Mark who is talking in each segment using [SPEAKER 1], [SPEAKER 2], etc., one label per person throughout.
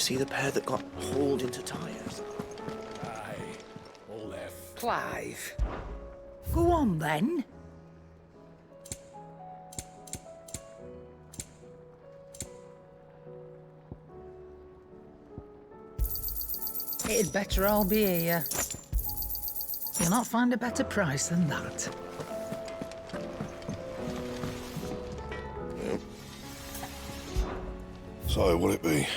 [SPEAKER 1] see the pair that got hauled into tires?
[SPEAKER 2] Aye, all left.
[SPEAKER 3] Clive. Go on, then. It'd better all be here. You'll not find a better price than that.
[SPEAKER 4] Yep. So, what'll it be?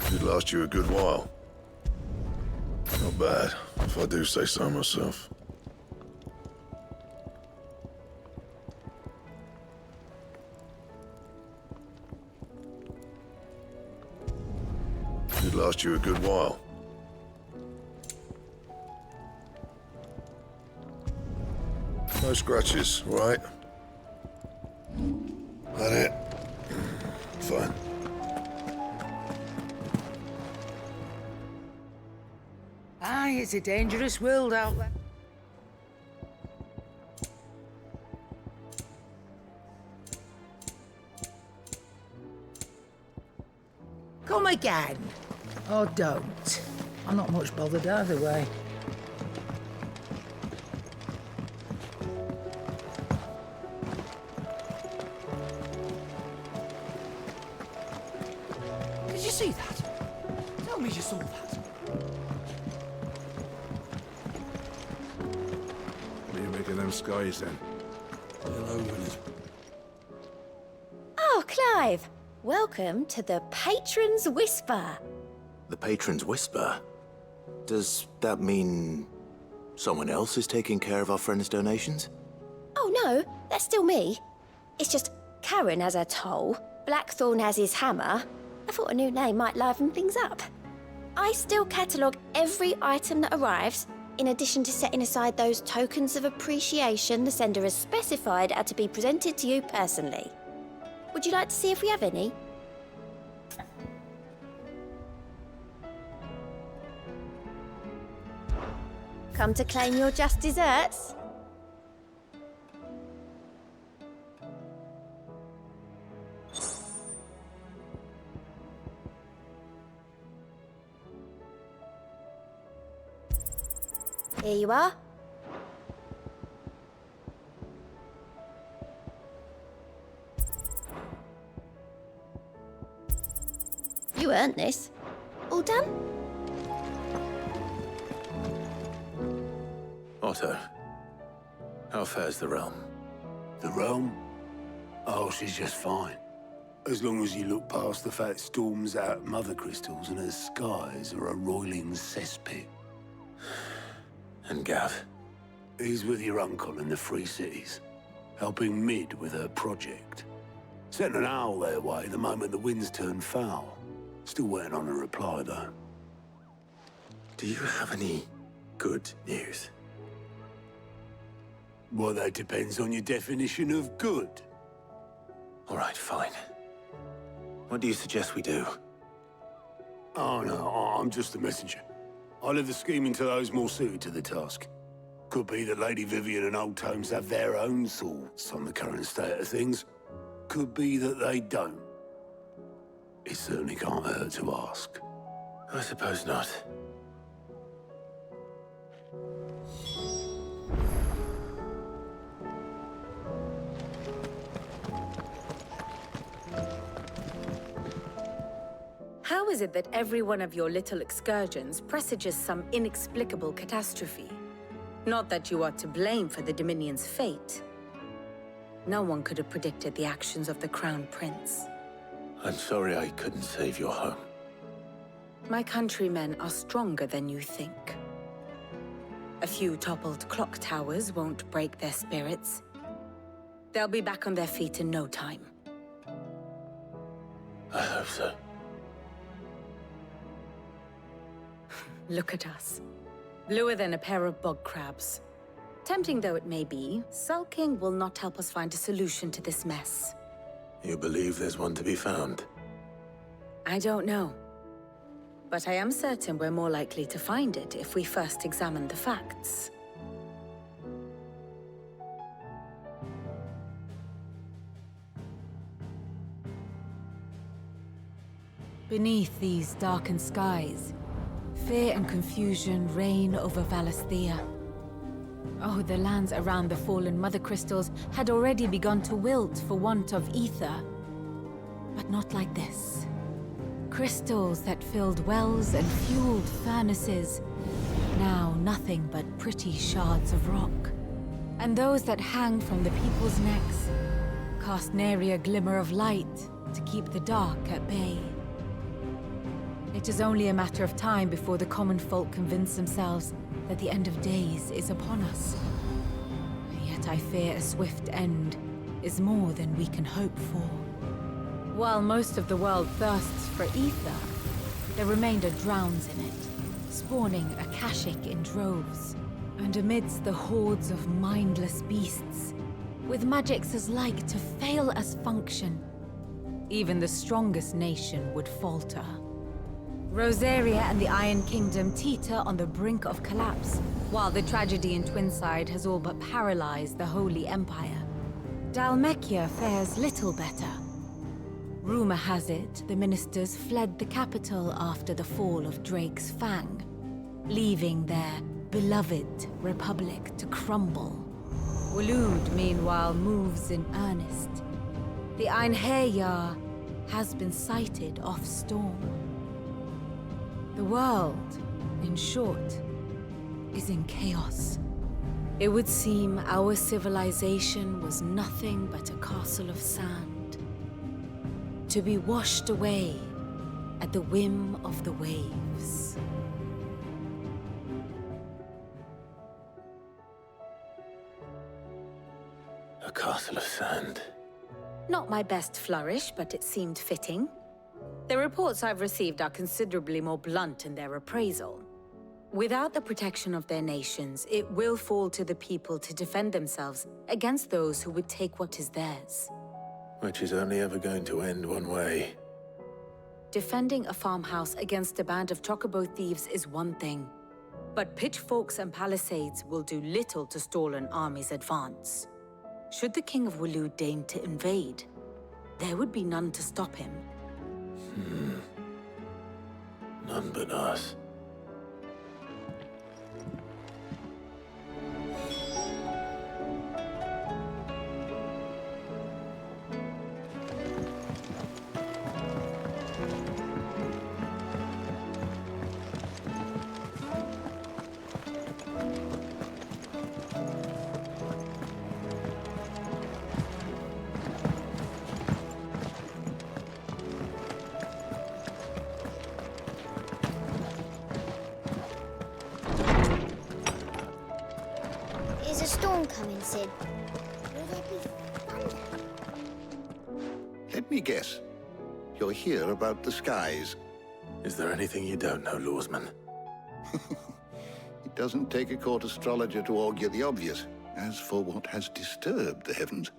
[SPEAKER 4] Could last you a good while. Not bad, if I do say so myself. Could last you a good while. No scratches, right? That it? Fine.
[SPEAKER 3] Aye, it's a dangerous world out there. Come again. Or don't. I'm not much bothered either way.
[SPEAKER 5] Did you see that? Tell me you saw that.
[SPEAKER 2] What are you making them skies then?
[SPEAKER 6] Oh, Clive! Welcome to the Patron's Whisper.
[SPEAKER 1] The Patron's Whisper? Does that mean someone else is taking care of our friend's donations?
[SPEAKER 6] Oh no, that's still me. It's just Karen has her toll, Blackthorn has his hammer. I thought a new name might liven things up. I still catalogue every item that arrives, in addition to setting aside those tokens of appreciation the sender has specified are to be presented to you personally. Would you like to see if we have any? Come to claim your just desserts? Here you are. You earned this. All done?
[SPEAKER 1] Otto, how fares the realm?
[SPEAKER 7] The realm? Oh, she's just fine. As long as you look past the fact storms out mother crystals and her skies are a roiling cesspit.
[SPEAKER 1] And Gav?
[SPEAKER 7] He's with your uncle in the Free Cities, helping Mid with her project. Sent an owl their way the moment the winds turned foul. Still waiting on a reply, though.
[SPEAKER 1] Do you have any good news?
[SPEAKER 7] Well, that depends on your definition of good.
[SPEAKER 1] All right, fine. What do you suggest we do?
[SPEAKER 7] Oh, no, I'm just the messenger. I'll leave the scheming to those more suited to the task. Could be that Lady Vivian and Old Tomes have their own thoughts on the current state of things. Could be that they don't. It certainly can't hurt to ask.
[SPEAKER 1] I suppose not.
[SPEAKER 8] How is it that every one of your little excursions presages some inexplicable catastrophe? Not that you are to blame for the Dominion's fate. No one could have predicted the actions of the Crown Prince.
[SPEAKER 1] I'm sorry I couldn't save your home.
[SPEAKER 8] My countrymen are stronger than you think. A few toppled clock towers won't break their spirits. They'll be back on their feet in no time.
[SPEAKER 1] I hope so.
[SPEAKER 8] look at us. Bluer than a pair of bog crabs. Tempting though it may be, sulking will not help us find a solution to this mess.
[SPEAKER 1] You believe there's one to be found?
[SPEAKER 8] I don't know. But I am certain we're more likely to find it if we first examine the facts.
[SPEAKER 9] Beneath these darkened skies, fear and confusion reign over Valisthea. Oh, the lands around the fallen Mother Crystals had already begun to wilt for want of ether. But not like this. Crystals that filled wells and fueled furnaces, now nothing but pretty shards of rock. And those that hang from the people's necks cast nary a glimmer of light to keep the dark at bay. It is only a matter of time before the common folk convince themselves that the end of days is upon us. Yet I fear a swift end is more than we can hope for. While most of the world thirsts for ether, the remainder drowns in it, spawning Akashic in droves. And amidst the hordes of mindless beasts, with magics as like to fail as function, even the strongest nation would falter. Rosaria and the Iron Kingdom teeter on the brink of collapse, while the tragedy in Twinside has all but paralyzed the Holy Empire. Dalmekia fares little better. Rumor has it the ministers fled the capital after the fall of Drake's Fang, leaving their beloved republic to crumble. Waloed, meanwhile, moves in earnest. The Einherjar has been sighted off Storm. The world, in short, is in chaos. It would seem our civilization was nothing but a castle of sand, to be washed away at the whim of the waves.
[SPEAKER 1] A castle of sand.
[SPEAKER 8] Not my best flourish, but it seemed fitting. The reports I've received are considerably more blunt in their appraisal. Without the protection of their nations, it will fall to the people to defend themselves against those who would take what is theirs.
[SPEAKER 1] Which is only ever going to end one way.
[SPEAKER 8] Defending a farmhouse against a band of chocobo thieves is one thing, but pitchforks and palisades will do little to stall an army's advance. Should the King of Waloed deign to invade, there would be none to stop him.
[SPEAKER 1] None but us.
[SPEAKER 10] Is a storm coming, Sid? Will there be thunder?
[SPEAKER 11] Let me guess. You're here about the skies.
[SPEAKER 1] Is there anything you don't know, Lawsman?
[SPEAKER 11] It doesn't take a court astrologer to augur the obvious. As for what has disturbed the heavens,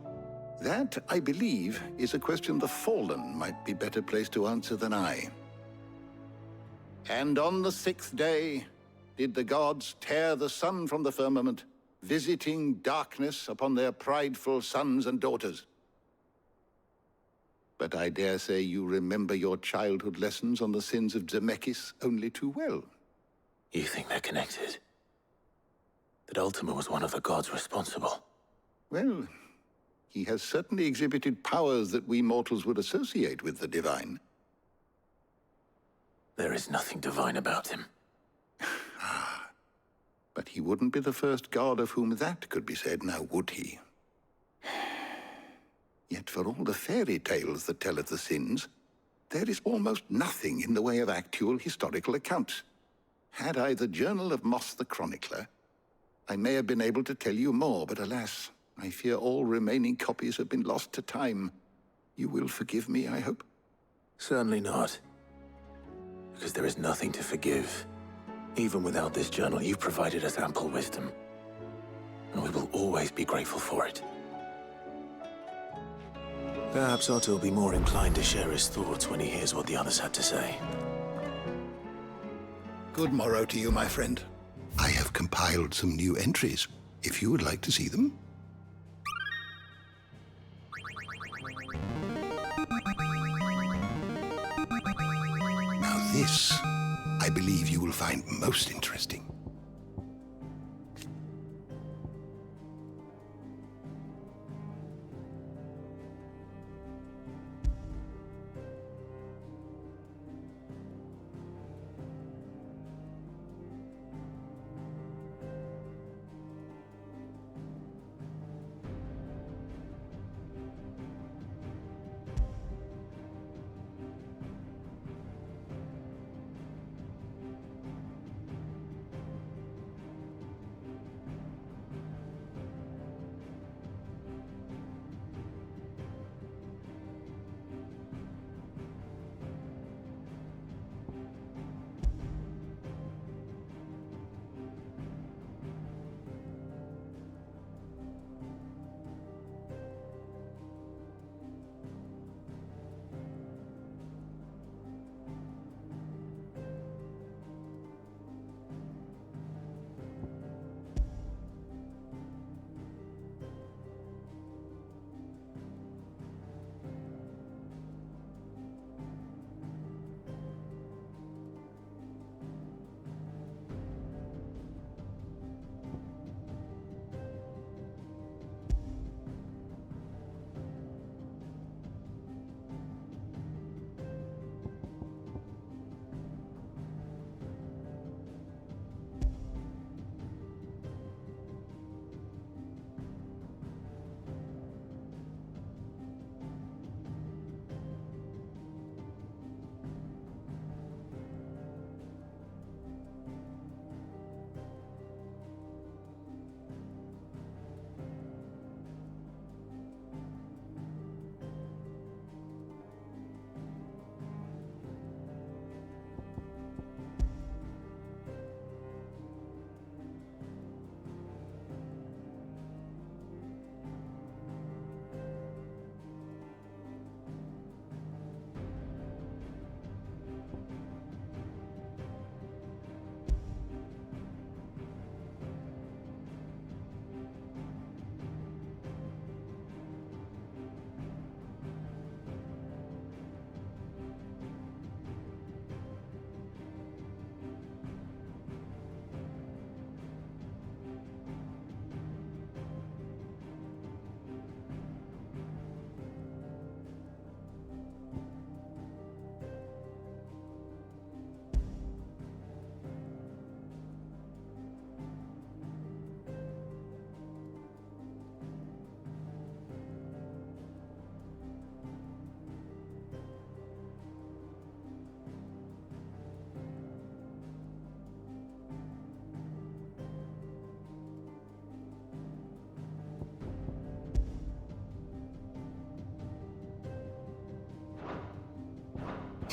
[SPEAKER 11] that, I believe, is a question the Fallen might be better placed to answer than I. And on the 6th day, did the gods tear the sun from the firmament, visiting darkness upon their prideful sons and daughters. But I dare say you remember your childhood lessons on the sins of Zemeckis only too well.
[SPEAKER 1] You think they're connected? That Ultima was one of the gods responsible?
[SPEAKER 11] Well, he has certainly exhibited powers that we mortals would associate with the divine.
[SPEAKER 1] There is nothing divine about him.
[SPEAKER 11] But he wouldn't be the first god of whom that could be said, now would he? Yet for all the fairy tales that tell of the sins, there is almost nothing in the way of actual historical accounts. Had I the Journal of Moss the Chronicler, I may have been able to tell you more, but alas, I fear all remaining copies have been lost to time. You will forgive me, I hope?
[SPEAKER 1] Certainly not. Because there is nothing to forgive. Even without this journal, you've provided us ample wisdom. And we will always be grateful for it. Perhaps Otto will be more inclined to share his thoughts when he hears what the others had to say.
[SPEAKER 11] Good morrow to you, my friend. I have compiled some new entries, if you would like to see them. Now this, I believe you will find most interesting.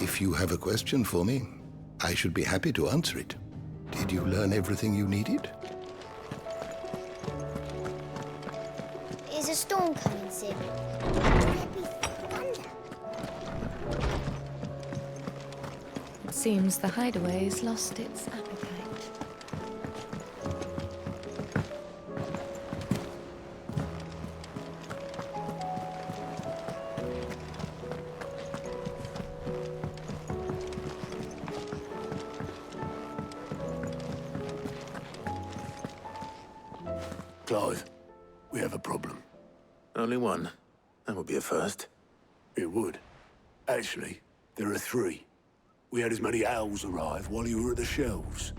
[SPEAKER 11] If you have a question for me, I should be happy to answer it. Did you learn everything you needed?
[SPEAKER 10] Is a storm coming, Sid? There be thunder?
[SPEAKER 12] It seems the hideaway's lost its appetite.
[SPEAKER 7] Clive, we have a problem.
[SPEAKER 1] Only one. That would be a first.
[SPEAKER 7] It would. Actually, there are three. We had as many owls arrive while you were at the shelves.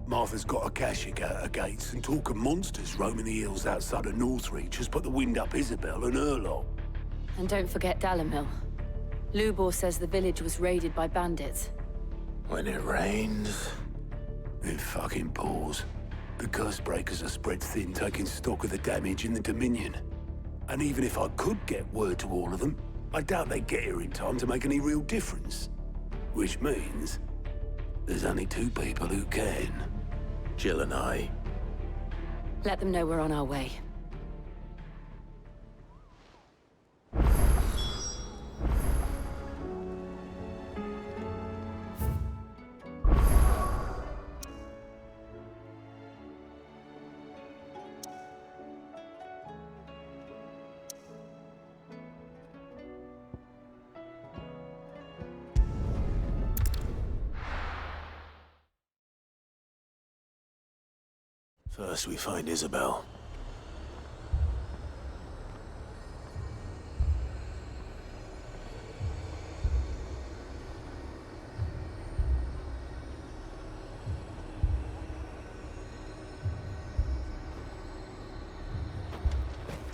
[SPEAKER 7] Martha's got a Akashic out her gates, and talk of monsters roaming the hills outside of Northreach has put the wind up Isabel and her lot.
[SPEAKER 8] And don't forget Dalamil. Lubor says the village was raided by bandits.
[SPEAKER 1] When it rains...
[SPEAKER 7] It fucking pours. The curse breakers are spread thin, taking stock of the damage in the Dominion. And even if I could get word to all of them, I doubt they'd get here in time to make any real difference. Which means... There's only two people who can.
[SPEAKER 1] Jill and I.
[SPEAKER 8] Let them know we're on our way.
[SPEAKER 1] First we find Isabel.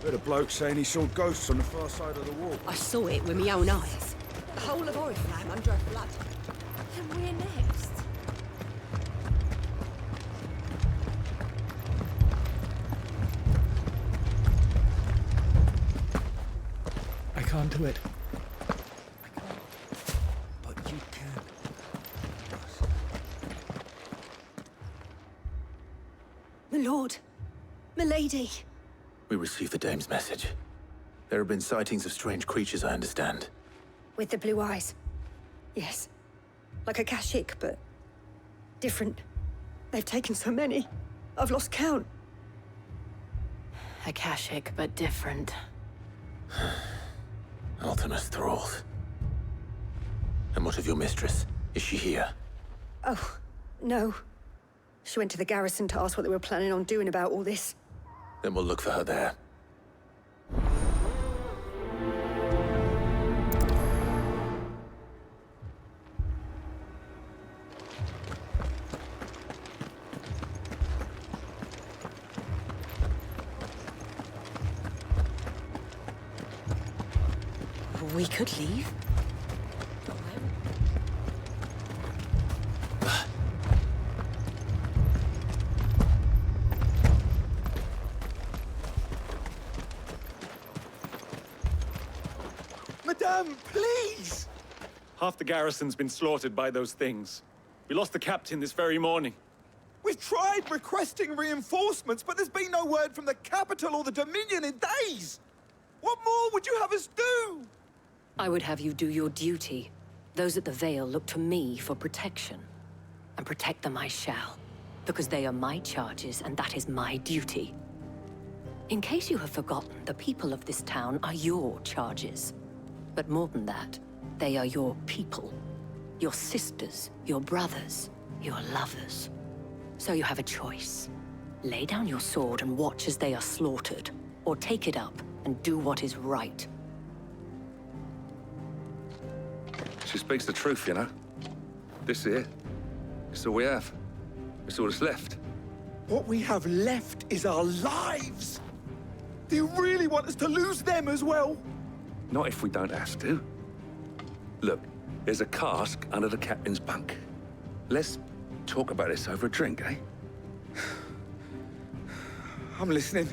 [SPEAKER 2] Heard a bloke saying he saw ghosts on the far side of the wall.
[SPEAKER 5] I saw it with my own eyes. The whole of Oriflamme under flood.
[SPEAKER 9] And we're next.
[SPEAKER 2] I can't do it. I can't. But you can.
[SPEAKER 5] My lord. My lady.
[SPEAKER 1] We received the dame's message. There have been sightings of strange creatures, I understand.
[SPEAKER 5] With the blue eyes. Yes. Like a Kashik, but different. They've taken so many. I've lost count.
[SPEAKER 8] Akashic, but different.
[SPEAKER 1] Ultimus thralls. And what of your mistress? Is she here?
[SPEAKER 5] Oh, no. She went to the garrison to ask what they were planning on doing about all this.
[SPEAKER 1] Then we'll look for her there.
[SPEAKER 5] We could leave.
[SPEAKER 13] Madame, please! Half the garrison's been slaughtered by those things. We lost the captain this very morning.
[SPEAKER 14] We've tried requesting reinforcements, but there's been no word from the capital or the Dominion in days! What more would you have us do?
[SPEAKER 8] I would have you do your duty. Those at the Vale look to me for protection. And protect them I shall. Because they are my charges, and that is my duty. In case you have forgotten, the people of this town are your charges. But more than that, they are your people. Your sisters, your brothers, your lovers. So you have a choice. Lay down your sword and watch as they are slaughtered. Or take it up and do what is right.
[SPEAKER 15] She speaks the truth, you know. This here, it's all we have. It's all that's left.
[SPEAKER 14] What we have left is our lives! Do you really want us to lose them as well?
[SPEAKER 15] Not if we don't have to. Look, there's a cask under the captain's bunk. Let's talk about this over a drink, eh?
[SPEAKER 14] I'm listening.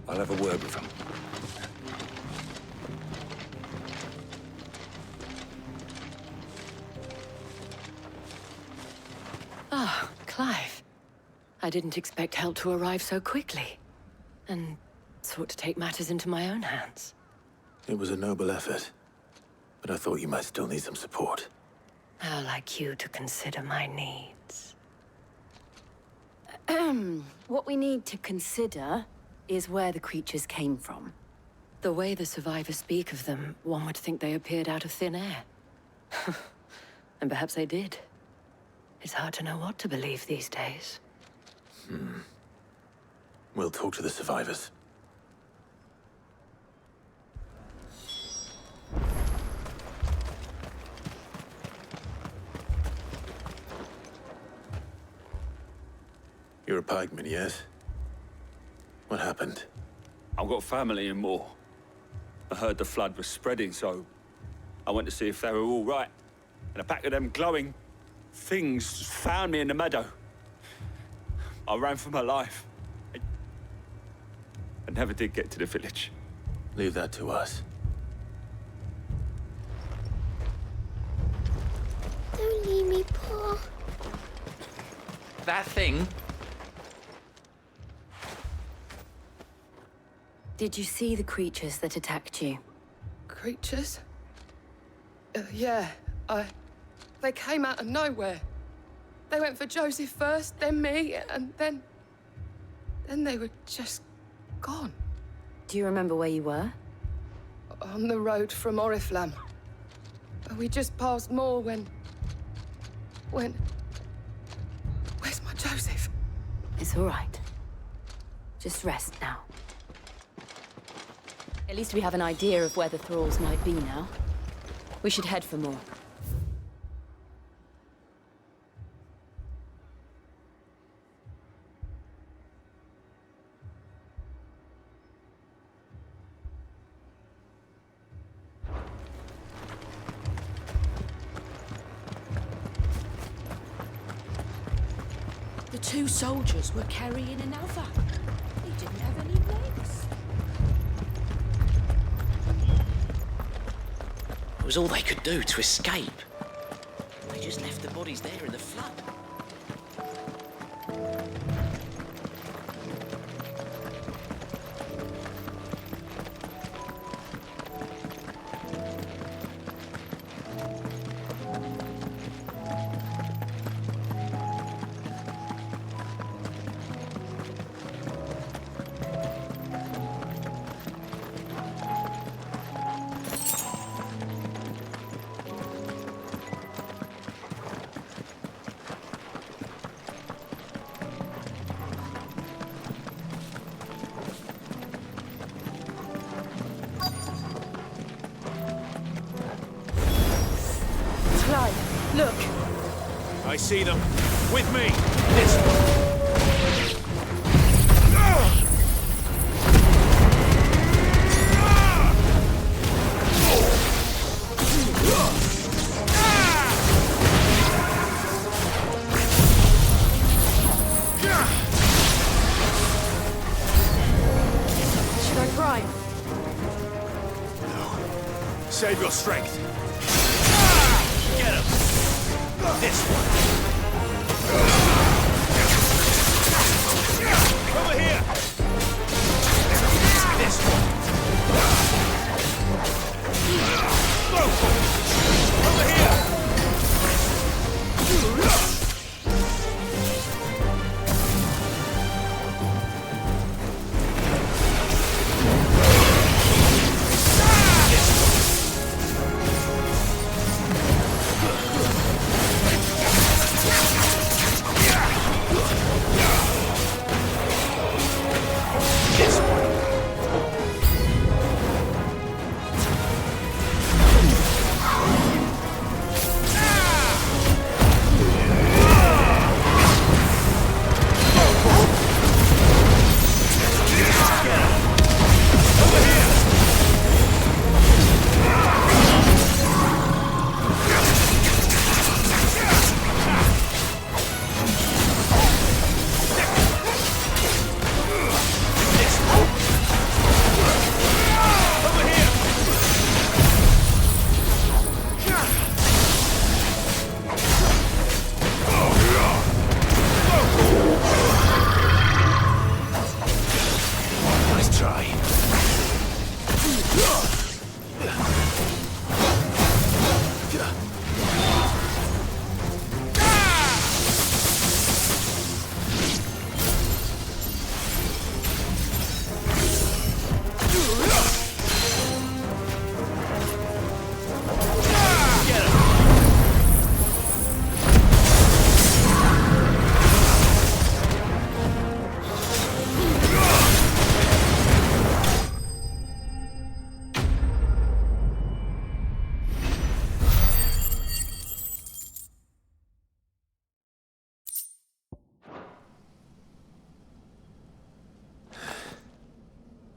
[SPEAKER 15] I'll have a word with him.
[SPEAKER 8] Ah, Clive. I didn't expect help to arrive so quickly. And sought to take matters into my own hands.
[SPEAKER 1] It was a noble effort. But I thought you might still need some support.
[SPEAKER 8] How like you to consider my needs. What we need to consider is where the creatures came from. The way the survivors speak of them, one would think they appeared out of thin air. And perhaps they did. It's hard to know what to believe these days.
[SPEAKER 1] We'll talk to the survivors. You're a pikeman, yes? What happened?
[SPEAKER 13] I've got family in Moor. I heard the flood was spreading, so I went to see if they were all right. And a pack of them glowing things found me in the meadow. I ran for my life. I never did get to the village.
[SPEAKER 1] Leave that to us.
[SPEAKER 10] Don't leave me, Pa.
[SPEAKER 2] That thing?
[SPEAKER 8] Did you see the creatures that attacked you?
[SPEAKER 16] Creatures? Yeah, they came out of nowhere. They went for Joseph first, then me, and then they were just gone.
[SPEAKER 8] Do you remember where you were?
[SPEAKER 16] On the road from Oriflamme. We just passed Moor when... Where's my Joseph?
[SPEAKER 8] It's all right. Just rest now. At least we have an idea of where the thralls might be now. We should head for more.
[SPEAKER 17] The two soldiers were carrying another. He didn't have any legs.
[SPEAKER 2] It was all they could do to escape. They just left the bodies there in the flood.
[SPEAKER 8] Clive, look!
[SPEAKER 1] I see them. With me! This one!
[SPEAKER 8] Should I try?
[SPEAKER 1] No. Save your strength. Get him! This one! Over here! This one! Go for it! Over here!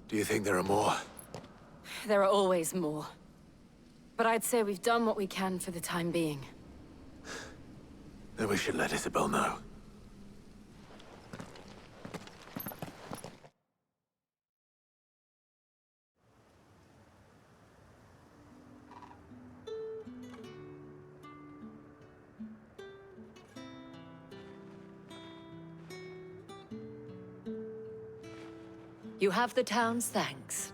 [SPEAKER 1] Do you think there are more?
[SPEAKER 8] There are always more. But I'd say we've done what we can for the time being.
[SPEAKER 1] Then we should let Isabel know.
[SPEAKER 18] You have the town's thanks.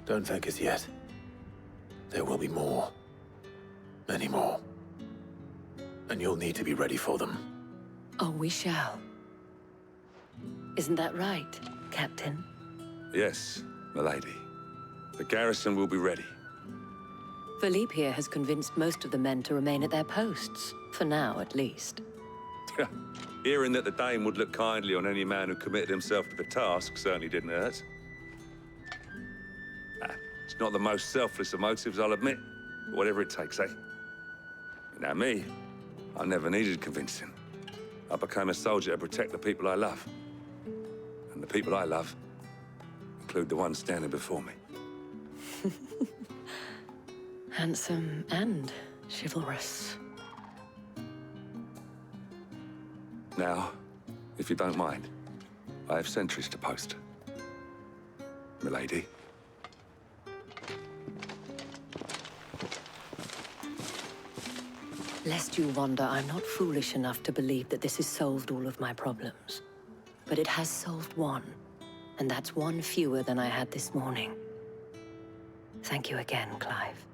[SPEAKER 1] Don't thank us yet. There will be more. Many more. And you'll need to be ready for them.
[SPEAKER 18] Oh, we shall. Isn't that right, Captain?
[SPEAKER 15] Yes, milady. The garrison will be ready.
[SPEAKER 18] Philippe here has convinced most of the men to remain at their posts. For now, at least.
[SPEAKER 15] Hearing that the Dane would look kindly on any man who committed himself to the task certainly didn't hurt. It's not the most selfless of motives, I'll admit. But whatever it takes, eh? Now me, I never needed convincing. I became a soldier to protect the people I love. And the people I love include the ones standing before me.
[SPEAKER 18] Handsome and chivalrous.
[SPEAKER 15] Now, if you don't mind, I have sentries to post. Milady.
[SPEAKER 18] Lest you wonder, I'm not foolish enough to believe that this has solved all of my problems. But it has solved one, and that's one fewer than I had this morning. Thank you again, Clive.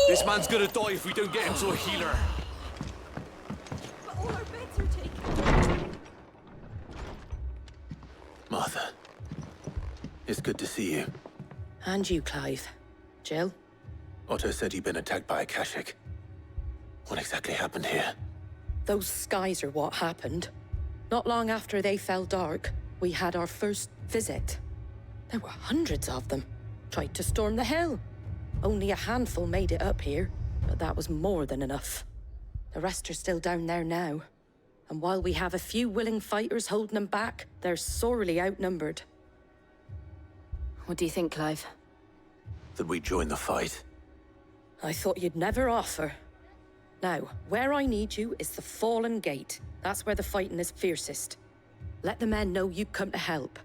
[SPEAKER 19] This man's gonna die if we don't get him to a healer.
[SPEAKER 17] But all our beds are taken.
[SPEAKER 1] Martha. It's good to see you.
[SPEAKER 17] And you, Clive. Jill?
[SPEAKER 1] Otto said you'd been attacked by a Kashik. What exactly happened here?
[SPEAKER 17] Those skies are what happened. Not long after they fell dark, we had our first visit. There were hundreds of them. Tried to storm the hill. Only a handful made it up here, but that was more than enough. The rest are still down there now. And while we have a few willing fighters holding them back, they're sorely outnumbered.
[SPEAKER 18] What do you think, Clive?
[SPEAKER 1] That we join the fight.
[SPEAKER 17] I thought you'd never offer. Now, where I need you is the Fallen Gate. That's where the fighting is fiercest. Let the men know you come to help.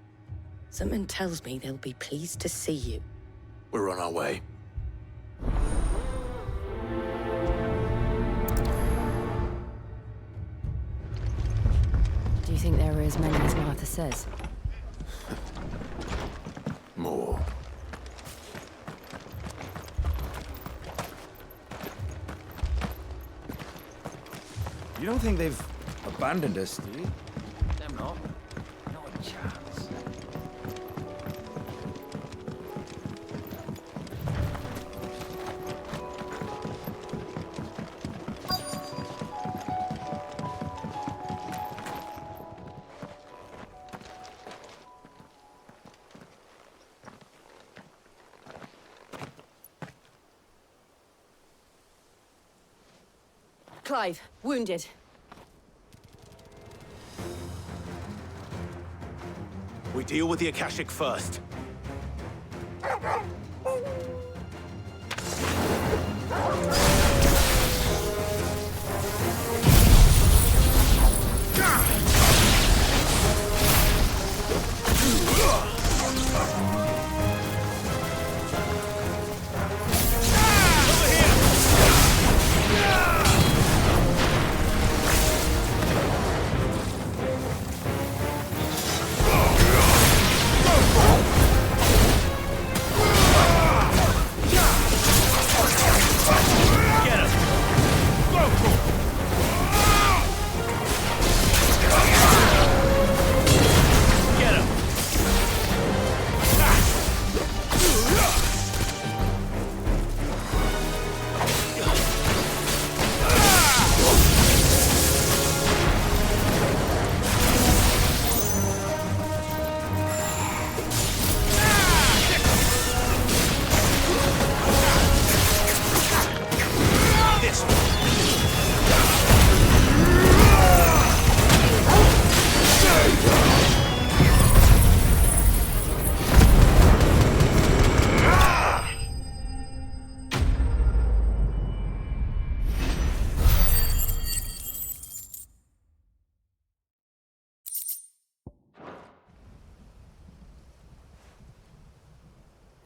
[SPEAKER 17] Something tells me they'll be pleased to see you.
[SPEAKER 1] We're on our way.
[SPEAKER 12] Do you think there are as many as Martha says?
[SPEAKER 1] More.
[SPEAKER 2] You don't think they've abandoned us, do you? Them not. Not a chance.
[SPEAKER 17] Clive, wounded.
[SPEAKER 1] We deal with the Akashic first.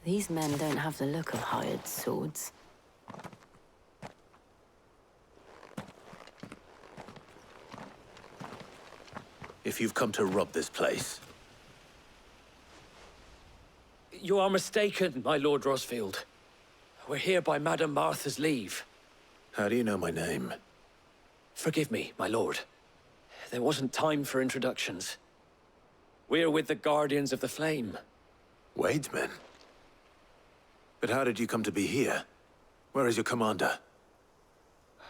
[SPEAKER 18] These men don't have the look of hired swords.
[SPEAKER 1] If you've come to rob this place,
[SPEAKER 19] You are mistaken, my Lord Rosfield. We're here by Madame Martha's leave.
[SPEAKER 1] how do you know my name?
[SPEAKER 19] Forgive me, my lord. There wasn't time for introductions. We're with the Guardians of the Flame.
[SPEAKER 1] Wade's men? But how did you come to be here? Where is your commander?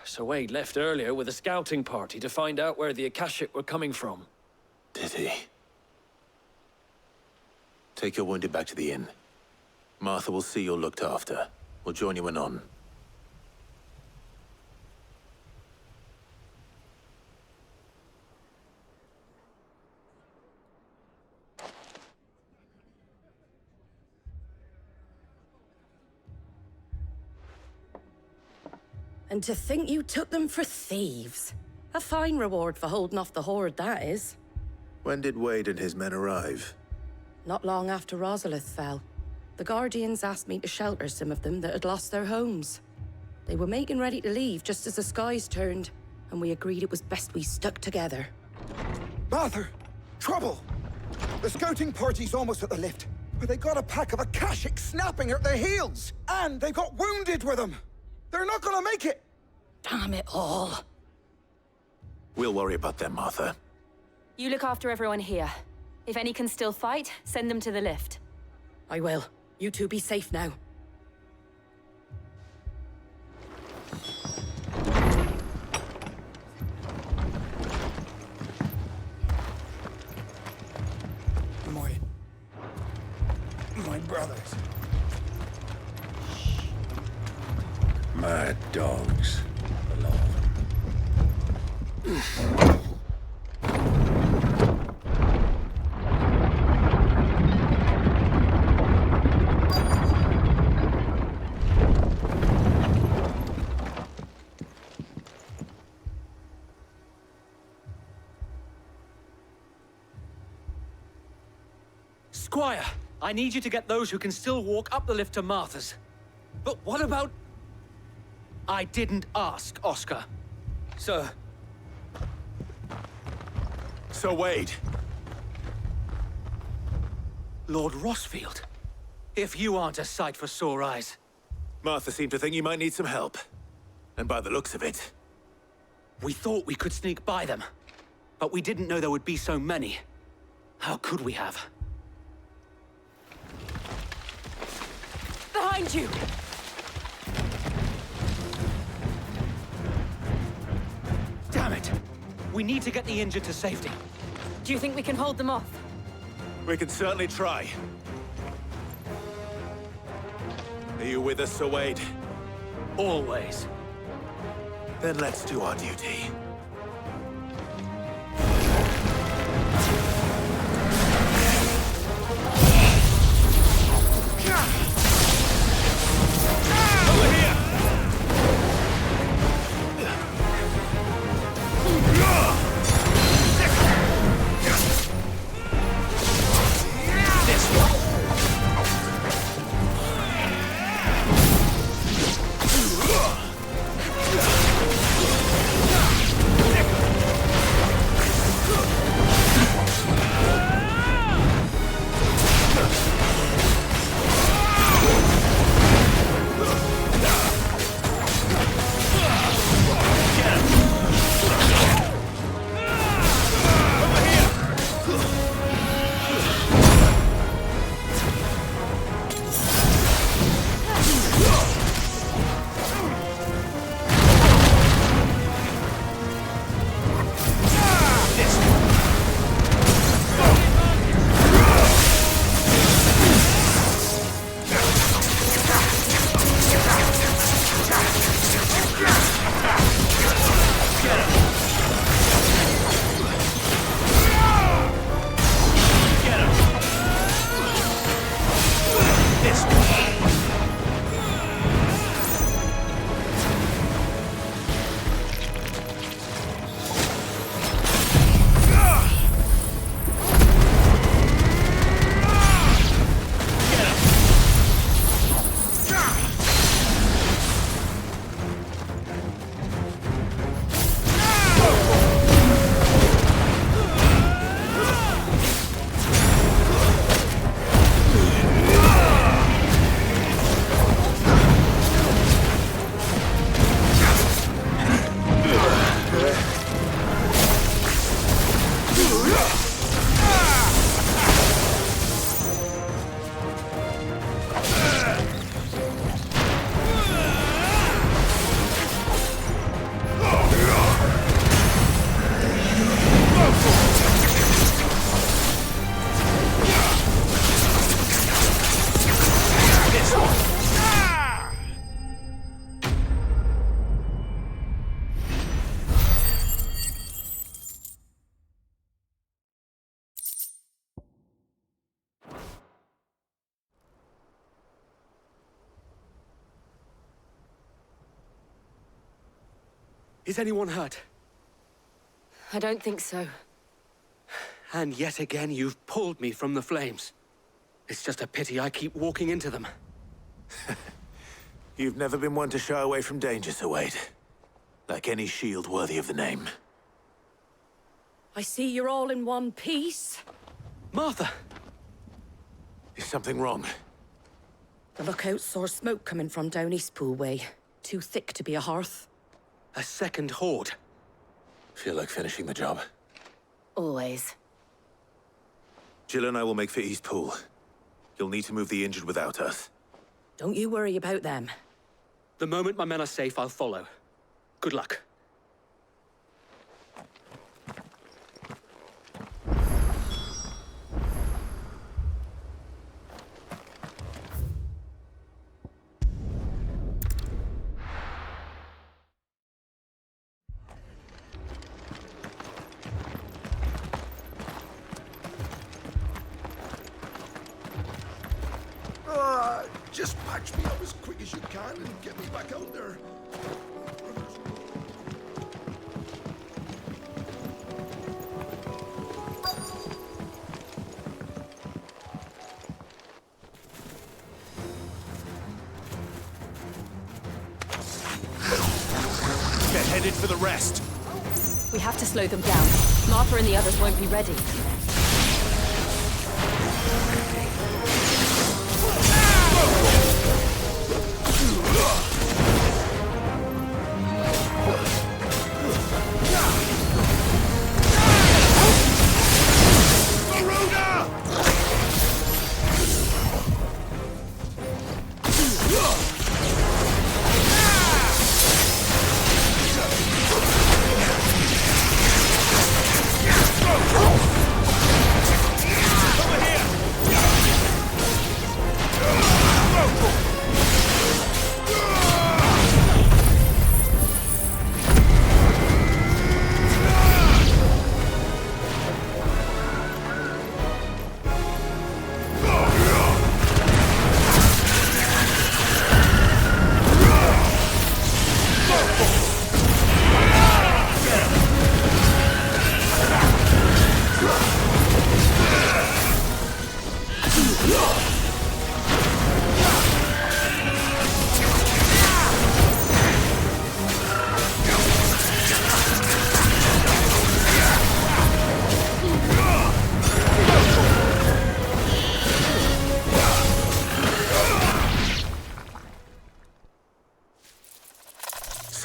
[SPEAKER 19] Sir Wade left earlier with a scouting party to find out where the Akashic were coming from.
[SPEAKER 1] Did he? Take your wounded back to the inn. Martha will see you're looked after. We'll join you anon.
[SPEAKER 17] And to think you took them for thieves. A fine reward for holding off the horde, that is.
[SPEAKER 1] When did Wade and his men arrive?
[SPEAKER 17] Not long after Rosalith fell. The Guardians asked me to shelter some of them that had lost their homes. They were making ready to leave just as the skies turned, and we agreed it was best we stuck together.
[SPEAKER 14] Martha! Trouble! The scouting party's almost at the lift, but they got a pack of Akashic snapping at their heels! And they got wounded with them! They're not gonna make it!
[SPEAKER 17] Damn it all.
[SPEAKER 1] We'll worry about them, Martha.
[SPEAKER 20] You look after everyone here. If any can still fight, send them to the lift.
[SPEAKER 17] I will. You two be safe now.
[SPEAKER 2] My brothers.
[SPEAKER 4] Mad dogs.
[SPEAKER 19] Squire, I need you to get those who can still walk up the lift to Martha's. But what about... I didn't ask, Oscar. Sir.
[SPEAKER 1] Sir Wade.
[SPEAKER 19] Lord Rosfield. If you aren't a sight for sore eyes.
[SPEAKER 1] Martha seemed to think you might need some help. And by the looks of it...
[SPEAKER 19] We thought we could sneak by them. But we didn't know there would be so many. How could we have?
[SPEAKER 20] Behind you!
[SPEAKER 19] Damn it! We need to get the injured to safety.
[SPEAKER 20] Do you think we can hold them off?
[SPEAKER 1] We can certainly try. Are you with us, Sir Wade?
[SPEAKER 19] Always.
[SPEAKER 1] Then let's do our duty.
[SPEAKER 19] Is anyone hurt?
[SPEAKER 17] I don't think so.
[SPEAKER 19] And yet again, you've pulled me from the flames. It's just a pity I keep walking into them.
[SPEAKER 1] You've never been one to shy away from danger, Sir Wade. Like any shield worthy of the name.
[SPEAKER 17] I see you're all in one piece.
[SPEAKER 19] Martha!
[SPEAKER 1] Is something wrong?
[SPEAKER 17] The lookout saw smoke coming from down Eastpool way. Too thick to be a hearth.
[SPEAKER 19] A second horde.
[SPEAKER 1] Feel like finishing the job?
[SPEAKER 17] Always.
[SPEAKER 1] Jill and I will make for Eastpool. You'll need to move the injured without us.
[SPEAKER 17] Don't you worry about them.
[SPEAKER 19] The moment my men are safe, I'll follow. Good luck.
[SPEAKER 4] Just patch me up as quick as you can and get me back out there.
[SPEAKER 1] Get headed for the rest.
[SPEAKER 20] We have to slow them down. Martha and the others won't be ready.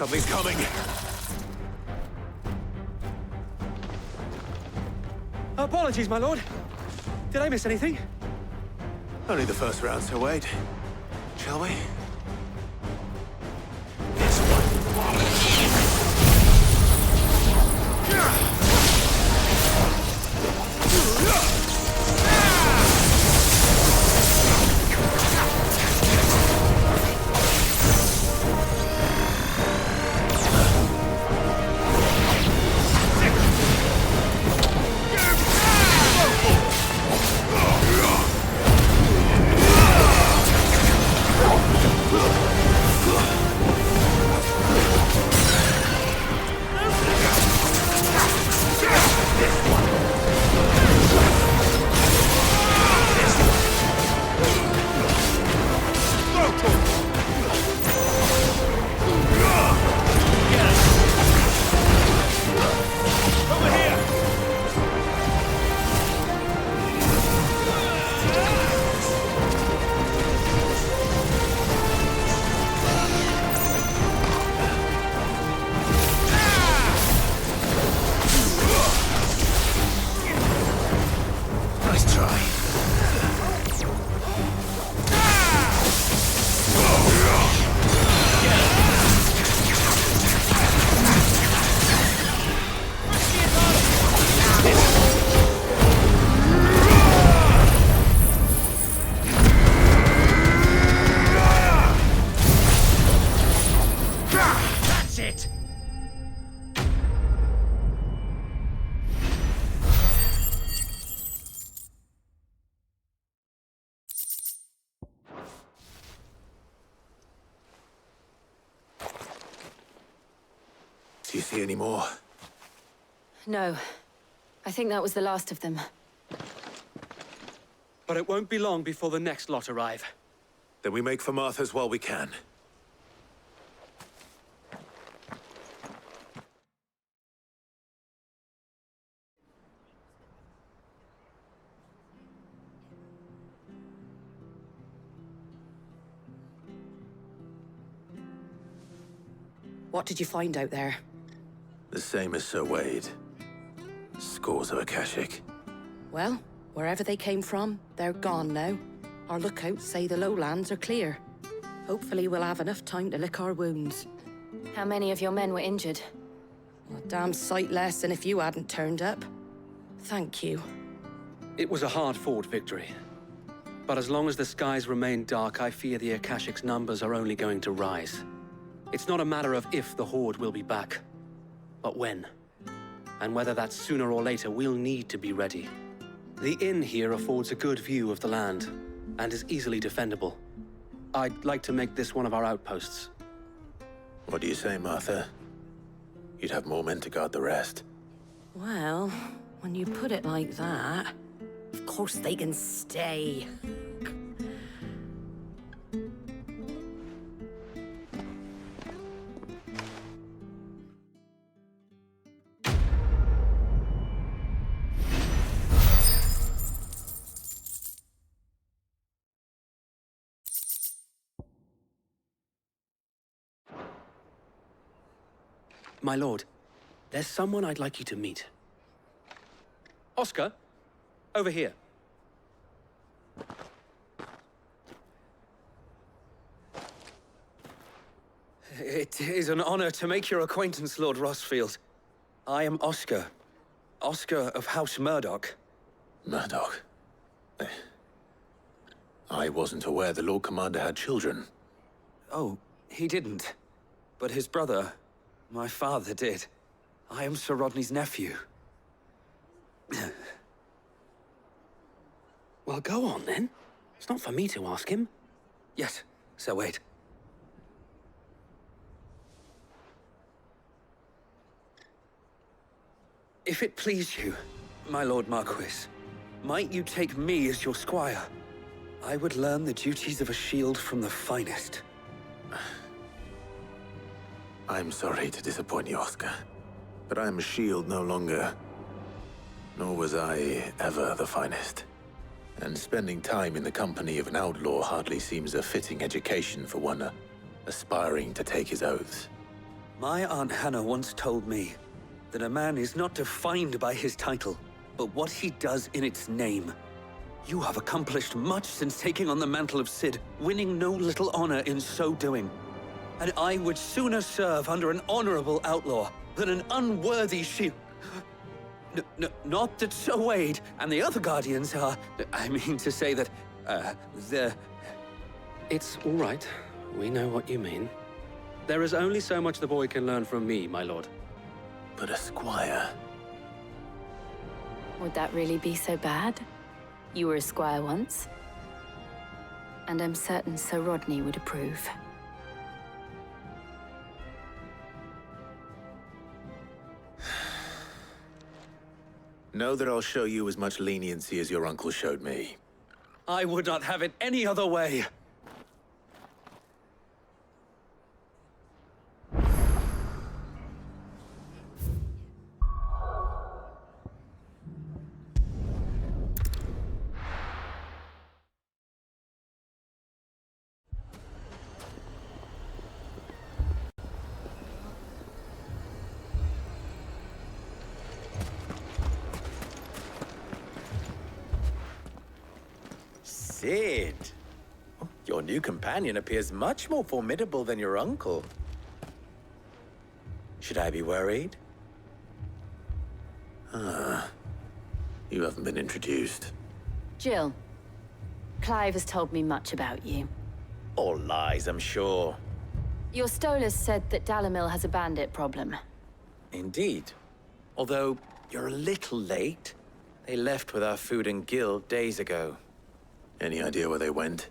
[SPEAKER 1] Something's coming.
[SPEAKER 19] Apologies, my lord. Did I miss anything?
[SPEAKER 1] Only the first round, Sir Wade. Shall we? Do you see any more?
[SPEAKER 20] No. I think that was the last of them.
[SPEAKER 19] But it won't be long before the next lot arrive.
[SPEAKER 1] Then we make for Martha's while we can.
[SPEAKER 17] What did you find out there?
[SPEAKER 1] The same as Sir Wade. Scores of Akashic.
[SPEAKER 17] Well, wherever they came from, they're gone now. Our lookouts say the lowlands are clear. Hopefully we'll have enough time to lick our wounds.
[SPEAKER 20] How many of your men were injured?
[SPEAKER 17] A damn sight less than if you hadn't turned up. Thank you.
[SPEAKER 19] It was a hard-fought victory. But as long as the skies remain dark, I fear the Akashic's numbers are only going to rise. It's not a matter of if the Horde will be back, but when. And whether that's sooner or later, we'll need to be ready. The inn here affords a good view of the land, and is easily defendable. I'd like to make this one of our outposts.
[SPEAKER 1] What do you say, Martha? You'd have more men to guard the rest.
[SPEAKER 17] Well, when you put it like that, of course they can stay.
[SPEAKER 19] My lord, there's someone I'd like you to meet. Oscar, over here. It is an honor to make your acquaintance, Lord Rosfield. I am Oscar. Oscar of House Murdoch.
[SPEAKER 1] Murdoch? I wasn't aware the Lord Commander had children.
[SPEAKER 2] Oh, he didn't. But his brother, my father, did. I am Sir Rodney's nephew.
[SPEAKER 19] Well, go on, then. It's not for me to ask him.
[SPEAKER 2] Yes, Sir Wade.
[SPEAKER 19] If it please you,
[SPEAKER 2] my Lord Marquis, might you take me as your squire? I would learn the duties of a shield from the finest.
[SPEAKER 1] I'm sorry to disappoint you, Oscar, but I'm a shield no longer. Nor was I ever the finest. And spending time in the company of an outlaw hardly seems a fitting education for one aspiring to take his oaths.
[SPEAKER 2] My Aunt Hannah once told me that a man is not defined by his title, but what he does in its name. You have accomplished much since taking on the mantle of Cid, winning no little honor in so doing. And I would sooner serve under an honorable outlaw than an unworthy shield. Not that Sir Wade and the other Guardians are... I mean to say that, they're...
[SPEAKER 19] It's all right. We know what you mean. There is only so much the boy can learn from me, my lord.
[SPEAKER 1] But a squire...
[SPEAKER 20] Would that really be so bad? You were a squire once. And I'm certain Sir Rodney would approve.
[SPEAKER 1] Know that I'll show you as much leniency as your uncle showed me.
[SPEAKER 19] I would not have it any other way.
[SPEAKER 21] Cid! Your new companion appears much more formidable than your uncle. Should I be worried?
[SPEAKER 1] Ah. You haven't been introduced.
[SPEAKER 20] Jill. Clive has told me much about you.
[SPEAKER 21] All lies, I'm sure.
[SPEAKER 20] Your Stolas said that Dalamil has a bandit problem.
[SPEAKER 21] Indeed. Although, you're a little late. They left with our food and guild days ago.
[SPEAKER 1] Any idea where they went?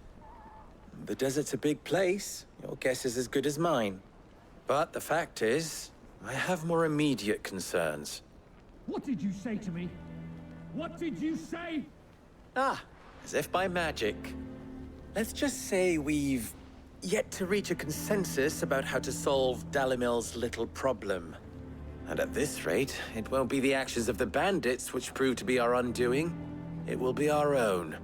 [SPEAKER 21] The desert's a big place. Your guess is as good as mine. But the fact is, I have more immediate concerns.
[SPEAKER 3] What did you say to me? What did you say?
[SPEAKER 21] Ah, as if by magic. Let's just say we've yet to reach a consensus about how to solve Dalimil's little problem. And at this rate, it won't be the actions of the bandits which prove to be our undoing. It will be our own.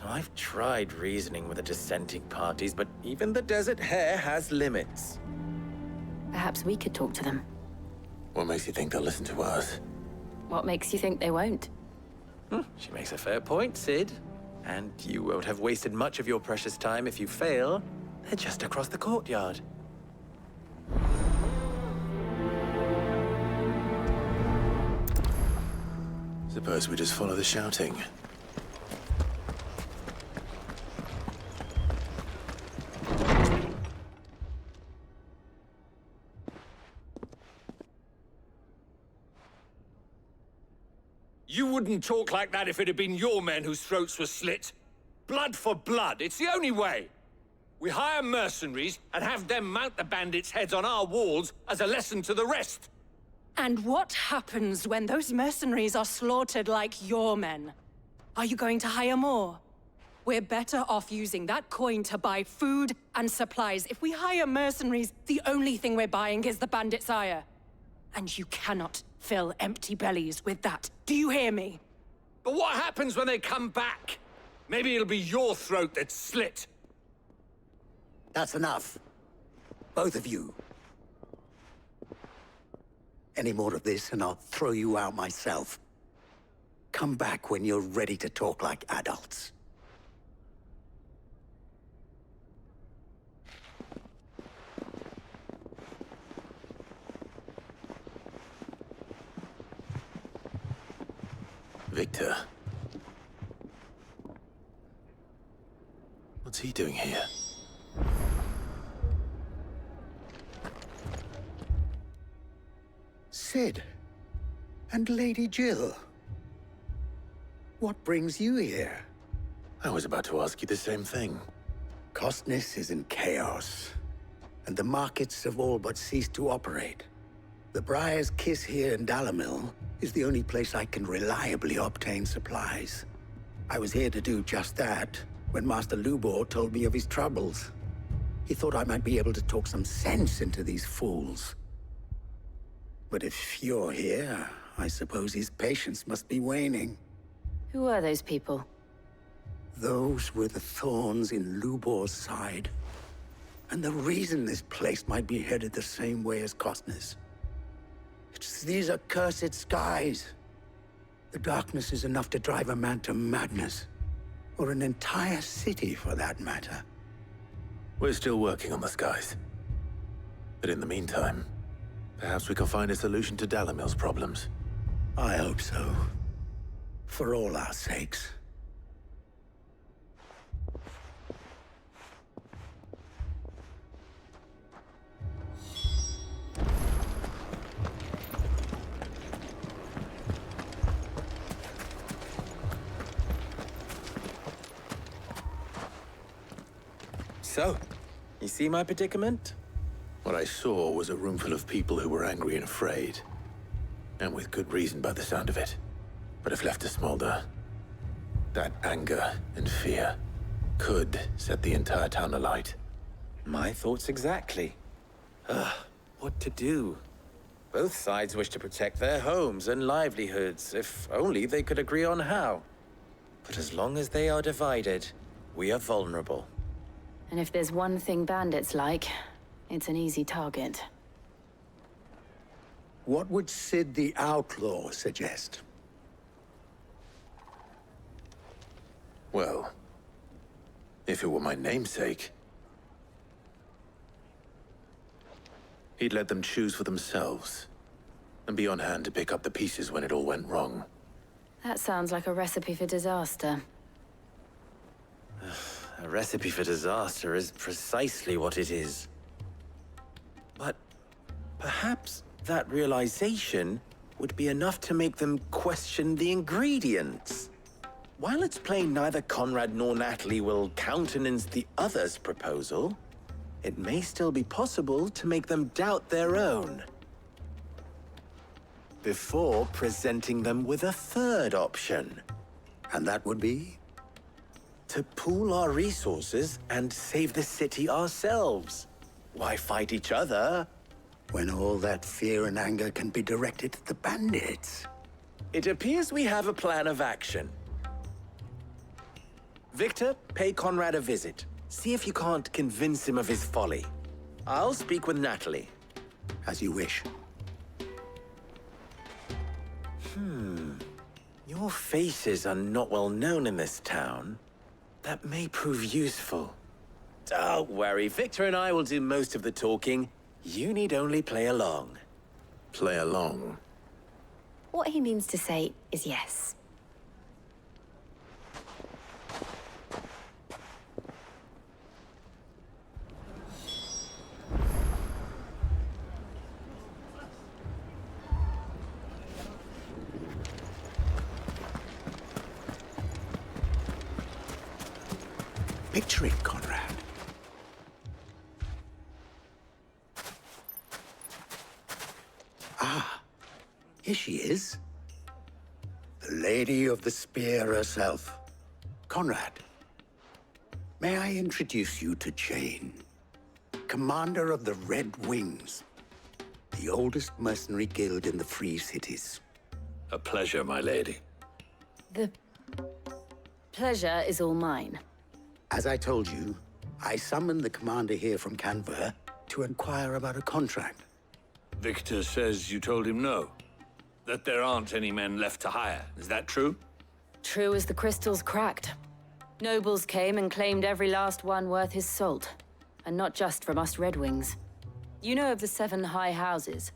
[SPEAKER 21] I've tried reasoning with the dissenting parties, but even the Desert Hare has limits.
[SPEAKER 20] Perhaps we could talk to them.
[SPEAKER 1] What makes you think they'll listen to us?
[SPEAKER 20] What makes you think they won't?
[SPEAKER 21] She makes a fair point, Sid. And you won't have wasted much of your precious time if you fail. They're just across the courtyard.
[SPEAKER 1] Suppose we just follow the shouting.
[SPEAKER 13] You wouldn't talk like that if it had been your men whose throats were slit. Blood for blood, it's the only way. We hire mercenaries and have them mount the bandits' heads on our walls as a lesson to the rest.
[SPEAKER 17] And what happens when those mercenaries are slaughtered like your men? Are you going to hire more? We're better off using that coin to buy food and supplies. If we hire mercenaries, the only thing we're buying is the bandits' ire. And you cannot fill empty bellies with that. Do you hear me?
[SPEAKER 13] But what happens when they come back? Maybe it'll be your throat that's slit.
[SPEAKER 22] That's enough. Both of you. Any more of this and I'll throw you out myself. Come back when you're ready to talk like adults.
[SPEAKER 1] Victor. What's he doing here?
[SPEAKER 22] Sid. And Lady Jill. What brings you here?
[SPEAKER 1] I was about to ask you the same thing.
[SPEAKER 22] Costness is in chaos, and the markets have all but ceased to operate. The Briar's Kiss here in Dalimil is the only place I can reliably obtain supplies. I was here to do just that when Master Lubor told me of his troubles. He thought I might be able to talk some sense into these fools. But if you're here, I suppose his patience must be waning.
[SPEAKER 20] Who are those people?
[SPEAKER 22] Those were the thorns in Lubor's side. And the reason this place might be headed the same way as Costness. It's these accursed skies. The darkness is enough to drive a man to madness. Or an entire city, for that matter.
[SPEAKER 1] We're still working on the skies. But in the meantime, perhaps we can find a solution to Dalimil's problems.
[SPEAKER 22] I hope so. For all our sakes.
[SPEAKER 21] So, you see my predicament?
[SPEAKER 1] What I saw was a room full of people who were angry and afraid. And with good reason by the sound of it. But if left to smolder, that anger and fear could set the entire town alight.
[SPEAKER 21] My thoughts exactly. What to do? Both sides wish to protect their homes and livelihoods, if only they could agree on how. But as long as they are divided, we are vulnerable.
[SPEAKER 20] And if there's one thing bandits like, it's an easy target.
[SPEAKER 22] What would Sid the Outlaw suggest?
[SPEAKER 1] Well, if it were my namesake, he'd let them choose for themselves, and be on hand to pick up the pieces when it all went wrong.
[SPEAKER 20] That sounds like a recipe for disaster.
[SPEAKER 21] A recipe for disaster is precisely what it is. But perhaps that realization would be enough to make them question the ingredients. While it's plain neither Conrad nor Natalie will countenance the other's proposal, it may still be possible to make them doubt their own. before presenting them with a third option.
[SPEAKER 22] And that would be?
[SPEAKER 21] To pool our resources and save the city ourselves. Why fight each other?
[SPEAKER 22] When all that fear and anger can be directed at the bandits.
[SPEAKER 21] It appears we have a plan of action. Victor, pay Conrad a visit. See if you can't convince him of his folly. I'll speak with Natalie.
[SPEAKER 22] As you wish.
[SPEAKER 21] Your faces are not well known in this town. That may prove useful. Don't worry, Victor and I will do most of the talking. You need only play along.
[SPEAKER 1] Play along?
[SPEAKER 20] What he means to say is yes.
[SPEAKER 22] Picture it, Conrad. Ah, here she is. The Lady of the Spear herself. Conrad, may I introduce you to Jane, commander of the Red Wings, the oldest mercenary guild in the Free Cities.
[SPEAKER 6] A pleasure, my lady.
[SPEAKER 20] The pleasure is all mine.
[SPEAKER 22] As I told you, I summoned the commander here from Canver to inquire about a contract.
[SPEAKER 6] Victor says you told him no. That there aren't any men left to hire. Is that true?
[SPEAKER 20] True as the crystals cracked. Nobles came and claimed every last one worth his salt. And not just from us Red Wings. You know of the 7 high houses.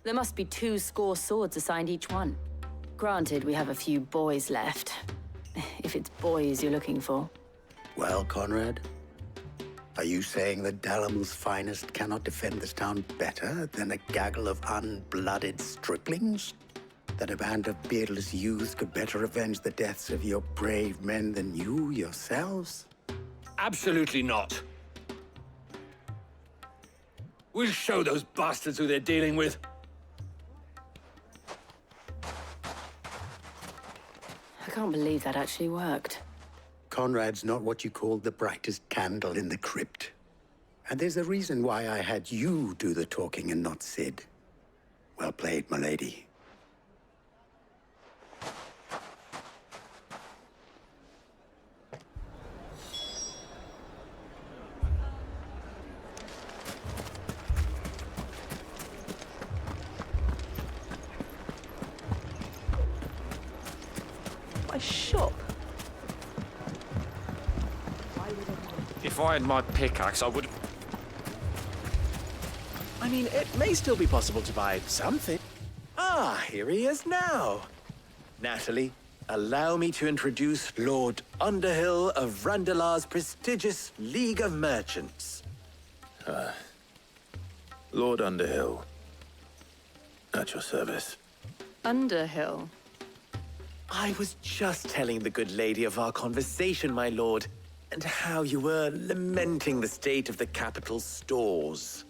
[SPEAKER 20] There must be 2 swords assigned each one. Granted, we have a few boys left. If it's boys you're looking for.
[SPEAKER 22] Well, Conrad, are you saying that Dalamil's finest cannot defend this town better than a gaggle of unblooded striplings? That a band of beardless youths could better avenge the deaths of your brave men than you yourselves?
[SPEAKER 6] Absolutely not. We'll show those bastards who they're dealing with.
[SPEAKER 20] I can't believe that actually worked.
[SPEAKER 22] Conrad's not what you call the brightest candle in the crypt. And there's a reason why I had you do the talking and not Sid. Well played, my lady.
[SPEAKER 11] My shop.
[SPEAKER 23] If I had my pickaxe, I would...
[SPEAKER 21] I mean, it may still be possible to buy something. Ah, here he is now. Natalie, allow me to introduce Lord Underhill of Randalar's prestigious League of Merchants.
[SPEAKER 1] Lord Underhill. At your service.
[SPEAKER 11] Underhill?
[SPEAKER 21] I was just telling the good lady of our conversation, my lord, and how you were lamenting the state of the capital's stores.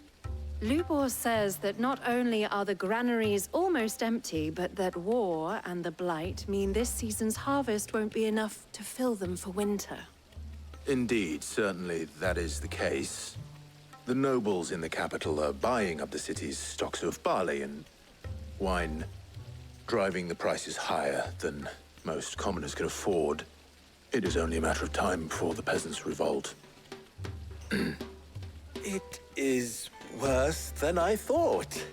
[SPEAKER 11] Lubor says that not only are the granaries almost empty, but that war and the Blight mean this season's harvest won't be enough to fill them for winter.
[SPEAKER 1] Indeed, certainly that is the case. The nobles in the capital are buying up the city's stocks of barley and wine, driving the prices higher than most commoners can afford. It is only a matter of time before the peasants revolt.
[SPEAKER 21] It is worse than I thought.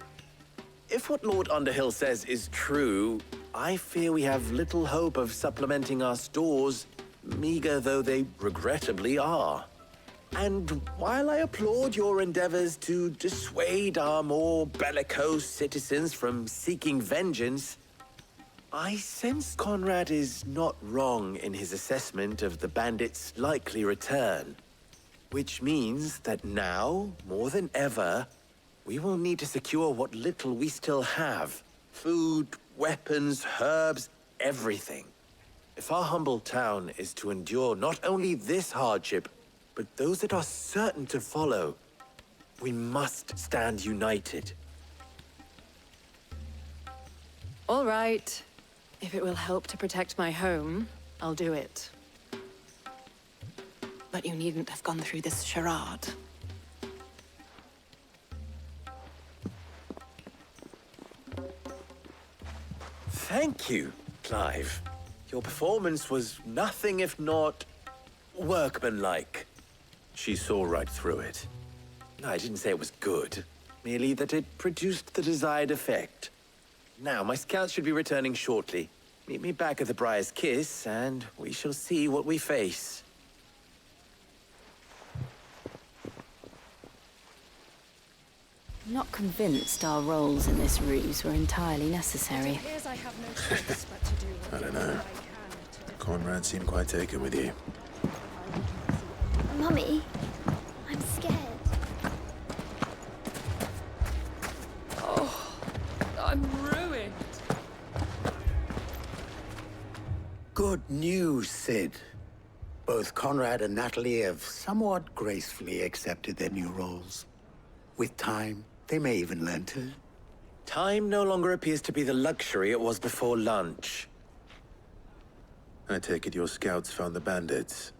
[SPEAKER 21] If what Lord Underhill says is true, I fear we have little hope of supplementing our stores, meager though they regrettably are. And while I applaud your endeavors to dissuade our more bellicose citizens from seeking vengeance, I sense Conrad is not wrong in his assessment of the bandits' likely return. Which means that now, more than ever, we will need to secure what little we still have. Food, weapons, herbs, everything. If our humble town is to endure not only this hardship, but those that are certain to follow, we must stand united.
[SPEAKER 11] All right. If it will help to protect my home, I'll do it. But you needn't have gone through this charade.
[SPEAKER 21] Thank you, Clive. Your performance was nothing if not workmanlike.
[SPEAKER 1] She saw right through it.
[SPEAKER 21] I didn't say it was good, merely that it produced the desired effect. Now, my scouts should be returning shortly. Meet me back at the Briar's Kiss, and we shall see what we face.
[SPEAKER 20] I'm not convinced our roles in this ruse were entirely necessary.
[SPEAKER 1] I don't know. Conrad seemed quite taken with you.
[SPEAKER 10] Mummy, I'm scared.
[SPEAKER 16] Oh, I'm ruined.
[SPEAKER 22] Good news, Sid. Both Conrad and Natalie have somewhat gracefully accepted their new roles. With time, they may even learn to.
[SPEAKER 21] Time no longer appears to be the luxury it was before lunch.
[SPEAKER 1] I take it your scouts found the bandits.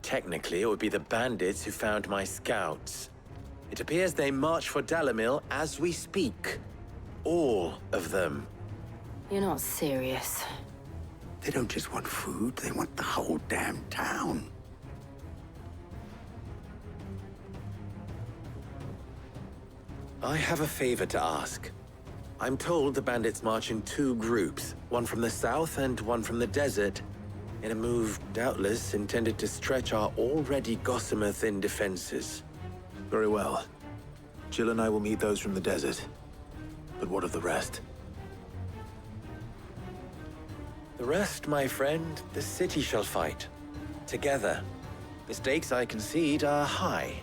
[SPEAKER 21] Technically, it would be the bandits who found my scouts. It appears they march for Dalimil as we speak. All of them.
[SPEAKER 20] You're not serious.
[SPEAKER 22] They don't just want food, they want the whole damn town.
[SPEAKER 21] I have a favor to ask. I'm told the bandits march in two groups, one from the south and one from the desert, in a move doubtless intended to stretch our already gossamer-thin defenses.
[SPEAKER 1] Very well. Jill and I will meet those from the desert. But what of the rest?
[SPEAKER 21] The rest, my friend, the city shall fight. Together. The stakes, I concede, are high.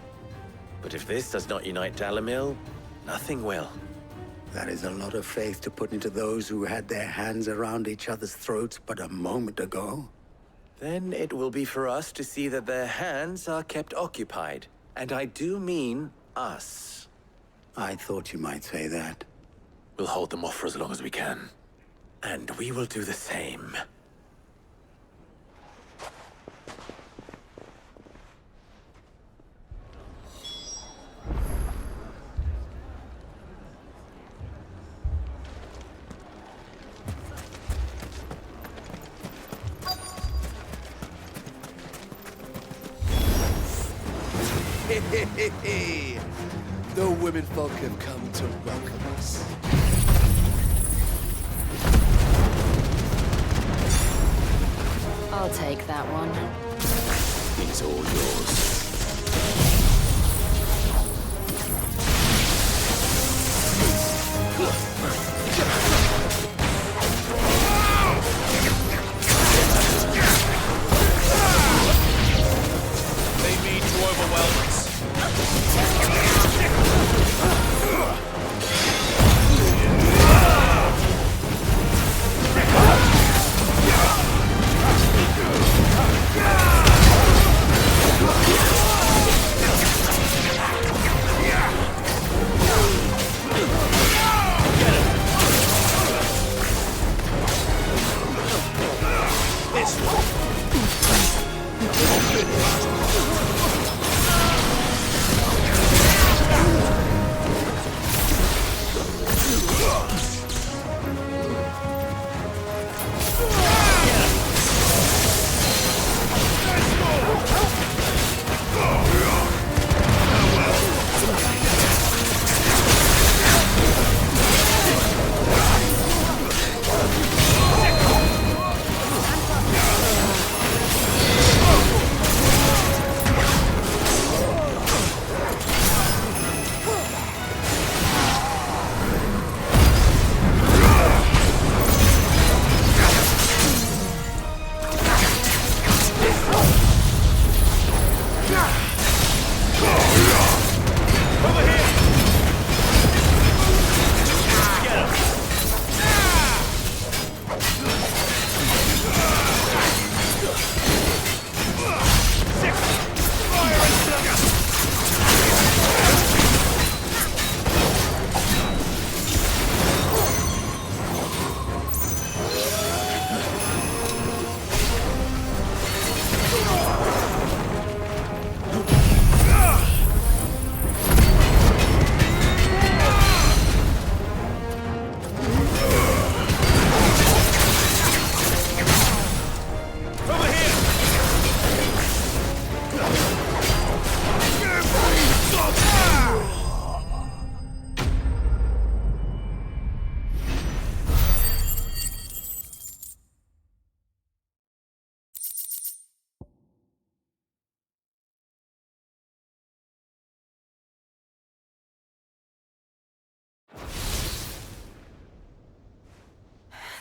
[SPEAKER 21] But if this does not unite Dalimil, nothing will.
[SPEAKER 22] That is a lot of faith to put into those who had their hands around each other's throats but a moment ago.
[SPEAKER 21] Then it will be for us to see that their hands are kept occupied. And I do mean us.
[SPEAKER 22] I thought you might say that.
[SPEAKER 1] We'll hold them off for as long as we can.
[SPEAKER 21] And we will do the same.
[SPEAKER 5] The women folk have come to welcome us.
[SPEAKER 20] I'll take that one.
[SPEAKER 1] He's all yours.
[SPEAKER 23] They mean to overwhelm us.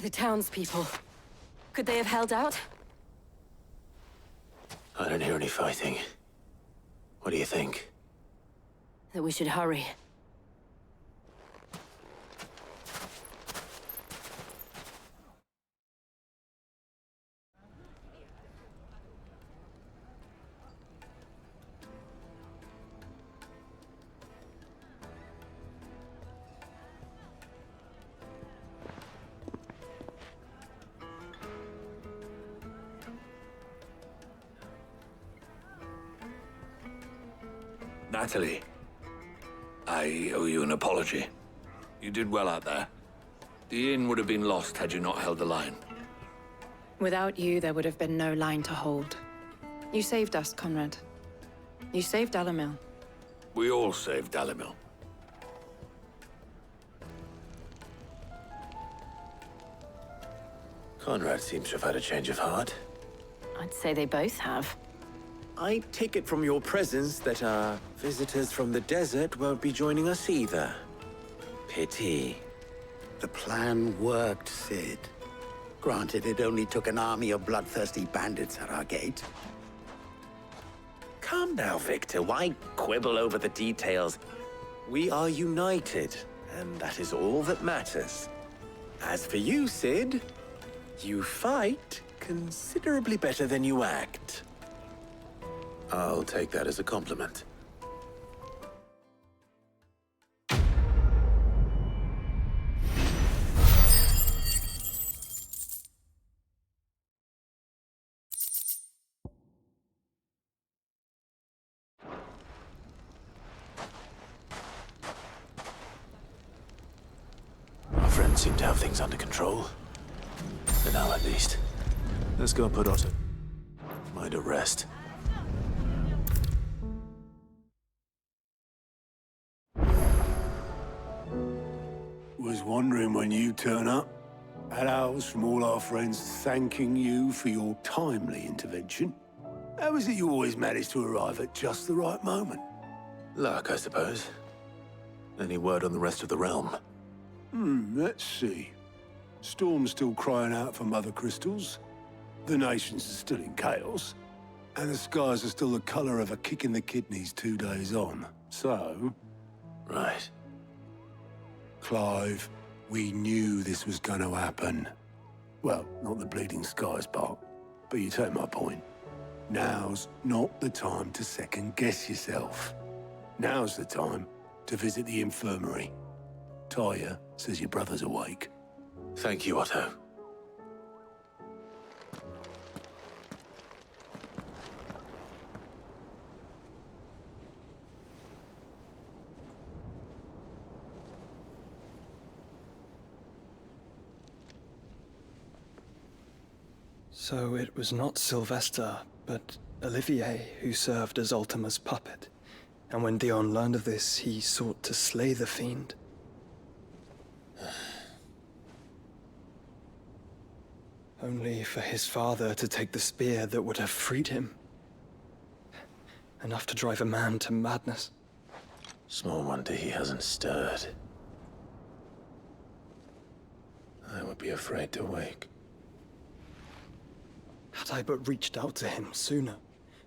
[SPEAKER 17] The townspeople. Could they have held out?
[SPEAKER 1] I don't hear any fighting. What do you think?
[SPEAKER 20] That we should hurry.
[SPEAKER 6] Natalie, I owe you an apology. You did well out there. The inn would have been lost had you not held the line.
[SPEAKER 11] Without you, there would have been no line to hold. You saved us, Conrad. You saved Dalimil.
[SPEAKER 6] We all saved Dalimil.
[SPEAKER 1] Conrad seems to have had a change of heart.
[SPEAKER 20] I'd say they both have.
[SPEAKER 21] I take it from your presence that our visitors from the desert won't be joining us either. Pity.
[SPEAKER 22] The plan worked, Sid. Granted, it only took an army of bloodthirsty bandits at our gate.
[SPEAKER 21] Calm now, Victor. Why quibble over the details? We are united, and that is all that matters. As for you, Sid, you fight considerably better than you act.
[SPEAKER 1] I'll take that as a compliment. Our friends seem to have things under control. For now, at least. Let's go and put Otto mind at rest.
[SPEAKER 7] Was wondering when you turn up. Hellos from all our friends thanking you for your timely intervention. How is it you always manage to arrive at just the right moment?
[SPEAKER 1] Luck, I suppose. Any word on the rest of the realm?
[SPEAKER 7] Let's see. Storm's still crying out for mother crystals. The nations are still in chaos. And the skies are still the color of a kick in the kidneys 2 days on. So...
[SPEAKER 1] Right.
[SPEAKER 7] Clive, we knew this was going to happen. Well, not the bleeding skies part, but you take my point. Now's not the time to second-guess yourself. Now's the time to visit the infirmary. Tyre says your brother's awake.
[SPEAKER 1] Thank you, Otto.
[SPEAKER 8] So it was not Sylvester, but Olivier who served as Ultima's puppet. And when Dion learned of this, he sought to slay the fiend. Only for his father to take the spear that would have freed him. Enough to drive a man to madness.
[SPEAKER 1] Small wonder he hasn't stirred. I would be afraid to wake.
[SPEAKER 8] Had I but reached out to him sooner,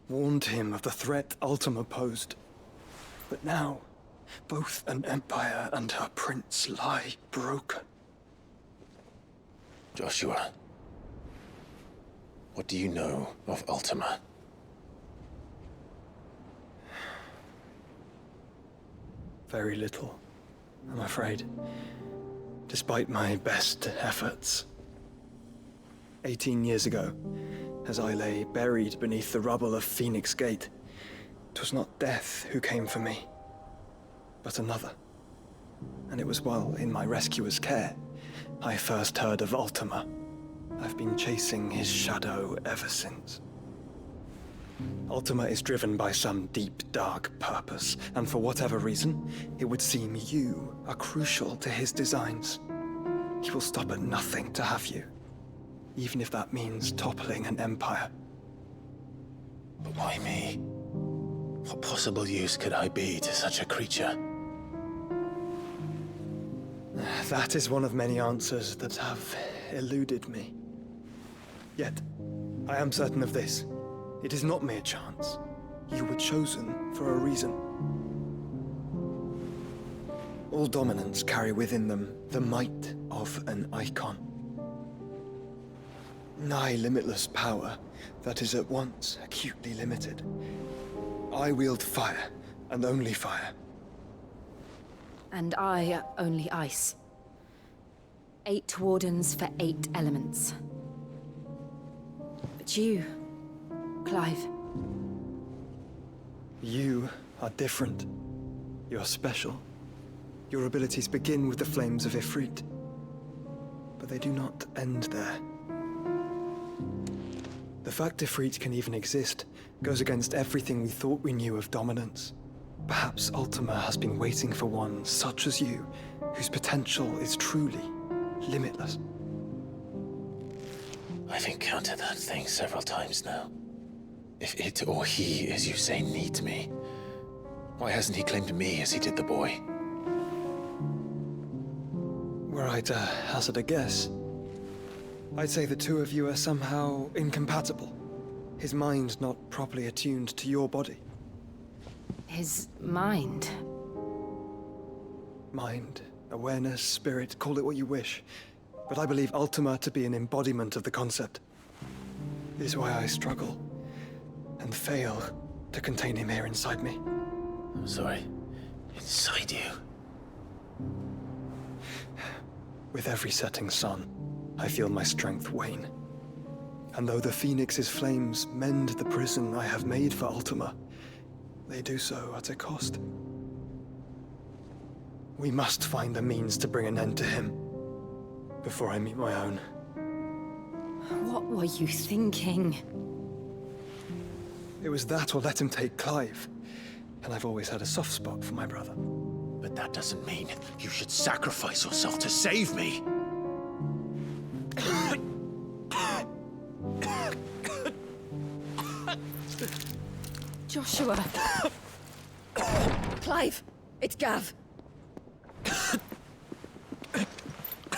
[SPEAKER 8] warned him of the threat Ultima posed. But now, both an empire and her prince lie broken.
[SPEAKER 1] Joshua, what do you know of Ultima?
[SPEAKER 8] Very little, I'm afraid. Despite my best efforts. 18 years ago, as I lay buried beneath the rubble of Phoenix Gate, 'twas not death who came for me, but another. And it was while in my rescuer's care, I first heard of Ultima. I've been chasing his shadow ever since. Ultima is driven by some deep, dark purpose, and for whatever reason, it would seem you are crucial to his designs. He will stop at nothing to have you, even if that means toppling an empire.
[SPEAKER 1] But why me? What possible use could I be to such a creature?
[SPEAKER 8] That is one of many answers that have eluded me. Yet, I am certain of this. It is not mere chance. You were chosen for a reason. All dominants carry within them the might of an Eikon. Nigh limitless power that is at once acutely limited. I wield fire, and only fire.
[SPEAKER 20] And I only ice. 8 wardens for 8 elements. But you, Clive.
[SPEAKER 8] You are different. You're special. Your abilities begin with the flames of Ifrit. But they do not end there. The fact Ifrit can even exist goes against everything we thought we knew of dominance. Perhaps Ultima has been waiting for one such as you, whose potential is truly limitless.
[SPEAKER 1] I've encountered that thing several times now. If it or he, as you say, needs me, why hasn't he claimed me as he did the boy?
[SPEAKER 8] Were I to hazard a guess, I'd say the two of you are somehow incompatible. His mind not properly attuned to your body.
[SPEAKER 20] His mind?
[SPEAKER 8] Mind, awareness, spirit, call it what you wish. But I believe Ultima to be an embodiment of the concept. It is why I struggle and fail to contain him here inside me.
[SPEAKER 1] I'm sorry. Inside you?
[SPEAKER 8] With every setting sun, I feel my strength wane. And though the Phoenix's flames mend the prison I have made for Ultima, they do so at a cost. We must find a means to bring an end to him before I meet my own.
[SPEAKER 20] What were you thinking?
[SPEAKER 8] It was that or let him take Clive. And I've always had a soft spot for my brother.
[SPEAKER 1] But that doesn't mean you should sacrifice yourself to save me.
[SPEAKER 17] Joshua! Clive! It's Gav!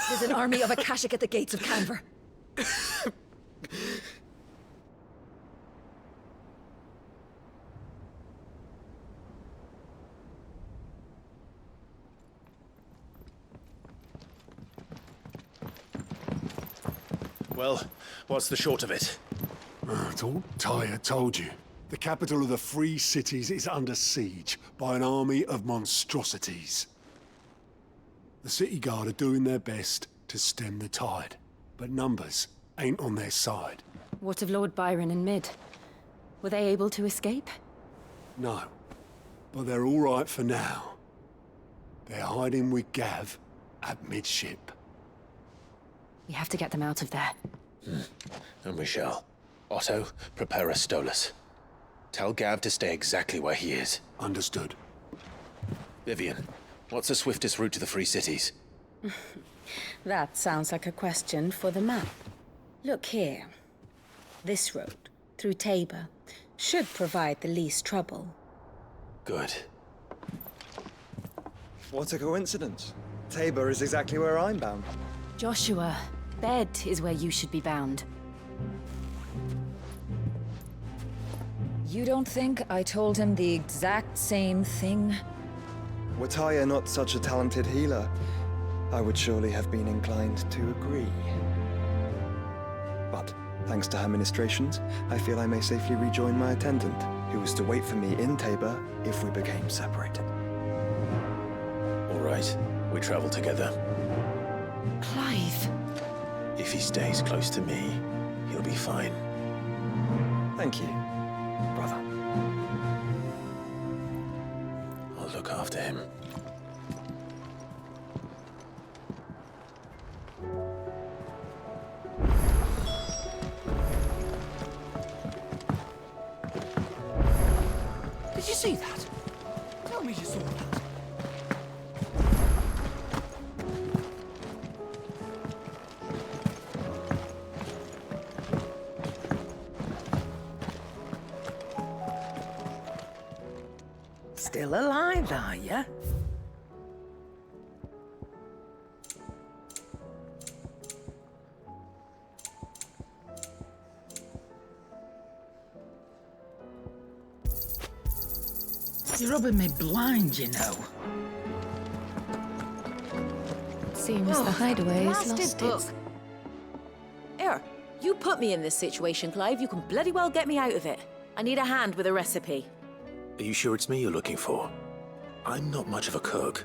[SPEAKER 17] There's an army of Akashic at the gates of Canver.
[SPEAKER 7] Well, what's the short of it?
[SPEAKER 9] Thought Tyre told you. The capital of the Free Cities is under siege by an army of monstrosities. The City Guard are doing their best to stem the tide, but numbers ain't on their side.
[SPEAKER 20] What of Lord Byron and Mid? Were they able to escape?
[SPEAKER 9] No, but they're all right for now. They're hiding with Gav at midship.
[SPEAKER 20] We have to get them out of there.
[SPEAKER 1] And we shall. Otto, prepare a Stolas. Tell Gav to stay exactly where he is.
[SPEAKER 9] Understood.
[SPEAKER 1] Vivian, what's the swiftest route to the Free Cities?
[SPEAKER 12] That sounds like a question for the map. Look here. This road, through Tabor, should provide the least trouble.
[SPEAKER 1] Good.
[SPEAKER 8] What a coincidence. Tabor is exactly where I'm bound.
[SPEAKER 20] Joshua, bed is where you should be bound.
[SPEAKER 15] You don't think I told him the exact same thing?
[SPEAKER 8] Were Tyre not such a talented healer, I would surely have been inclined to agree. But, thanks to her ministrations, I feel I may safely rejoin my attendant, who was to wait for me in Tabor if we became separated.
[SPEAKER 1] All right, we travel together.
[SPEAKER 20] Clive!
[SPEAKER 1] If he stays close to me, he'll be fine.
[SPEAKER 8] Thank you, brother.
[SPEAKER 1] I'll look after him.
[SPEAKER 2] Did you see that? Tell me you saw that.
[SPEAKER 24] Still alive, are you?
[SPEAKER 4] You're rubbing me blind, you know.
[SPEAKER 15] Seems the hideaway is lost its...
[SPEAKER 14] Here, you put me in this situation, Clive. You can bloody well get me out of it. I need a hand with a recipe.
[SPEAKER 1] Are you sure it's me you're looking for? I'm not much of a cook.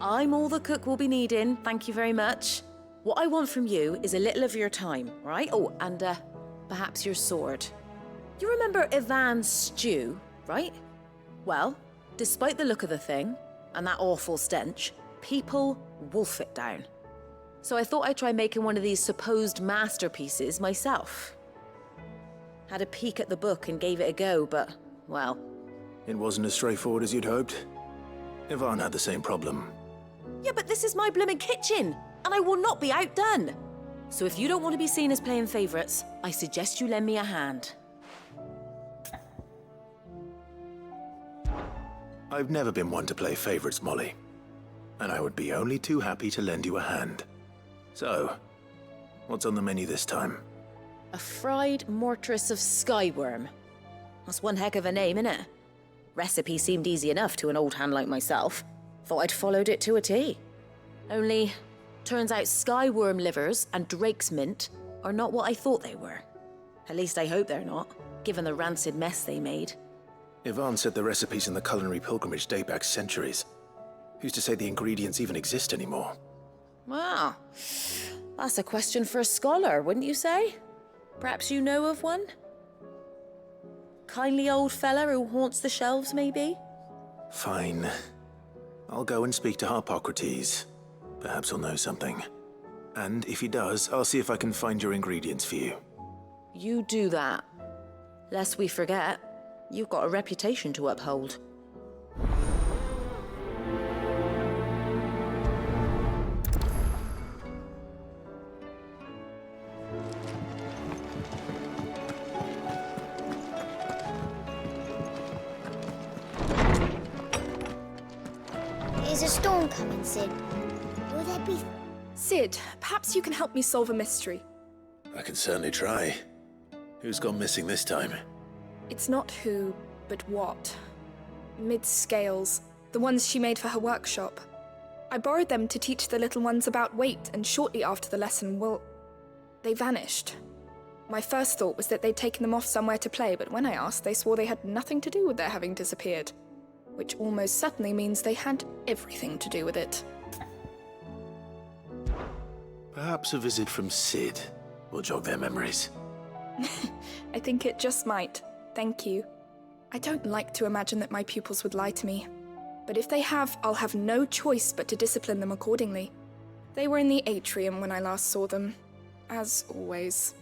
[SPEAKER 14] I'm all the cook will be needing, thank you very much. What I want from you is a little of your time, right? Oh, and perhaps your sword. You remember Ivan's stew, right? Well, despite the look of the thing, and that awful stench, people wolf it down. So I thought I'd try making one of these supposed masterpieces myself. Had a peek at the book and gave it a go, but, well...
[SPEAKER 1] It wasn't as straightforward as you'd hoped. Ivan had the same problem.
[SPEAKER 14] Yeah, but this is my blimmin' kitchen, and I will not be outdone. So if you don't want to be seen as playing favourites, I suggest you lend me a hand.
[SPEAKER 1] I've never been one to play favourites, Molly. And I would be only too happy to lend you a hand. So, what's on the menu this time?
[SPEAKER 14] A fried mortress of skyworm. That's one heck of a name, innit? Recipe seemed easy enough to an old hand like myself. Thought I'd followed it to a T. Only, turns out skyworm livers and drake's mint are not what I thought they were. At least I hope they're not, given the rancid mess they made.
[SPEAKER 1] Ivan said the recipes in the culinary pilgrimage date back centuries. Who's to say the ingredients even exist anymore?
[SPEAKER 14] Wow. That's a question for a scholar, wouldn't you say? Perhaps you know of one? Kindly old fella who haunts the shelves, maybe?
[SPEAKER 1] Fine. I'll go and speak to Harpocrates. Perhaps he'll know something. And if he does, I'll see if I can find your ingredients for you.
[SPEAKER 14] You do that. Lest we forget, you've got a reputation to uphold.
[SPEAKER 10] Is a storm coming, Sid? Will there be...
[SPEAKER 18] Sid, perhaps you can help me solve a mystery.
[SPEAKER 1] I can certainly try. Who's gone missing this time?
[SPEAKER 18] It's not who, but what. Mid's scales, the ones she made for her workshop. I borrowed them to teach the little ones about weight, and shortly after the lesson, well, they vanished. My first thought was that they'd taken them off somewhere to play, but when I asked, they swore they had nothing to do with their having disappeared. Which almost certainly means they had everything to do with it.
[SPEAKER 1] Perhaps a visit from Sid will jog their memories.
[SPEAKER 18] I think it just might. Thank you. I don't like to imagine that my pupils would lie to me. But if they have, I'll have no choice but to discipline them accordingly. They were in the atrium when I last saw them, as always.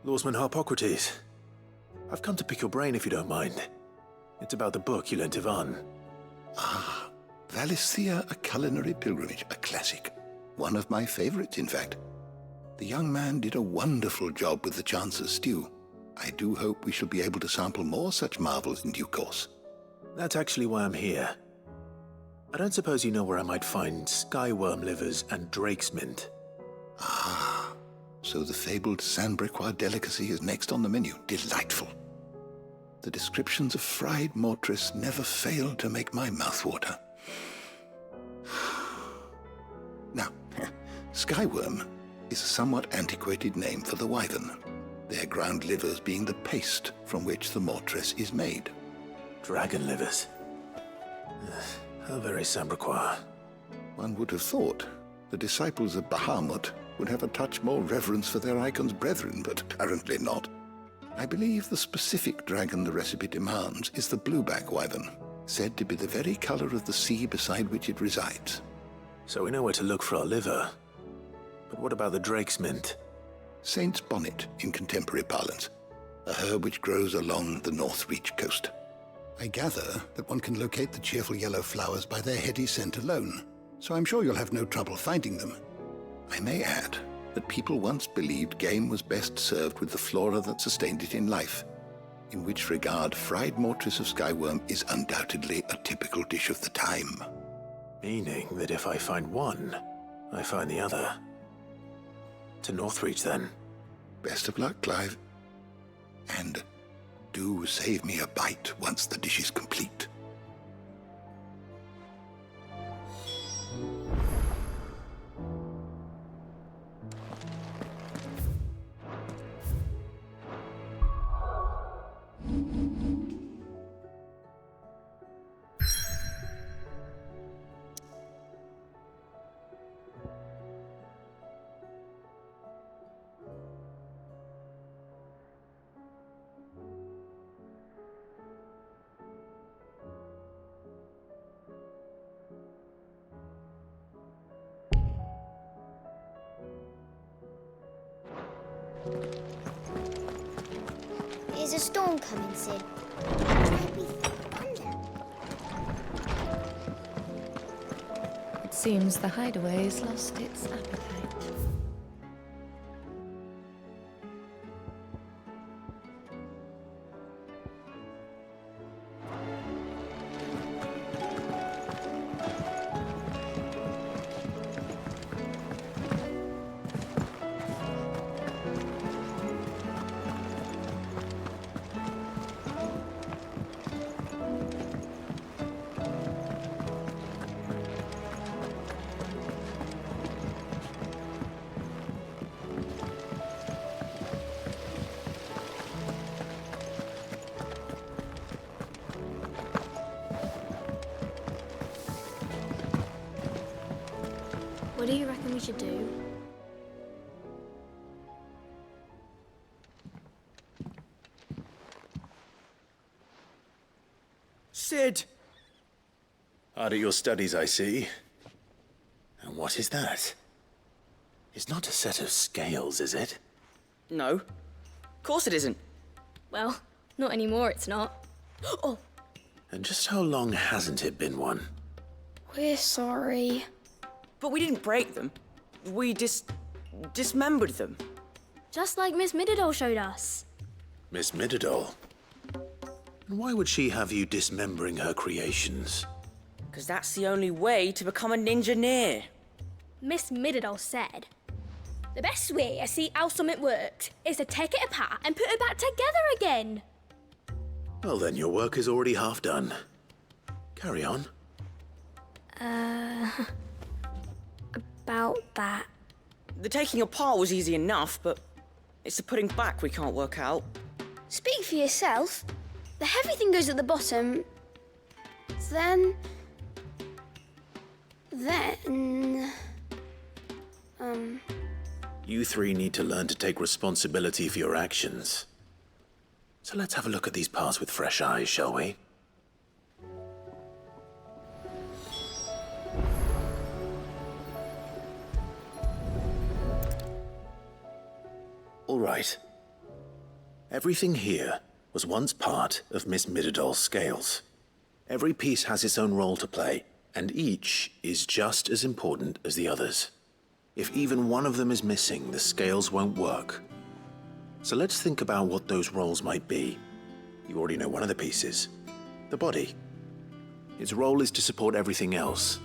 [SPEAKER 1] Lawsman Harpocrates. I've come to pick your brain if you don't mind. It's about the book you lent Ivan.
[SPEAKER 24] Ah, Valisthea, A Culinary Pilgrimage, a classic. One of my favorites, in fact. The young man did a wonderful job with the Chance's stew. I do hope we shall be able to sample more such marvels in due course.
[SPEAKER 1] That's actually why I'm here. I don't suppose you know where I might find skyworm livers and drake's mint.
[SPEAKER 24] Ah, so the fabled Sandbrequois delicacy is next on the menu. Delightful. The descriptions of fried mortress never fail to make my mouth water. Now, skyworm is a somewhat antiquated name for the wyvern, their ground livers being the paste from which the mortress is made.
[SPEAKER 1] Dragon livers. How very Sandbrequois.
[SPEAKER 24] One would have thought the disciples of Bahamut would have a touch more reverence for their Eikons brethren, but apparently not. I believe the specific dragon the recipe demands is the blueback wyvern, said to be the very color of the sea beside which it resides.
[SPEAKER 1] So we know where to look for our liver. But what about the drake's mint?
[SPEAKER 24] Saint's bonnet in contemporary parlance, a herb which grows along the North Reach coast. I gather that one can locate the cheerful yellow flowers by their heady scent alone, so I'm sure you'll have no trouble finding them. I may add that people once believed game was best served with the flora that sustained it in life. in which regard fried mortress of skyworm is undoubtedly a typical dish of the time.
[SPEAKER 1] Meaning that if I find one, I find the other. To Northreach, then.
[SPEAKER 24] Best of luck, Clive. And do save me a bite once the dish is complete.
[SPEAKER 10] Is a storm coming, Sid? There'll be thunder.
[SPEAKER 15] It seems the hideaway's lost its appetite.
[SPEAKER 10] What do you reckon we should do?
[SPEAKER 3] Sid!
[SPEAKER 1] Hard at your studies, I see. And what is that? It's not a set of scales, is it?
[SPEAKER 3] No. Of course it isn't.
[SPEAKER 10] Well, not anymore, it's not. Oh!
[SPEAKER 1] And just how long hasn't it been one?
[SPEAKER 10] We're sorry.
[SPEAKER 3] But we didn't break them. We dismembered them.
[SPEAKER 10] Just like Miss Mididol showed us.
[SPEAKER 1] Miss Mididol? And why would she have you dismembering her creations?
[SPEAKER 3] Because that's the only way to become a ninja-neer.
[SPEAKER 13] Miss Mididol said, the best way to see how something works is to take it apart and put it back together again.
[SPEAKER 1] Well then, your work is already half done. Carry on.
[SPEAKER 13] About that.
[SPEAKER 3] The taking apart was easy enough, but it's the putting back we can't work out.
[SPEAKER 13] Speak for yourself. The heavy thing goes at the bottom. Then...
[SPEAKER 1] You three need to learn to take responsibility for your actions. So let's have a look at these parts with fresh eyes, shall we? All right. Everything here was once part of Miss Mididol's scales. Every piece has its own role to play, and each is just as important as the others. If even one of them is missing, the scales won't work. So let's think about what those roles might be. You already know one of the pieces, the body. Its role is to support everything else.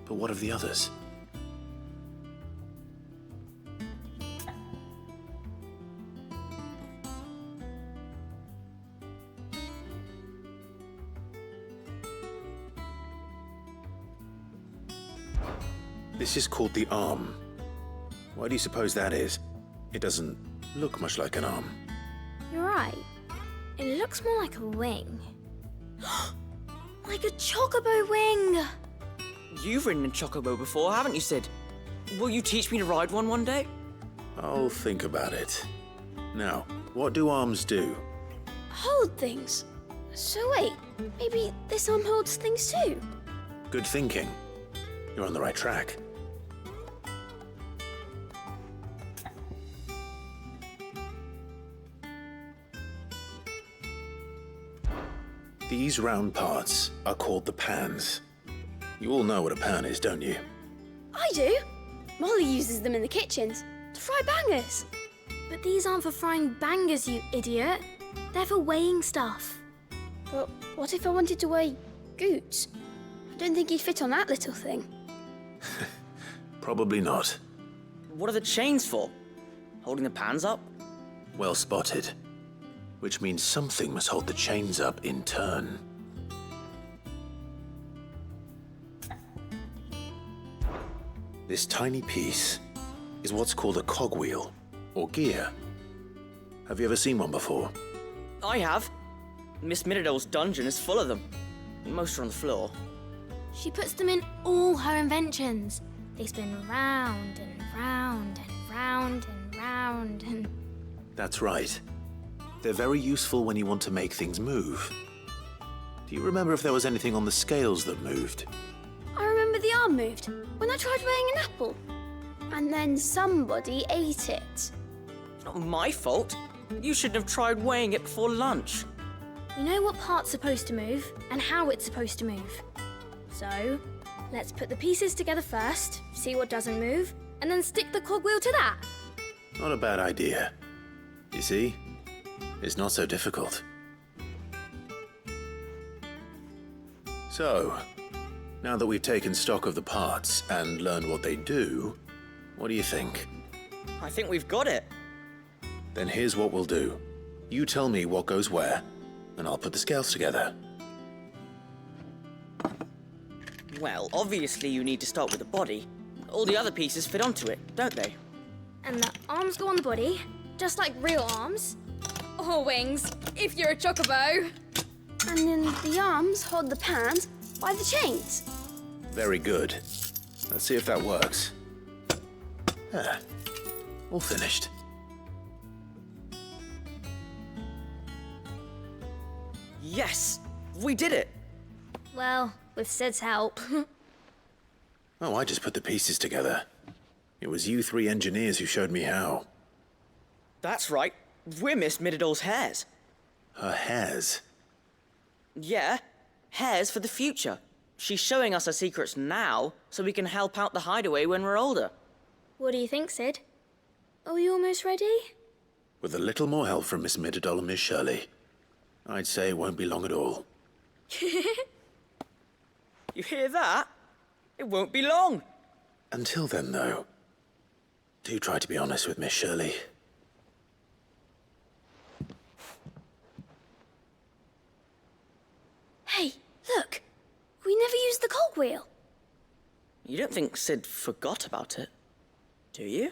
[SPEAKER 1] But what of the others? This is called the arm. Why do you suppose that is? It doesn't look much like an arm.
[SPEAKER 13] You're right. It looks more like a wing. Like a chocobo wing!
[SPEAKER 3] You've ridden a chocobo before, haven't you, Sid? Will you teach me to ride one day?
[SPEAKER 1] I'll think about it. Now, what do arms do?
[SPEAKER 13] Hold things. So wait, maybe this arm holds things too?
[SPEAKER 1] Good thinking. You're on the right track. These round parts are called the pans. You all know what a pan is, don't you?
[SPEAKER 13] I do. Molly uses them in the kitchens to fry bangers. But these aren't for frying bangers, you idiot. They're for weighing stuff. But what if I wanted to weigh Goots? I don't think he'd fit on that little thing.
[SPEAKER 1] Probably not.
[SPEAKER 3] What are the chains for? Holding the pans up?
[SPEAKER 1] Well spotted. Which means something must hold the chains up in turn. This tiny piece is what's called a cogwheel, or gear. Have you ever seen one before?
[SPEAKER 3] I have. Miss Miradol's dungeon is full of them. Most are on the floor.
[SPEAKER 13] She puts them in all her inventions. They spin round and round and round and round and...
[SPEAKER 1] That's right. They're very useful when you want to make things move. Do you remember if there was anything on the scales that moved?
[SPEAKER 13] I remember the arm moved when I tried weighing an apple. And then somebody ate it.
[SPEAKER 3] It's not my fault. You shouldn't have tried weighing it before lunch.
[SPEAKER 13] We know what part's supposed to move and how it's supposed to move. So, let's put the pieces together first, see what doesn't move, and then stick the cogwheel to that.
[SPEAKER 1] Not a bad idea. You see? It's not so difficult. So, now that we've taken stock of the parts and learned what they do, what do you think?
[SPEAKER 3] I think we've got it.
[SPEAKER 1] Then here's what we'll do. You tell me what goes where, and I'll put the scales together.
[SPEAKER 3] Well, obviously you need to start with the body. All the other pieces fit onto it, don't they?
[SPEAKER 13] And the arms go on the body, just like real arms. Or wings, if you're a chocobo. And then the arms hold the pans by the chains.
[SPEAKER 1] Very good. Let's see if that works. All finished.
[SPEAKER 3] Yes! We did it!
[SPEAKER 13] Well, with Sid's help.
[SPEAKER 1] Oh, I just put the pieces together. It was you three engineers who showed me how.
[SPEAKER 3] That's right. We're Miss Miradol's hairs.
[SPEAKER 1] Her hairs?
[SPEAKER 3] Yeah, hairs for the future. She's showing us her secrets now, so we can help out the hideaway when we're older.
[SPEAKER 13] What do you think, Sid? Are we almost ready?
[SPEAKER 1] With a little more help from Miss Miradol and Miss Shirley, I'd say it won't be long at all.
[SPEAKER 3] You hear that? It won't be long.
[SPEAKER 1] Until then, though, do try to be honest with Miss Shirley.
[SPEAKER 13] Hey, look! We never used the cogwheel.
[SPEAKER 3] You don't think Sid forgot about it, do you?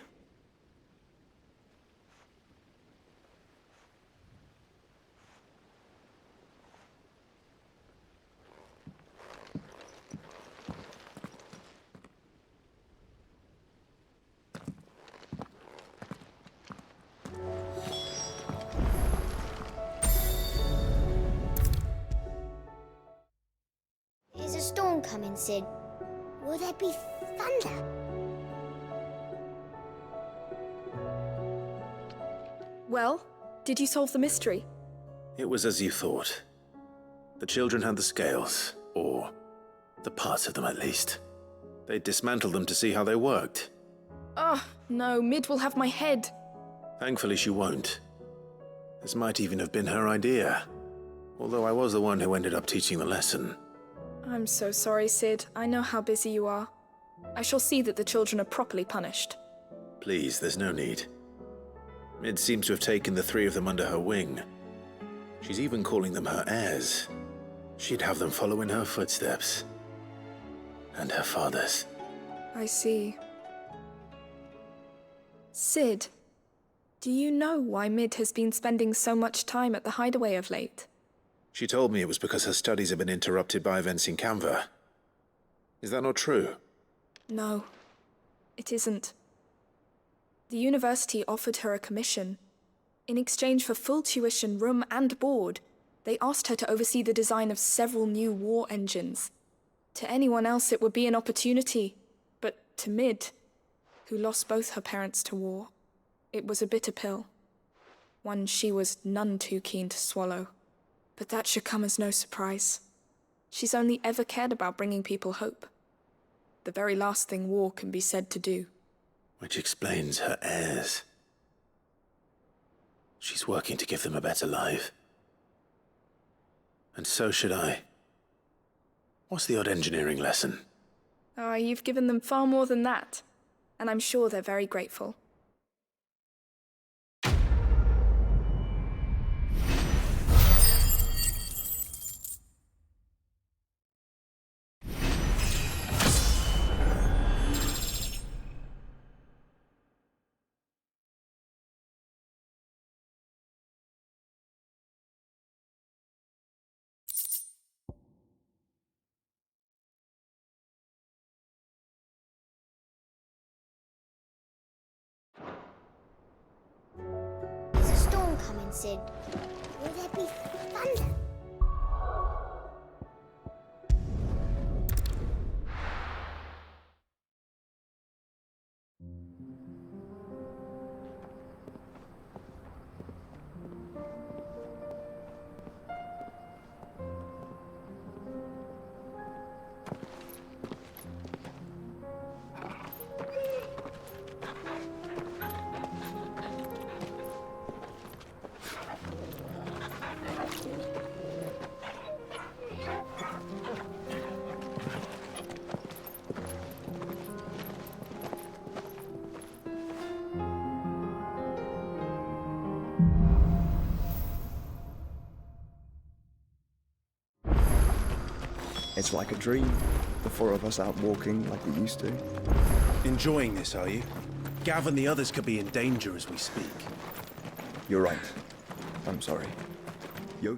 [SPEAKER 10] Is a storm coming, Sid? Will there be thunder?
[SPEAKER 18] Well, did you solve the mystery?
[SPEAKER 1] It was as you thought. The children had the scales, or the parts of them at least. They dismantled them to see how they worked.
[SPEAKER 18] Oh, no, Mid will have my head.
[SPEAKER 1] Thankfully she won't. This might even have been her idea. Although I was the one who ended up teaching the lesson.
[SPEAKER 18] I'm so sorry, Sid. I know how busy you are. I shall see that the children are properly punished.
[SPEAKER 1] Please, there's no need. Mid seems to have taken the three of them under her wing. She's even calling them her heirs. She'd have them follow in her footsteps. And her father's.
[SPEAKER 18] I see. Sid, do you know why Mid has been spending so much time at the hideaway of late?
[SPEAKER 1] She told me it was because her studies have been interrupted by events in Canva. Is that not true?
[SPEAKER 18] No, it isn't. The university offered her a commission. In exchange for full tuition, room and board, they asked her to oversee the design of several new war engines. To anyone else it would be an opportunity, but to Mid, who lost both her parents to war, it was a bitter pill. One she was none too keen to swallow. But that should come as no surprise. She's only ever cared about bringing people hope. The very last thing war can be said to do.
[SPEAKER 1] Which explains her heirs. She's working to give them a better life. And so should I. What's the odd engineering lesson?
[SPEAKER 18] Oh, you've given them far more than that. And I'm sure they're very grateful.
[SPEAKER 10] There's a storm coming, Sid. Will there be thunder?
[SPEAKER 8] It's like a dream. The four of us out walking like we used to.
[SPEAKER 5] Enjoying this, are you? Gav and the others could be in danger as we speak.
[SPEAKER 8] You're right. I'm sorry. Yo.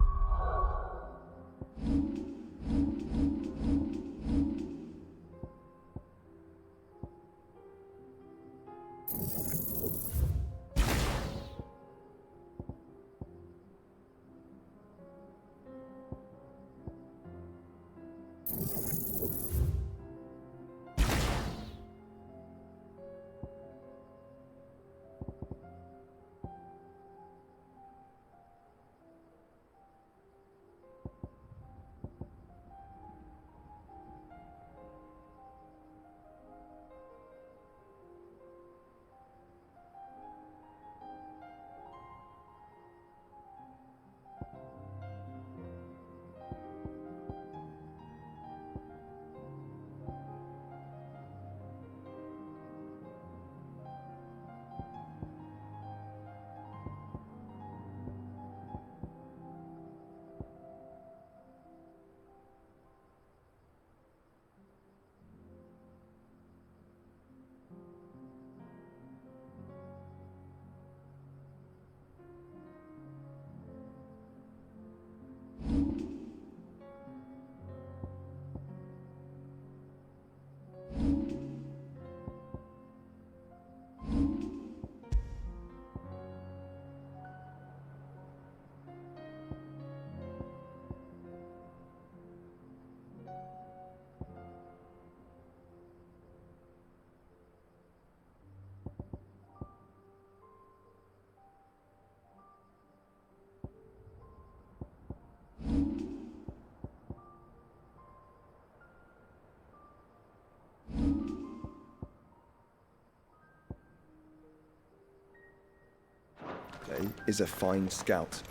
[SPEAKER 8] Is a fine scout.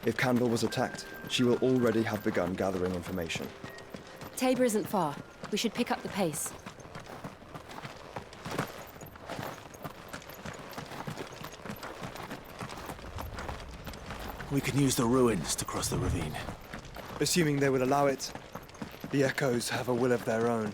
[SPEAKER 8] If Candle was attacked, she will already have begun gathering information.
[SPEAKER 20] Tabor isn't far. We should pick up the pace.
[SPEAKER 5] We can use the ruins to cross the ravine.
[SPEAKER 8] Assuming they would allow it, the Echoes have a will of their own.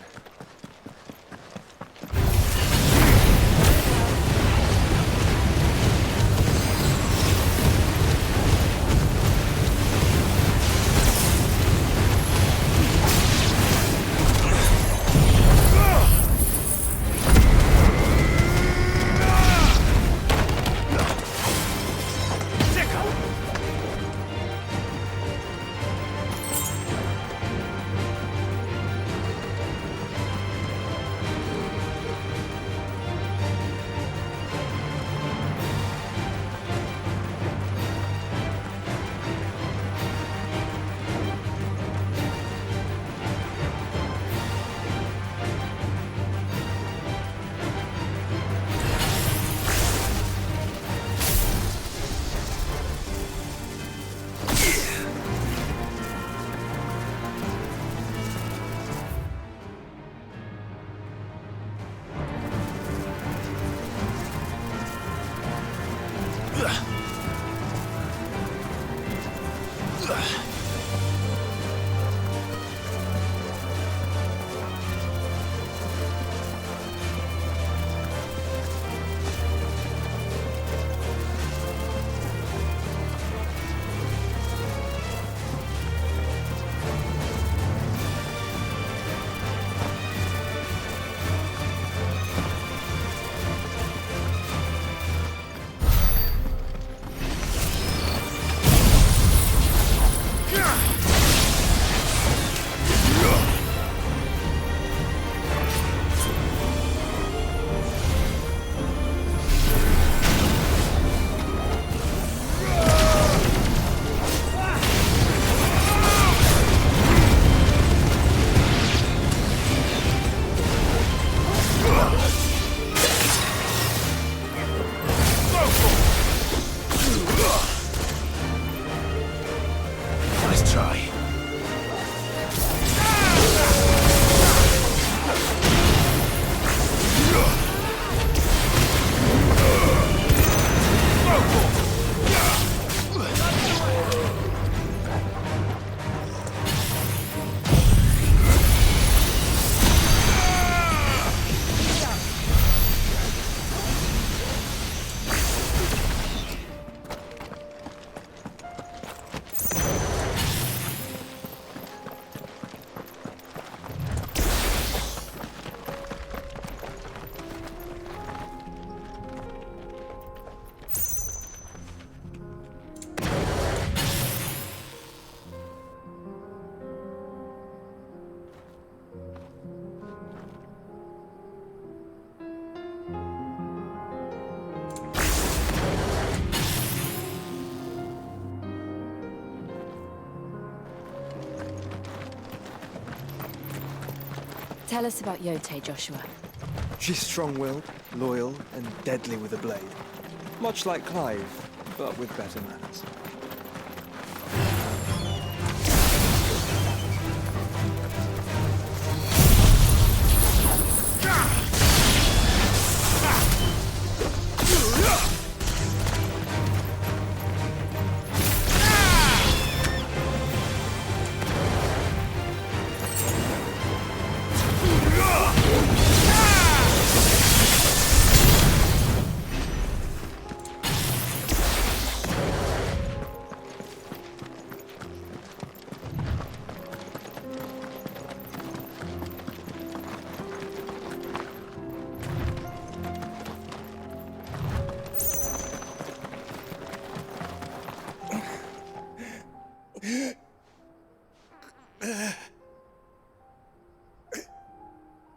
[SPEAKER 20] Tell us about Yote, Joshua.
[SPEAKER 8] She's strong-willed, loyal, and deadly with a blade. Much like Clive, but with better manners.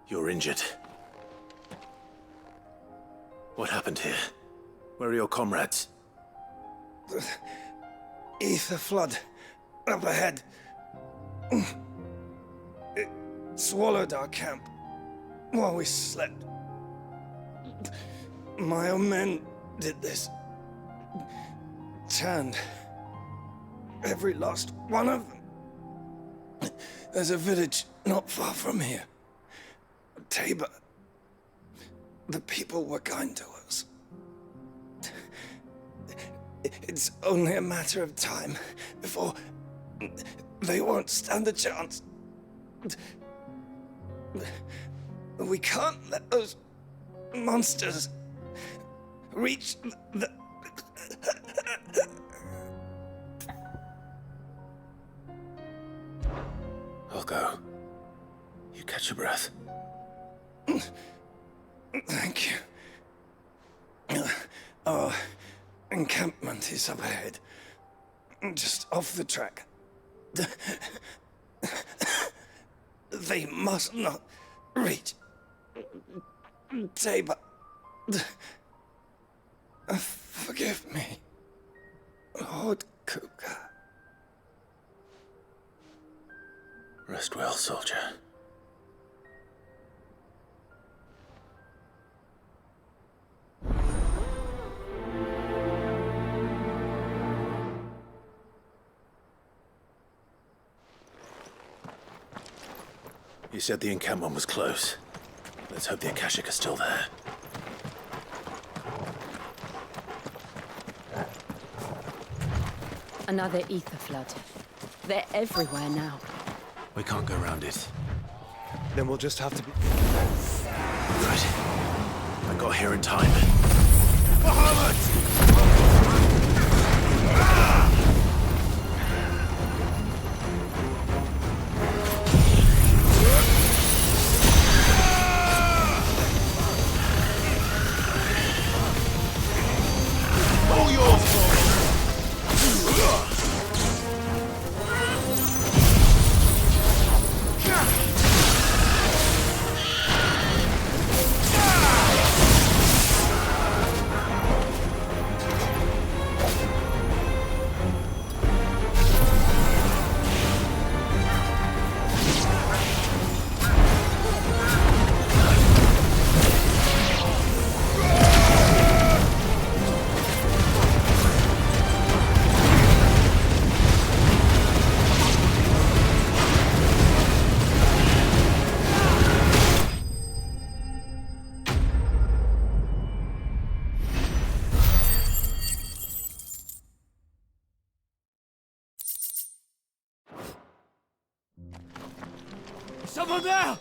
[SPEAKER 1] You're injured. What happened here? Where are your comrades?
[SPEAKER 8] Ether flood. Up ahead. It swallowed our camp while we slept. My own men did this. Turned every last one of them. There's a village not far from here. Tabor. The people were kind to us. It's only a matter of time before they won't stand a chance. We can't let those monsters reach the...
[SPEAKER 1] I'll go. You catch your breath.
[SPEAKER 8] Thank you. Our encampment is up ahead. Just off the track. They must not reach Tabor. Forgive me, Lord Kuka.
[SPEAKER 1] Rest well, soldier. You said the encampment was close. Let's hope the Akashic are still there.
[SPEAKER 20] Another ether flood. They're everywhere now.
[SPEAKER 1] We can't go around it.
[SPEAKER 8] Then we'll just have to be...
[SPEAKER 1] Right. I got here in time.
[SPEAKER 9] All yours,
[SPEAKER 6] Someone there!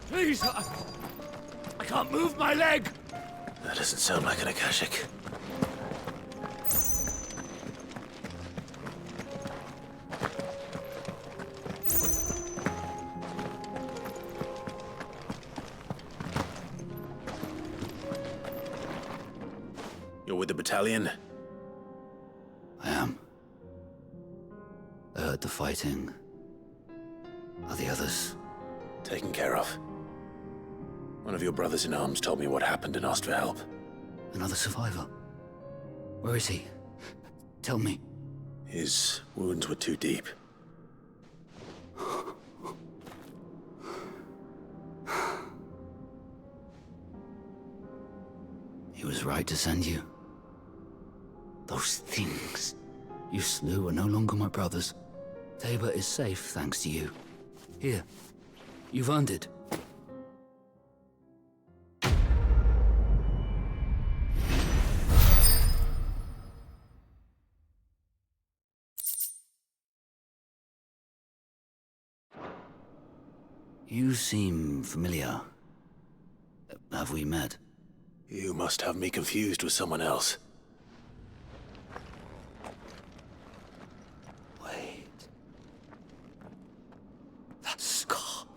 [SPEAKER 6] Please, I can't move my leg!
[SPEAKER 1] That doesn't sound like an Akashic. You're with the battalion?
[SPEAKER 11] I am. I heard the fighting. Are the others?
[SPEAKER 1] Taken care of. One of your brothers in arms told me what happened and asked for help.
[SPEAKER 11] Another survivor? Where is he? Tell me.
[SPEAKER 1] His wounds were too deep.
[SPEAKER 11] He was right to send you. Those things you slew are no longer my brothers. Tabor is safe thanks to you. Here, you've earned it. You seem familiar. Have we met?
[SPEAKER 1] You must have me confused with someone else.
[SPEAKER 11] Wait. That scar.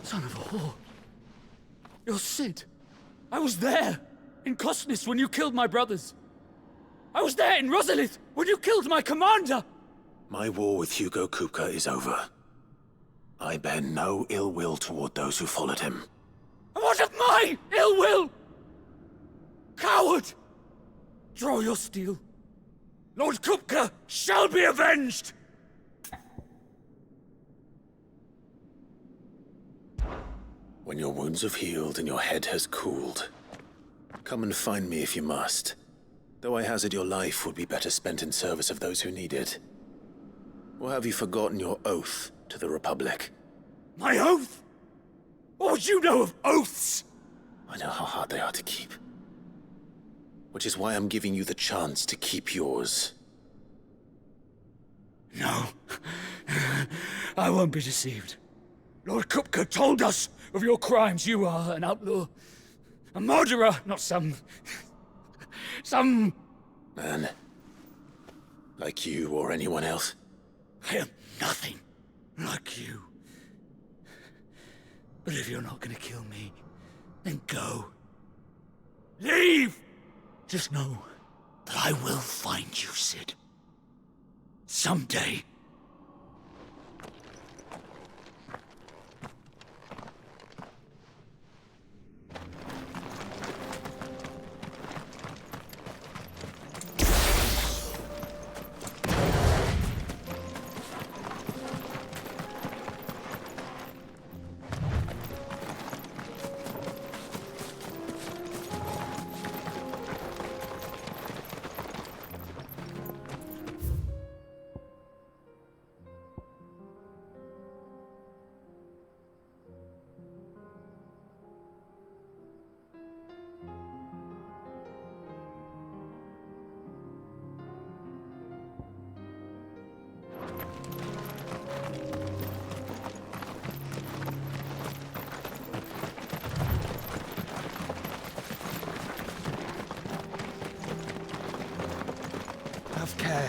[SPEAKER 16] Son of a whore. You're Sid. I was there, in Cosnis, when you killed my brothers. I was there in Rosalith, when you killed my commander!
[SPEAKER 1] My war with Hugo Kupka is over. I bear no ill will toward those who followed him.
[SPEAKER 16] And what of my ill will? Coward! Draw your steel. Lord Kupka shall be avenged!
[SPEAKER 1] When your wounds have healed and your head has cooled, come and find me if you must. Though I hazard your life would be better spent in service of those who need it. Or have you forgotten your oath to the Republic?
[SPEAKER 16] My oath? What would you know of oaths?
[SPEAKER 1] I know how hard they are to keep. Which is why I'm giving you the chance to keep yours.
[SPEAKER 16] No. I won't be deceived. Lord Kupka told us of your crimes. You are an outlaw. A murderer, not some
[SPEAKER 1] man. Like you or anyone else.
[SPEAKER 16] I am nothing like you. But if you're not gonna kill me, then go. Leave! Just know that I will find you, Sid. Someday.
[SPEAKER 8] Have care.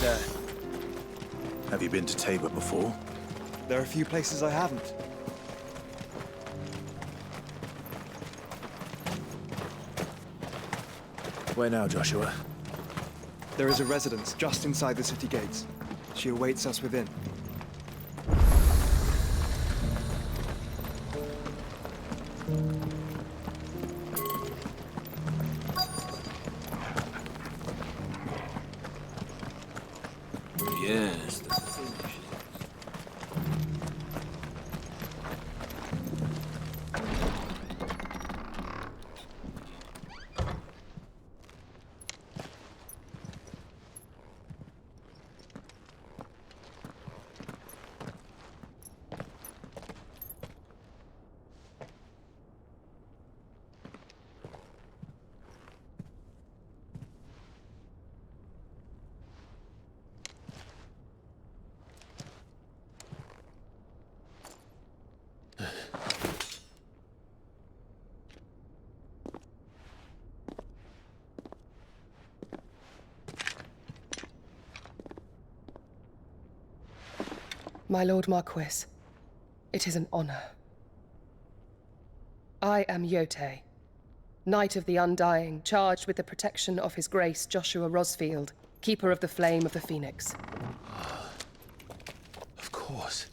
[SPEAKER 8] There.
[SPEAKER 1] Have you been to Tabor before?
[SPEAKER 8] There are a few places I haven't.
[SPEAKER 1] Where now, Joshua?
[SPEAKER 8] There is a residence just inside the city gates. She awaits us within.
[SPEAKER 6] Yes, the finish.
[SPEAKER 19] My Lord Marquis, it is an honor. I am Yote, Knight of the Undying, charged with the protection of His Grace Joshua Rosfield, Keeper of the Flame of the Phoenix.
[SPEAKER 1] Of course.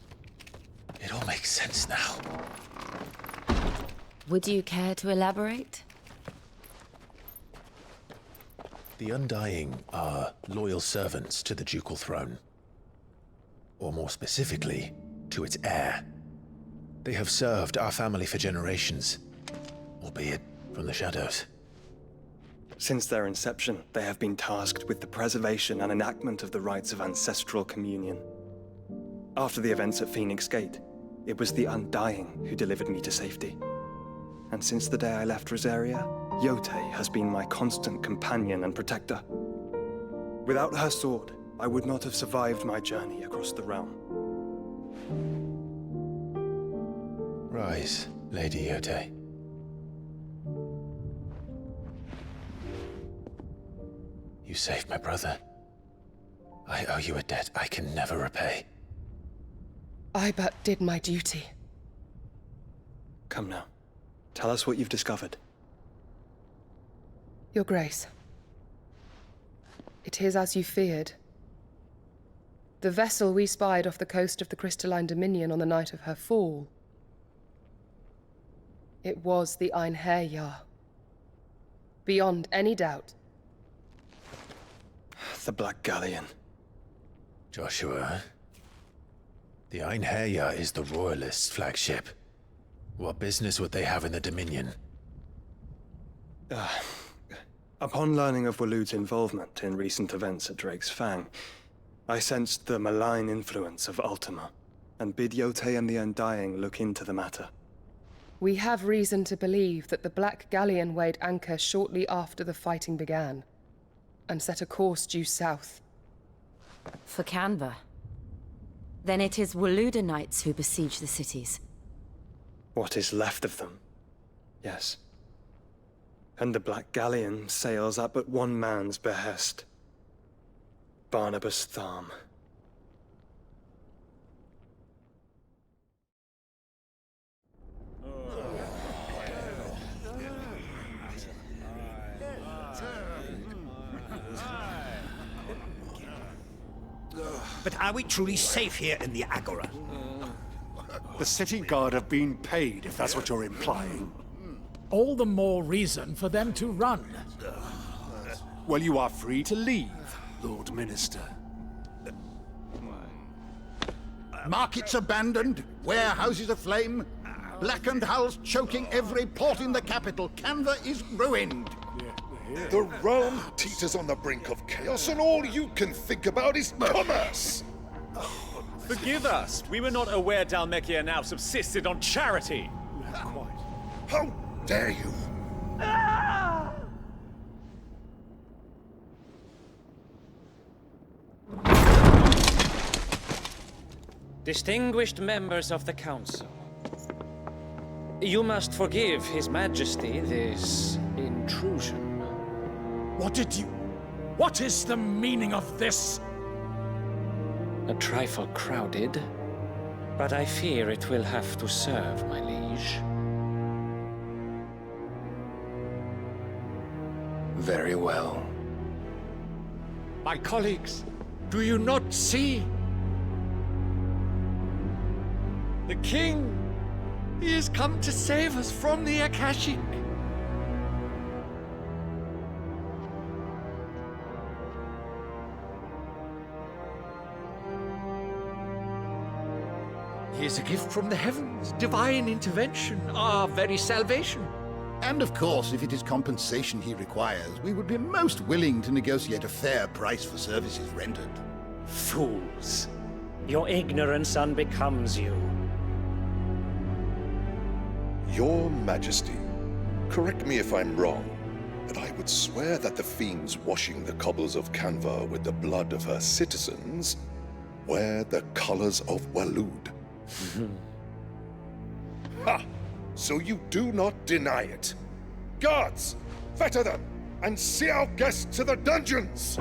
[SPEAKER 1] It all makes sense now.
[SPEAKER 15] Would you care to elaborate?
[SPEAKER 1] The Undying are loyal servants to the ducal throne. Or more specifically, to its heir. They have served our family for generations, albeit from the shadows.
[SPEAKER 8] Since their inception, they have been tasked with the preservation and enactment of the rites of ancestral communion. After the events at Phoenix Gate, it was the Undying who delivered me to safety. And since the day I left Rosaria, Yote has been my constant companion and protector. Without her sword, I would not have survived my journey across the realm.
[SPEAKER 1] Rise, Lady Yote. You saved my brother. I owe you a debt I can never repay.
[SPEAKER 19] I but did my duty.
[SPEAKER 8] Come now. Tell us what you've discovered.
[SPEAKER 19] Your Grace. It is as you feared. The vessel we spied off the coast of the Crystalline Dominion on the night of her fall. It was the Einherjar. Beyond any doubt.
[SPEAKER 8] The Black Galleon.
[SPEAKER 1] Joshua, the Einherjar is the Royalists' flagship. What business would they have in the Dominion?
[SPEAKER 8] Upon learning of Waloed's involvement in recent events at Drake's Fang, I sensed the malign influence of Ultima, and bid Yote and the Undying look into the matter.
[SPEAKER 19] We have reason to believe that the Black Galleon weighed anchor shortly after the fighting began, and set a course due south.
[SPEAKER 15] For Canva. Then it is Waloed knights who besiege the cities.
[SPEAKER 8] What is left of them? Yes. And the Black Galleon sails at but one man's behest. Barnabas Tharm.
[SPEAKER 21] But are we truly safe here in the Agora?
[SPEAKER 9] The city guard have been paid, if that's what you're implying.
[SPEAKER 4] All the more reason for them to run.
[SPEAKER 9] Well, you are free to leave, Lord Minister.
[SPEAKER 22] Markets abandoned, warehouses aflame, blackened hulls choking every port in the capital. Canva is ruined.
[SPEAKER 23] The realm teeters on the brink of chaos, and all you can think about is commerce!
[SPEAKER 25] Forgive us. We were not aware Dhalmekia now subsisted on charity.
[SPEAKER 23] How dare you!
[SPEAKER 26] Distinguished members of the Council, you must forgive His Majesty this intrusion.
[SPEAKER 4] What is the meaning of this?
[SPEAKER 26] A trifle crowded, but I fear it will have to serve, my liege.
[SPEAKER 22] Very well.
[SPEAKER 25] My colleagues, do you not see? The King! He has come to save us from the Akashic! He is a gift from the heavens, divine intervention, our very salvation.
[SPEAKER 22] And of course, if it is compensation he requires, we would be most willing to negotiate a fair price for services rendered.
[SPEAKER 26] Fools! Your ignorance unbecomes you.
[SPEAKER 23] Your Majesty, correct me if I'm wrong, but I would swear that the fiends washing the cobbles of Canva with the blood of her citizens wear the colors of Waloed. Ha! So you do not deny it. Guards, fetter them, and see our guests to the dungeons!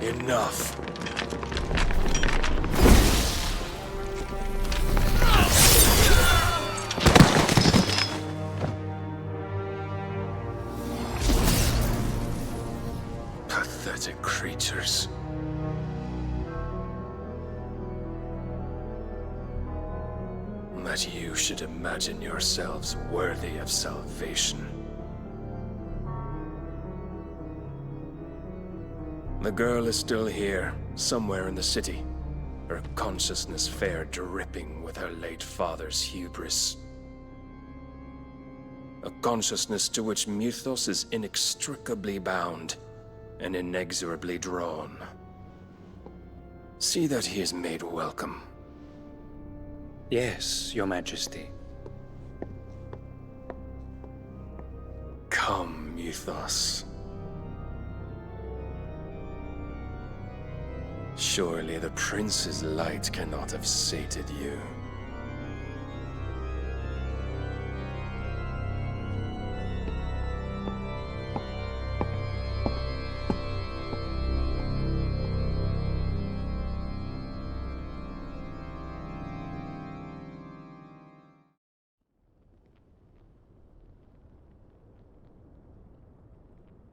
[SPEAKER 5] Enough. Pathetic creatures. That you should imagine yourselves worthy of salvation. The girl is still here, somewhere in the city. Her consciousness fair dripping with her late father's hubris. A consciousness to which Mythos is inextricably bound and inexorably drawn. See that he is made welcome.
[SPEAKER 2] Yes, Your Majesty.
[SPEAKER 5] Come, Mythos. Surely the prince's light cannot have sated you.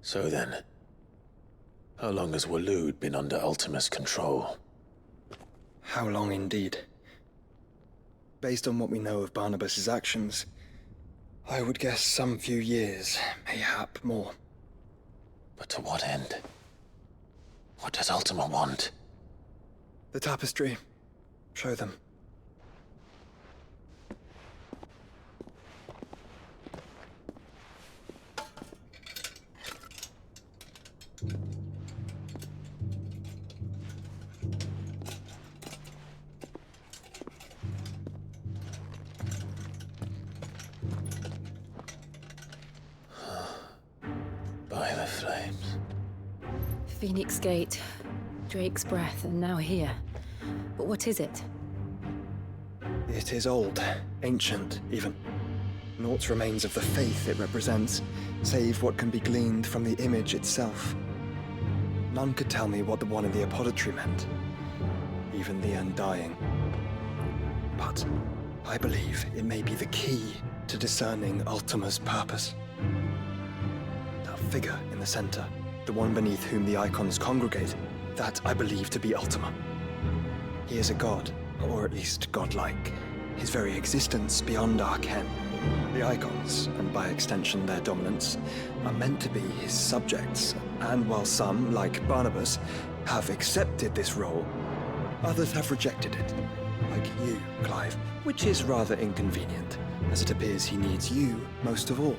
[SPEAKER 1] So then, how long has Waloed been under Ultima's control?
[SPEAKER 8] How long indeed? Based on what we know of Barnabas's actions, I would guess some few years, mayhap more.
[SPEAKER 1] But to what end? What does Ultima want?
[SPEAKER 8] The tapestry. Show them.
[SPEAKER 1] By the flames.
[SPEAKER 20] Phoenix Gate, Drake's Breath, and now here. But what is it?
[SPEAKER 8] It is old, ancient, even. Naught remains of the faith it represents, save what can be gleaned from the image itself. None could tell me what the one in the apothecary meant, even the Undying. But I believe it may be the key to discerning Ultima's purpose. That figure in the center, the one beneath whom the Eikons congregate, that I believe to be Ultima. He is a god, or at least godlike. His very existence beyond our ken. The Eikons, and by extension their dominants, are meant to be his subjects, and while some, like Barnabas, have accepted this role, others have rejected it, like you, Clive, which is rather inconvenient, as it appears he needs you most of all.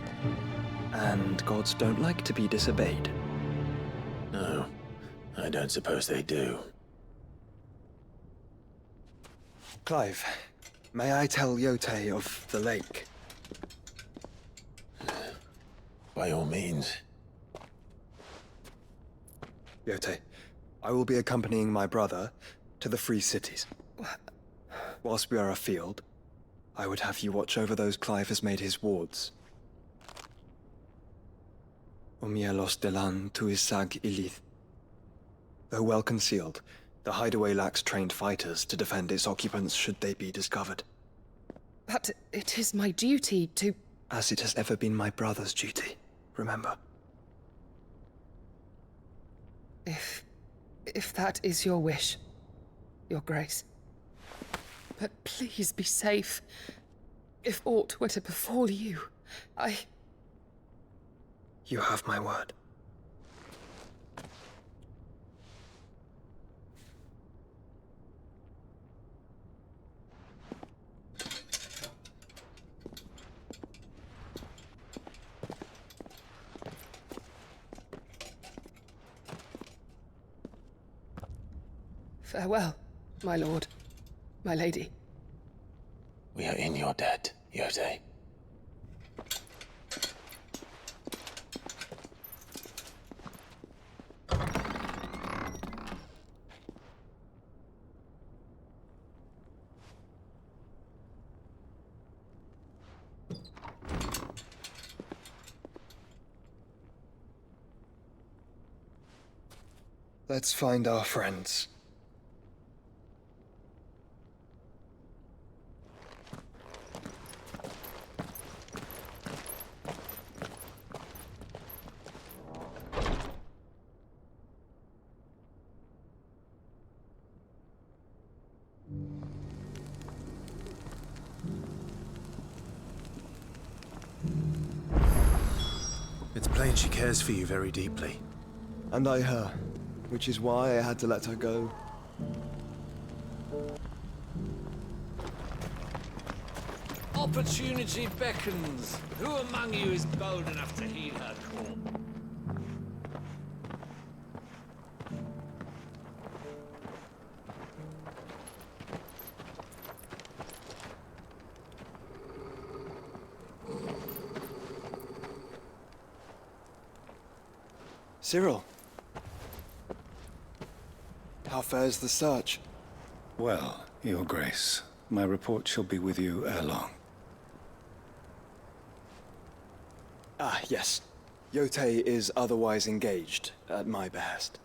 [SPEAKER 8] And gods don't like to be disobeyed.
[SPEAKER 1] No, I don't suppose they do.
[SPEAKER 8] Clive, may I tell Yote of the lake?
[SPEAKER 1] By all means.
[SPEAKER 8] Yote, I will be accompanying my brother to the Free Cities. Whilst we are afield, I would have you watch over those Clive has made his wards. Umielos delan tuisag ilith. Though well concealed, the hideaway lacks trained fighters to defend its occupants should they be discovered.
[SPEAKER 19] But it is my duty to...
[SPEAKER 8] As it has ever been my brother's duty, remember.
[SPEAKER 19] If that is your wish, Your Grace. But please be safe. If aught were to befall you,
[SPEAKER 8] You have my word.
[SPEAKER 19] Farewell, my lord, my lady.
[SPEAKER 1] We are in your debt, Yote.
[SPEAKER 8] Let's find our friends.
[SPEAKER 1] It's plain she cares for you very deeply.
[SPEAKER 8] And I her, which is why I had to let her go.
[SPEAKER 6] Opportunity beckons. Who among you is bold enough to heed her call?
[SPEAKER 8] Cyril. How fares the search?
[SPEAKER 2] Well, Your Grace, my report shall be with you ere long.
[SPEAKER 8] Ah, yes. Yotei is otherwise engaged, at my behest.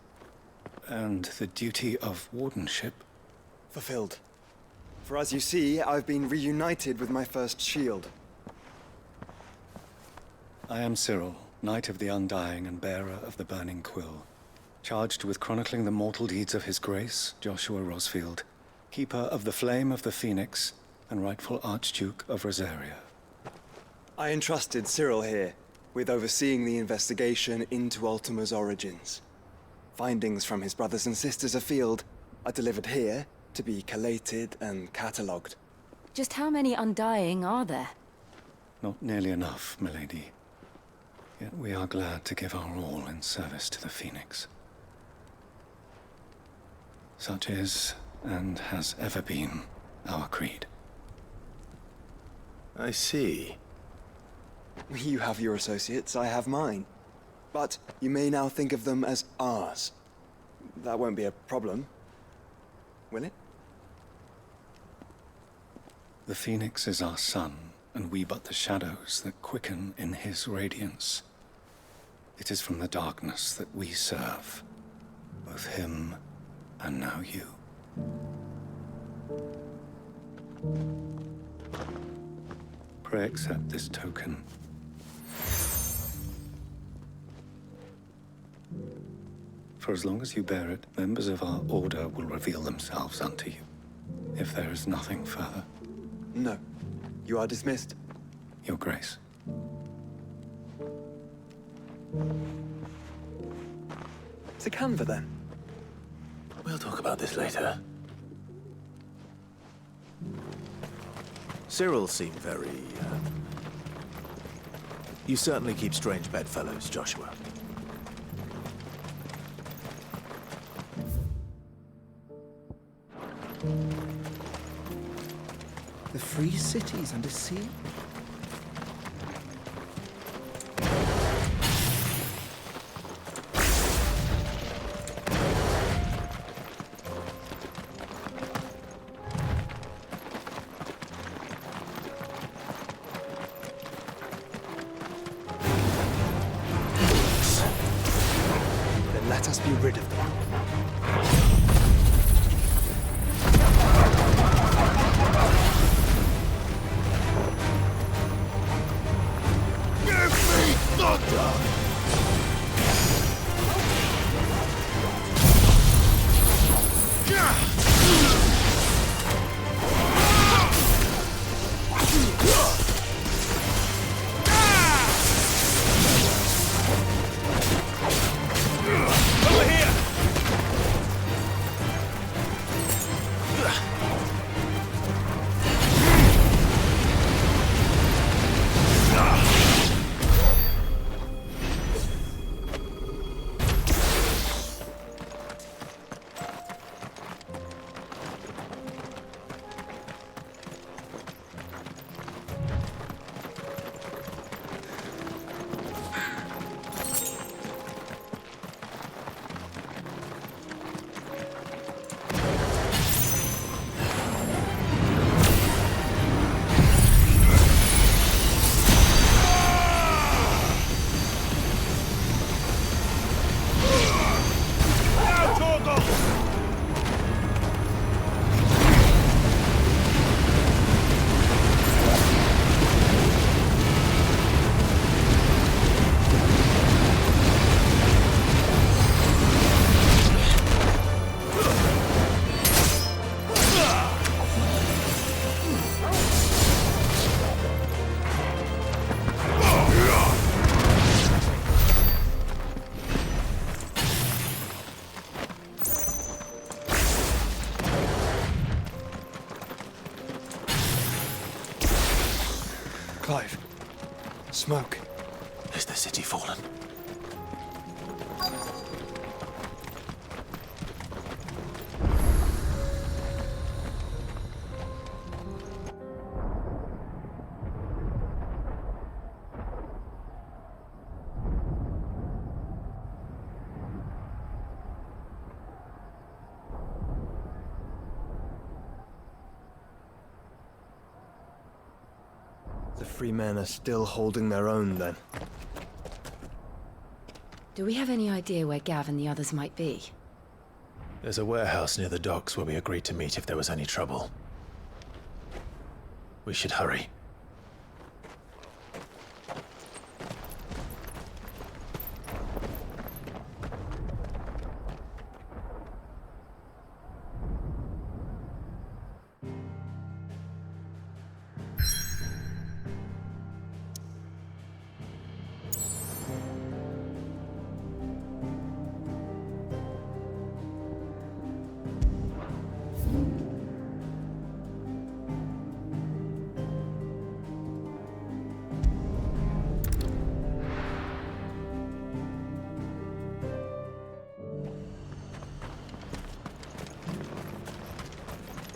[SPEAKER 2] And the duty of wardenship?
[SPEAKER 8] Fulfilled. For as you see, I've been reunited with my first shield.
[SPEAKER 2] I am Cyril, Knight of the Undying and bearer of the Burning Quill, charged with chronicling the mortal deeds of His Grace, Joshua Rosfield, Keeper of the Flame of the Phoenix, and rightful Archduke of Rosaria.
[SPEAKER 8] I entrusted Cyril here with overseeing the investigation into Ultima's origins. Findings from his brothers and sisters afield are delivered here to be collated and catalogued.
[SPEAKER 20] Just how many Undying are there?
[SPEAKER 2] Not nearly enough, milady. Yet we are glad to give our all in service to the Phoenix. Such is, and has ever been, our creed.
[SPEAKER 1] I see.
[SPEAKER 8] You have your associates, I have mine. But you may now think of them as ours. That won't be a problem, will it?
[SPEAKER 2] The Phoenix is our sun, and we but the shadows that quicken in his radiance. It is from the darkness that we serve, both him and now you. Pray accept this token. For as long as you bear it, members of our order will reveal themselves unto you. If there is nothing further.
[SPEAKER 8] No. You are dismissed.
[SPEAKER 2] Your Grace.
[SPEAKER 8] To Canva, then.
[SPEAKER 1] We'll talk about this later. Cyril seemed very, You certainly keep strange bedfellows, Joshua.
[SPEAKER 7] The free cities under sea?
[SPEAKER 8] Then let us be rid of them. Clive. Smoke.
[SPEAKER 1] Has the city fallen?
[SPEAKER 8] The free men are still holding their own, then.
[SPEAKER 20] Do we have any idea where Gav and the others might be?
[SPEAKER 1] There's a warehouse near the docks where we agreed to meet if there was any trouble. We should hurry.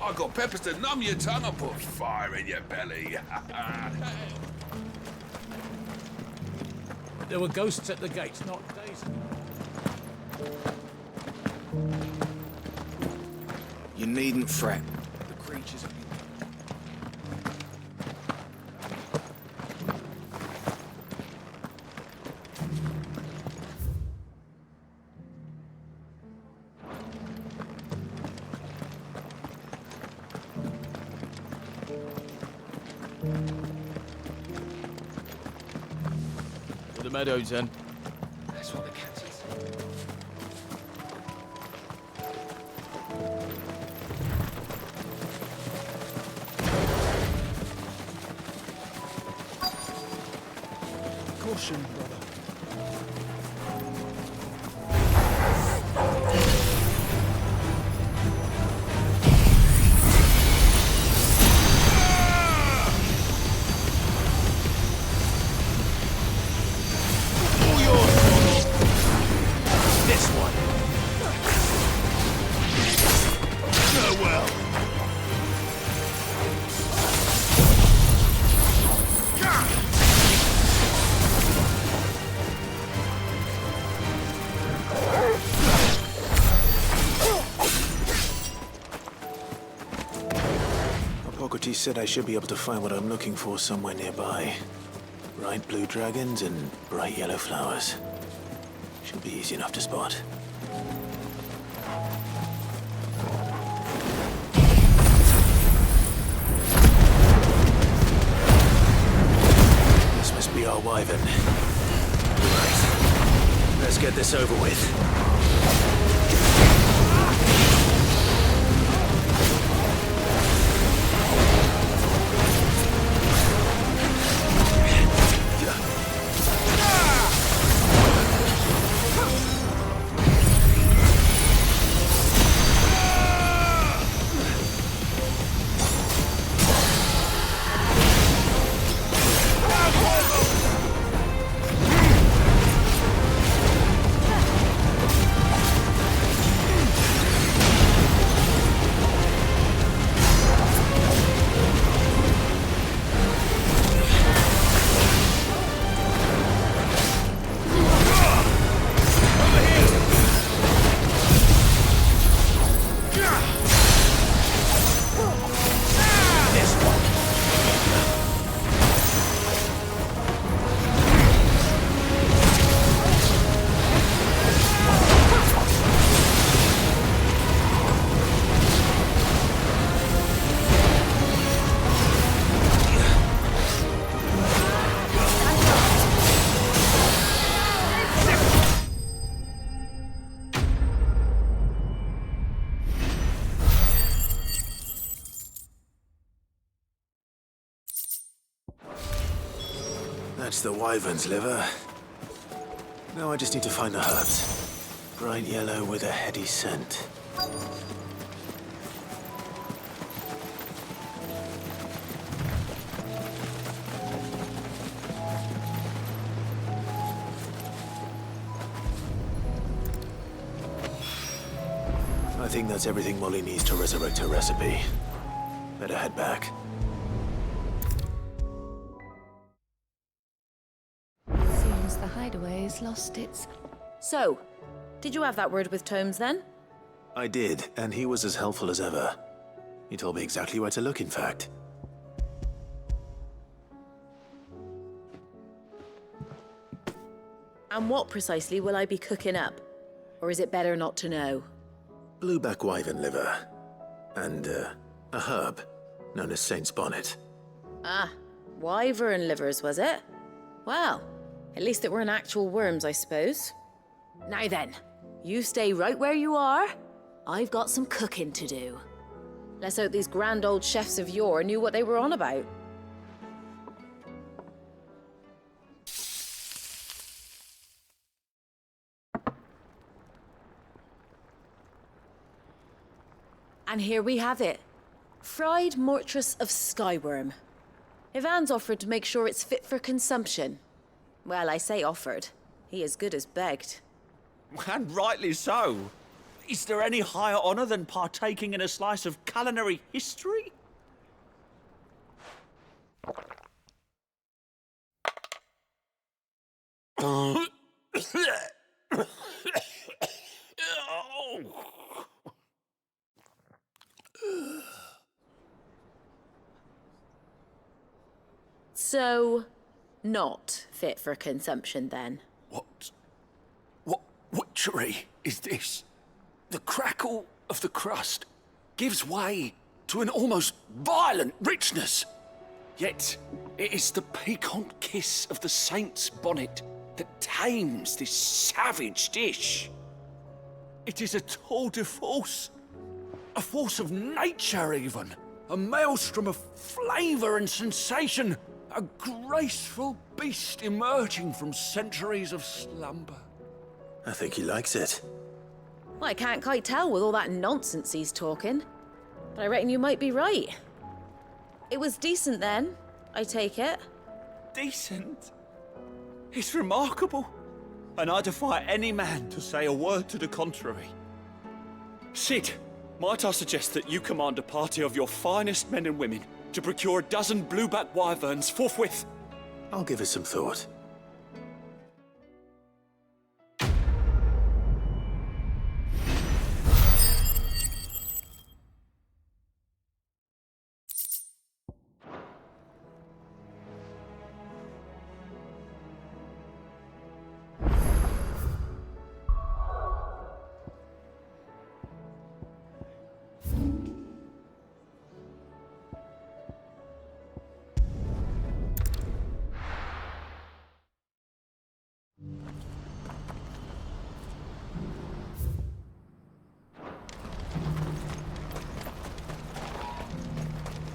[SPEAKER 3] I got peppers to numb your tongue and put fire in your belly.
[SPEAKER 4] There were ghosts at the gates, not days.
[SPEAKER 12] You needn't fret. The creatures are...
[SPEAKER 4] To the meadows, then.
[SPEAKER 12] That's what the cat is.
[SPEAKER 7] Caution, brother.
[SPEAKER 1] This one. Farewell. Hippocrates said I should be able to find what I'm looking for somewhere nearby. Bright blue dragons and bright yellow flowers. Should be easy enough to spot. This must be our wyvern. Right. Let's get this over with. That's the wyvern's liver. Now I just need to find the herbs. Bright yellow with a heady scent. I think that's everything Molly needs to resurrect her recipe. Better head back.
[SPEAKER 10] Seems the hideaway's lost its... So, did you have that word with Tomes then?
[SPEAKER 1] I did, and he was as helpful as ever. He told me exactly where to look, in fact.
[SPEAKER 10] And what precisely will I be cooking up? Or is it better not to know?
[SPEAKER 1] Blueback wyvern liver. And, a herb known as Saint's Bonnet.
[SPEAKER 10] Ah, wyvern livers, was it? Well, at least it weren't actual worms, I suppose. Now then, you stay right where you are. I've got some cooking to do. Let's hope these grand old chefs of yore knew what they were on about. And here we have it. Fried mortress of skyworm. Ivan's offered to make sure it's fit for consumption. Well, I say offered. He as good as begged.
[SPEAKER 13] And rightly so. Is there any higher honor than partaking in a slice of culinary history?
[SPEAKER 10] So, not fit for consumption then?
[SPEAKER 6] What witchery is this? The crackle of the crust gives way to an almost violent richness. Yet, it is the piquant kiss of the saint's bonnet that tames this savage dish. It is a tour de force. A force of nature, even. A maelstrom of flavor and sensation. A graceful beast emerging from centuries of slumber.
[SPEAKER 1] I think he likes it.
[SPEAKER 10] Well, I can't quite tell with all that nonsense he's talking. But I reckon you might be right. It was decent then, I take it.
[SPEAKER 13] Decent? It's remarkable. And I defy any man to say a word to the contrary. Sid, might I suggest that you command a party of your finest men and women to procure a dozen blueback wyverns forthwith?
[SPEAKER 1] I'll give it some thought.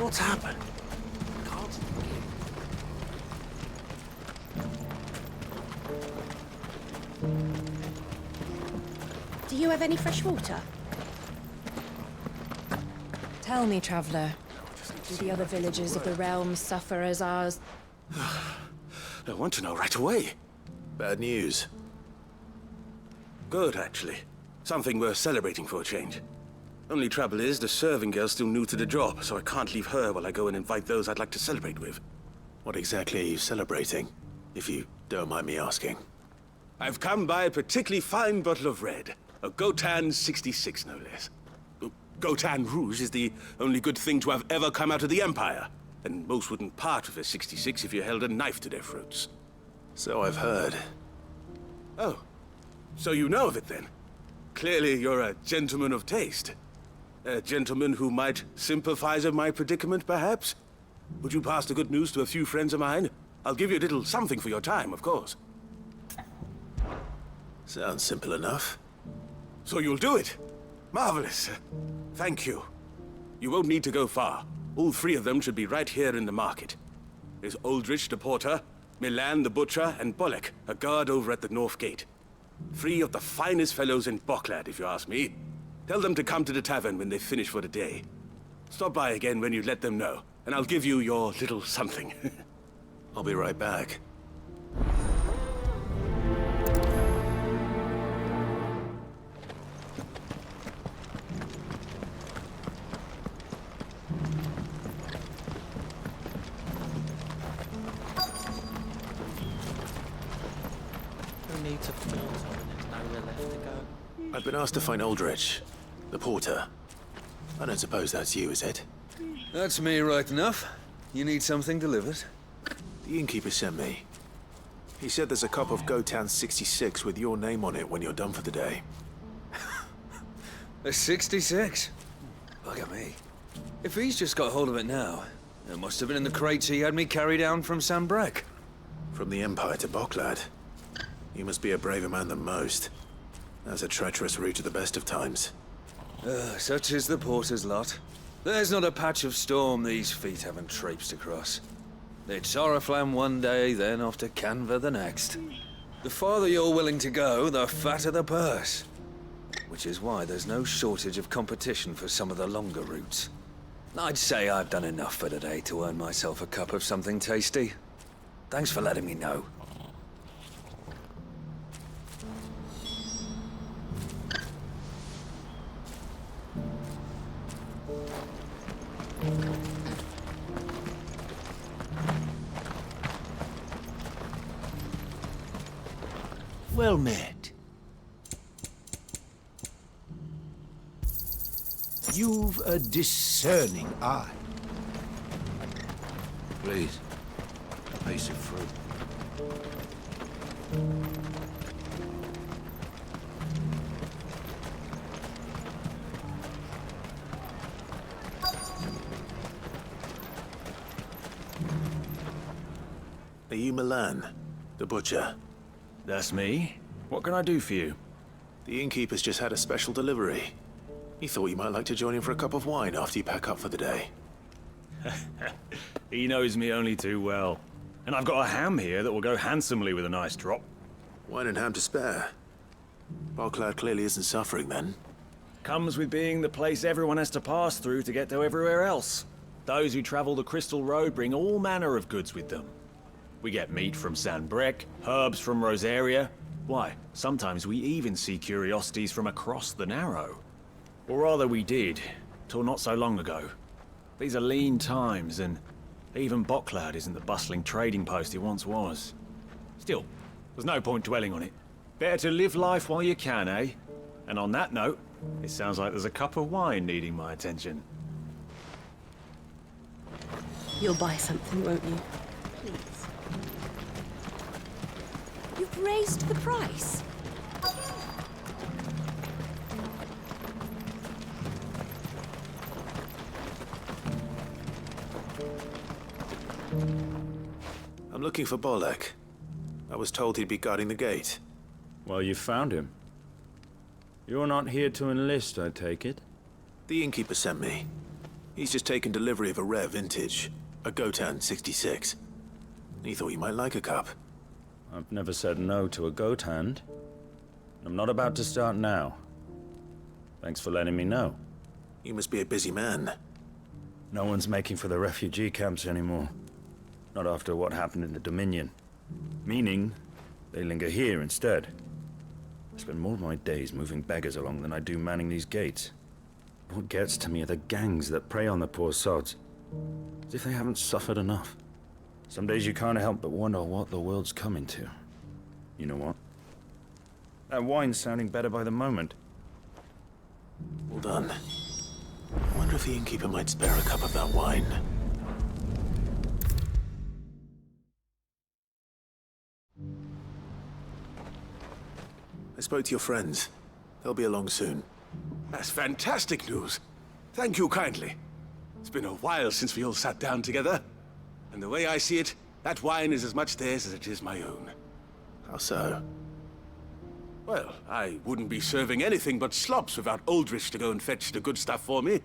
[SPEAKER 1] What's happened?
[SPEAKER 10] Do you have any fresh water?
[SPEAKER 19] Tell me, traveller, do the other villagers of the realm suffer as ours?
[SPEAKER 14] I want to know right away.
[SPEAKER 1] Bad news.
[SPEAKER 14] Good, actually. Something worth celebrating for a change. Only trouble is, the serving girl's still new to the job, so I can't leave her while I go and invite those I'd like to celebrate with.
[SPEAKER 1] What exactly are you celebrating, if you don't mind me asking?
[SPEAKER 14] I've come by a particularly fine bottle of red. A Gotan 66, no less. Gotan Rouge is the only good thing to have ever come out of the Empire, and most wouldn't part with a 66 if you held a knife to their throats.
[SPEAKER 1] So I've heard.
[SPEAKER 14] Oh, so you know of it then? Clearly you're a gentleman of taste. A gentleman who might sympathize with my predicament, perhaps? Would you pass the good news to a few friends of mine? I'll give you a little something for your time, of course.
[SPEAKER 1] Sounds simple enough.
[SPEAKER 14] So you'll do it? Marvelous. Thank you. You won't need to go far. All three of them should be right here in the market. There's Aldrich the porter, Milan the butcher, and Bolek, a guard over at the north gate. Three of the finest fellows in Boklad, if you ask me. Tell them to come to the tavern when they finish for the day. Stop by again when you let them know, and I'll give you your little something.
[SPEAKER 1] I'll be right back. been asked to find Aldrich, the porter. I don't suppose that's you, is it?
[SPEAKER 11] That's me right enough. You need something delivered?
[SPEAKER 1] The innkeeper sent me. He said there's a cup of Gotan 66 with your name on it when you're done for the day.
[SPEAKER 11] A 66? Look at me. If he's just got hold of it now, it must have been in the crates he had me carry down from Sanbrek.
[SPEAKER 1] From the Empire to Boklad. You must be a braver man than most. That's a treacherous route at the best of times.
[SPEAKER 11] Such is the porter's lot. There's not a patch of storm these feet haven't traipsed across. It's Oriflamme one day, then off to Canva the next. The farther you're willing to go, the fatter the purse. Which is why there's no shortage of competition for some of the longer routes. I'd say I've done enough for today to earn myself a cup of something tasty. Thanks for letting me know.
[SPEAKER 21] Well met. You've a discerning eye.
[SPEAKER 12] Please, a piece of fruit.
[SPEAKER 1] Are you Milan, the butcher?
[SPEAKER 15] That's me. What can I do for you?
[SPEAKER 1] The innkeeper's just had a special delivery. He thought you might like to join him for a cup of wine after you pack up for the day.
[SPEAKER 15] He knows me only too well. And I've got a ham here that will go handsomely with a nice drop.
[SPEAKER 1] Wine and ham to spare. Boklad clearly isn't suffering then.
[SPEAKER 15] Comes with being the place everyone has to pass through to get to everywhere else. Those who travel the Crystal Road bring all manner of goods with them. We get meat from Sanbrek, herbs from Rosaria. Why, sometimes we even see curiosities from across the Narrow. Or rather we did, till not so long ago. These are lean times, and even Boklad isn't the bustling trading post it once was. Still, there's no point dwelling on it. Better to live life while you can, eh? And on that note, it sounds like there's a cup of wine needing my attention.
[SPEAKER 16] You'll buy something, won't you?
[SPEAKER 17] Please. You've raised the price.
[SPEAKER 1] I'm looking for Bolek. I was told he'd be guarding the gate.
[SPEAKER 15] Well, you found him. You're not here to enlist, I take it?
[SPEAKER 1] The innkeeper sent me. He's just taken delivery of a rare vintage, a Gotan 66. He thought you might like a cup.
[SPEAKER 15] I've never said no to a goat hand. I'm not about to start now. Thanks for letting me know.
[SPEAKER 1] You must be a busy man.
[SPEAKER 15] No one's making for the refugee camps anymore. Not after what happened in the Dominion. Meaning, they linger here instead. I spend more of my days moving beggars along than I do manning these gates. What gets to me are the gangs that prey on the poor sods. As if they haven't suffered enough. Some days you can't help but wonder what the world's coming to. You know what? That wine's sounding better by the moment.
[SPEAKER 1] Well done. I wonder if the innkeeper might spare a cup of that wine. I spoke to your friends. They'll be along soon.
[SPEAKER 14] That's fantastic news. Thank you kindly. It's been a while since we all sat down together. And the way I see it, that wine is as much theirs as it is my own.
[SPEAKER 1] How so?
[SPEAKER 14] Well, I wouldn't be serving anything but slops without Aldrich to go and fetch the good stuff for me.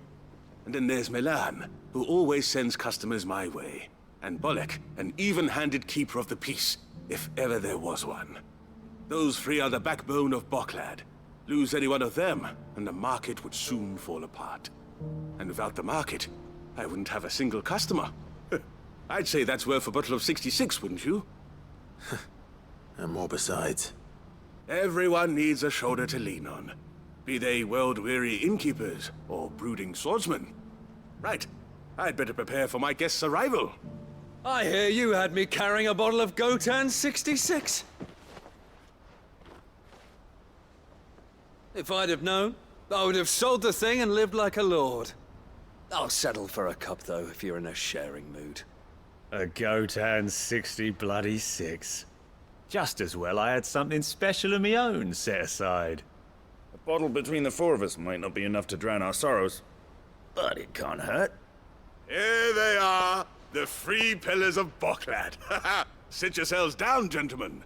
[SPEAKER 14] And then there's Milan, who always sends customers my way. And Bolek, an even-handed keeper of the peace, if ever there was one. Those three are the backbone of Boklad. Lose any one of them, and the market would soon fall apart. And without the market, I wouldn't have a single customer. I'd say that's worth a bottle of 66, wouldn't you?
[SPEAKER 1] And more besides.
[SPEAKER 14] Everyone needs a shoulder to lean on. Be they world-weary innkeepers or brooding swordsmen. Right. I'd better prepare for my guest's arrival.
[SPEAKER 11] I hear you had me carrying a bottle of Gotan 66. If I'd have known, I would have sold the thing and lived like a lord. I'll settle for a cup, though, if you're in a sharing mood.
[SPEAKER 15] A goat and 60 bloody 6. Just as well I had something special of my own set aside.
[SPEAKER 12] A bottle between the four of us might not be enough to drown our sorrows, but it can't hurt.
[SPEAKER 14] Here they are, the free pillars of Boklad. Sit yourselves down, gentlemen.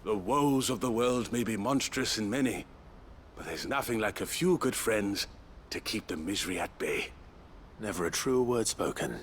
[SPEAKER 14] The woes of the world may be monstrous in many, but there's nothing like a few good friends to keep the misery at bay.
[SPEAKER 1] Never a truer word spoken.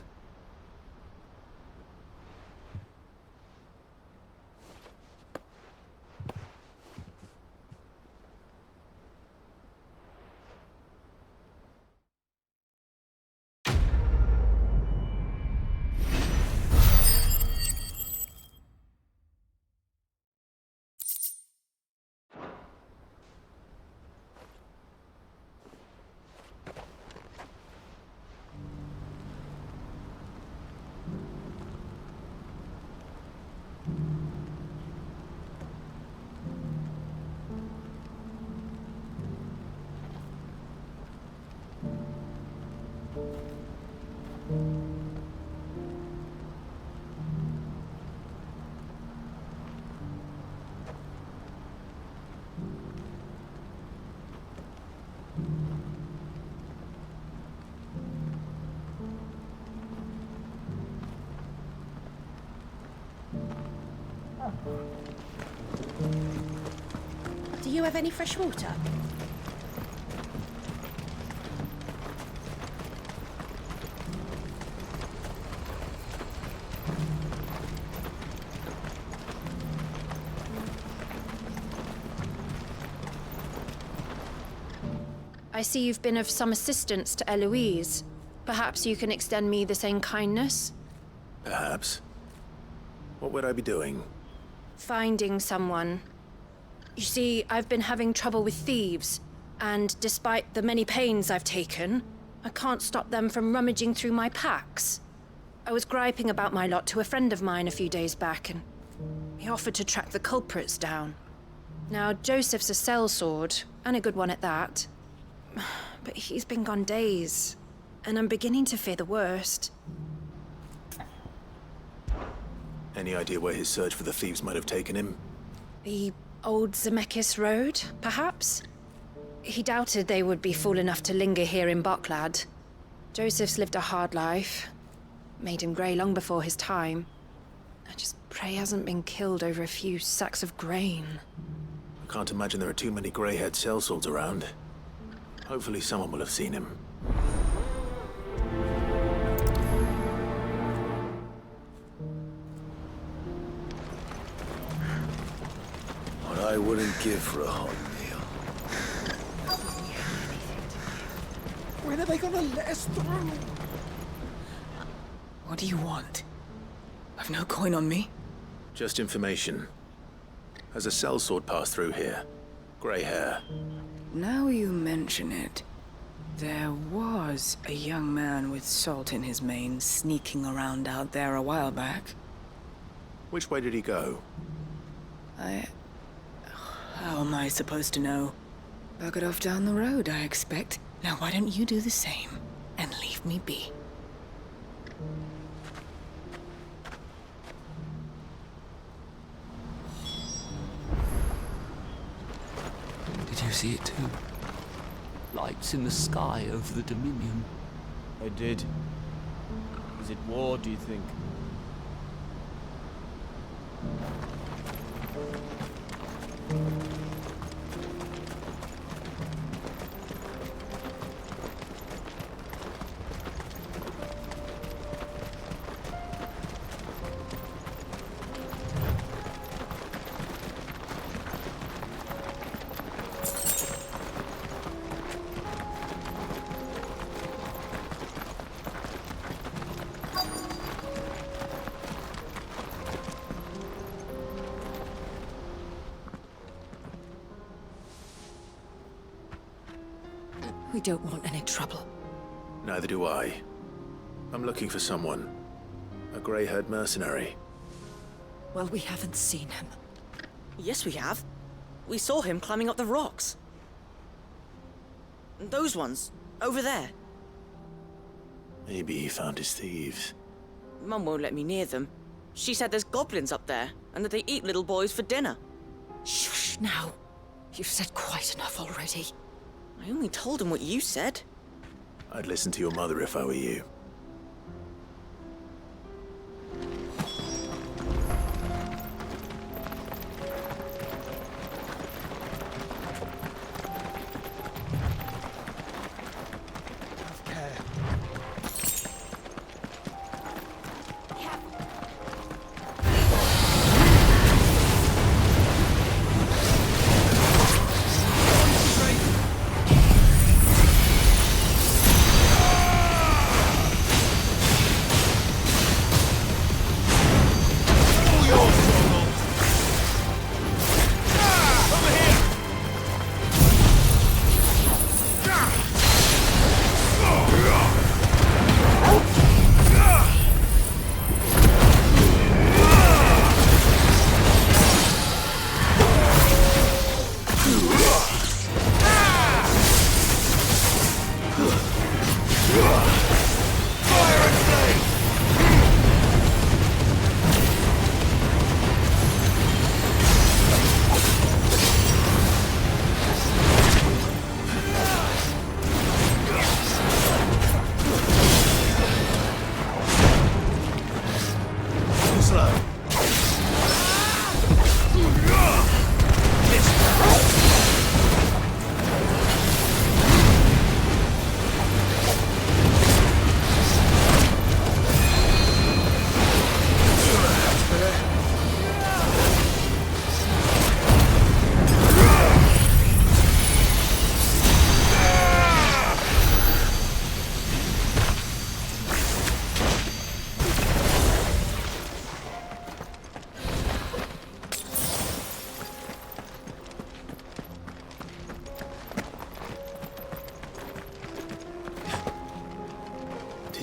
[SPEAKER 17] Do you have any fresh water?
[SPEAKER 10] I see you've been of some assistance to Eloise. Perhaps you can extend me the same kindness?
[SPEAKER 1] Perhaps. What would I be doing?
[SPEAKER 10] Finding someone. You see, I've been having trouble with thieves, and despite the many pains I've taken, I can't stop them from rummaging through my packs. I was griping about my lot to a friend of mine a few days back, and he offered to track the culprits down. Now, Joseph's a sellsword, and a good one at that. But he's been gone days, and I'm beginning to fear the worst.
[SPEAKER 1] Any idea where his search for the thieves might have taken him?
[SPEAKER 10] The old Zemeckis Road, perhaps? He doubted they would be fool enough to linger here in Boklad. Joseph's lived a hard life. Made him grey long before his time. I just pray he hasn't been killed over a few sacks of grain.
[SPEAKER 1] I can't imagine there are too many grey-haired sellswords around. Hopefully someone will have seen him.
[SPEAKER 12] What I wouldn't give for a hot meal.
[SPEAKER 21] When are they gonna let us through?
[SPEAKER 9] What do you want? I've no coin on me.
[SPEAKER 1] Just information. Has a sellsword passed through here? Grey hair.
[SPEAKER 9] Now you mention it, there was a young man with salt in his mane sneaking around out there a while back.
[SPEAKER 1] Which way did he go?
[SPEAKER 9] How am I supposed to know? Buggered off down the road, I expect. Now why don't you do the same and leave me be?
[SPEAKER 6] Did you see it too? Lights in the sky over the Dominion.
[SPEAKER 4] I did. Is it war, do you think?
[SPEAKER 17] We don't want any trouble.
[SPEAKER 1] Neither do I. I'm looking for someone. A grey-haired mercenary.
[SPEAKER 17] Well, we haven't seen him.
[SPEAKER 18] Yes, we have. We saw him climbing up the rocks. And those ones, over there.
[SPEAKER 1] Maybe he found his thieves.
[SPEAKER 18] Mum won't let me near them. She said there's goblins up there, and that they eat little boys for dinner.
[SPEAKER 17] Shush now. You've said quite enough already.
[SPEAKER 18] I only told him what you said.
[SPEAKER 1] I'd listen to your mother if I were you.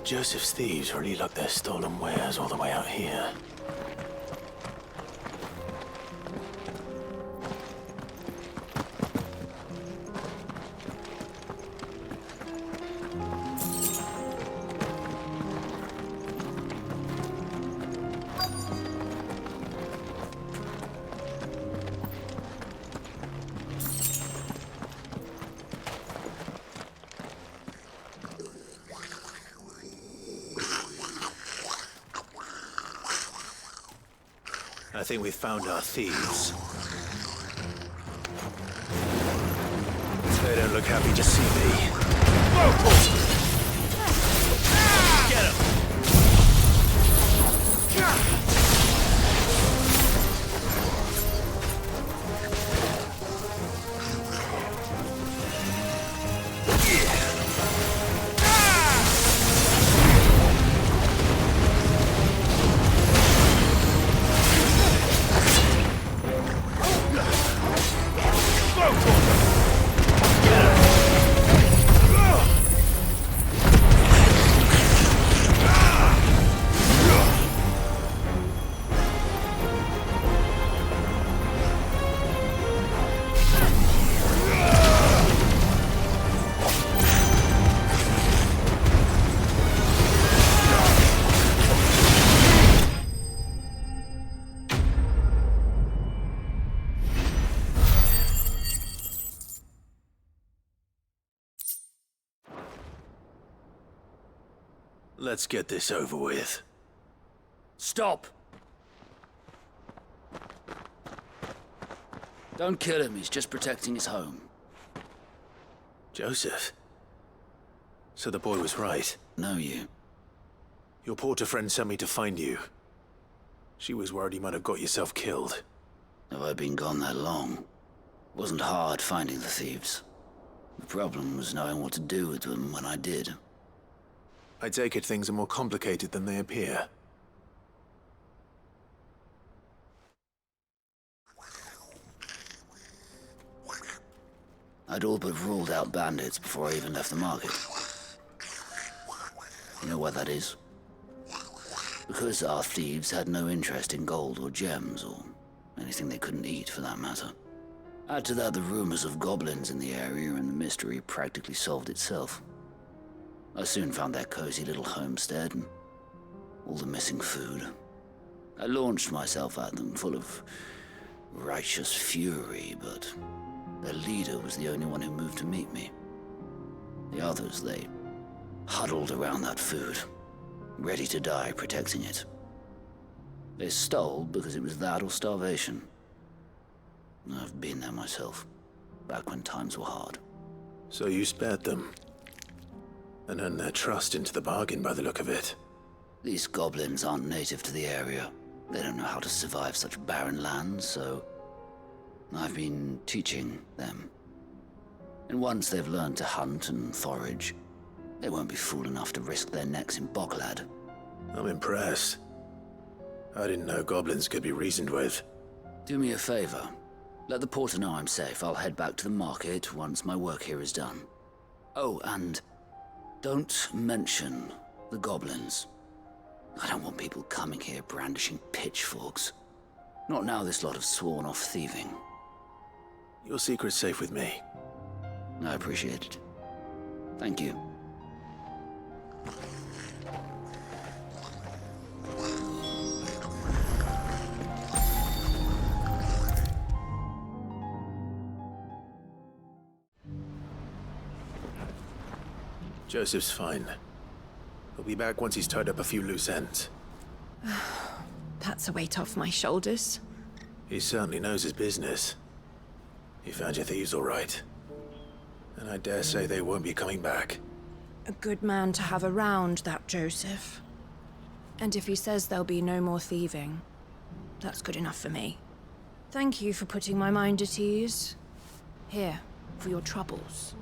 [SPEAKER 1] Joseph's thieves really lug their stolen wares all the way out here. I think we've found our thieves. They don't look happy to see me. Get him! Let's get this over with.
[SPEAKER 6] Stop! Don't kill him, he's just protecting his home.
[SPEAKER 1] Joseph? So the boy was right.
[SPEAKER 6] Know you.
[SPEAKER 1] Your porter friend sent me to find you. She was worried you might have got yourself killed.
[SPEAKER 6] Have I been gone that long? Wasn't hard finding the thieves. The problem was knowing what to do with them when I did.
[SPEAKER 1] I take it things are more complicated than they appear.
[SPEAKER 6] I'd all but ruled out bandits before I even left the market. You know why that is? Because our thieves had no interest in gold or gems or
[SPEAKER 5] Anything they couldn't eat, for that matter. Add to that the rumors of goblins in the area, and the mystery practically solved itself. I soon found their cozy little homestead and all the missing food. I launched myself at them, full of righteous fury, but their leader was the only one who moved to meet me. The others, they huddled around that food, ready to die protecting it. They stole because it was that or starvation. I've been there myself, back when times were hard.
[SPEAKER 1] So you spared them, and earned their trust into the bargain by the look of it.
[SPEAKER 5] These goblins aren't native to the area. They don't know how to survive such barren lands, so I've been teaching them. And once they've learned to hunt and forage, they won't be fool enough to risk their necks in Boglad.
[SPEAKER 1] I'm impressed. I didn't know goblins could be reasoned with.
[SPEAKER 5] Do me a favor. Let the porter know I'm safe. I'll head back to the market once my work here is done. Oh, and don't mention the goblins. I don't want people coming here brandishing pitchforks. Not now this lot have sworn off thieving.
[SPEAKER 1] Your secret's safe with me.
[SPEAKER 5] I appreciate it. Thank you.
[SPEAKER 1] Joseph's fine. He'll be back once he's tied up a few loose ends.
[SPEAKER 17] That's a weight off my shoulders.
[SPEAKER 1] He certainly knows his business. He found your thieves all right. And I dare say they won't be coming back.
[SPEAKER 17] A good man to have around, that Joseph. And if he says there'll be no more thieving, that's good enough for me. Thank you for putting my mind at ease. Here, for your troubles.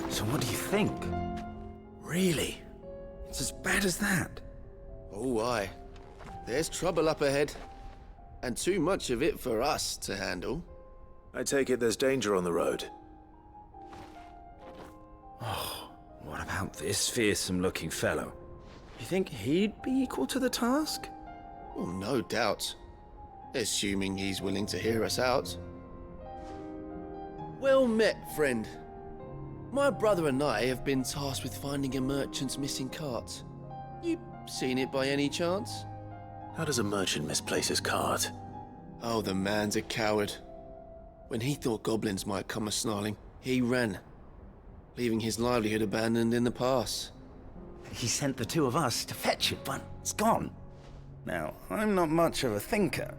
[SPEAKER 21] So what do you think? Really? It's as bad as that?
[SPEAKER 22] Oh, aye. There's trouble up ahead. And too much of it for us to handle.
[SPEAKER 1] I take it there's danger on the road.
[SPEAKER 21] Oh, what about this fearsome-looking fellow? You think he'd be equal to the task?
[SPEAKER 22] Oh, no doubt. Assuming he's willing to hear us out. Well met, friend. My brother and I have been tasked with finding a merchant's missing cart. You seen it by any chance?
[SPEAKER 1] How does a merchant misplace his cart?
[SPEAKER 22] Oh, the man's a coward. When he thought goblins might come a-snarling, he ran, leaving his livelihood abandoned in the pass.
[SPEAKER 21] He sent the two of us to fetch it, but it's gone. Now, I'm not much of a thinker,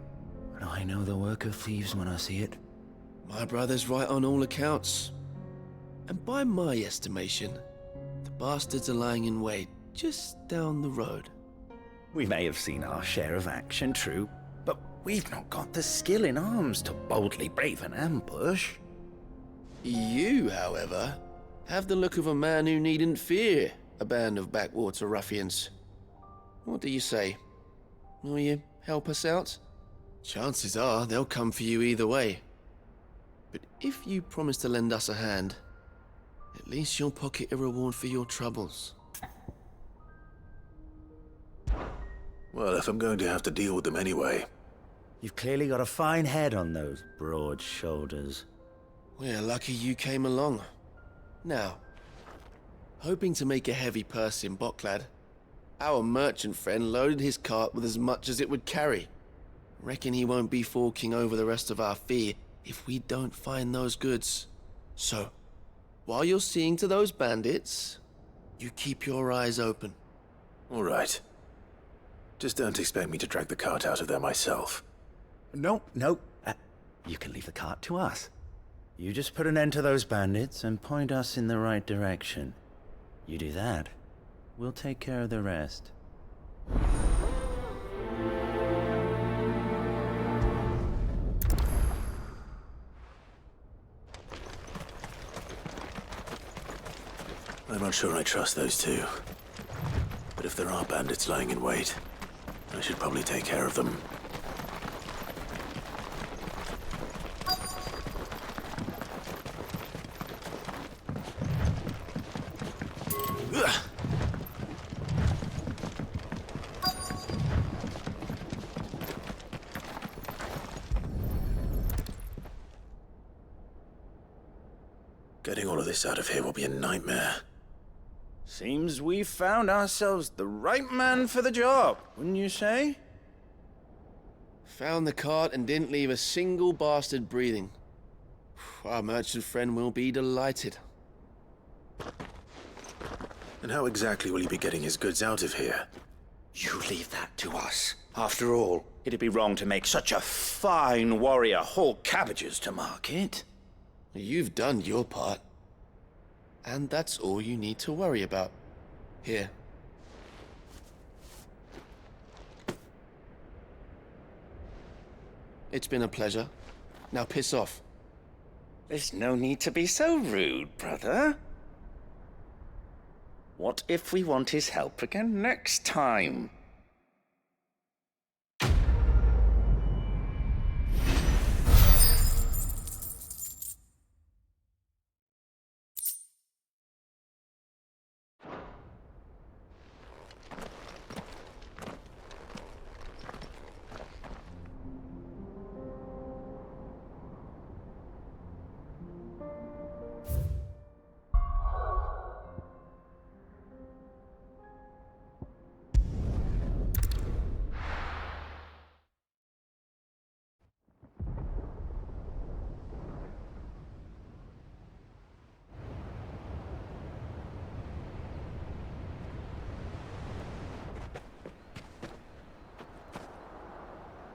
[SPEAKER 21] but I know the work of thieves when I see it.
[SPEAKER 22] My brother's right on all accounts. And by my estimation, the bastards are lying in wait just down the road.
[SPEAKER 21] We may have seen our share of action, true, but we've not got the skill in arms to boldly brave an ambush.
[SPEAKER 22] You, however, have the look of a man who needn't fear a band of backwater ruffians. What do you say? Will you help us out? Chances are they'll come for you either way. But if you promise to lend us a hand, at least you'll pocket a reward for your troubles.
[SPEAKER 1] Well, if I'm going to have to deal with them anyway.
[SPEAKER 21] You've clearly got a fine head on those broad shoulders.
[SPEAKER 22] We're lucky you came along. Now, hoping to make a heavy purse in Boklad, our merchant friend loaded his cart with as much as it would carry. Reckon he won't be forking over the rest of our fee if we don't find those goods. So, while you're seeing to those bandits, you keep your eyes open.
[SPEAKER 1] All right. Just don't expect me to drag the cart out of there myself.
[SPEAKER 21] No. You can leave the cart to us. You just put an end to those bandits and point us in the right direction. You do that, we'll take care of the rest.
[SPEAKER 1] I'm not sure I trust those two. But if there are bandits lying in wait, I should probably take care of them. Getting all of this out of here will be a nightmare.
[SPEAKER 21] Seems we've found ourselves the right man for the job, wouldn't you say?
[SPEAKER 22] Found the cart and didn't leave a single bastard breathing. Our merchant friend will be delighted.
[SPEAKER 1] And how exactly will he be getting his goods out of here?
[SPEAKER 21] You leave that to us. After all, it'd be wrong to make such a fine warrior haul cabbages to market.
[SPEAKER 22] You've done your part. And that's all you need to worry about. Here. It's been a pleasure. Now piss off.
[SPEAKER 21] There's no need to be so rude, brother. What if we want his help again next time?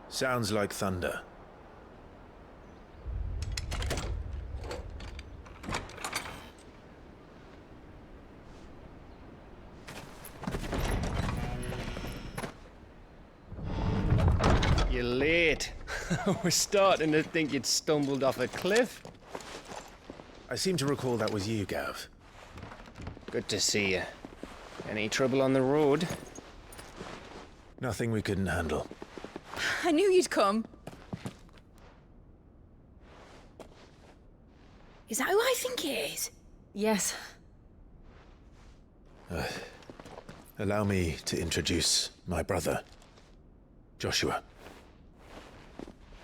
[SPEAKER 1] Sounds like thunder.
[SPEAKER 2] You're late. We're starting to think you'd stumbled off a cliff.
[SPEAKER 1] I seem to recall that was you, Gav.
[SPEAKER 2] Good to see you. Any trouble on the road?
[SPEAKER 1] Nothing we couldn't handle.
[SPEAKER 17] I knew you'd come. Is that who I think it is?
[SPEAKER 20] Yes.
[SPEAKER 1] Allow me to introduce my brother, Joshua.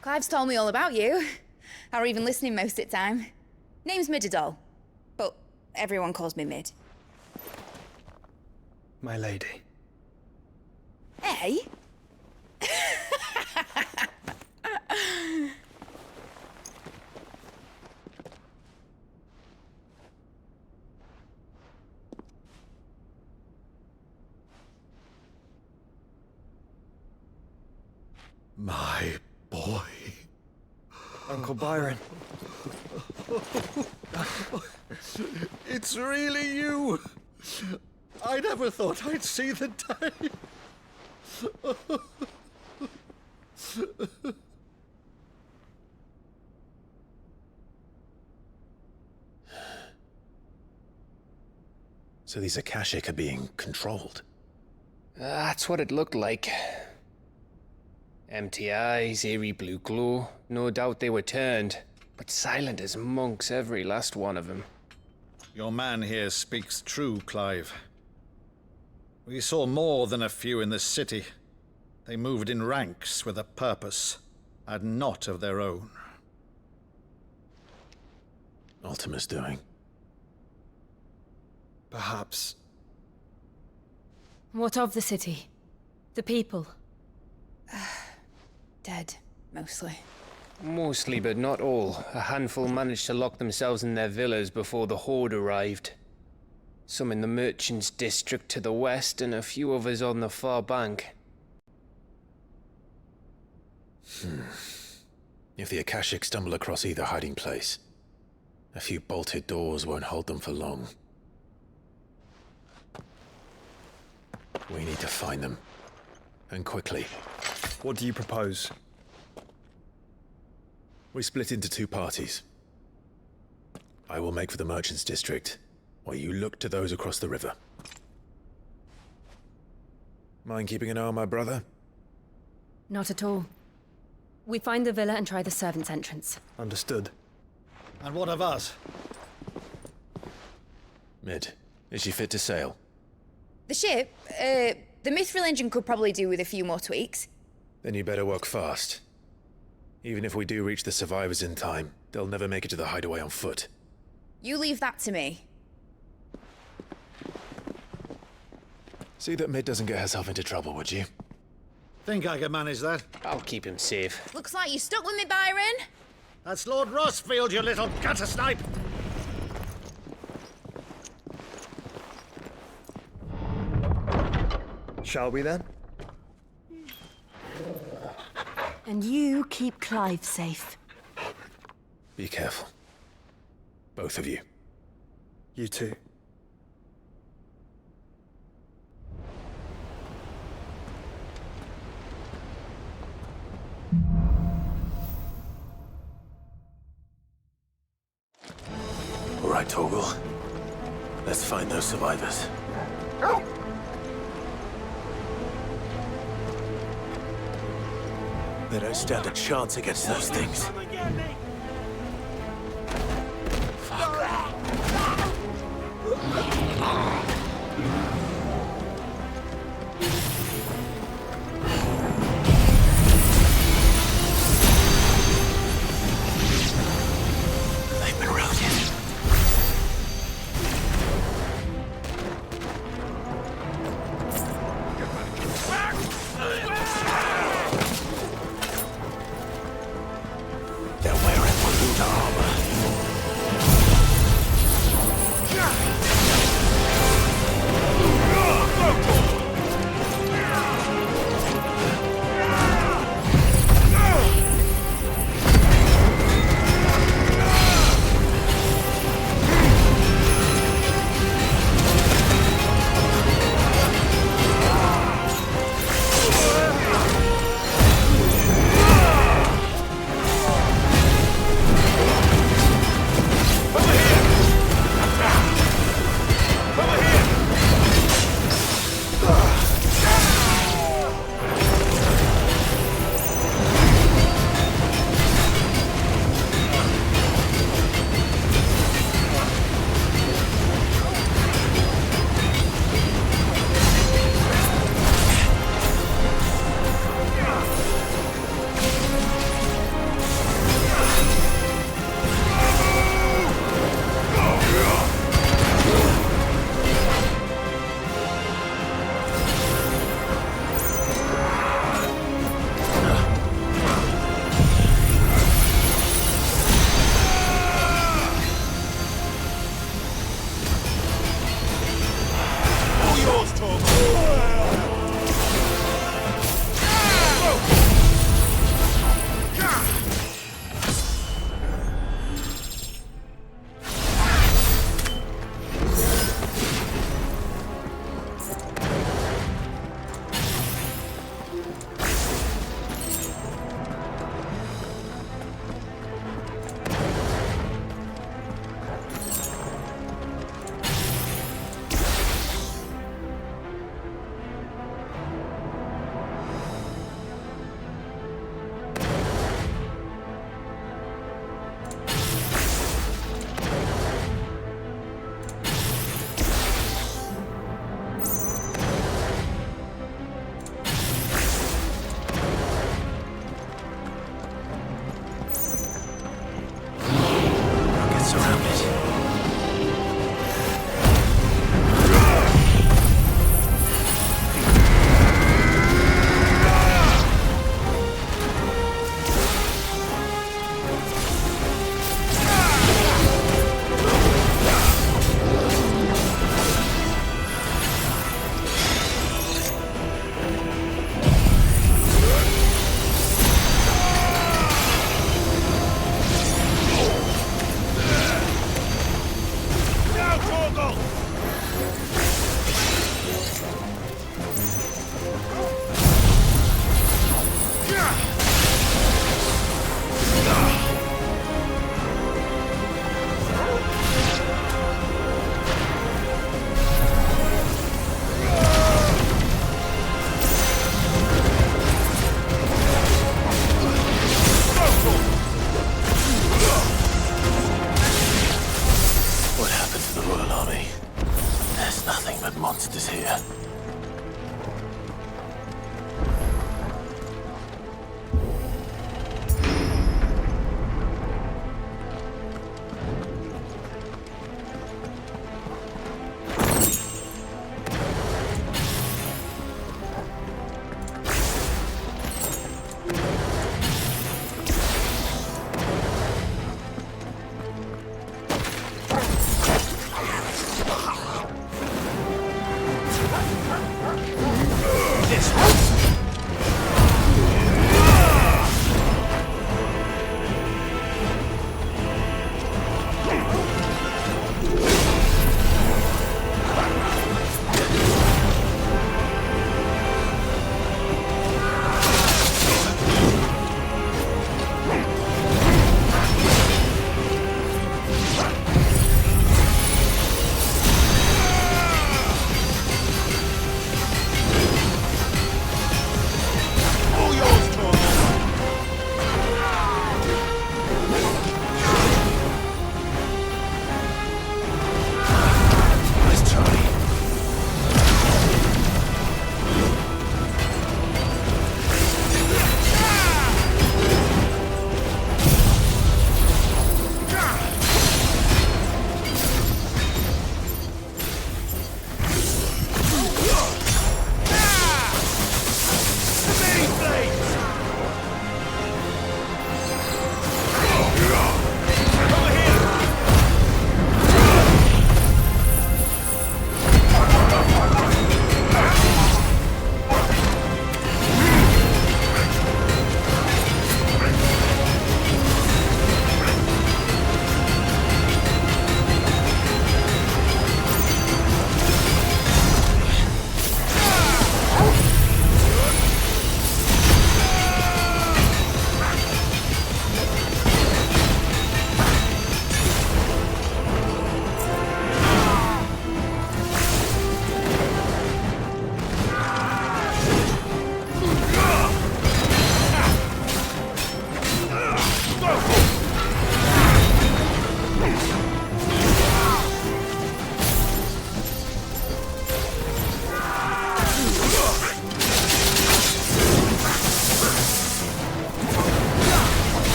[SPEAKER 8] Clive's told me all about you. Or even listening most of the time.
[SPEAKER 17] Name's Mididol, but everyone calls me Mid.
[SPEAKER 3] My lady.
[SPEAKER 17] Hey?
[SPEAKER 3] My boy.
[SPEAKER 2] Uncle Byron.
[SPEAKER 3] It's really you. I never thought I'd see the day.
[SPEAKER 1] So these Akashic are being controlled?
[SPEAKER 2] That's what it looked like. Empty eyes, eerie blue glow. No doubt they were turned, but silent as monks, every last one of them.
[SPEAKER 3] Your man here speaks true, Clive. We saw more than a few in this city. They moved in ranks with a purpose, and not of their own.
[SPEAKER 1] Ultima's doing.
[SPEAKER 3] Perhaps.
[SPEAKER 20] What of the city? The people?
[SPEAKER 17] Dead, mostly.
[SPEAKER 2] Mostly, but not all. A handful managed to lock themselves in their villas before the Horde arrived. Some in the Merchants' District to the west, and a few others on the far bank.
[SPEAKER 1] If the Akashic stumble across either hiding place, a few bolted doors won't hold them for long. We need to find them. And quickly.
[SPEAKER 3] What do you propose?
[SPEAKER 1] We split into two parties. I will make for the Merchants' District, while you look to those across the river. Mind keeping an eye on my brother?
[SPEAKER 20] Not at all. We find the villa and try the servants' entrance.
[SPEAKER 3] Understood. And what of us?
[SPEAKER 1] Mid, is she fit to sail?
[SPEAKER 17] The ship, the Mithril engine could probably do with a few more tweaks.
[SPEAKER 1] Then you better work fast. Even if we do reach the survivors in time, they'll never make it to the hideaway on foot.
[SPEAKER 17] You leave that to me.
[SPEAKER 1] See that Mid doesn't get herself into trouble, would you?
[SPEAKER 3] Think I can manage that?
[SPEAKER 2] I'll keep him safe.
[SPEAKER 17] Looks like you stuck with me, Byron.
[SPEAKER 3] That's Lord Rosfield, you little gutter snipe!
[SPEAKER 8] Shall we then?
[SPEAKER 20] And you keep Clive safe.
[SPEAKER 1] Be careful. Both of you.
[SPEAKER 8] You too.
[SPEAKER 1] All right, Torgal. Let's find those survivors. They don't stand a chance against those things. They've been routed. They're well monsters here.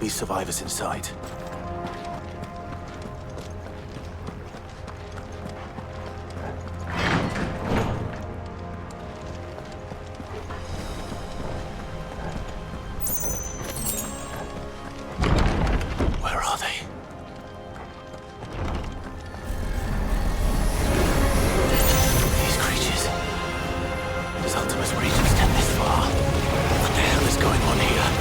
[SPEAKER 1] be survivors inside. Where are they? These creatures. Does Ultima's reach extend this far? What the hell is going on here?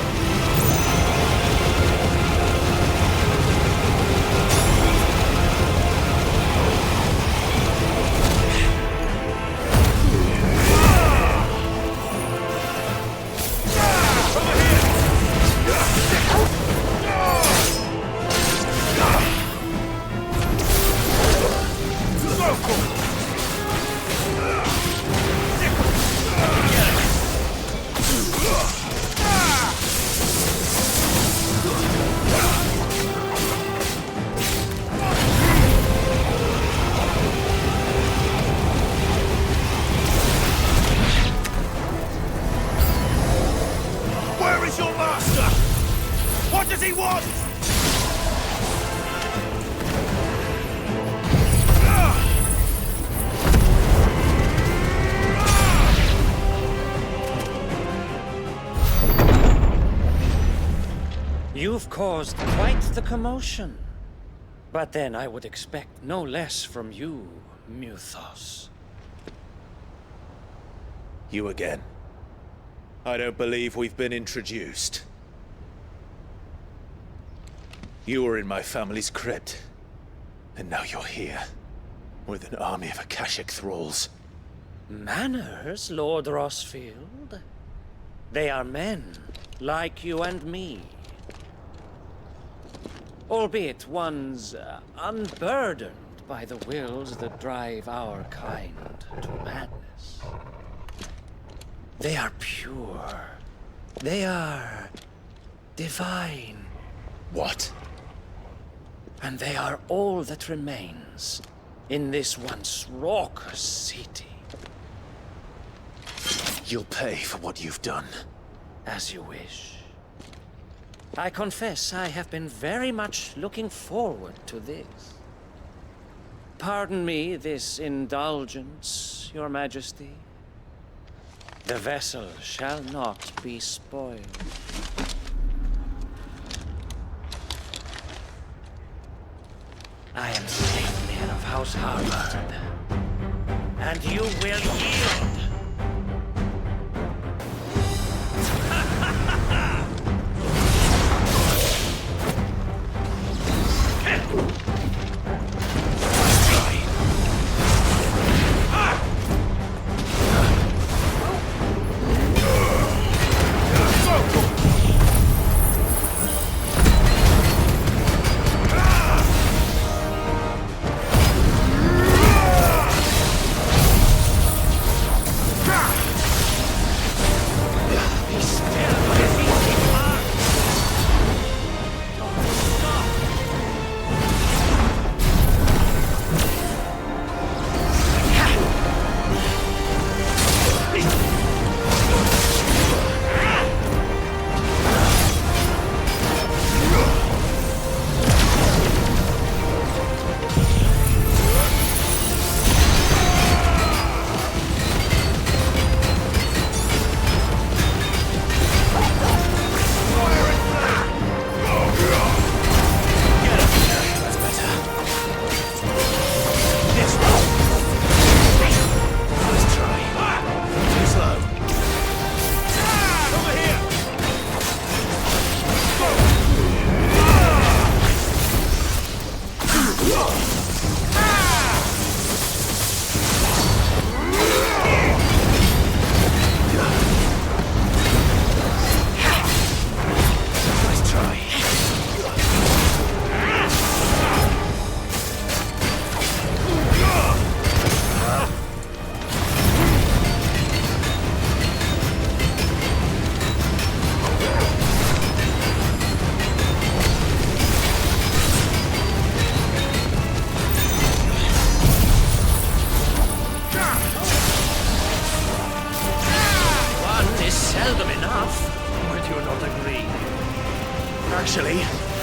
[SPEAKER 7] Where is your master? What does he want?
[SPEAKER 13] You've caused quite the commotion. But then I would expect no less from you, Muthos.
[SPEAKER 1] You again. I don't believe we've been introduced. You were in my family's crypt, and now you're here, with an army of Akashic thralls.
[SPEAKER 13] Manners, Lord Rosfield? They are men, like you and me. Albeit ones unburdened by the wills that drive our kind to madness. They are pure. They are divine.
[SPEAKER 1] What?
[SPEAKER 13] And they are all that remains in this once raucous city.
[SPEAKER 1] You'll pay for what you've done.
[SPEAKER 13] As you wish. I confess I have been very much looking forward to this. Pardon me this indulgence, Your Majesty. The vessel shall not be spoiled. I am Saintmere of House Harvard, and you will yield.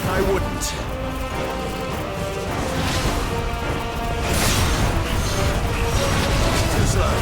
[SPEAKER 15] I wouldn't. Too slow.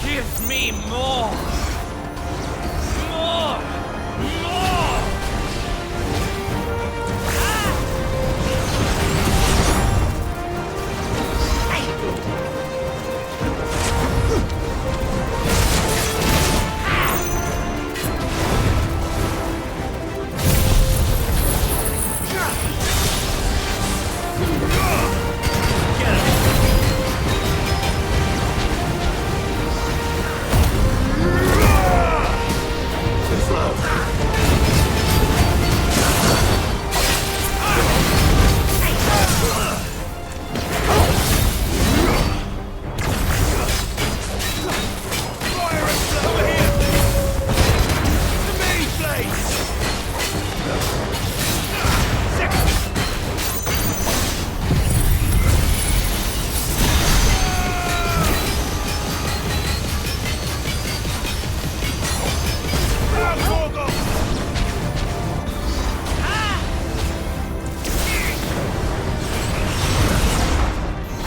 [SPEAKER 13] Give me more! More! More!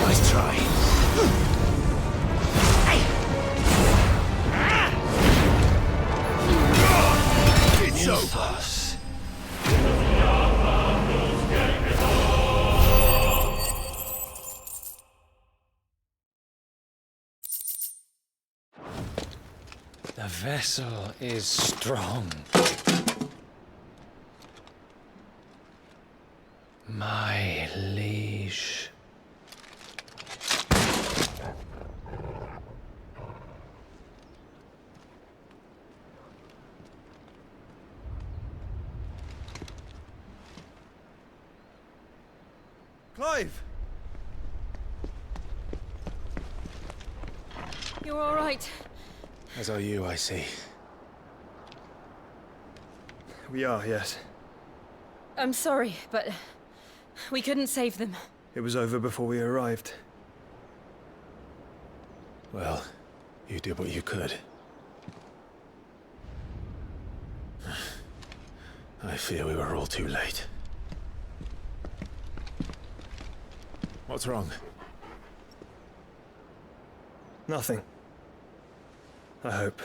[SPEAKER 6] Nice try. It's over.
[SPEAKER 13] The vessel is strong. My liege.
[SPEAKER 8] Clive!
[SPEAKER 20] You're all right.
[SPEAKER 2] As are you, I see.
[SPEAKER 8] We are, yes.
[SPEAKER 20] I'm sorry, but we couldn't save them.
[SPEAKER 8] It was over before we arrived.
[SPEAKER 1] Well, you did what you could. I fear we were all too late. What's wrong?
[SPEAKER 8] Nothing. I hope.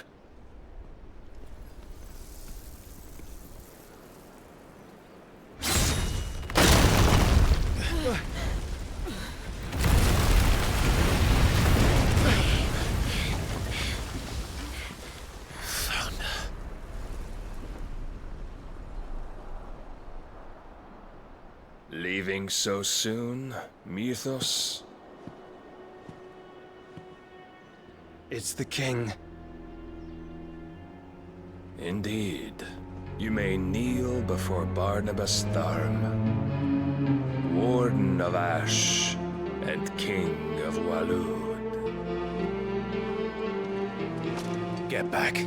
[SPEAKER 11] Leaving so soon, Mythos?
[SPEAKER 2] It's the king.
[SPEAKER 11] Indeed. You may kneel before Barnabas Tharm, Warden of Ash and King of Walud.
[SPEAKER 2] Get back.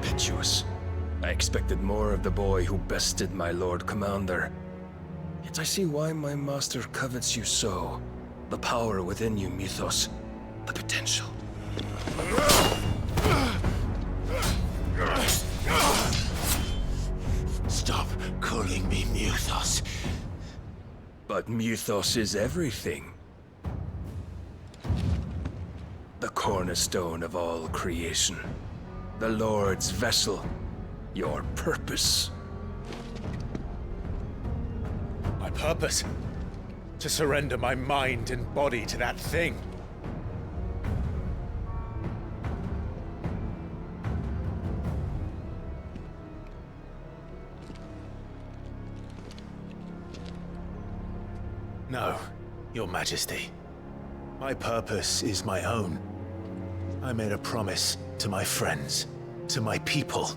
[SPEAKER 16] impetuous. I expected more of the boy who bested my Lord Commander. Yet I see why my master covets you so. The power within you, Mythos. The potential.
[SPEAKER 1] Stop calling me Mythos.
[SPEAKER 16] But Mythos is everything. The cornerstone of all creation. The Lord's vessel. Your purpose.
[SPEAKER 7] My purpose? To surrender my mind and body to that thing.
[SPEAKER 1] No, Your Majesty. My purpose is my own. I made a promise to my friends, to my people.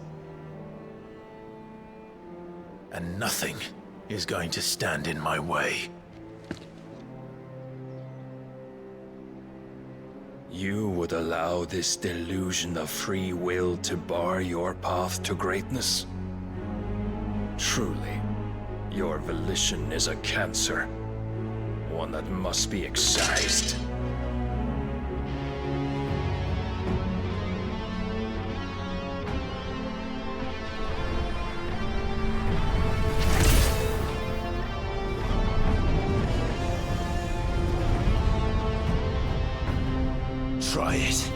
[SPEAKER 1] And nothing is going to stand in my way.
[SPEAKER 16] You would allow this delusion of free will to bar your path to greatness? Truly, your volition is a cancer. One that must be excised.
[SPEAKER 1] Try it.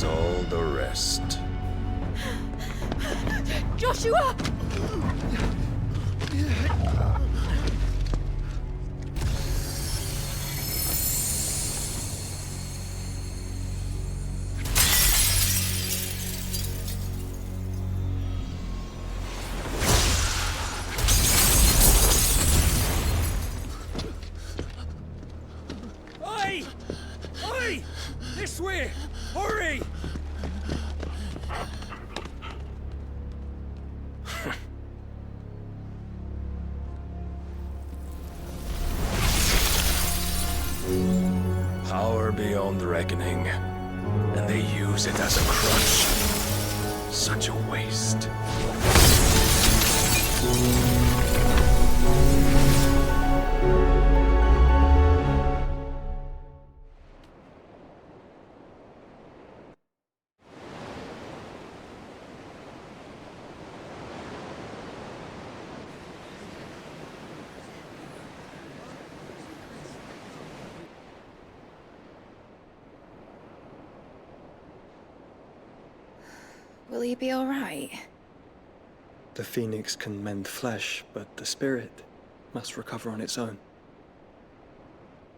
[SPEAKER 16] All the rest.
[SPEAKER 10] Joshua!
[SPEAKER 7] Oi! Oi! This way! Hurry!
[SPEAKER 16] Power beyond reckoning, and they use it as a crutch. Such a waste.
[SPEAKER 17] Will he be all right?
[SPEAKER 8] The phoenix can mend flesh, but the spirit must recover on its own.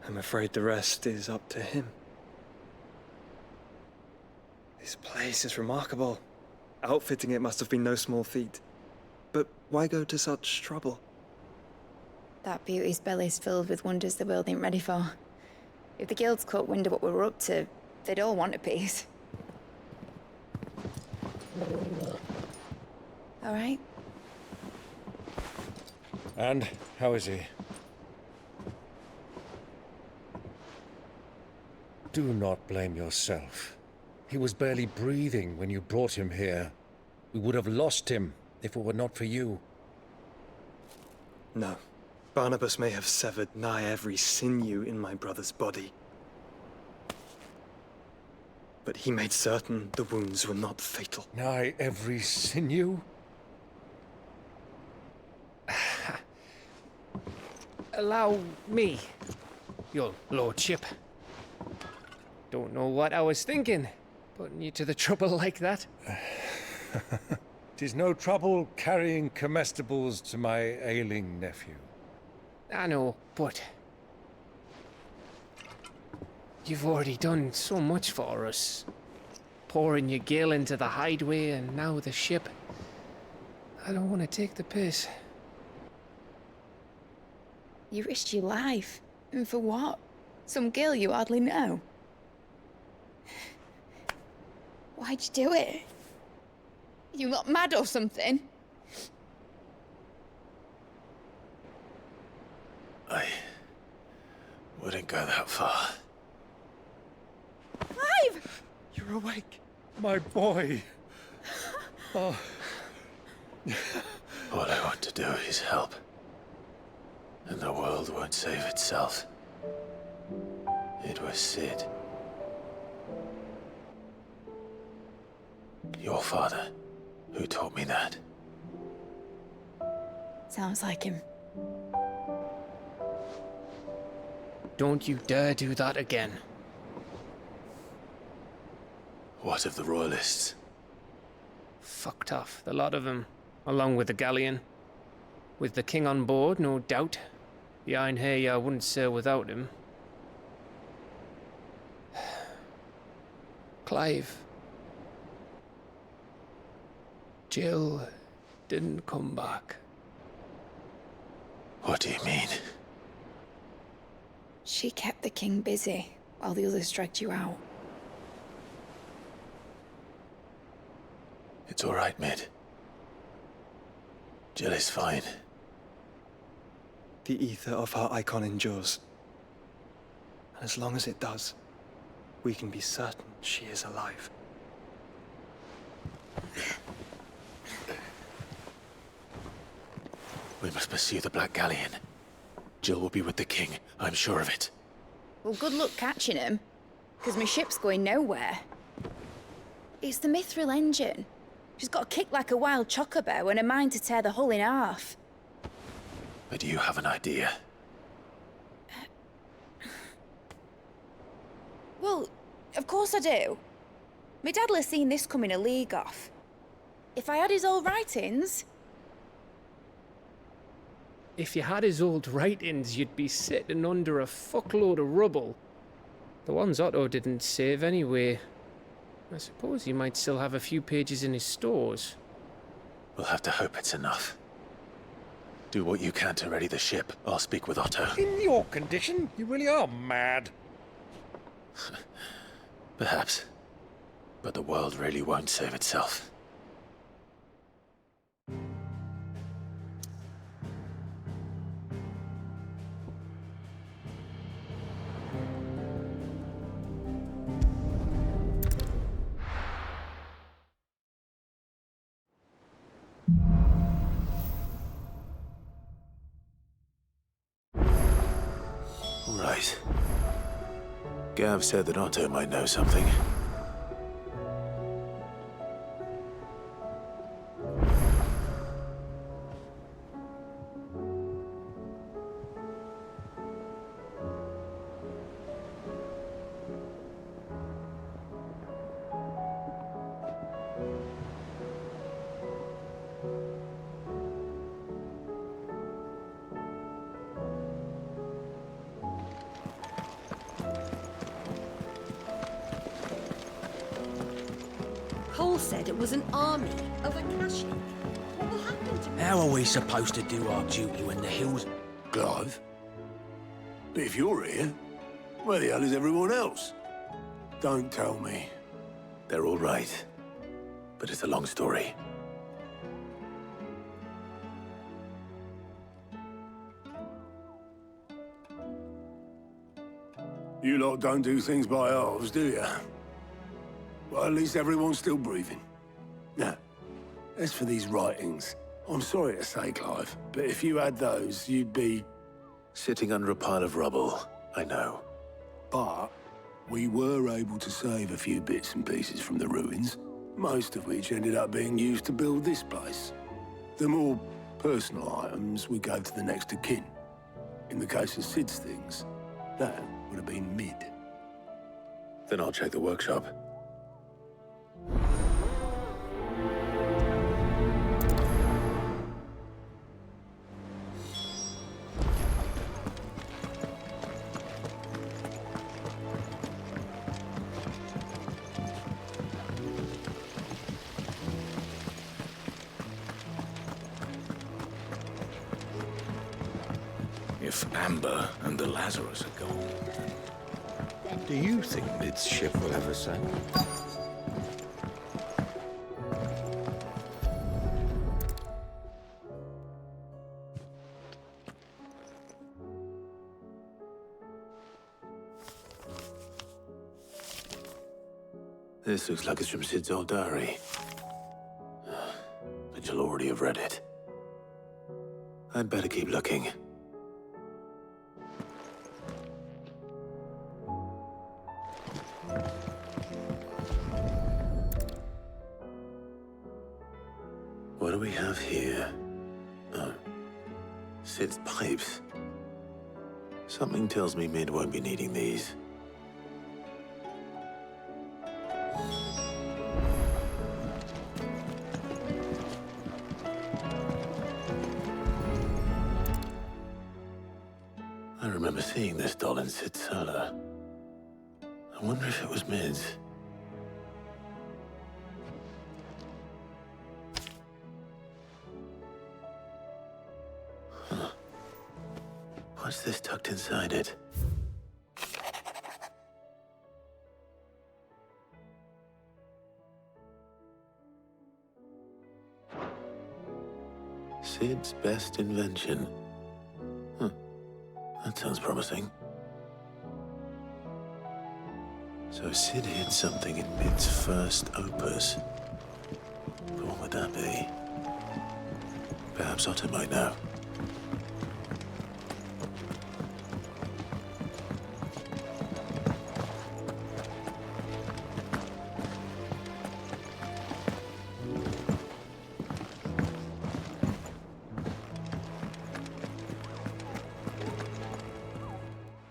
[SPEAKER 8] I'm afraid the rest is up to him. This place is remarkable. Outfitting it must have been no small feat. But why go to such trouble?
[SPEAKER 17] That beauty's belly's filled with wonders the world ain't ready for. If the guilds caught wind of what we were up to, they'd all want a piece. All right?
[SPEAKER 13] And how is he? Do not blame yourself. He was barely breathing when you brought him here. We would have lost him if it were not for you.
[SPEAKER 8] No. Barnabas may have severed nigh every sinew in my brother's body. But he made certain the wounds were not fatal.
[SPEAKER 13] Nigh every sinew?
[SPEAKER 2] Allow me, your lordship. Don't know what I was thinking, putting you to the trouble like that.
[SPEAKER 13] 'Tis no trouble carrying comestibles to my ailing nephew.
[SPEAKER 2] I know, but you've already done so much for us. pouring your gale into the hideaway and now the ship. I don't want to take the piss.
[SPEAKER 14] You risked your life. And for what? Some girl you hardly know. Why'd you do it? You not mad or something?
[SPEAKER 1] I wouldn't go that far.
[SPEAKER 14] Clive!
[SPEAKER 13] You're awake, my boy. Oh.
[SPEAKER 1] All I want to do is help. And the world won't save itself. It was Sid. Your father, who taught me that.
[SPEAKER 14] Sounds like him.
[SPEAKER 2] Don't you dare do that again.
[SPEAKER 1] What of the Royalists?
[SPEAKER 2] Fucked off, the lot of them, along with the galleon. With the king on board, no doubt. The Iron Hair wouldn't sail without him. Clive. Jill didn't come back.
[SPEAKER 1] What do you mean?
[SPEAKER 14] She kept the king busy while the others dragged you out.
[SPEAKER 1] It's all right, Mid. Jill is fine.
[SPEAKER 8] The ether of her icon endures. And as long as it does, we can be certain she is alive.
[SPEAKER 1] We must pursue the Black Galleon. Jill will be with the king, I'm sure of it.
[SPEAKER 14] Well, good luck catching him, because my ship's going nowhere. It's the Mithril engine. She's got a kick like a wild chocobo and a mind to tear the hull in half.
[SPEAKER 1] But do you have an idea?
[SPEAKER 14] Well, of course I do. My dad'll have seen this coming a league off. If I had his old writings...
[SPEAKER 2] If you had his old writings, you'd be sitting under a fuckload of rubble. The ones Otto didn't save anyway. I suppose he might still have a few pages in his stores.
[SPEAKER 1] We'll have to hope it's enough. Do what you can to ready the ship. I'll speak with Otto.
[SPEAKER 13] In your condition, you really are mad.
[SPEAKER 1] Perhaps. But the world really won't save itself. Right. Gav said that Otto might know something.
[SPEAKER 19] Cole said it was an army of Akashi. What will happen to me?
[SPEAKER 23] How are we supposed to do our duty when the hills...
[SPEAKER 24] Clive? But if you're here, where the hell is everyone else? Don't tell me.
[SPEAKER 1] They're all right. But it's a long story.
[SPEAKER 24] You lot don't do things by halves, do you? Well, at least everyone's still breathing. Now, as for these writings, I'm sorry to say, Clive, but if you had those, you'd be...
[SPEAKER 1] Sitting under a pile of rubble, I know.
[SPEAKER 24] But we were able to save a few bits and pieces from the ruins, most of which ended up being used to build this place. The more personal items we gave to the next of kin. In the case of Sid's things, that would have been Mid.
[SPEAKER 1] Then I'll check the workshop.
[SPEAKER 4] if Amber and the Lazarus are gone. Do you think Mid's ship will ever sail?
[SPEAKER 1] This looks like it's from Sid's old diary. But you'll already have read it. I'd better keep looking. What do we have here? Oh. Sid's pipes. Something tells me Mid won't be needing these. I remember seeing this doll in Sid's cellar. I wonder if it was Mid's. Huh. What's this tucked inside it? Sid's best invention. Huh. That sounds promising. So Sid hid something in Mid's first opus. But what would that be? Perhaps Otto might know.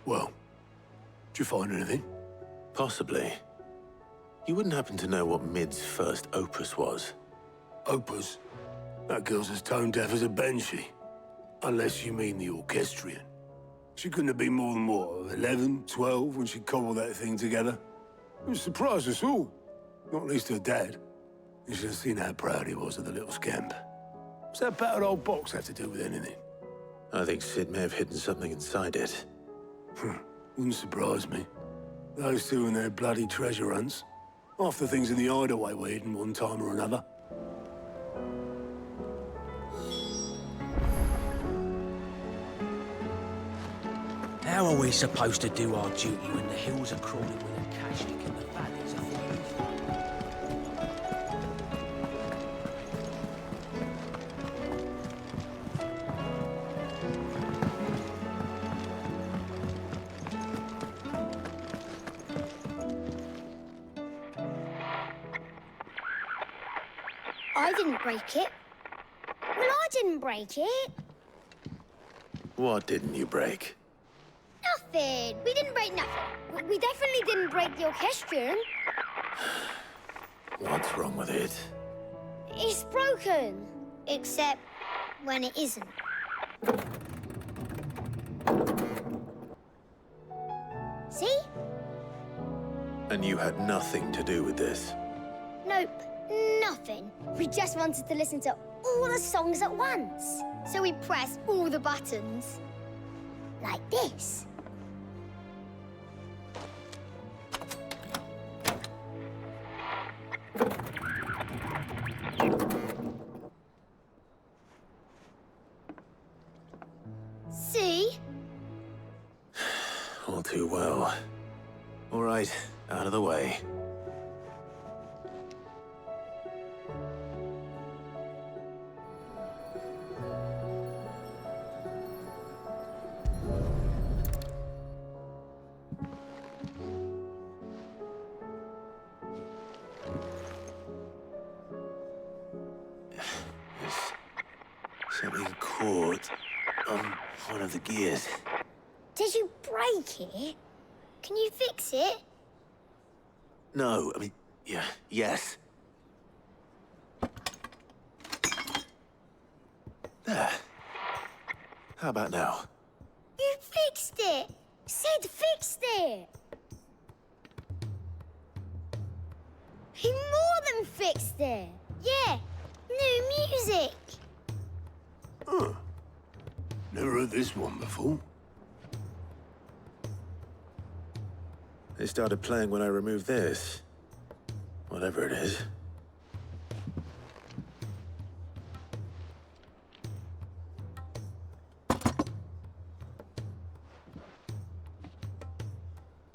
[SPEAKER 24] Well, did you find anything?
[SPEAKER 1] Possibly. You wouldn't happen to know what Mid's first opus was?
[SPEAKER 24] Opus? That girl's as tone deaf as a banshee. Unless you mean the orchestrion. She couldn't have been more than, what, 11, 12 when she cobbled that thing together? It surprised us all. Not least her dad. You should have seen how proud he was of the little scamp. What's that battered old box have to do with anything?
[SPEAKER 1] I think Sid may have hidden something inside it.
[SPEAKER 24] Wouldn't surprise me. Those two and their bloody treasure hunts. Half the things in the hideaway were hidden one time or another.
[SPEAKER 23] How are we supposed to do our duty when the hills are crawling with a Akashic and the valleys are full of...
[SPEAKER 9] I didn't break it. Well, I didn't break it.
[SPEAKER 1] What didn't you break?
[SPEAKER 9] Nothing. We didn't break nothing. We definitely didn't break the orchestrion.
[SPEAKER 1] What's wrong with it?
[SPEAKER 9] It's broken. Except when it isn't. See?
[SPEAKER 1] And you had nothing to do with this?
[SPEAKER 9] Nope. Nothing. We just wanted to listen to all the songs at once. So we pressed all the buttons. Like this. See?
[SPEAKER 1] All too well. All right, out of the way. Something caught on one of the gears.
[SPEAKER 9] Did you break it? Can you fix it?
[SPEAKER 1] No, I mean, yes. There. How about now?
[SPEAKER 9] You fixed it! Sid fixed it! He more than fixed it! Yeah, new music!
[SPEAKER 24] Huh. Never heard this one before.
[SPEAKER 1] They started playing when I removed this. Whatever it is.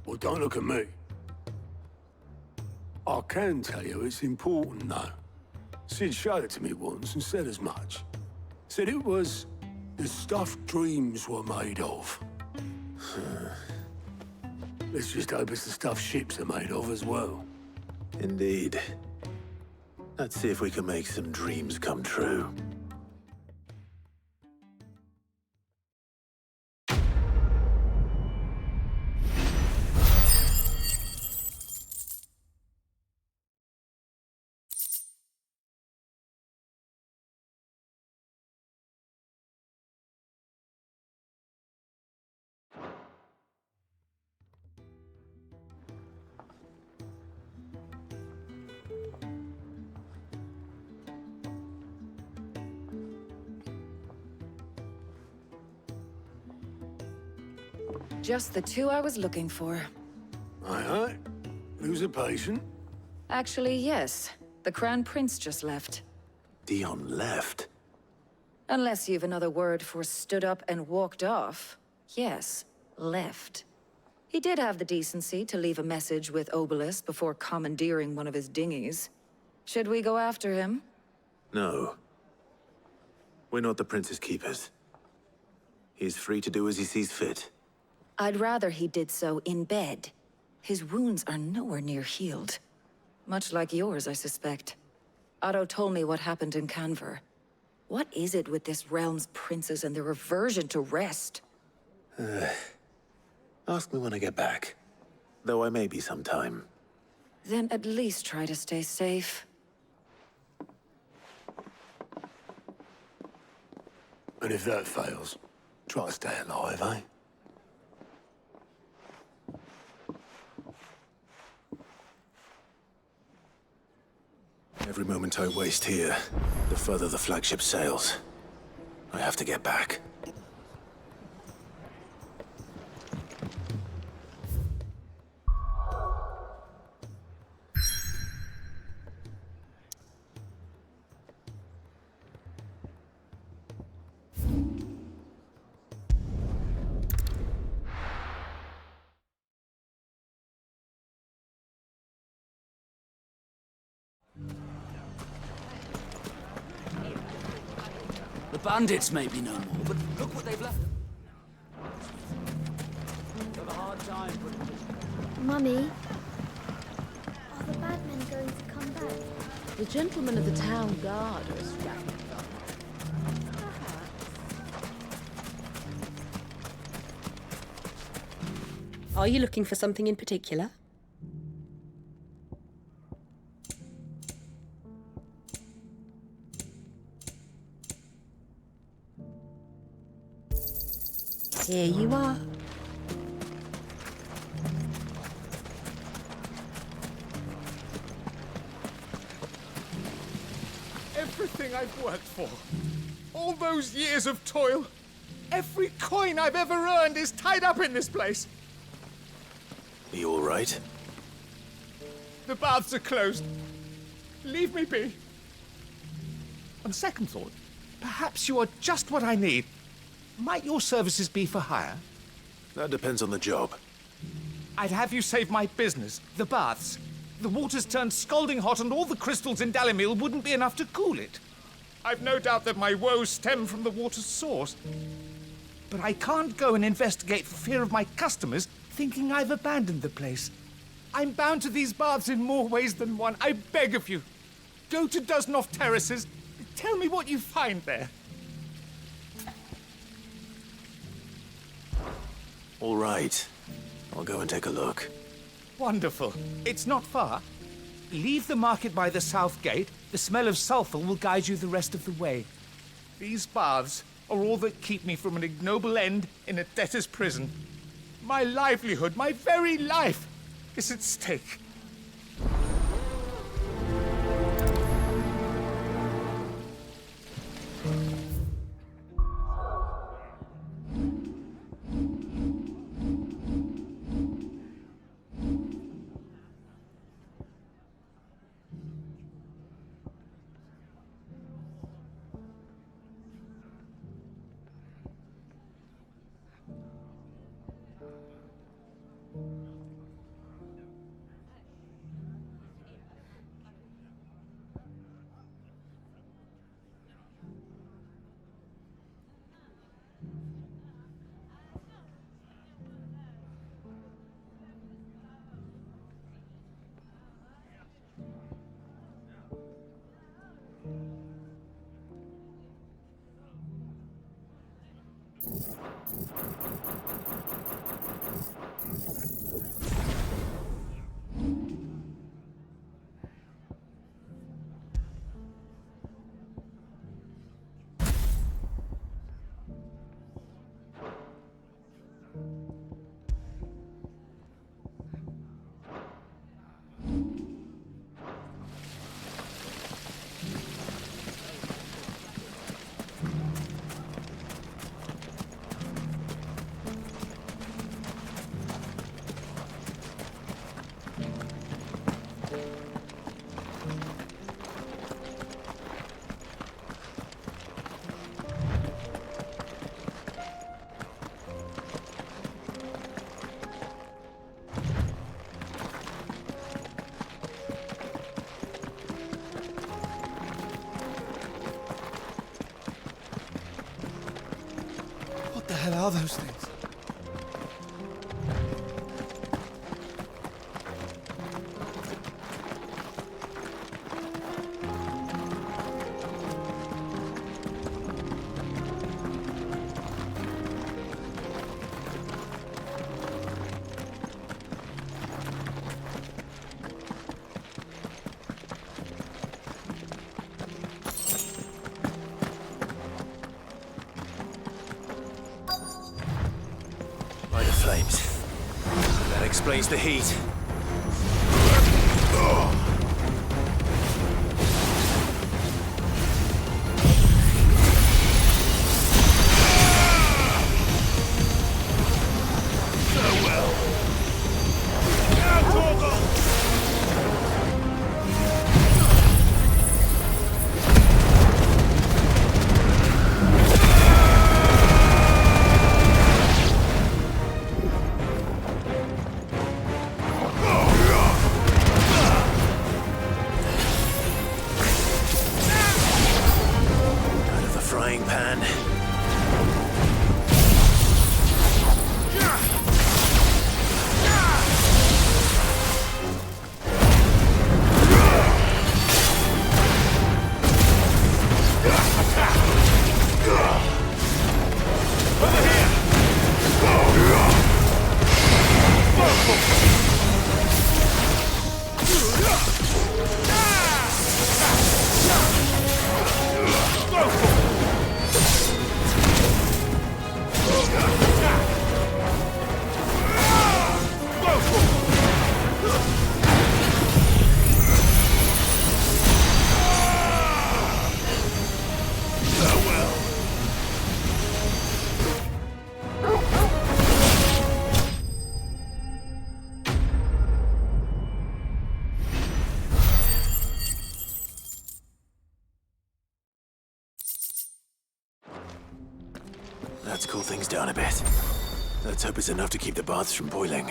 [SPEAKER 24] Well, don't look at me. I can tell you it's important, though. Sid showed it to me once and said as much. Said it was the stuff dreams were made of. Let's just hope it's the stuff ships are made of as well.
[SPEAKER 1] Indeed. Let's see if we can make some dreams come true.
[SPEAKER 5] Just the two I was looking for.
[SPEAKER 24] Aye. Who's a patient?
[SPEAKER 5] Actually, yes. The Crown Prince just left.
[SPEAKER 1] Dion left?
[SPEAKER 5] Unless you've another word for stood up and walked off. Yes, left. He did have the decency to leave a message with Obelisk before commandeering one of his dinghies. Should we go after him?
[SPEAKER 1] No. We're not the Prince's keepers. He's free to do as he sees fit.
[SPEAKER 5] I'd rather he did so in bed. His wounds are nowhere near healed. Much like yours, I suspect. Otto told me what happened in Canver. What is it with this realm's princes and their aversion to rest?
[SPEAKER 1] Ask me when I get back. Though I may be sometime.
[SPEAKER 5] Then at least try to stay safe.
[SPEAKER 24] And if that fails, try to stay alive, eh?
[SPEAKER 1] Every moment I waste here, the further the flagship sails. I have to get back.
[SPEAKER 6] The bandits may be no more, but look what they've left. Have a hard time putting this.
[SPEAKER 9] Mummy, are the bad men going to come back?
[SPEAKER 10] The gentlemen of the town guard are strapping up.
[SPEAKER 19] Are you looking for something in particular? Here you are.
[SPEAKER 7] Everything I've worked for, all those years of toil, every coin I've ever earned is tied up in this place.
[SPEAKER 1] You all right?
[SPEAKER 7] The baths are closed. Leave me be. On second thought, perhaps you are just what I need. Might your services be for hire?
[SPEAKER 1] That depends on the job.
[SPEAKER 7] I'd have you save my business, the baths. The water's turned scalding hot and all the crystals in Dalimil wouldn't be enough to cool it. I've no doubt that my woes stem from the water's source. But I can't go and investigate for fear of my customers thinking I've abandoned the place. I'm bound to these baths in more ways than one. I beg of you. Go to Dusnoff Terraces. Tell me what you find there.
[SPEAKER 1] All right. I'll go and take a look.
[SPEAKER 7] Wonderful. It's not far. Leave the market by the south gate. The smell of sulfur will guide you the rest of the way. These baths are all that keep me from an ignoble end in a debtor's prison. My livelihood, my very life, is at stake. What the hell are those things?
[SPEAKER 1] By the flames. That explains the heat. Frying pan. Let's cool things down a bit. Let's hope it's enough to keep the baths from boiling.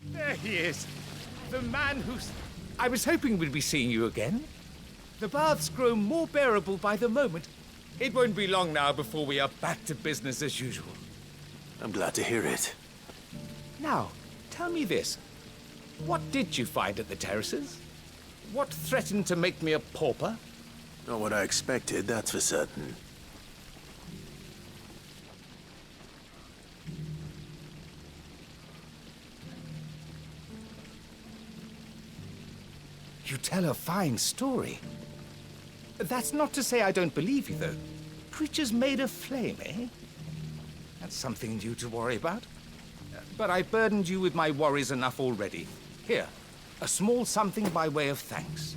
[SPEAKER 7] There he is. The man who's... I was hoping we'd be seeing you again. The baths grow more bearable by the moment. It won't be long now before we are back to business as usual.
[SPEAKER 1] I'm glad to hear it.
[SPEAKER 7] Now, tell me this. What did you find at the terraces? What threatened to make me a pauper?
[SPEAKER 1] Not what I expected, that's for certain.
[SPEAKER 7] You tell a fine story. That's not to say I don't believe you, though. Creatures made of flame, eh? That's something new to worry about. But I burdened you with my worries enough already. Here, a small something by way of thanks.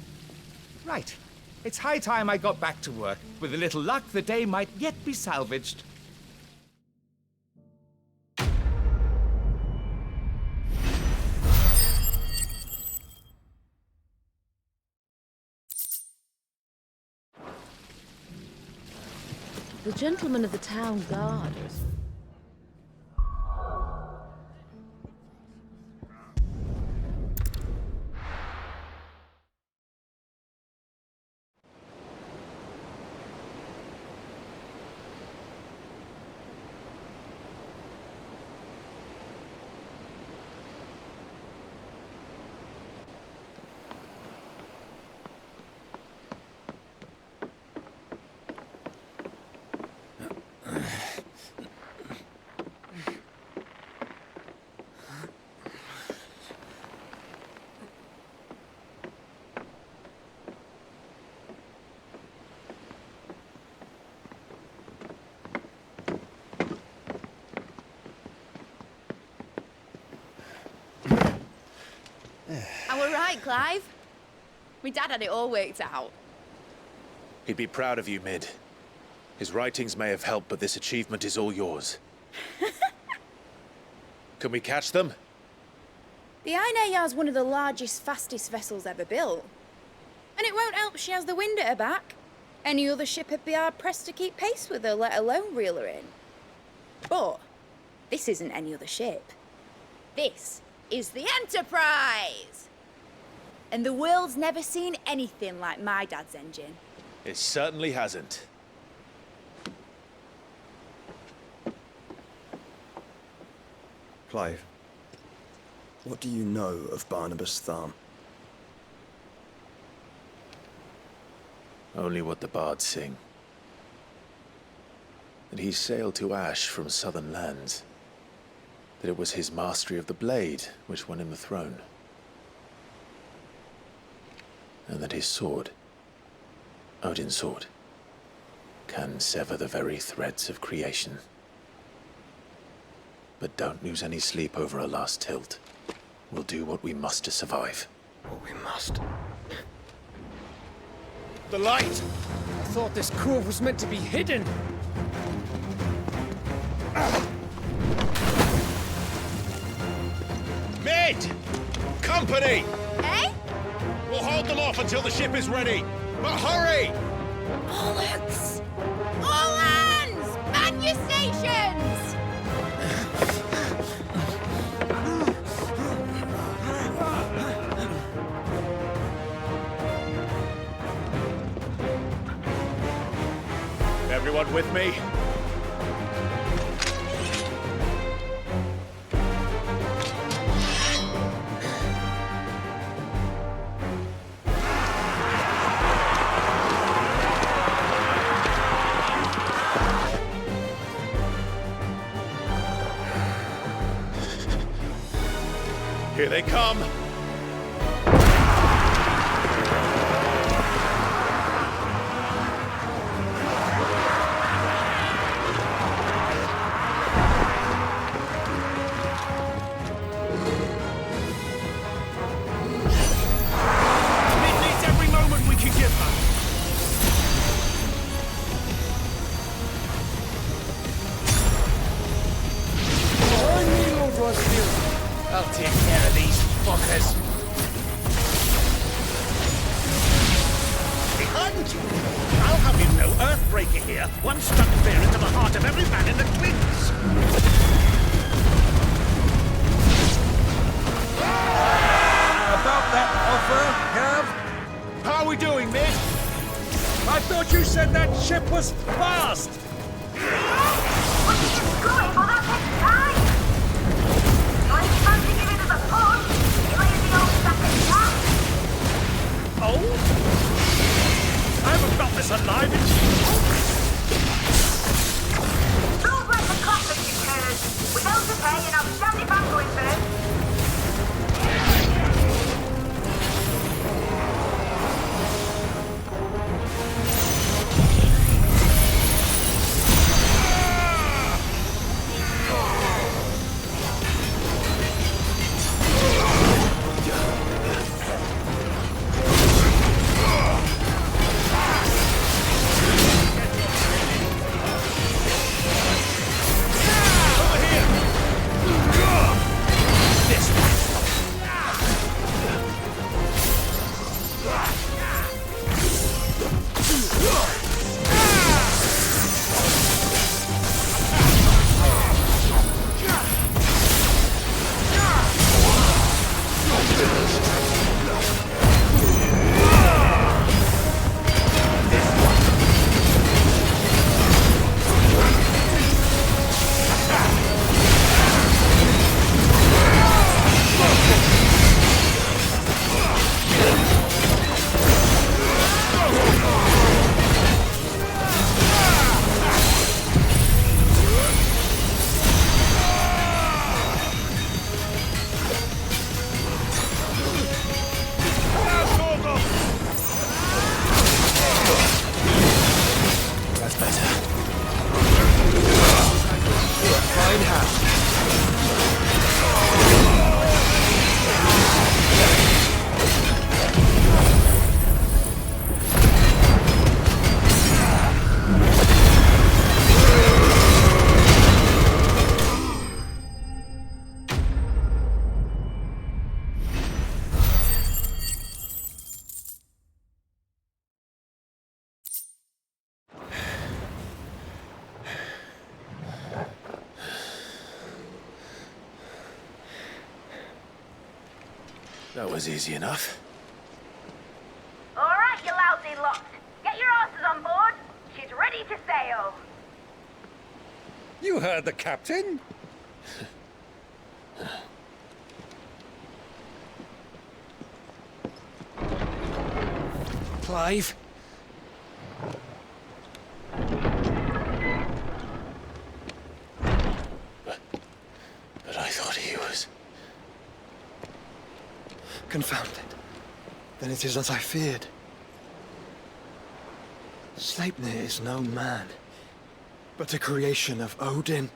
[SPEAKER 7] Right. It's high time I got back to work. With a little luck, the day might yet be salvaged.
[SPEAKER 10] The gentleman of the town guard.
[SPEAKER 14] I were right, Clive. My dad had it all worked out.
[SPEAKER 1] He'd be proud of you, Mid. His writings may have helped, but this achievement is all yours. Can we catch them?
[SPEAKER 14] The Ainayar's one of the largest, fastest vessels ever built. And it won't help she has the wind at her back. Any other ship would be hard-pressed to keep pace with her, let alone reel her in. But this isn't any other ship. This is the Enterprise! And the world's never seen anything like my dad's engine.
[SPEAKER 1] It certainly hasn't.
[SPEAKER 12] Clive, what do you know of Barnabas Tharm?
[SPEAKER 1] Only what the bards sing. That he sailed to Ash from southern lands. That it was his mastery of the blade which won him the throne. And that his sword, Odin's sword, can sever the very threads of creation. But don't lose any sleep over our last tilt. We'll do what we must to survive.
[SPEAKER 12] What we must.
[SPEAKER 2] The light! I thought this cove was meant to be hidden.
[SPEAKER 13] Mid! Company!
[SPEAKER 14] Eh?
[SPEAKER 13] We'll hold them off until the ship is ready. But hurry!
[SPEAKER 14] Bollocks! All hands! Man your stations!
[SPEAKER 1] Everyone with me? Here they come!
[SPEAKER 2] I'll take care of these fuckers.
[SPEAKER 13] Behind you! I'll have you know, Earthbreaker here, one struck fear into the heart of every man in the Twins.
[SPEAKER 3] About that offer, Cav?
[SPEAKER 13] How are we doing, Mid?
[SPEAKER 3] I thought you said that ship was fast!
[SPEAKER 9] What is it going for that next time? You ain't fancy giving us a push? You ain't the old second jack?
[SPEAKER 13] Oh? I haven't felt this alive in
[SPEAKER 9] Don't break the classic, you turds. We don't pay and I'll stand it back going first.
[SPEAKER 1] That was easy enough.
[SPEAKER 15] All right, you lousy lot. Get your asses on board. She's ready to sail.
[SPEAKER 13] You heard the captain.
[SPEAKER 2] Clive?
[SPEAKER 1] But I thought he was...
[SPEAKER 8] Confound it. Then it is as I feared. Sleipnir is no man, but a creation of Odin.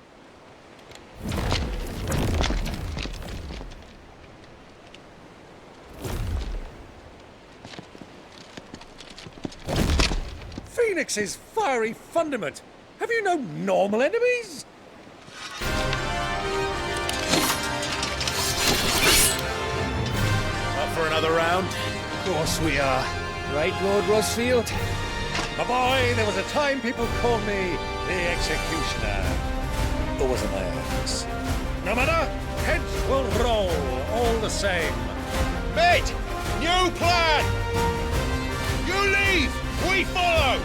[SPEAKER 13] Phoenix's fiery fundament. Have you no normal enemies?
[SPEAKER 1] Up for another round?
[SPEAKER 2] Of course we are. Right, Lord Rosfield?
[SPEAKER 13] My boy, there was a time people called me the Executioner. Or was it my efforts? No matter, heads will roll all the same.
[SPEAKER 7] Mate! New plan! You leave! We follow!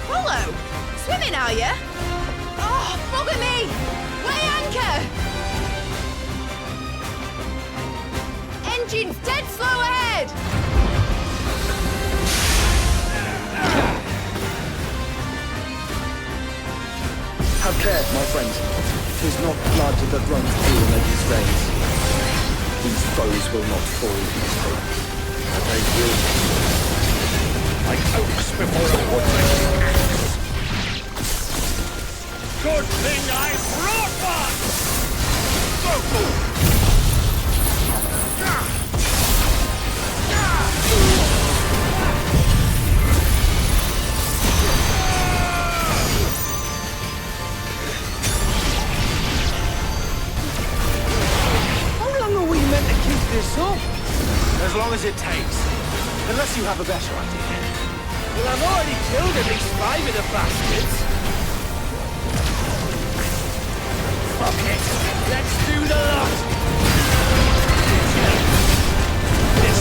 [SPEAKER 14] Follow? Swimming, are you? Oh, bugger me! Weigh anchor! Engine's dead slow ahead!
[SPEAKER 12] Have care, my friends. 'Tis not blood that runs through a lady's veins. These foes will not fall easily. They will.
[SPEAKER 13] Like oaks before a woodland axe. Good thing I brought one! Go!
[SPEAKER 2] This up? As long as it takes. Unless you have a better idea. Well, I've already killed at least 5 of the bastards. Fuck it. Let's do the lot. This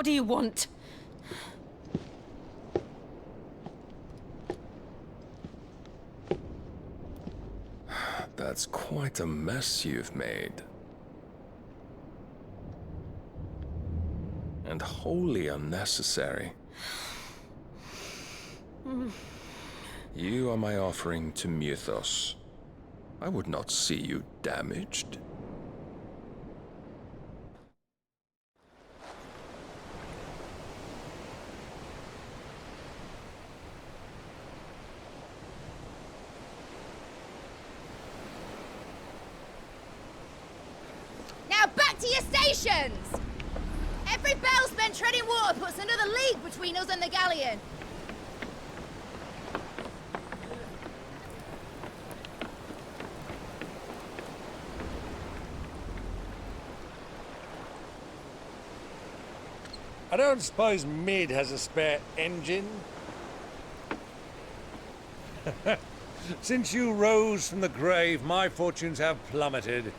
[SPEAKER 17] What do you want?
[SPEAKER 16] That's quite a mess you've made. And wholly unnecessary. You are my offering to Mythos. I would not see you damaged.
[SPEAKER 14] Now back to your stations! Every bellsman treading water puts another league between us and the galleon.
[SPEAKER 13] I don't suppose Mid has a spare engine? Since you rose from the grave, my fortunes have plummeted.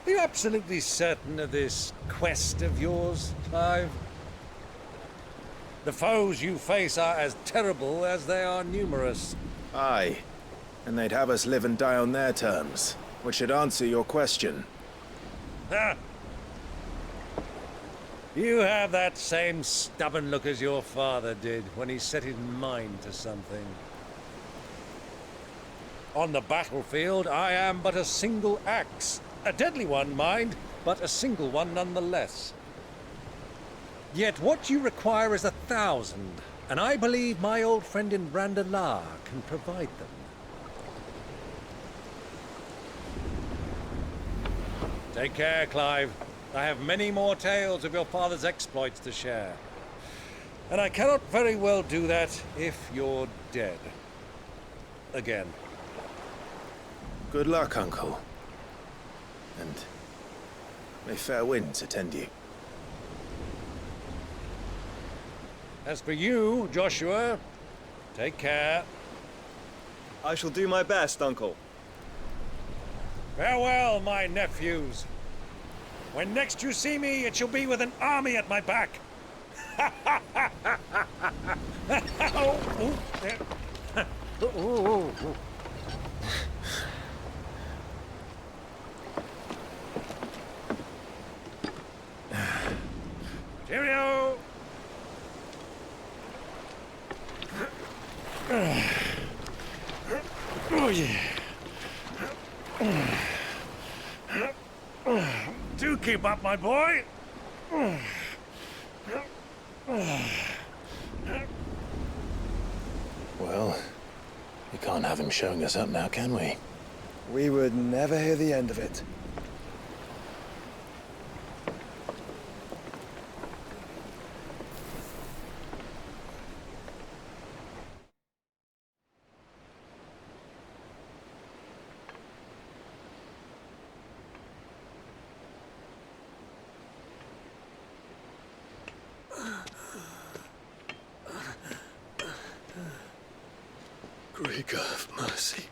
[SPEAKER 13] Are you absolutely certain of this quest of yours, Clive? The foes you face are as terrible as they are numerous.
[SPEAKER 18] Aye, and they'd have us live and die on their terms, which should answer your question.
[SPEAKER 13] Ha! You have that same stubborn look as your father did when he set his mind to something. On the battlefield, I am but a single axe. A deadly one, mind, but a single one nonetheless. Yet what you require is 1,000, and I believe my old friend in Brandalar can provide them. Take care, Clive. I have many more tales of your father's exploits to share. And I cannot very well do that if you're dead. Again.
[SPEAKER 18] Good luck, Uncle. And may fair winds attend you.
[SPEAKER 13] As for you, Joshua, take care.
[SPEAKER 8] I shall do my best, Uncle.
[SPEAKER 13] Farewell, my nephews. When next you see me, it shall be with an army at my back. Cheerio! Oh, yeah. Do keep up, my boy.
[SPEAKER 1] Well, we can't have him showing us up now, can we?
[SPEAKER 8] We would never hear the end of it.
[SPEAKER 24] Great God of mercy.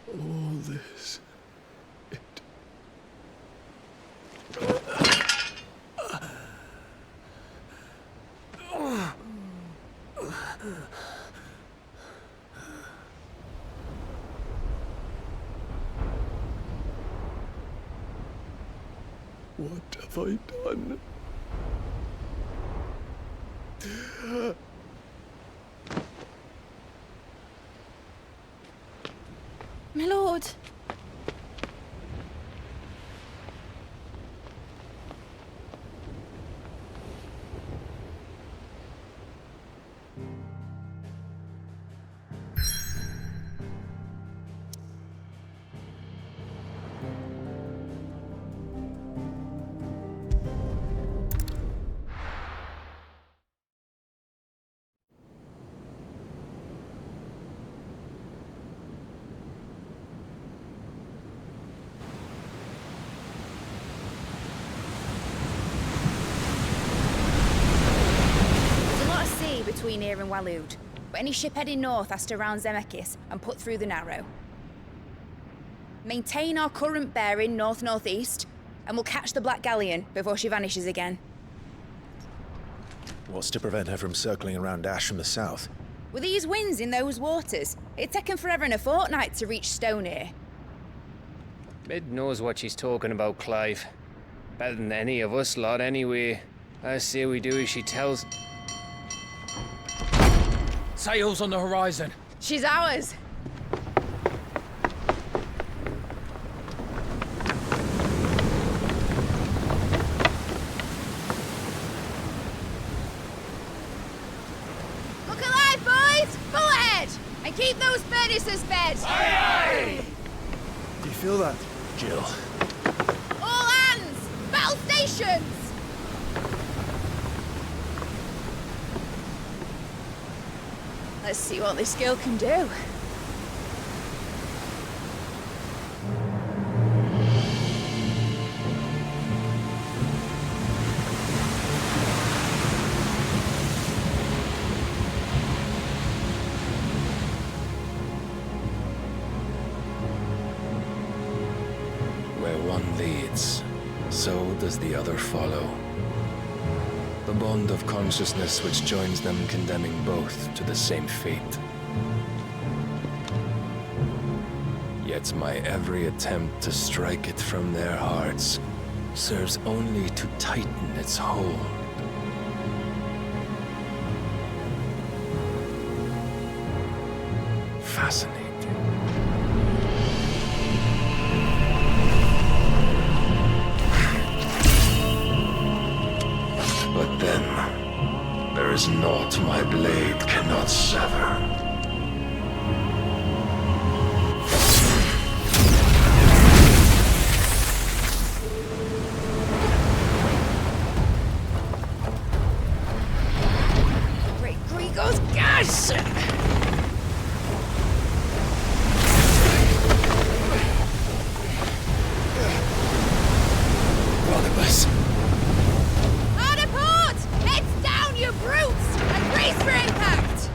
[SPEAKER 24] All this. What have I done?
[SPEAKER 17] My lord.
[SPEAKER 14] in Waloed, but any ship heading north has to round Zemeckis and put through the Narrow. Maintain our current bearing north-northeast, and we'll catch the Black Galleon before she vanishes again.
[SPEAKER 18] What's to prevent her from circling around Ash from the south?
[SPEAKER 14] With these winds in those waters, it'd take 'em forever and a fortnight to reach Stonehenge.
[SPEAKER 2] Mid knows what she's talking about, Clive. Better than any of us lot, anyway. I say we do as she tells.
[SPEAKER 23] Sails on the horizon.
[SPEAKER 14] She's ours. Look alive, boys! Full ahead! And keep those furnaces fed!
[SPEAKER 18] Aye, aye! Do you feel that, Jill?
[SPEAKER 14] All hands! Battle stations! Let's see what this girl can do.
[SPEAKER 16] Where one leads, so does the other follow. The bond of consciousness which joins them condemning both to the same fate. Yet my every attempt to strike it from their hearts serves only to tighten its hold. Fascinating. But then, there is naught my blade cannot sever.
[SPEAKER 14] Great Grigos, gosh!
[SPEAKER 16] Barnabas.
[SPEAKER 14] Hard port! Heads down, you brutes! And brace for impact!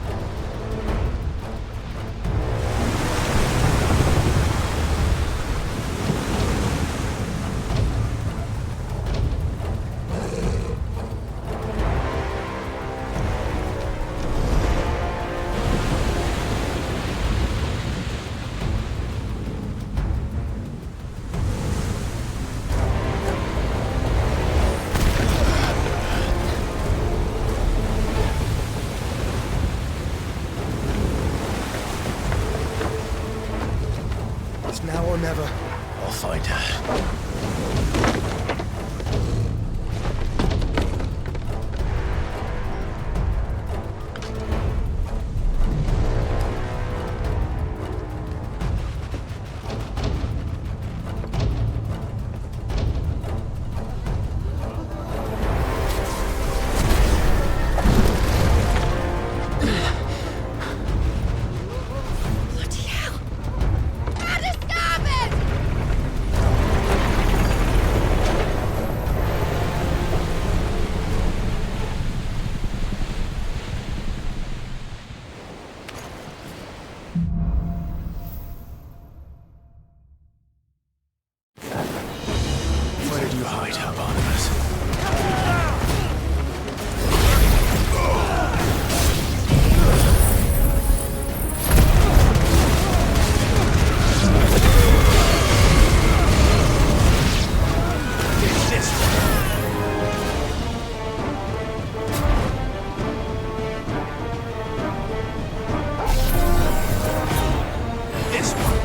[SPEAKER 18] It's now or never. I'll find her.
[SPEAKER 14] Bloody hell! Out of starboard!
[SPEAKER 18] Where did you hide her, Barnabas? It's this one. This one.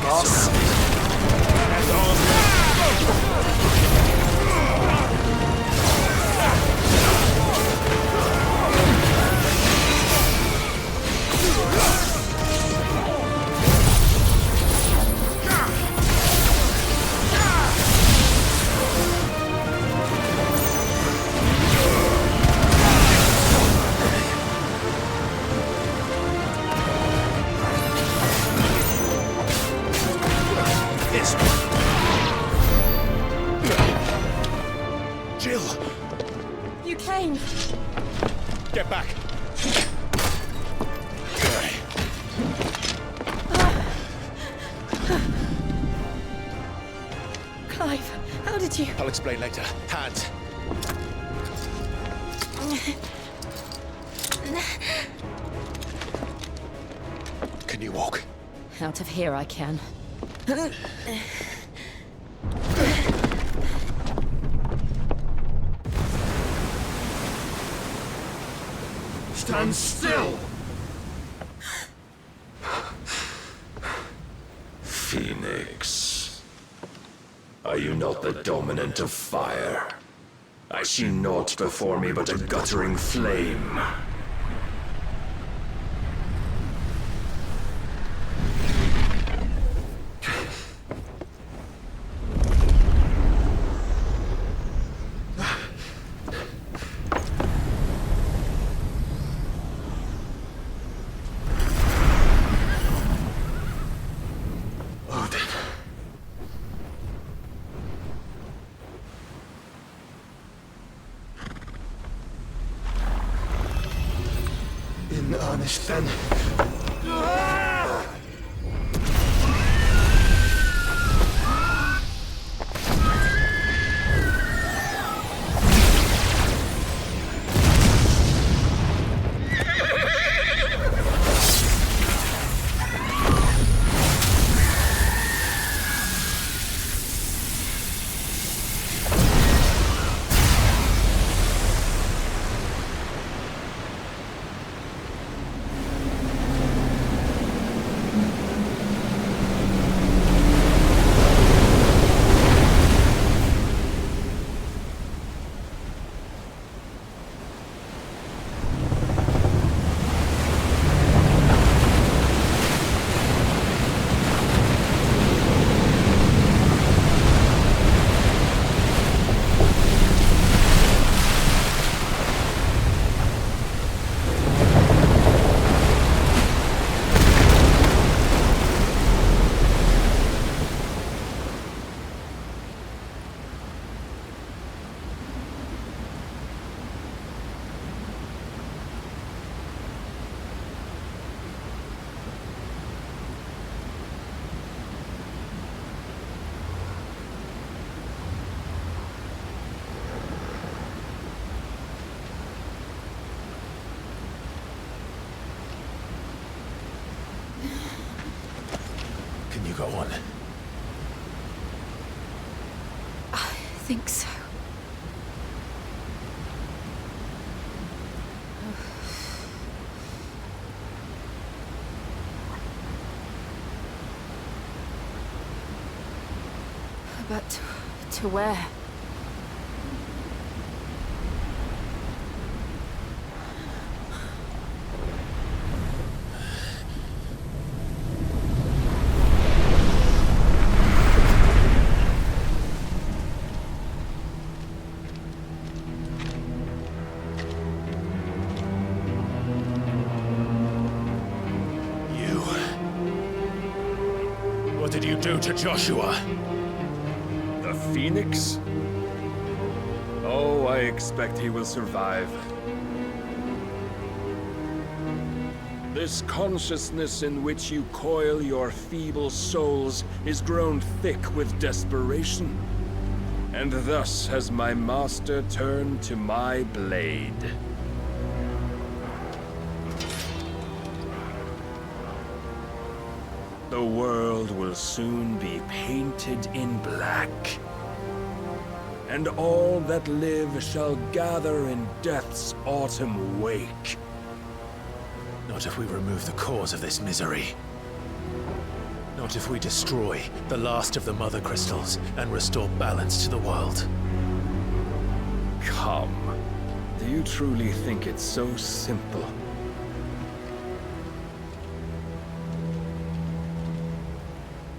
[SPEAKER 16] boss.
[SPEAKER 6] Jill!
[SPEAKER 17] You came.
[SPEAKER 6] Get back!
[SPEAKER 17] Clive, how did you...
[SPEAKER 6] I'll explain later. Hands! Can you walk?
[SPEAKER 10] Out of here I can.
[SPEAKER 16] Stand still! Phoenix. Are you not the dominant of fire? I see naught before me but a guttering flame. In earnest, then.
[SPEAKER 1] Can you go on?
[SPEAKER 17] I think so. But to where?
[SPEAKER 6] What did you do to Joshua?
[SPEAKER 16] The Phoenix? Oh, I expect he will survive. This consciousness in which you coil your feeble souls is grown thick with desperation. And thus has my master turned to my blade. The world will soon be painted in black. And all that live shall gather in death's autumn wake.
[SPEAKER 1] Not if we remove the cause of this misery. Not if we destroy the last of the Mother Crystals and restore balance to the world.
[SPEAKER 16] Come. Do you truly think it's so simple?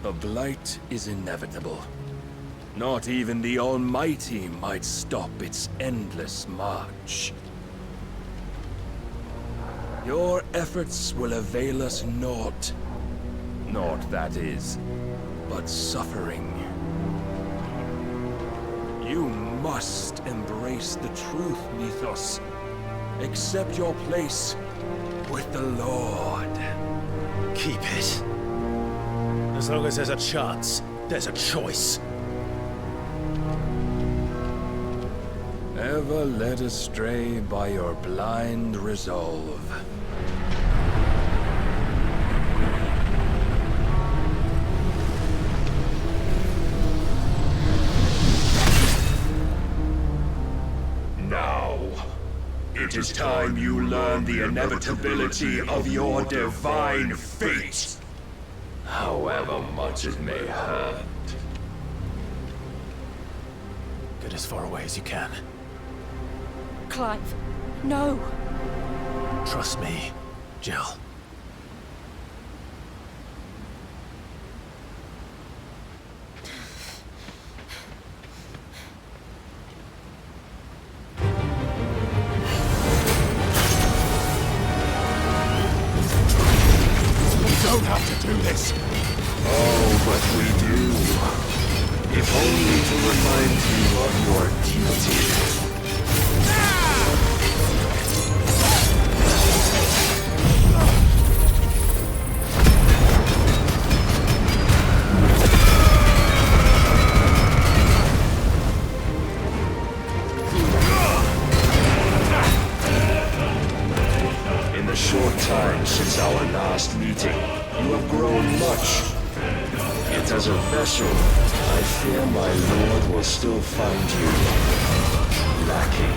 [SPEAKER 16] The Blight is inevitable. Not even the Almighty might stop its endless march. Your efforts will avail us naught. Naught, that is, but suffering. You must embrace the truth, Mythos. Accept your place with the Lord.
[SPEAKER 1] Keep it. As long as there's a chance, there's a choice.
[SPEAKER 16] Ever led astray by your blind resolve.
[SPEAKER 11] Now, it is time you learn the inevitability of your divine fate. However much it may hurt.
[SPEAKER 1] Get as far away as you can.
[SPEAKER 19] Clive, no.
[SPEAKER 1] Trust me, Jill.
[SPEAKER 11] We don't have to do this. Oh, but we do. If only to remind you of your duty. In the short time since our last meeting, you have grown much. Yet as a vessel, I fear my lord will still find you lacking.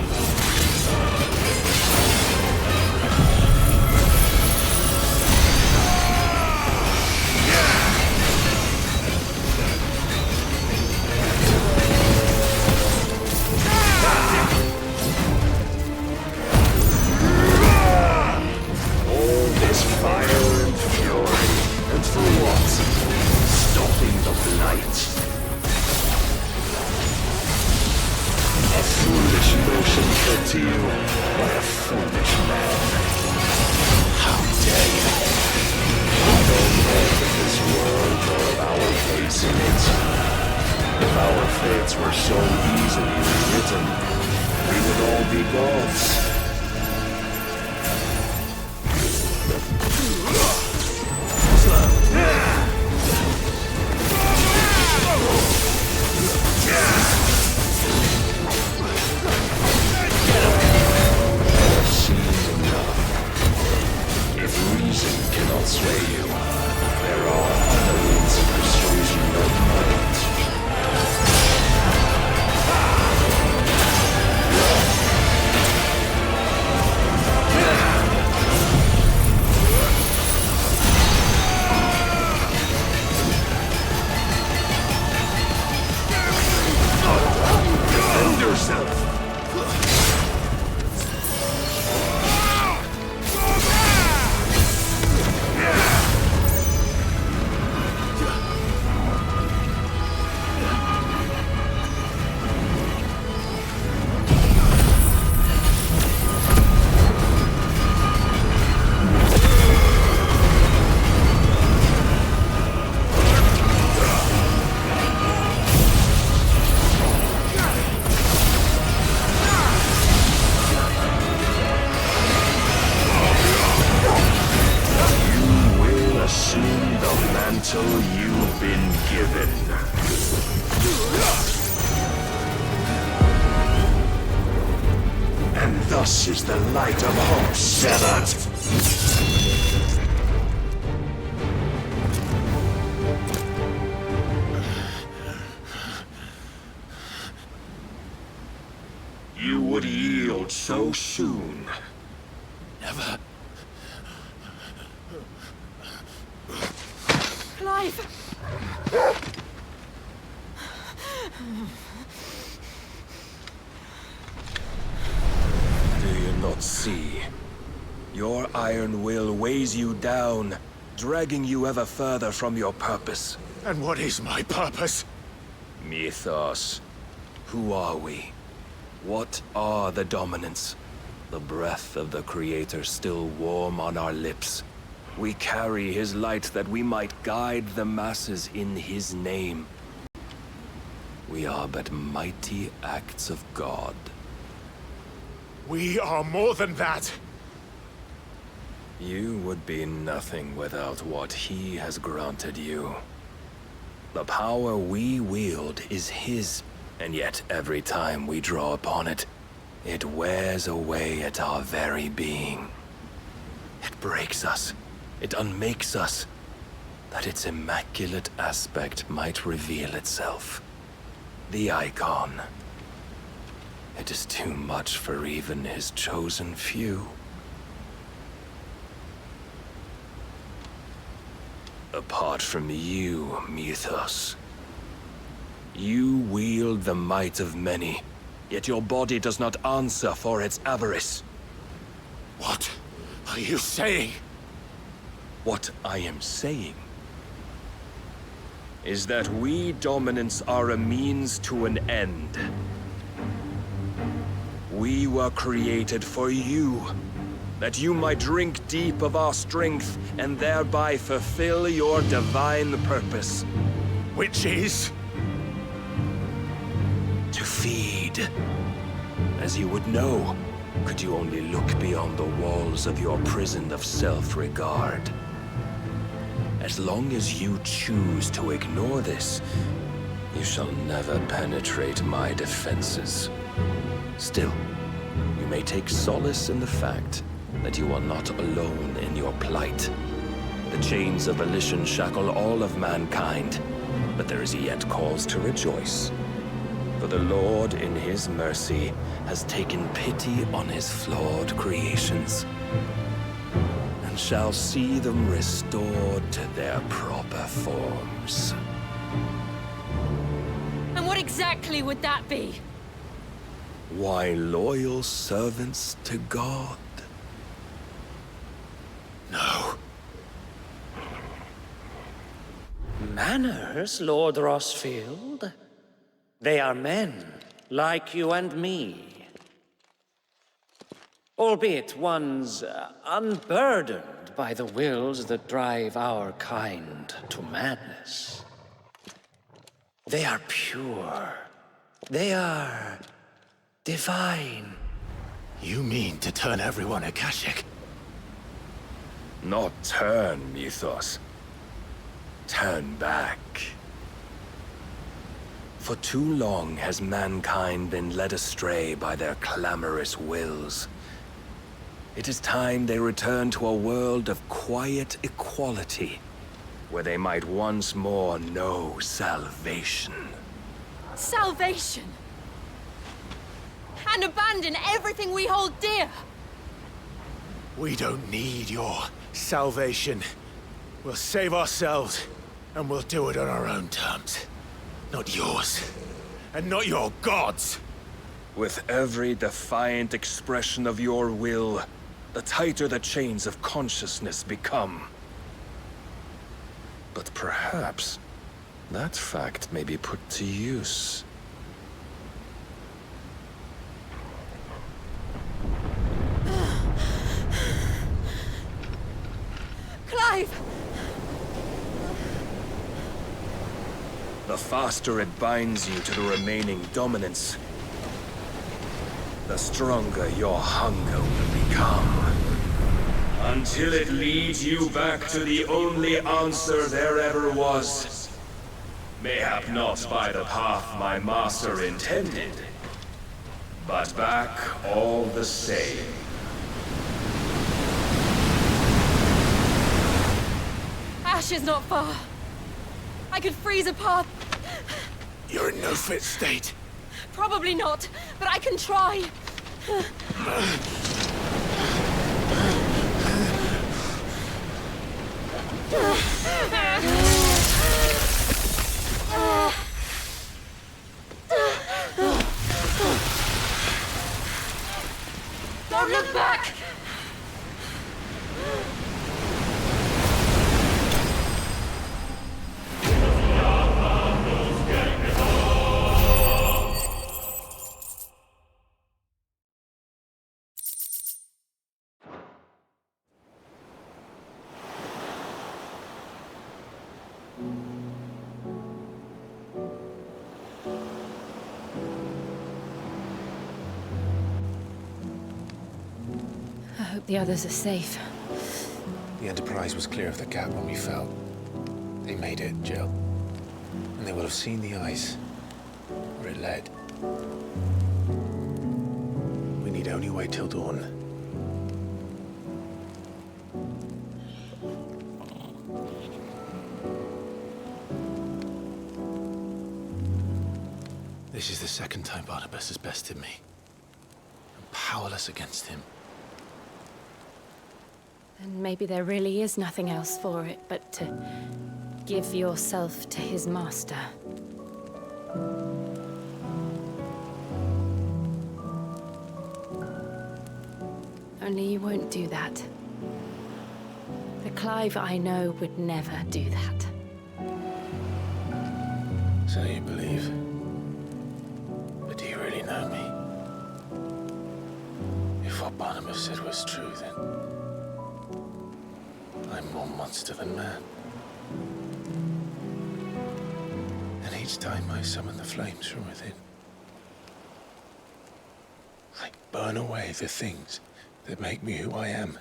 [SPEAKER 11] All this fire and fury, and for what? Stopping the blight. A foolish notion put to you by a foolish man. How dare you? I don't know of this world nor of our place in it. If our fates were so easily rewritten, we would all be gods. If reason cannot sway you, there are other means of persuasion that might. Defend yourself! You've been given. And thus is the light of hope severed. You would yield so soon.
[SPEAKER 1] Never.
[SPEAKER 17] Clive!
[SPEAKER 16] Do you not see? Your iron will weighs you down, dragging you ever further from your purpose.
[SPEAKER 1] And what is my purpose?
[SPEAKER 16] Mythos. Who are we? What are the dominants? The breath of the Creator still warm on our lips. We carry his light that we might guide the masses in his name. We are but mighty acts of God.
[SPEAKER 1] We are more than that.
[SPEAKER 16] You would be nothing without what he has granted you. The power we wield is his, and yet every time we draw upon it, it wears away at our very being. It breaks us. It unmakes us, that its immaculate aspect might reveal itself. The Eikon. It is too much for even his chosen few. Apart from you, Mythos. You wield the might of many, yet your body does not answer for its avarice.
[SPEAKER 1] What are you saying?
[SPEAKER 16] What I am saying is that we dominants are a means to an end. We were created for you, that you might drink deep of our strength and thereby fulfill your divine purpose.
[SPEAKER 1] Which is?
[SPEAKER 16] To feed. As you would know, could you only look beyond the walls of your prison of self-regard. As long as you choose to ignore this, you shall never penetrate my defenses. Still, you may take solace in the fact that you are not alone in your plight. The chains of volition shackle all of mankind, but there is yet cause to rejoice. For the Lord, in his mercy, has taken pity on his flawed creations, and shall see them restored to their proper forms.
[SPEAKER 17] And what exactly would that be?
[SPEAKER 16] Why, loyal servants to God.
[SPEAKER 1] No.
[SPEAKER 4] Manners, Lord Rosfield? They are men, like you and me. Albeit ones unburdened by the wills that drive our kind to madness. They are pure. They are divine.
[SPEAKER 1] You mean to turn everyone Akashic?
[SPEAKER 16] Not turn, Mythos. Turn back. For too long has mankind been led astray by their clamorous wills. It is time they return to a world of quiet equality, where they might once more know salvation.
[SPEAKER 17] Salvation! And abandon everything we hold dear!
[SPEAKER 1] We don't need your salvation. We'll save ourselves, and we'll do it on our own terms. Not yours, and not your gods!
[SPEAKER 16] With every defiant expression of your will, the tighter the chains of consciousness become. But perhaps that fact may be put to use.
[SPEAKER 17] Clive!
[SPEAKER 16] The faster it binds you to the remaining dominance, the stronger your hunger will become. Until it leads you back to the only answer there ever was. Mayhap not by the path my master intended, but back all the same.
[SPEAKER 17] Ash is not far. I could freeze a path.
[SPEAKER 1] You're in no fit state.
[SPEAKER 17] Probably not, but I can try. hope the others are safe.
[SPEAKER 1] The Enterprise was clear of the gap when we fell. They made it, Jill. And they will have seen the ice, where it led. We need only wait till dawn. This is the second time Barnabas has bested me. I'm powerless against him.
[SPEAKER 17] And maybe there really is nothing else for it but to give yourself to his master. Only you won't do that. The Clive I know would never do that.
[SPEAKER 1] So you believe? But do you really know me? If what Barnabas said was true, then I'm more monster than man. And each time I summon the flames from within, I burn away the things that make me who I am.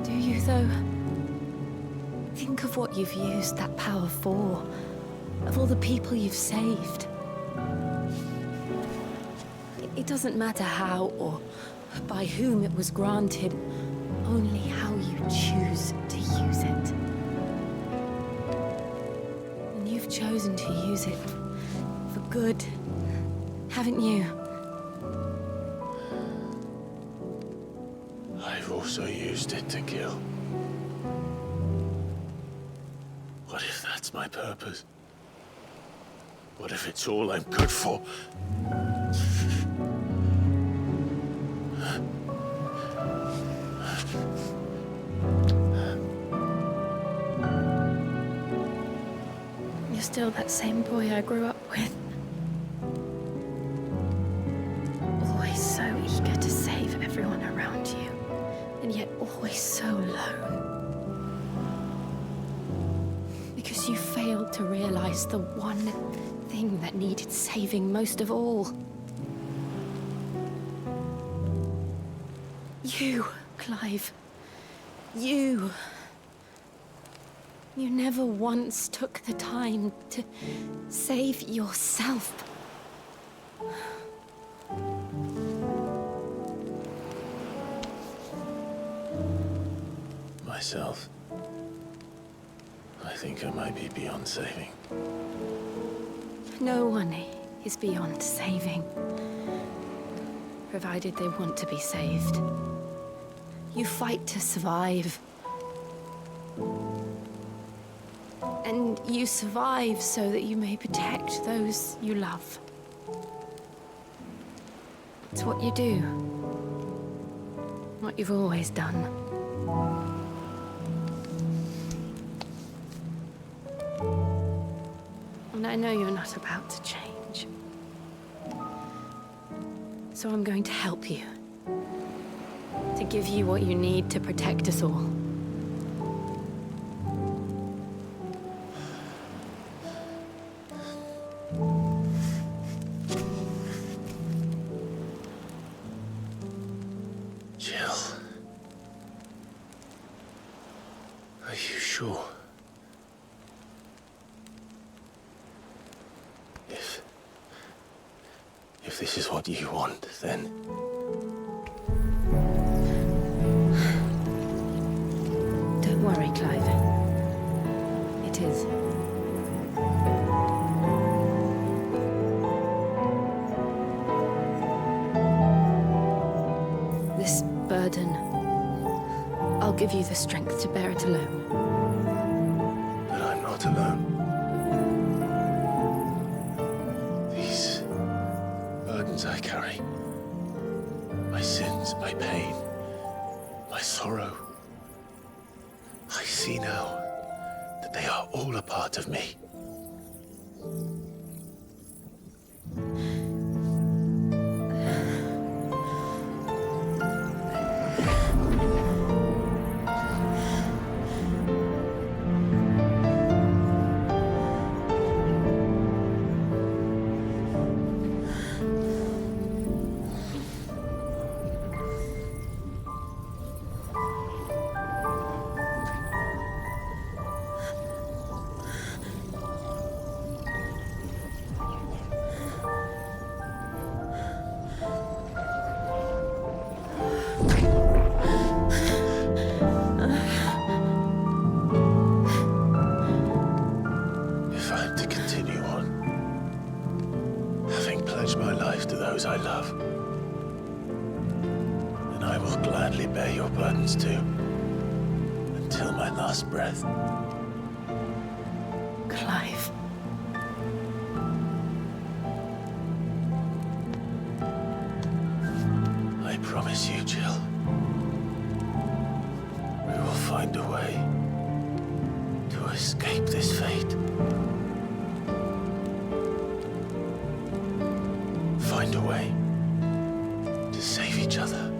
[SPEAKER 17] Do you, though? Think of what you've used that power for, of all the people you've saved. It doesn't matter how or by whom it was granted, only how you choose to use it. And you've chosen to use it for good, haven't you?
[SPEAKER 1] I've also used it to kill. What if that's my purpose? What if it's all I'm good for?
[SPEAKER 17] You're still that same boy I grew up with. Always so eager to save everyone around you, and yet always so lone. Because you failed to realize the one thing that needed saving most of all. You, Clive. You. You never once took the time to save yourself.
[SPEAKER 1] Myself. I think I might be beyond saving.
[SPEAKER 17] No one is beyond saving, provided they want to be saved. You fight to survive. And you survive so that you may protect those you love. It's what you do. What you've always done. And I know you're not about to change. So I'm going to help you. To give you what you need to protect us all.
[SPEAKER 1] Jill. Are you sure? If this is what you want, then...
[SPEAKER 17] Don't worry, Clive. It is. This burden, I'll give you the strength to bear it alone.
[SPEAKER 1] But I'm not alone. These burdens I carry, my sins, my pain, my sorrow, I see now that they are all a part of me. those I love. And I will gladly bear your burdens too, until my last breath.
[SPEAKER 17] Clive.
[SPEAKER 1] I promise you, Jill. We will find a way to escape this fate. Find a way to save each other.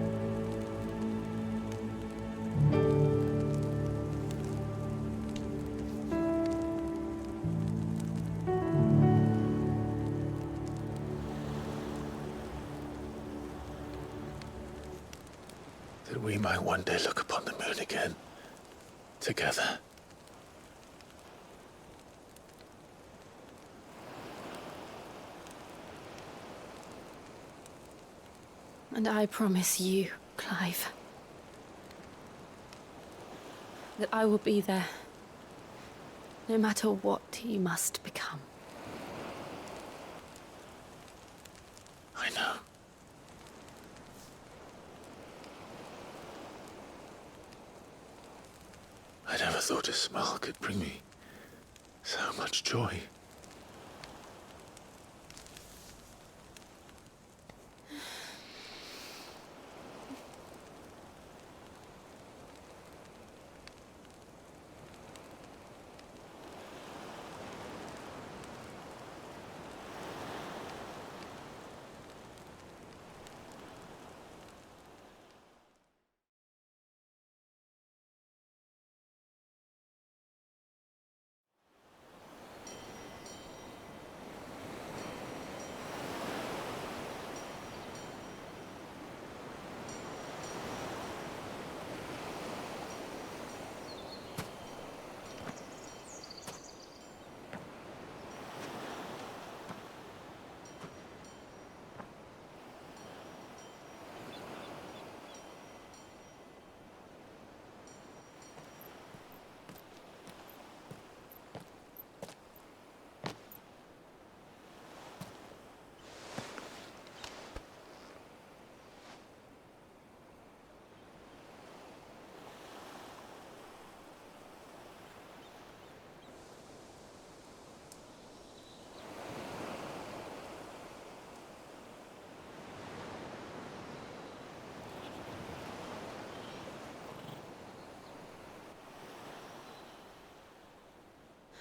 [SPEAKER 1] That we might one day look upon the moon again, together.
[SPEAKER 17] And I promise you, Clive, that I will be there, no matter what you must become.
[SPEAKER 1] I know. I never thought a smile could bring me so much joy.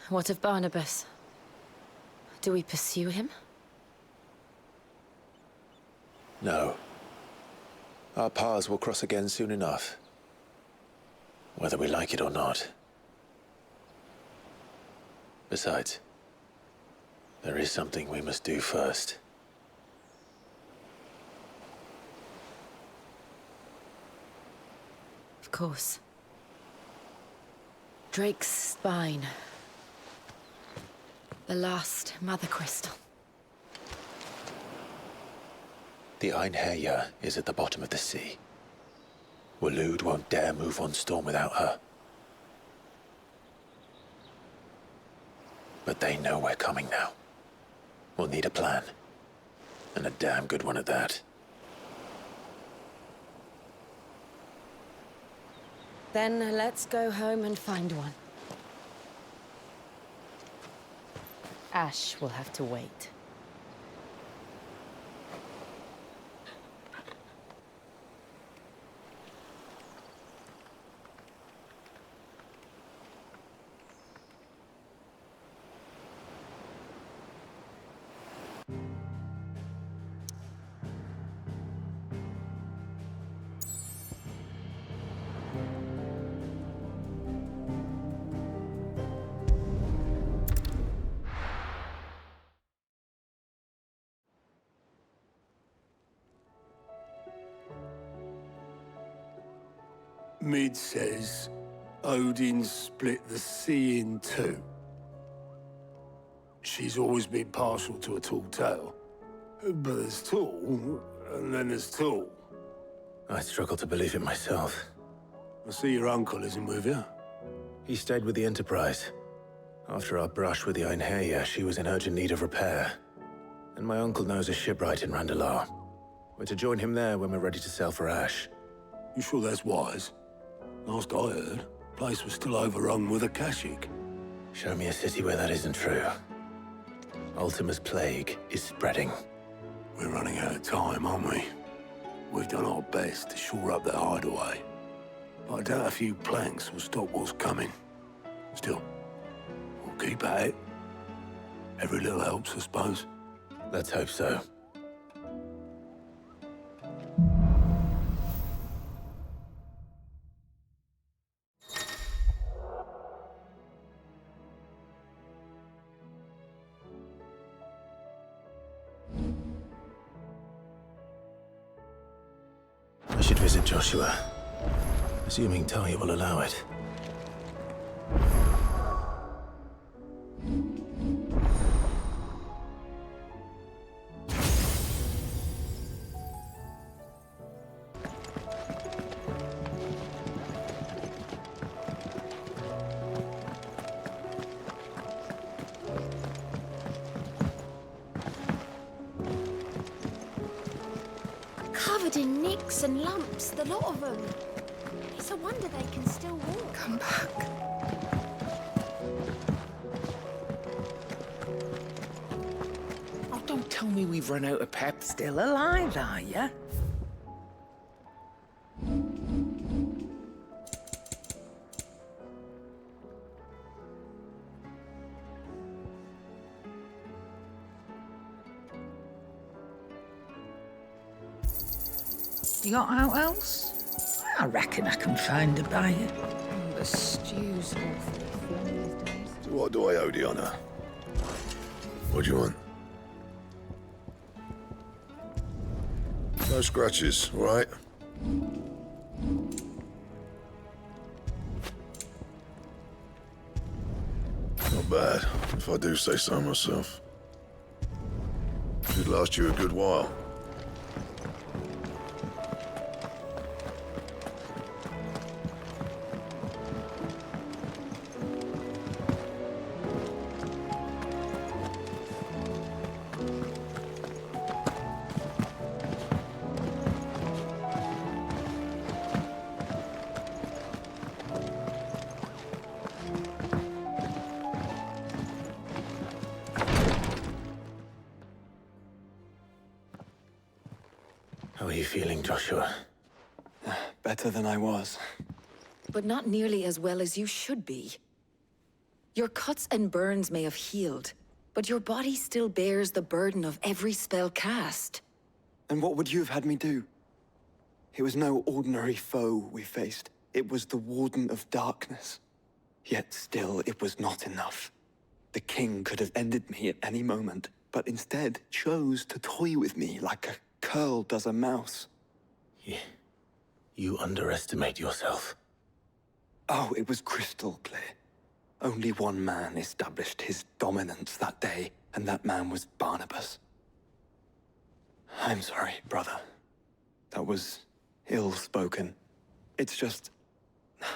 [SPEAKER 17] What of Barnabas? Do we pursue him?
[SPEAKER 1] No. Our paths will cross again soon enough. Whether we like it or not. Besides, there is something we must do first.
[SPEAKER 17] Of course. Drake's spine. The last Mother Crystal.
[SPEAKER 1] The Einherjar is at the bottom of the sea. Waloed won't dare move on Storm without her. But they know we're coming now. We'll need a plan. And a damn good one at that.
[SPEAKER 17] Then let's go home and find one. Ash will have to wait.
[SPEAKER 24] Mid says Odin split the sea in two. She's always been partial to a tall tale. But there's tall, and then there's tall.
[SPEAKER 1] I struggle to believe it myself.
[SPEAKER 24] I see your uncle isn't with you.
[SPEAKER 1] He stayed with the Enterprise. After our brush with the Einherjar, she was in urgent need of repair. And my uncle knows a shipwright in Randalar. We're to join him there when we're ready to sail for Ash.
[SPEAKER 24] You sure that's wise? Last I heard, the place was still overrun with Akashic.
[SPEAKER 1] Show me a city where that isn't true. Ultima's plague is spreading.
[SPEAKER 24] We're running out of time, aren't we? We've done our best to shore up that hideaway. But I doubt a few planks will stop what's coming. Still, we'll keep at it. Every little helps, I suppose.
[SPEAKER 1] Let's hope so. I should visit Joshua, assuming Talia will allow it.
[SPEAKER 9] Covered in nicks and lumps, the lot of them. It's a wonder they can still walk.
[SPEAKER 17] Come back.
[SPEAKER 5] Oh, don't tell me we've run out of pep. Still alive, are ya?
[SPEAKER 19] You got out else? I reckon I can find a buyer.
[SPEAKER 17] The stew's awful these days.
[SPEAKER 11] So what do I owe the honor? What do you want? No scratches, all right? Not bad, if I do say so myself. Should last you a good while.
[SPEAKER 1] How are you feeling, Joshua?
[SPEAKER 8] Better than I was.
[SPEAKER 20] But not nearly as well as you should be. Your cuts and burns may have healed, but your body still bears the burden of every spell cast.
[SPEAKER 8] And what would you have had me do? It was no ordinary foe we faced. It was the Warden of Darkness. Yet still, it was not enough. The king could have ended me at any moment, but instead chose to toy with me like a curl does a mouse.
[SPEAKER 1] You underestimate yourself.
[SPEAKER 8] Oh, it was crystal clear. Only one man established his dominance that day, and that man was Barnabas. I'm sorry, brother. That was ill-spoken. It's just,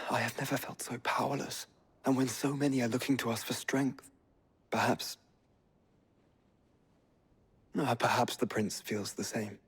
[SPEAKER 8] I have never felt so powerless. And when so many are looking to us for strength, perhaps the prince feels the same.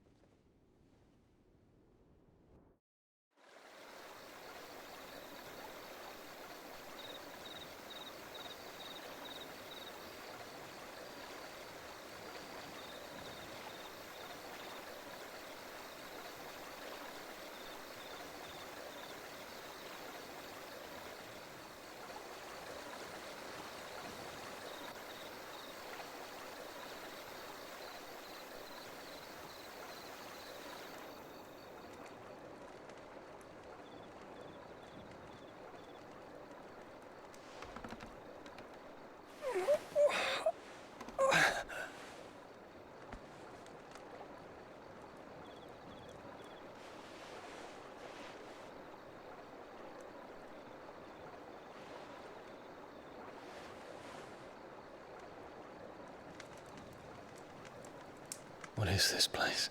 [SPEAKER 1] What is this place?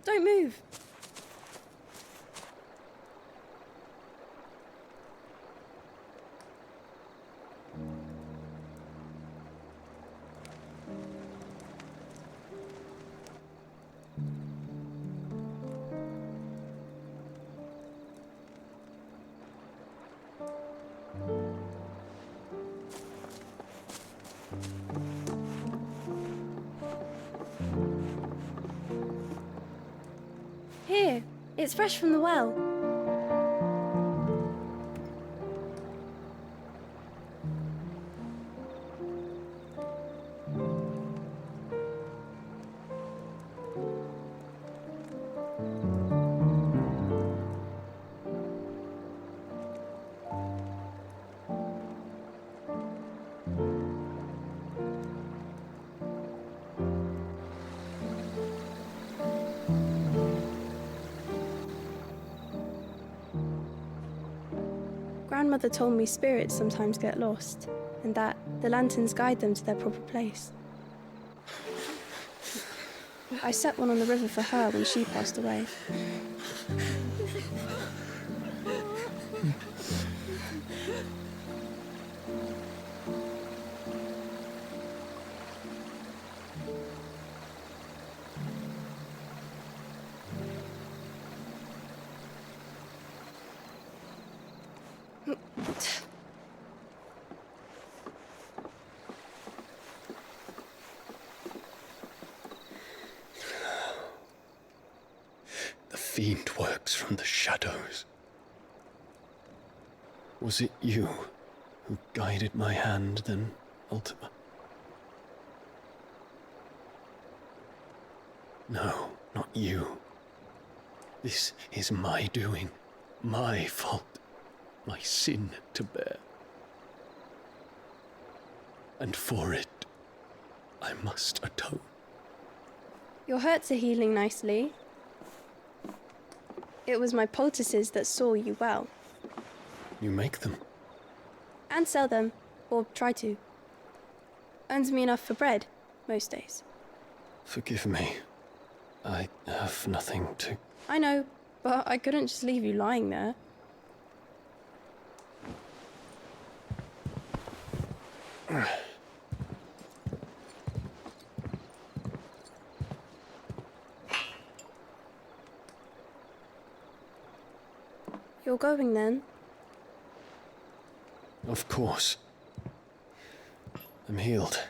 [SPEAKER 14] Don't move.
[SPEAKER 3] Here, it's fresh from the well. Grandmother told me spirits sometimes get lost, and that the lanterns guide them to their proper place. I set one on the river for her when she passed away.
[SPEAKER 16] The fiend works from the shadows. Was it you who guided my hand then, Ultima? No, not you. This is my doing, my fault, my sin to bear. And for it, I must atone.
[SPEAKER 3] Your hurts are healing nicely. It was my poultices that saw you well.
[SPEAKER 16] You make them?
[SPEAKER 3] And sell them, or try to. Earns me enough for bread, most days.
[SPEAKER 16] Forgive me. I have nothing to...
[SPEAKER 3] I know, but I couldn't just leave you lying there. You're going then?
[SPEAKER 16] Of course. I'm healed.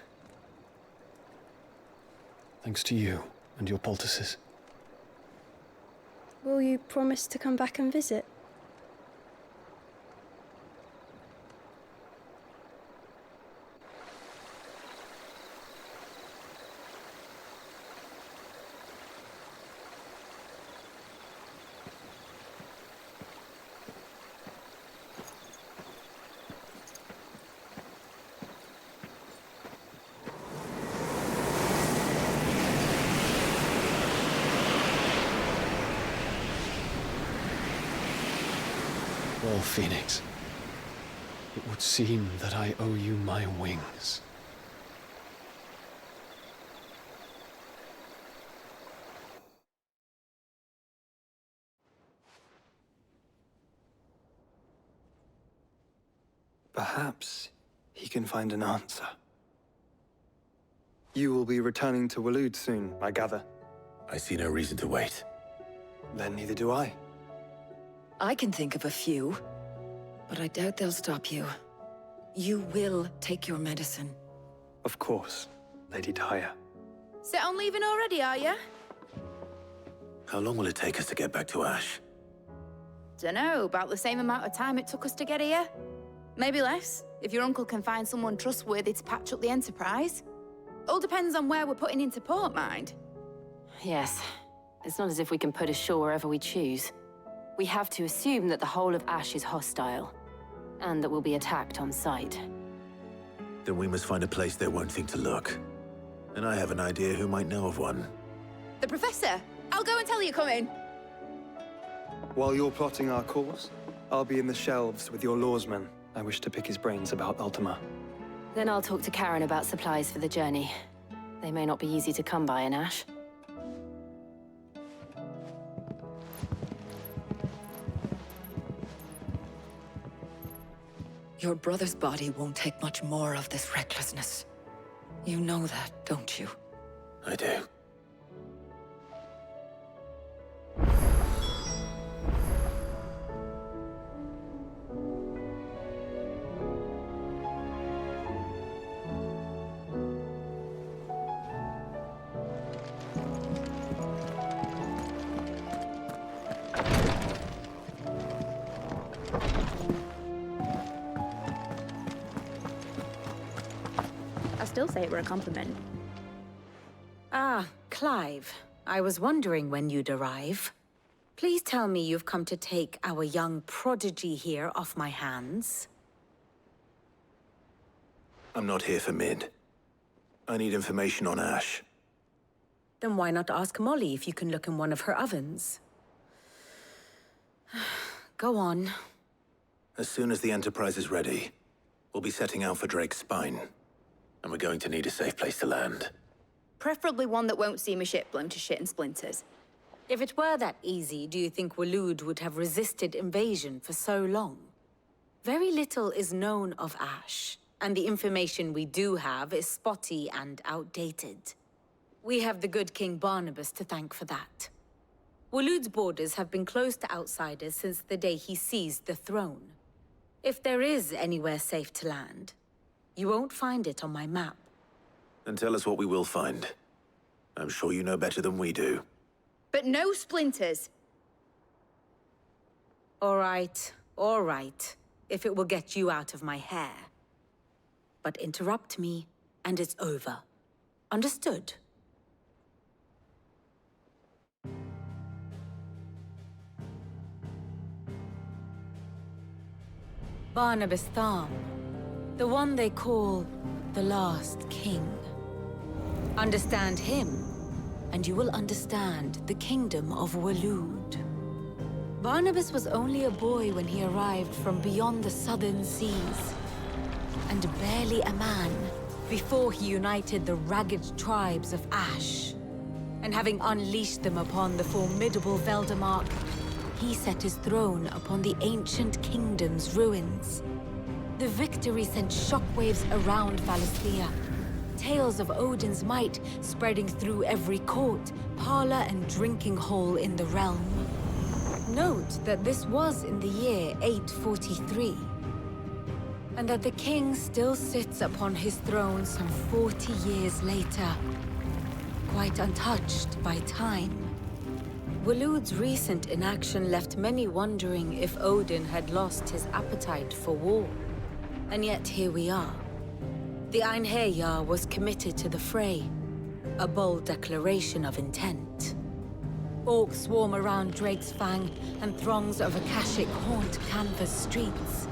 [SPEAKER 16] Thanks to you and your poultices.
[SPEAKER 3] Will you promise to come back and visit?
[SPEAKER 16] Well, Phoenix, it would seem that I owe you my wings.
[SPEAKER 8] Perhaps he can find an answer. You will be returning to Waloed soon, I gather.
[SPEAKER 1] I see no reason to wait.
[SPEAKER 8] Then neither do I.
[SPEAKER 20] I can think of a few, but I doubt they'll stop you. You will take your medicine.
[SPEAKER 8] Of course, Lady Daya.
[SPEAKER 14] Set on leaving already, are you?
[SPEAKER 1] How long will it take us to get back to Ash?
[SPEAKER 14] Dunno, about the same amount of time it took us to get here. Maybe less, if your uncle can find someone trustworthy to patch up the Enterprise. All depends on where we're putting into port, mind.
[SPEAKER 15] Yes. It's not as if we can put ashore wherever we choose. We have to assume that the whole of Ash is hostile, and that we'll be attacked on sight.
[SPEAKER 1] Then we must find a place they won't think to look. And I have an idea who might know of one.
[SPEAKER 14] The Professor! I'll go and tell you coming.
[SPEAKER 8] While you're plotting our course, I'll be in the shelves with your lawsman. I wish to pick his brains about Ultima.
[SPEAKER 15] Then I'll talk to Karen about supplies for the journey. They may not be easy to come by in Ash.
[SPEAKER 20] Your brother's body won't take much more of this recklessness. You know that, don't you?
[SPEAKER 1] I do.
[SPEAKER 14] still say it were a compliment.
[SPEAKER 10] Ah, Clive. I was wondering when you'd arrive. Please tell me you've come to take our young prodigy here off my hands.
[SPEAKER 1] I'm not here for Mid. I need information on Ash.
[SPEAKER 10] Then why not ask Molly if you can look in one of her ovens? Go on.
[SPEAKER 1] As soon as the Enterprise is ready, we'll be setting out for Drake's Spine. And we're going to need a safe place to land.
[SPEAKER 14] Preferably one that won't see my ship blown to shit and splinters.
[SPEAKER 10] If it were that easy, do you think Waloed would have resisted invasion for so long? Very little is known of Ash, and the information we do have is spotty and outdated. We have the good King Barnabas to thank for that. Waloed's borders have been closed to outsiders since the day he seized the throne. If there is anywhere safe to land, you won't find it on my map.
[SPEAKER 1] Then tell us what we will find. I'm sure you know better than we do.
[SPEAKER 14] But no splinters!
[SPEAKER 10] All right. If it will get you out of my hair. But interrupt me, and it's over. Understood? Barnabas Tharm, the one they call the Last King. Understand him, and you will understand the kingdom of Waloed. Barnabas was only a boy when he arrived from beyond the southern seas, and barely a man before he united the ragged tribes of Ash. And having unleashed them upon the formidable Veldamark, he set his throne upon the ancient kingdom's ruins. The victory sent shockwaves around Valisthea, tales of Odin's might spreading through every court, parlor, and drinking hole in the realm. Note that this was in the year 843, and that the king still sits upon his throne some 40 years later, quite untouched by time. Waloed's recent inaction left many wondering if Odin had lost his appetite for war. And yet here we are. The Einherjar was committed to the fray, a bold declaration of intent. Orcs swarm around Drake's Fang, and throngs of Akashic haunt Canvas streets.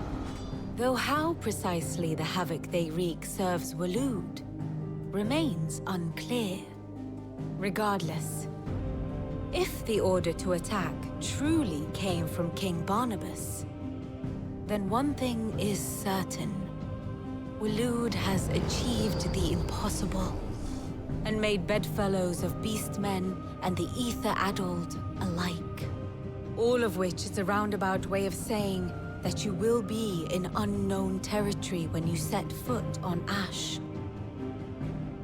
[SPEAKER 10] Though how precisely the havoc they wreak serves Waloed remains unclear. Regardless, if the order to attack truly came from King Barnabas, then one thing is certain. Waloed has achieved the impossible, and made bedfellows of beastmen and the ether-addled alike. All of which is a roundabout way of saying that you will be in unknown territory when you set foot on Ash.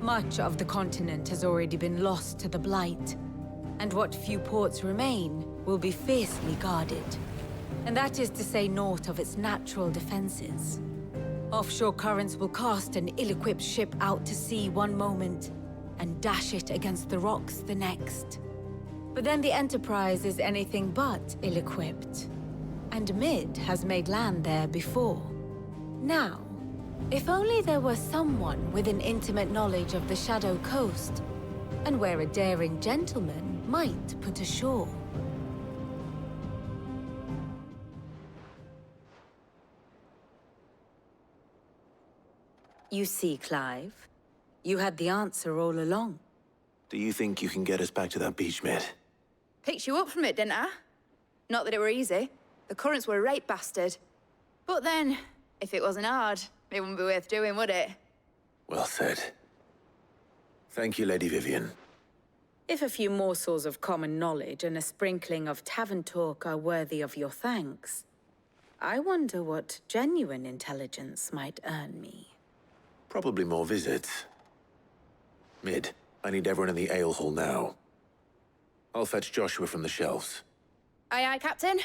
[SPEAKER 10] Much of the continent has already been lost to the Blight, and what few ports remain will be fiercely guarded. And that is to say naught of its natural defenses. Offshore currents will cast an ill-equipped ship out to sea one moment, and dash it against the rocks the next. But then the Enterprise is anything but ill-equipped, and Mid has made land there before. Now, if only there were someone with an intimate knowledge of the Shadow Coast, and where a daring gentleman might put ashore. You see, Clive, you had the answer all along.
[SPEAKER 1] Do you think you can get us back to that beach, Mid?
[SPEAKER 14] Picked you up from it, didn't I? Not that it were easy. The currents were a right bastard. But then, if it wasn't hard, it wouldn't be worth doing, would it?
[SPEAKER 1] Well said. Thank you, Lady Vivian.
[SPEAKER 10] If a few morsels of common knowledge and a sprinkling of tavern talk are worthy of your thanks, I wonder what genuine intelligence might earn me.
[SPEAKER 1] Probably more visits. Mid, I need everyone in the ale hall now. I'll fetch Joshua from the shelves.
[SPEAKER 14] Aye, aye, Captain.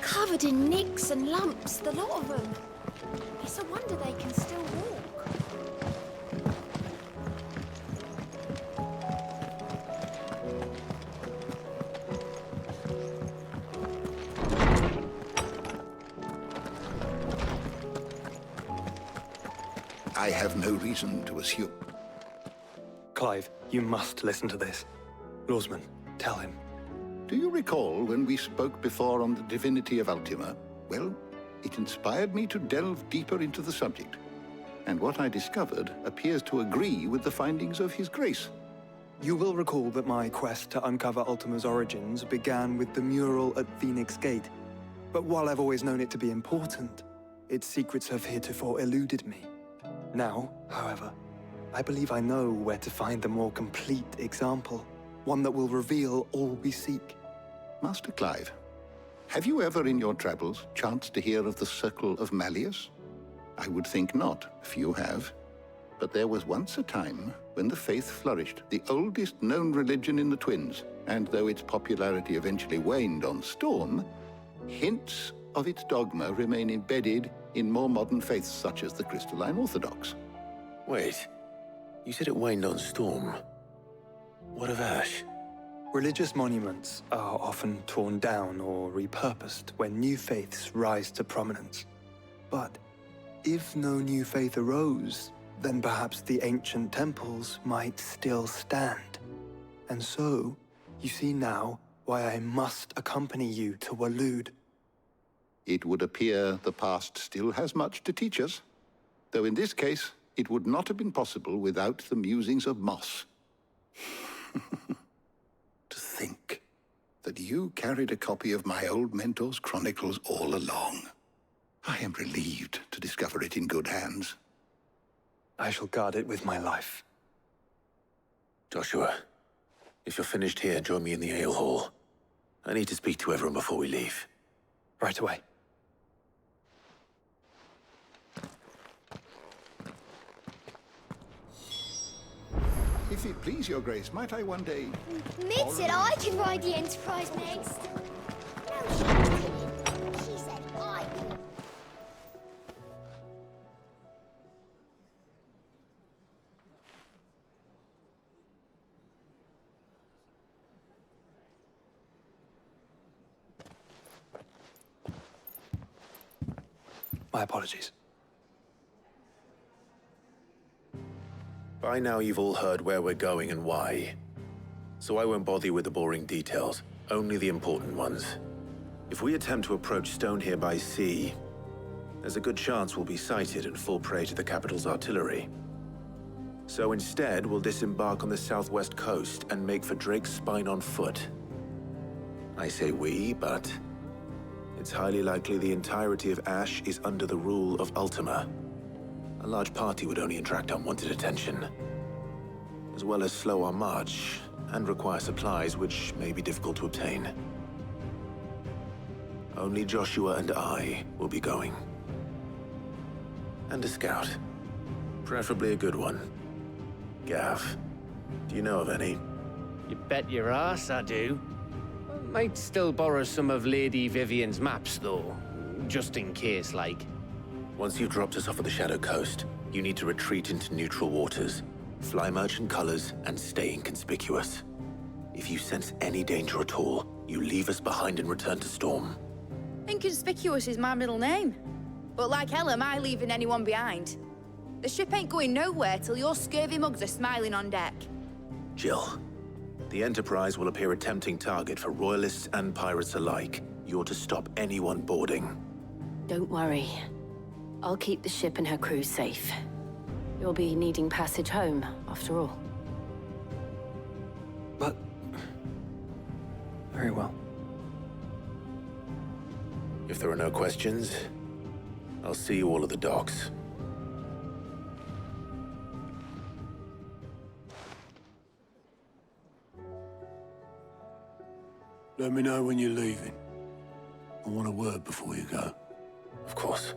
[SPEAKER 9] Covered in nicks and lumps, the lot of them. It's
[SPEAKER 14] It's a wonder they can still walk.
[SPEAKER 7] I have no reason to assume.
[SPEAKER 8] Clive, you must listen to this. Lawsman, tell him.
[SPEAKER 7] Do you recall when we spoke before on the divinity of Ultima? Well, it inspired me to delve deeper into the subject. And what I discovered appears to agree with the findings of His Grace.
[SPEAKER 8] You will recall that my quest to uncover Ultima's origins began with the mural at Phoenix Gate. But while I've always known it to be important, its secrets have heretofore eluded me. Now, however, I believe I know where to find the more complete example, one that will reveal all we seek.
[SPEAKER 7] Master Clive, have you ever in your travels chanced to hear of the Circle of Malleus? I would think not, if you have. But there was once a time when the faith flourished, the oldest known religion in the Twins, and though its popularity eventually waned on Storm, hints of its dogma remain embedded in more modern faiths such as the Crystalline Orthodox.
[SPEAKER 1] Wait, you said it waned on Storm. What of Ash?
[SPEAKER 8] Religious monuments are often torn down or repurposed when new faiths rise to prominence. But if no new faith arose, then perhaps the ancient temples might still stand. And so, you see now why I must accompany you to Waloed.
[SPEAKER 7] It would appear the past still has much to teach us, though in this case, it would not have been possible without the musings of Moss. To think that you carried a copy of my old mentor's chronicles all along. I am relieved to discover it in good hands.
[SPEAKER 8] I shall guard it with my life.
[SPEAKER 1] Joshua, if you're finished here, join me in the ale hall. I need to speak to everyone before we leave.
[SPEAKER 8] Right away.
[SPEAKER 7] If it please your grace, might I one day...
[SPEAKER 9] Mid said I can ride the Enterprise next. No, she didn't. She said I could.
[SPEAKER 8] My apologies.
[SPEAKER 1] By now you've all heard where we're going and why. So I won't bother you with the boring details, only the important ones. If we attempt to approach Stone here by sea, there's a good chance we'll be sighted and fall prey to the capital's artillery. So instead, we'll disembark on the southwest coast and make for Drake's Spine on foot. I say we, but it's highly likely the entirety of Ash is under the rule of Ultima. A large party would only attract unwanted attention, as well as slow our march and require supplies which may be difficult to obtain. Only Joshua and I will be going. And a scout. Preferably a good one. Gav, do you know of any?
[SPEAKER 2] You bet your ass I do. Might still borrow some of Lady Vivian's maps, though. Just in case, like.
[SPEAKER 1] Once you've dropped us off at the Shadow Coast, you need to retreat into neutral waters, fly merchant colors, and stay inconspicuous. If you sense any danger at all, you leave us behind and return to Storm.
[SPEAKER 14] Inconspicuous is my middle name. But like hell am I leaving anyone behind. The ship ain't going nowhere till your scurvy mugs are smiling on deck.
[SPEAKER 1] Jill, the Enterprise will appear a tempting target for royalists and pirates alike. You're to stop anyone boarding.
[SPEAKER 15] Don't worry. I'll keep the ship and her crew safe. You'll be needing passage home, after all.
[SPEAKER 8] But... very well.
[SPEAKER 1] If there are no questions, I'll see you all at the docks.
[SPEAKER 24] Let me know when you're leaving. I want a word before you go.
[SPEAKER 1] Of course.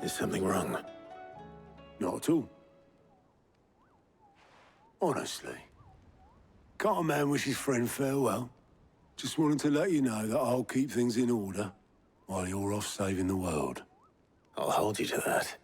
[SPEAKER 1] Is something wrong?
[SPEAKER 24] Not at all. Honestly. Can't a man wish his friend farewell? Just wanted to let you know that I'll keep things in order while you're off saving the world.
[SPEAKER 1] I'll hold you to that.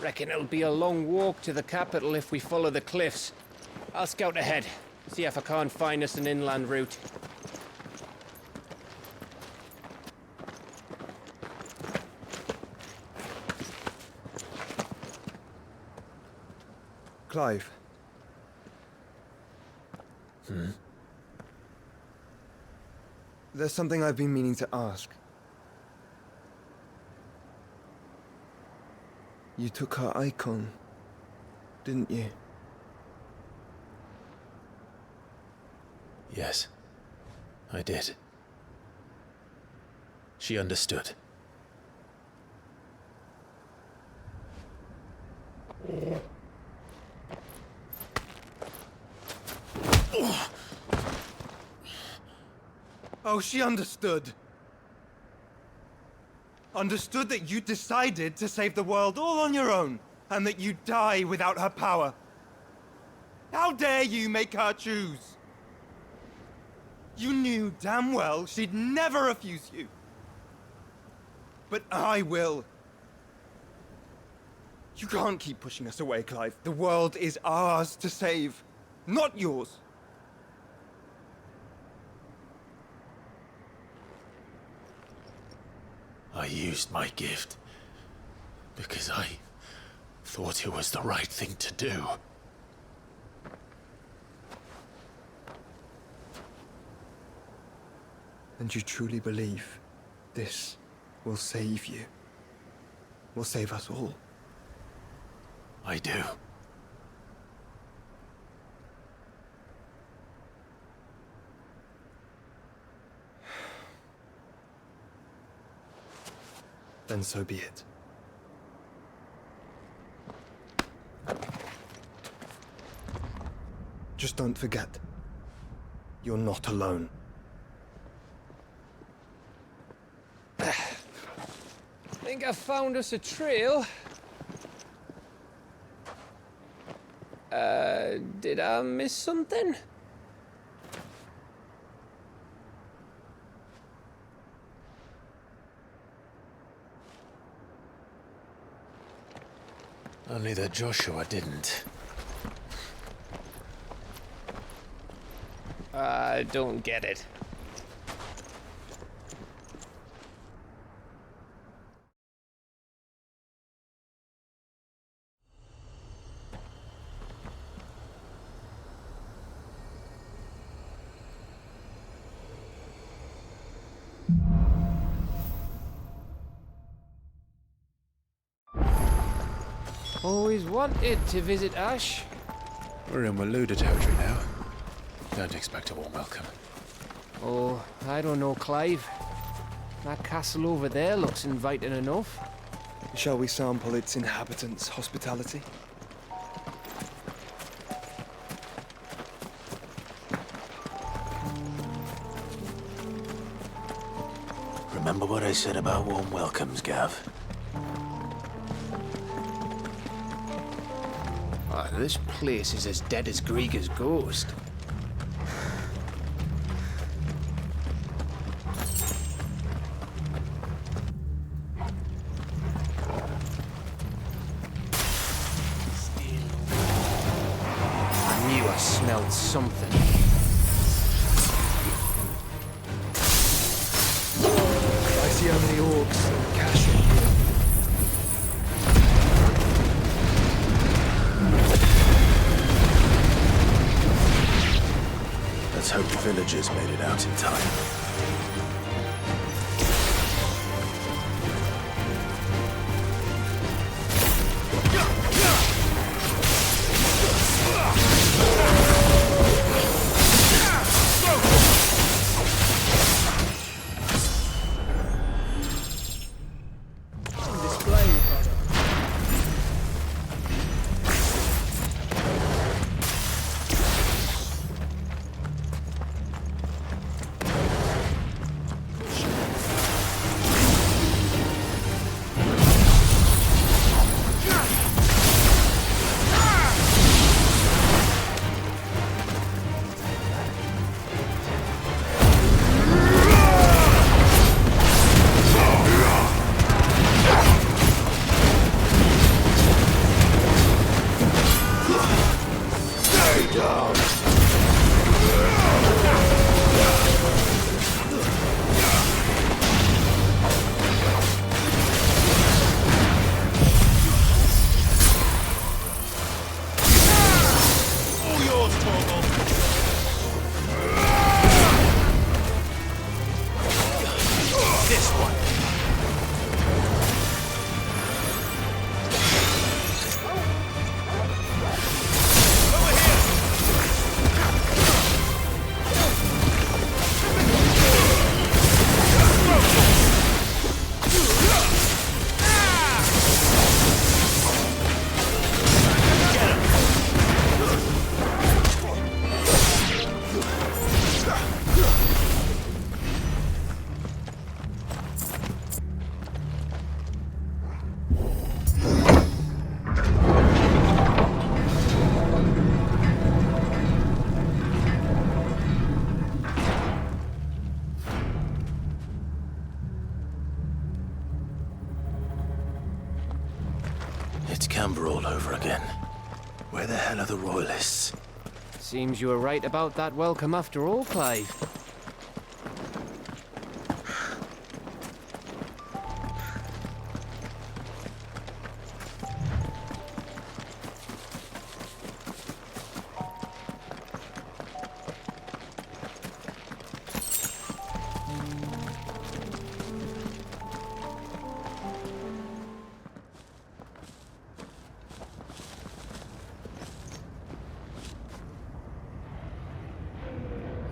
[SPEAKER 2] Reckon it'll be a long walk to the capital if we follow the cliffs. I'll scout ahead, see if I can't find us an inland route.
[SPEAKER 8] Clive. There's something I've been meaning to ask. You took her Eikon, didn't you?
[SPEAKER 1] Yes, I did. She understood.
[SPEAKER 8] Oh, she understood. Understood that you decided to save the world all on your own, and that you'd die without her power. How dare you make her choose? You knew damn well she'd never refuse you. But I will. You can't keep pushing us away, Clive. The world is ours to save, not yours.
[SPEAKER 1] I used my gift because I thought it was the right thing to do.
[SPEAKER 8] And you truly believe this will save you? Will save us all?
[SPEAKER 1] I do.
[SPEAKER 8] Then so be it. Just don't forget, you're not alone.
[SPEAKER 2] Think I found us a trail. Did I miss something?
[SPEAKER 1] Only that Joshua didn't.
[SPEAKER 2] I don't get it. Always wanted to visit Ash.
[SPEAKER 1] We're in Waluda territory now. Don't expect a warm welcome.
[SPEAKER 2] Oh, I don't know, Clive. That castle over there looks inviting enough.
[SPEAKER 8] Shall we sample its inhabitants' hospitality?
[SPEAKER 1] Remember what I said about warm welcomes, Gav?
[SPEAKER 2] Oh, this place is as dead as Grieger's ghost. smelled something.
[SPEAKER 8] I see only orcs and cash in here.
[SPEAKER 18] Let's hope the villagers made it out in time. It's Camber all over again. Where the hell are the royalists?
[SPEAKER 2] Seems you were right about that welcome after all, Clive.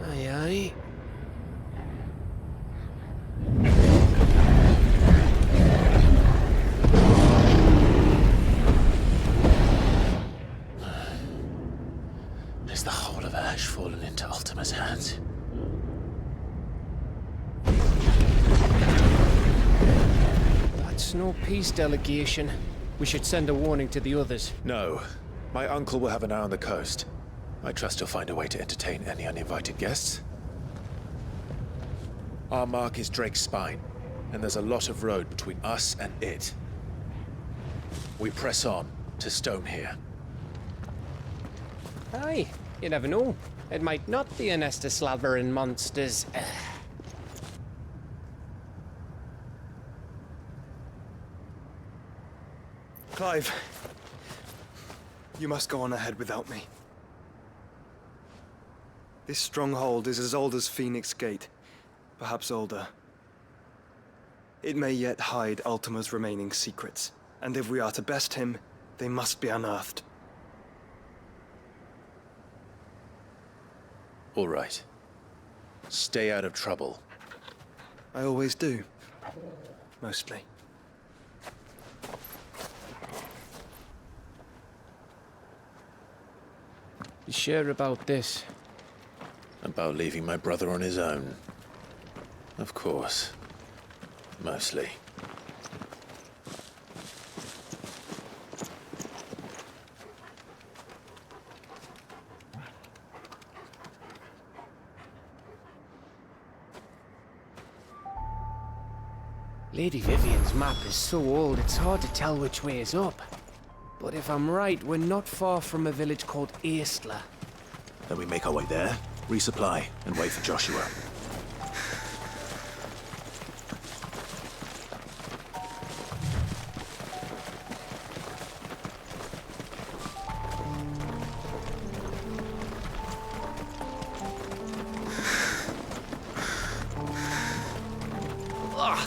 [SPEAKER 2] Aye.
[SPEAKER 18] Is the whole of Ash fallen into Ultima's hands?
[SPEAKER 2] That's no peace delegation. We should send a warning to the others.
[SPEAKER 18] No. My uncle will have an eye on the coast. I trust he'll find a way to entertain any uninvited guests. Our mark is Drake's Spine, and there's a lot of road between us and it. We press on to Stone here.
[SPEAKER 2] Aye, you never know. It might not be a nest of slavering monsters.
[SPEAKER 8] Clive, you must go on ahead without me. This stronghold is as old as Phoenix Gate, perhaps older. It may yet hide Ultima's remaining secrets, and if we are to best him, they must be unearthed.
[SPEAKER 18] All right. Stay out of trouble.
[SPEAKER 8] I always do. Mostly.
[SPEAKER 2] You sure about this?
[SPEAKER 18] About leaving my brother on his own. Of course. Mostly.
[SPEAKER 2] Lady Vivian's map is so old it's hard to tell which way is up. But if I'm right, we're not far from a village called Aistla.
[SPEAKER 18] Then we make our way there, resupply, and wait for Joshua.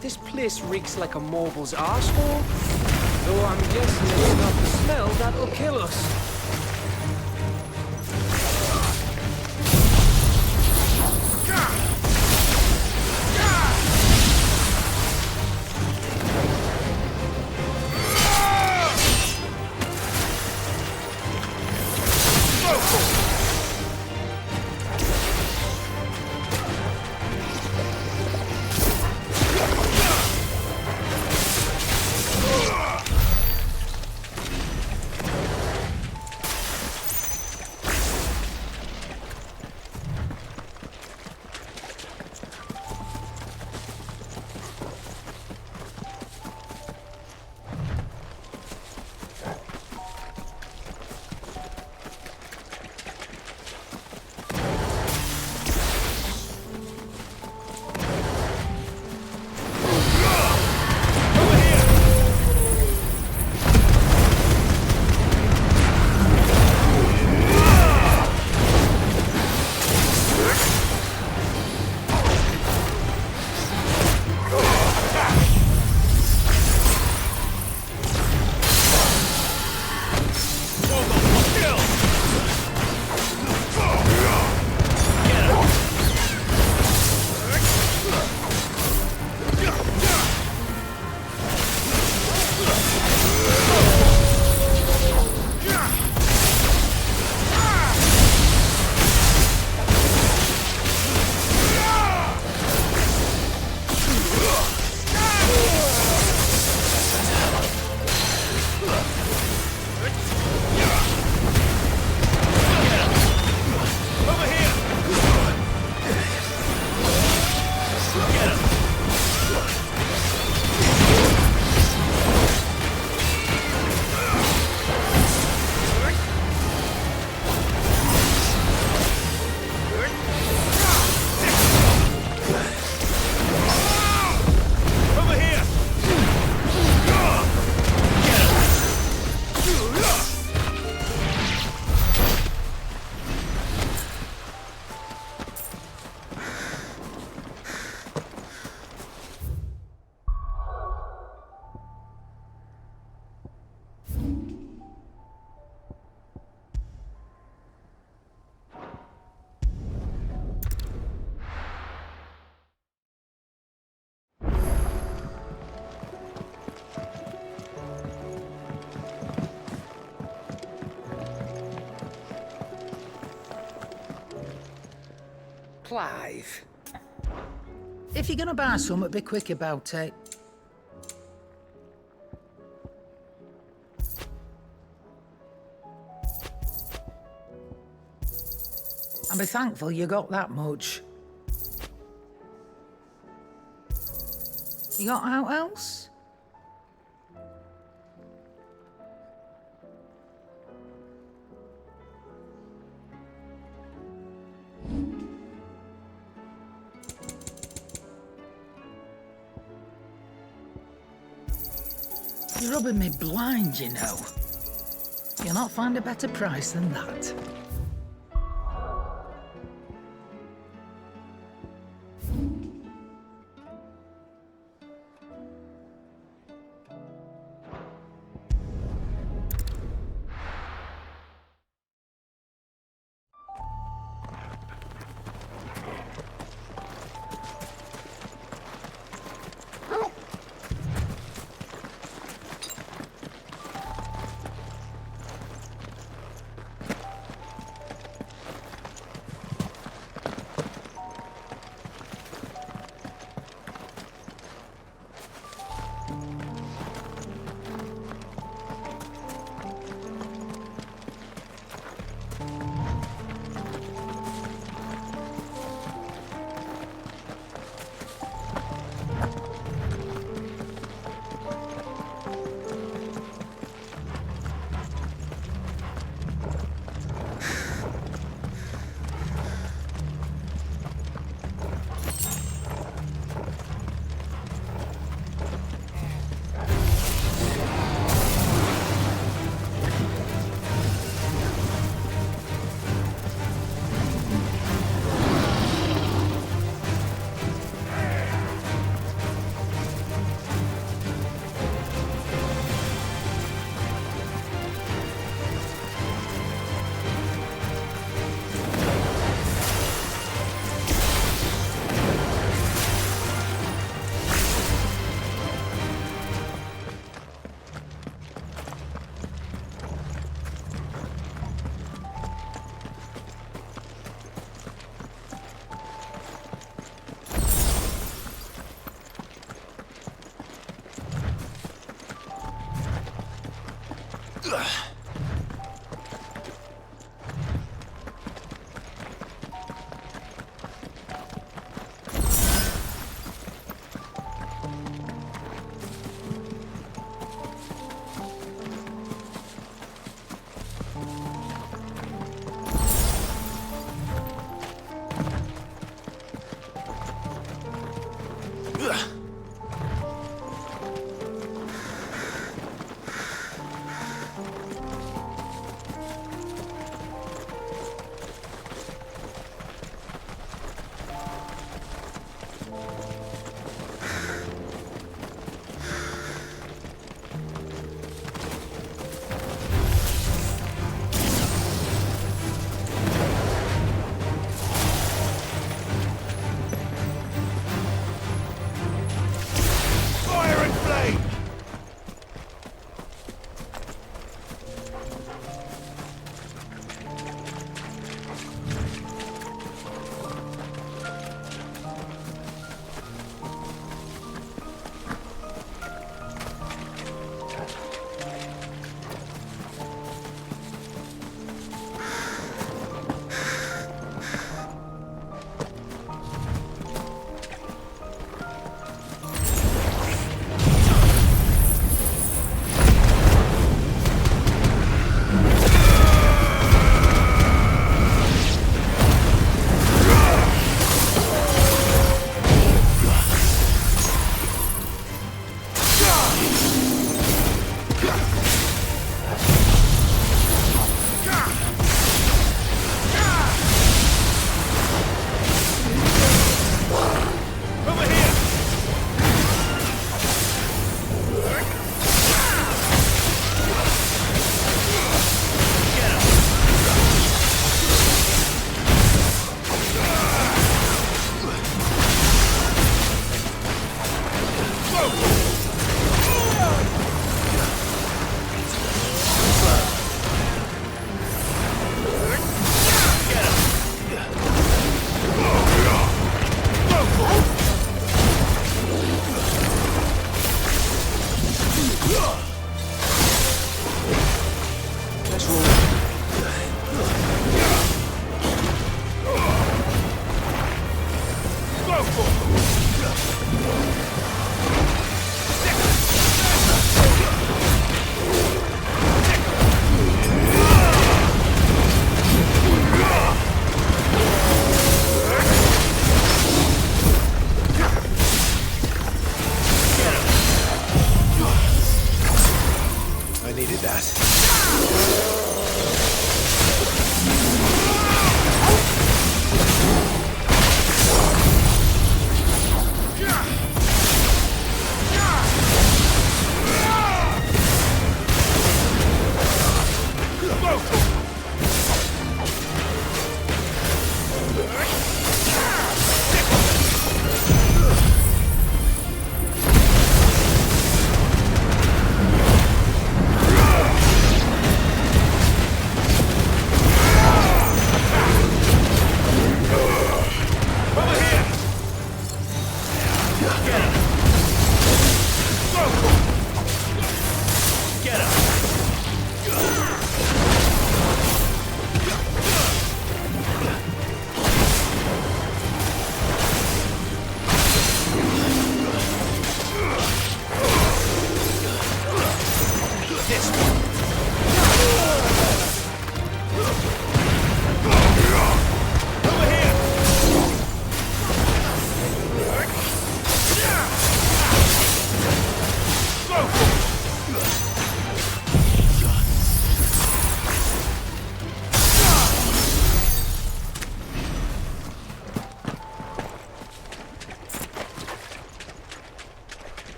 [SPEAKER 23] This place reeks like a morble's arsehole. Though I'm guessing it's not the smell that'll kill us.
[SPEAKER 5] Clive. If you're gonna buy something, be quick about it. And be thankful you got that much. You got out else? You're rubbing me blind, you know. You'll not find a better price than that.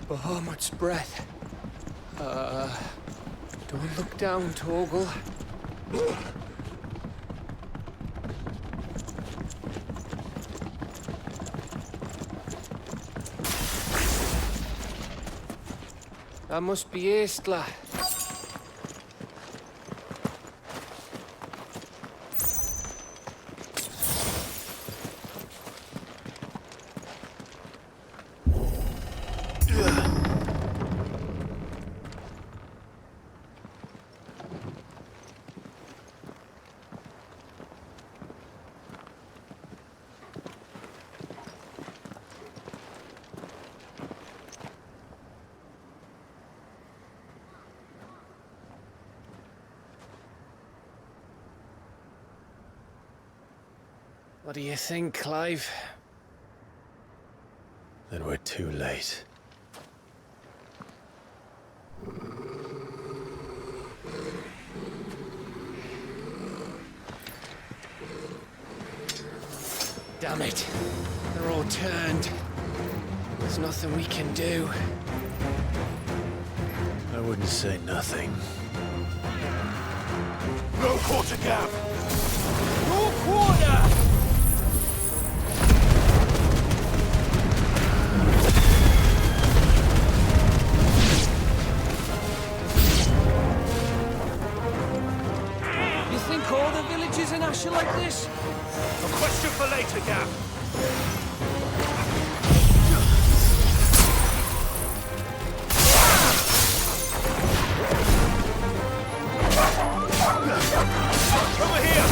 [SPEAKER 2] Bahamut's breath. Don't look down, Torgal. That must be Estla. What do you think, Clive?
[SPEAKER 1] Then we're too late.
[SPEAKER 2] Damn it. They're all turned. There's nothing we can do.
[SPEAKER 1] I wouldn't say nothing.
[SPEAKER 11] No quarter gap! No quarter!
[SPEAKER 2] You think all the villages in Ash are like this?
[SPEAKER 11] A question for later, Gav.
[SPEAKER 6] Over here!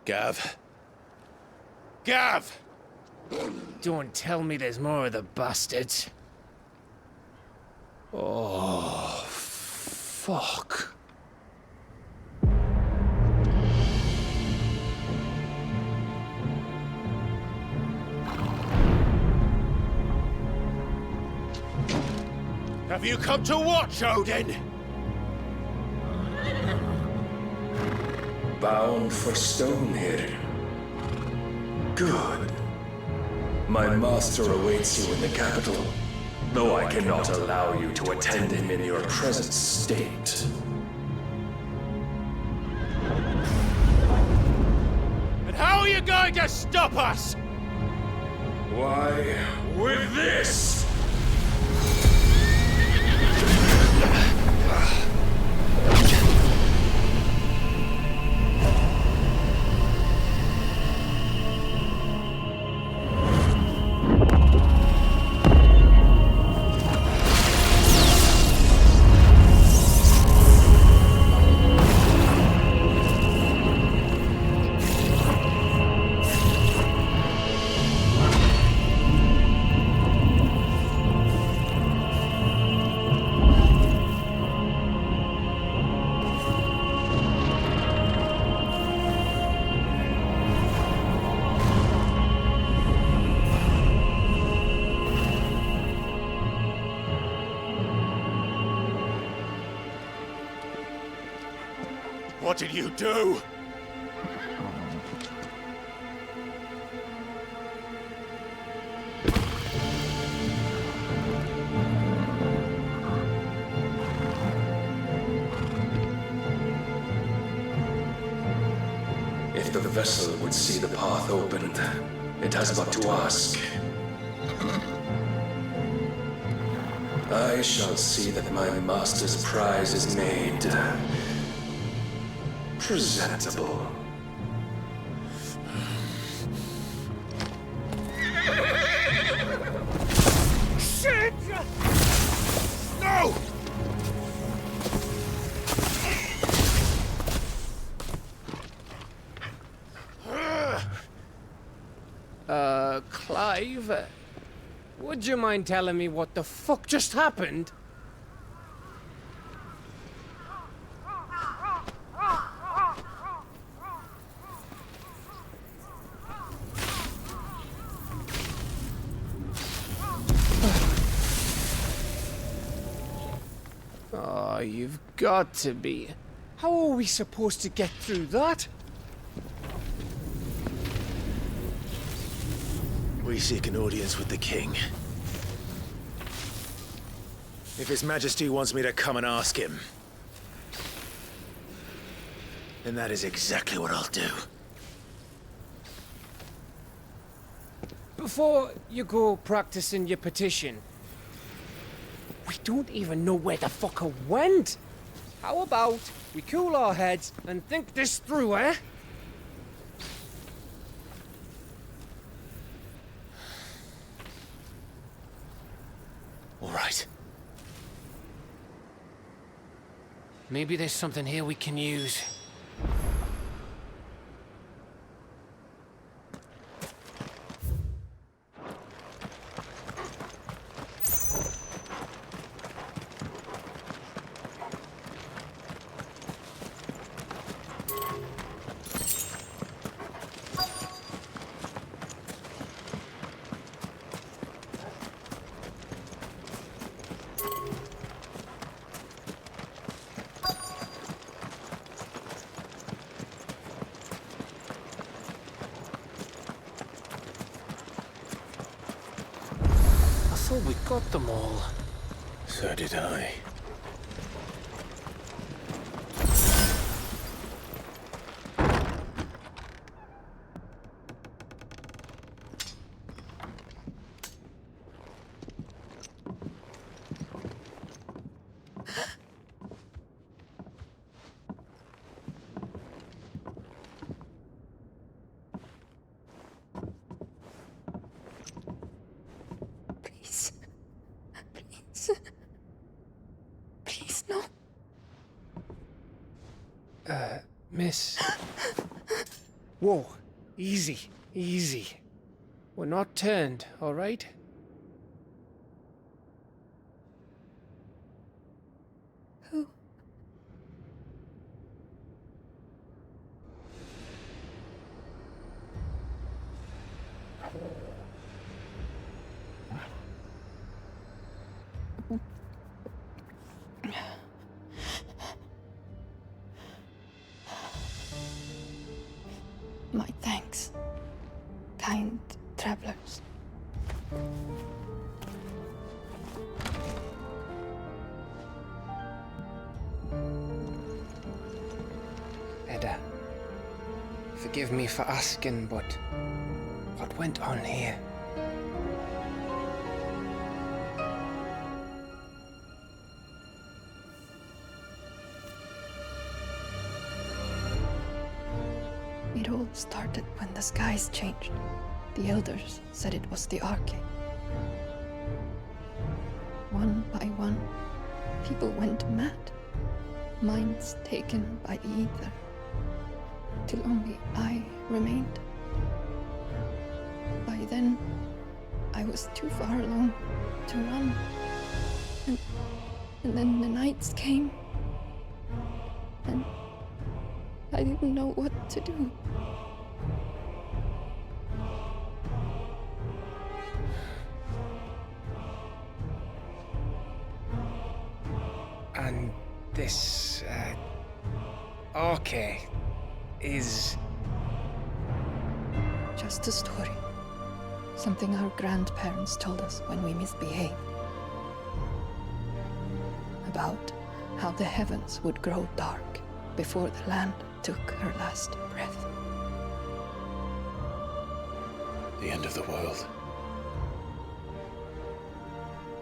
[SPEAKER 18] Gav? Gav!
[SPEAKER 2] Don't tell me there's more of the bastards.
[SPEAKER 18] Oh, fuck. Have you come to watch, Odin?
[SPEAKER 16] Bound for stone here. Good. My master awaits you in the capital, though I cannot allow you to attend him in your present state.
[SPEAKER 18] And how are you going to stop us?
[SPEAKER 16] Why, with this!
[SPEAKER 18] What did you do?
[SPEAKER 16] If the vessel would see the path opened, it has but to ask. I shall see that my master's prize is made presentable.
[SPEAKER 18] Shit! No!
[SPEAKER 2] Clive, would you mind telling me what the fuck just happened? Oh, you've got to be. How are we supposed to get through that?
[SPEAKER 18] We seek an audience with the king. If His Majesty wants me to come and ask him, then that is exactly what I'll do.
[SPEAKER 2] Before you go practicing your petition, we don't even know where the fucker went. How about we cool our heads and think this through, eh?
[SPEAKER 18] All right.
[SPEAKER 2] Maybe there's something here we can use. I thought we got them all.
[SPEAKER 18] So did I.
[SPEAKER 2] Miss... Whoa, easy, easy. We're not turned, all right?
[SPEAKER 14] Who? My thanks, kind travelers.
[SPEAKER 2] Edda, forgive me for asking, but what went on here?
[SPEAKER 14] It all started when the skies changed. The elders said it was the Arcade. One by one, people went mad. Minds taken by the ether. Till only I remained. By then, I was too far along to run. And then the nights came. And I didn't know what to do.
[SPEAKER 2] And this, Arcade is...
[SPEAKER 14] Just a story. Something our grandparents told us when we misbehaved. About how the heavens would grow dark before the land took her last breath.
[SPEAKER 18] The end of the world.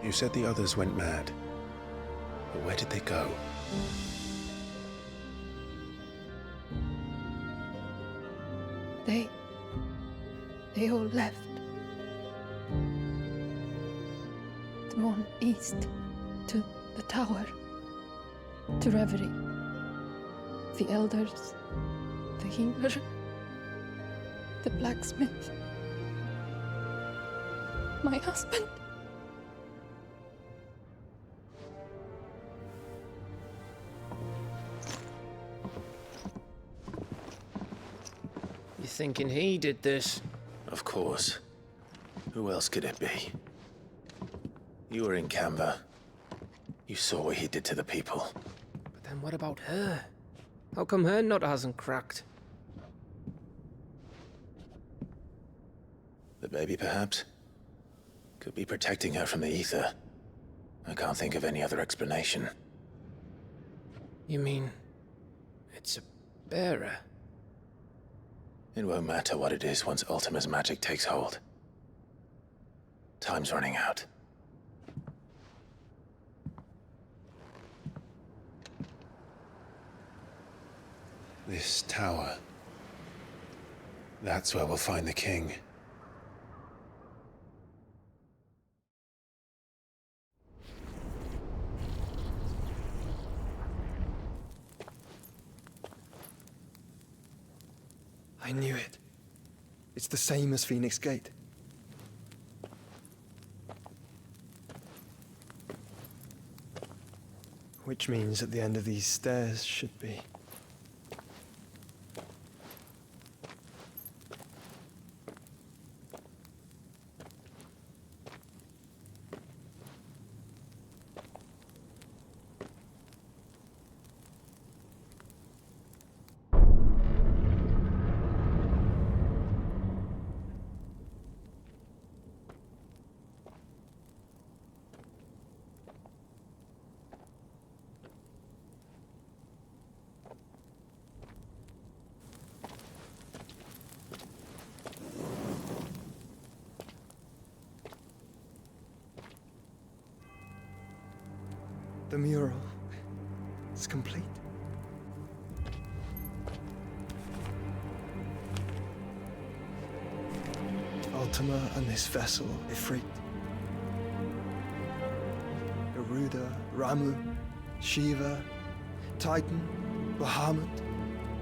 [SPEAKER 18] You said the others went mad. But where did they go?
[SPEAKER 14] They all left. Drawn east to the tower, to reverie. The elders, the healer, the blacksmith, my husband.
[SPEAKER 2] You thinking he did this?
[SPEAKER 1] Of course. Who else could it be? You were in Canva. You saw what he did to the people.
[SPEAKER 2] But then what about her? How come her nut hasn't cracked?
[SPEAKER 1] The baby, perhaps? Could be protecting her from the ether. I can't think of any other explanation.
[SPEAKER 2] You mean... it's a bearer?
[SPEAKER 1] It won't matter what it is once Ultima's magic takes hold. Time's running out.
[SPEAKER 18] This tower. That's where we'll find the king.
[SPEAKER 8] I knew it. It's the same as Phoenix Gate. Which means at the end of these stairs should be... The mural is complete. Ultima and this vessel, Ifrit. Garuda, Ramu, Shiva, Titan, Bahamut,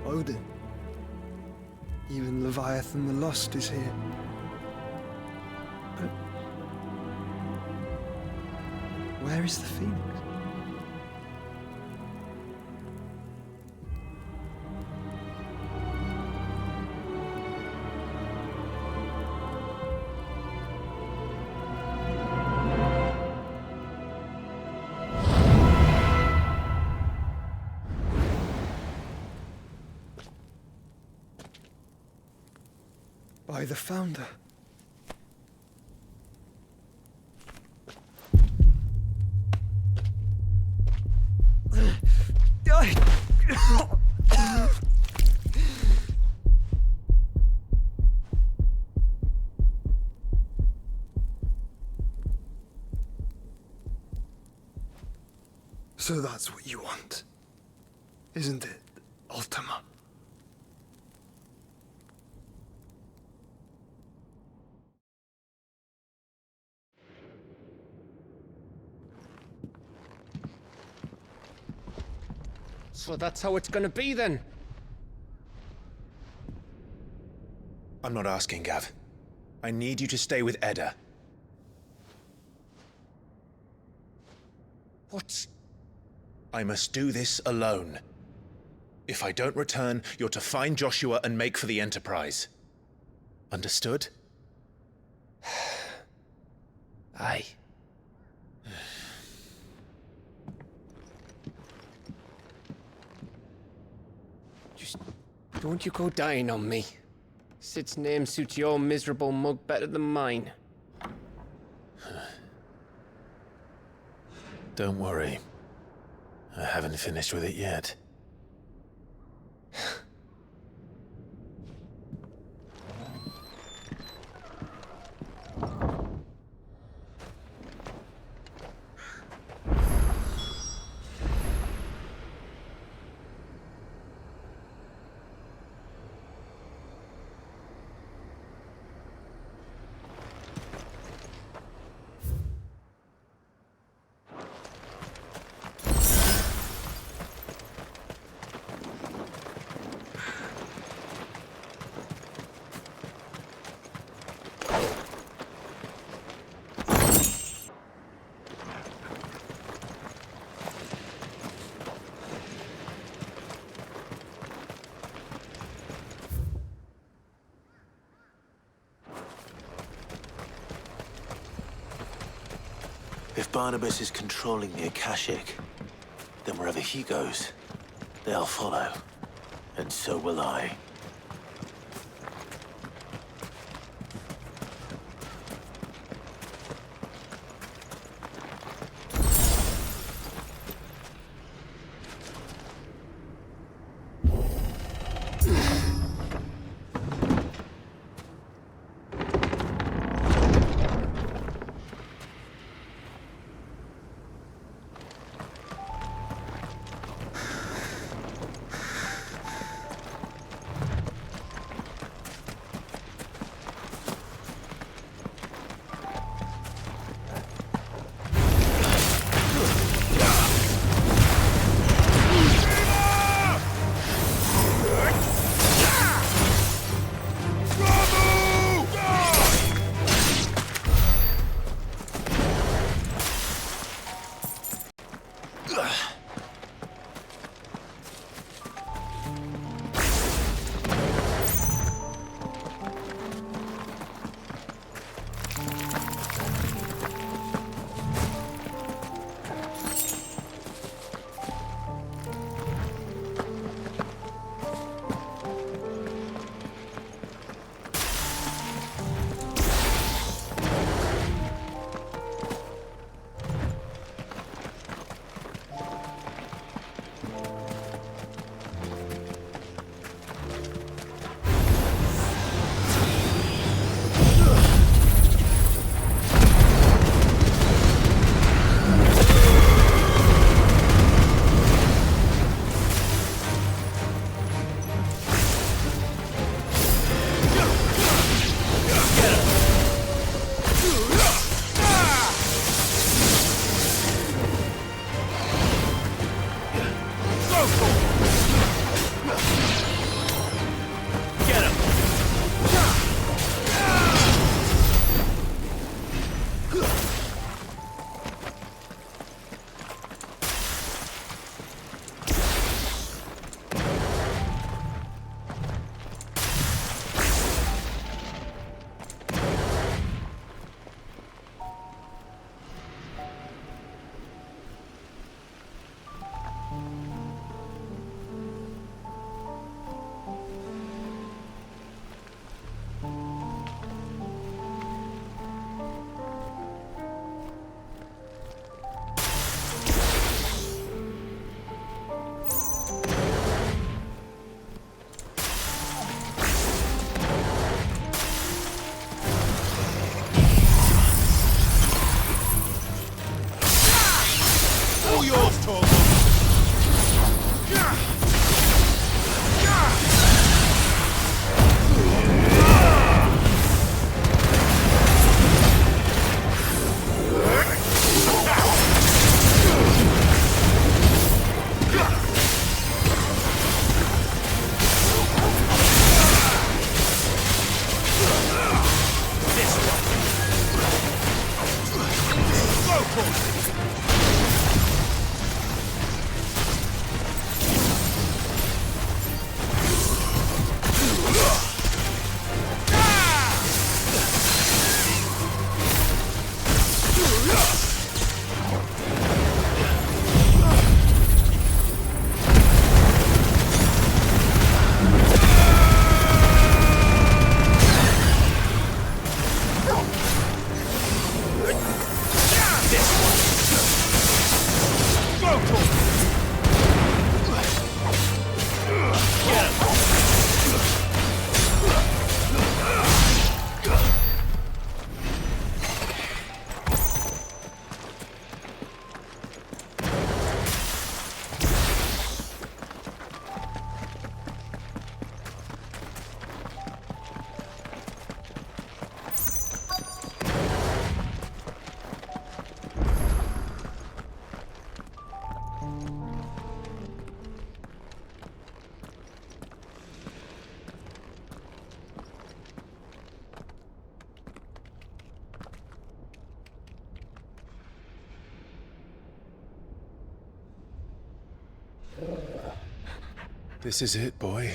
[SPEAKER 8] Odin.
[SPEAKER 12] Even Leviathan the Lost is here. But where is the Phoenix? By the Founder. So that's what you want, isn't it, Ultima?
[SPEAKER 2] So that's how it's gonna be then?
[SPEAKER 18] I'm not asking, Gav. I need you to stay with Edda.
[SPEAKER 2] What's...
[SPEAKER 18] I must do this alone. If I don't return, you're to find Joshua and make for the Enterprise. Understood?
[SPEAKER 2] Aye. Just don't you go dying on me. Sid's name suits your miserable mug better than mine.
[SPEAKER 1] Don't worry. I haven't finished with it yet. If Barnabas is controlling the Akashic, then wherever he goes, they'll follow. And so will I.
[SPEAKER 18] This is it, boy.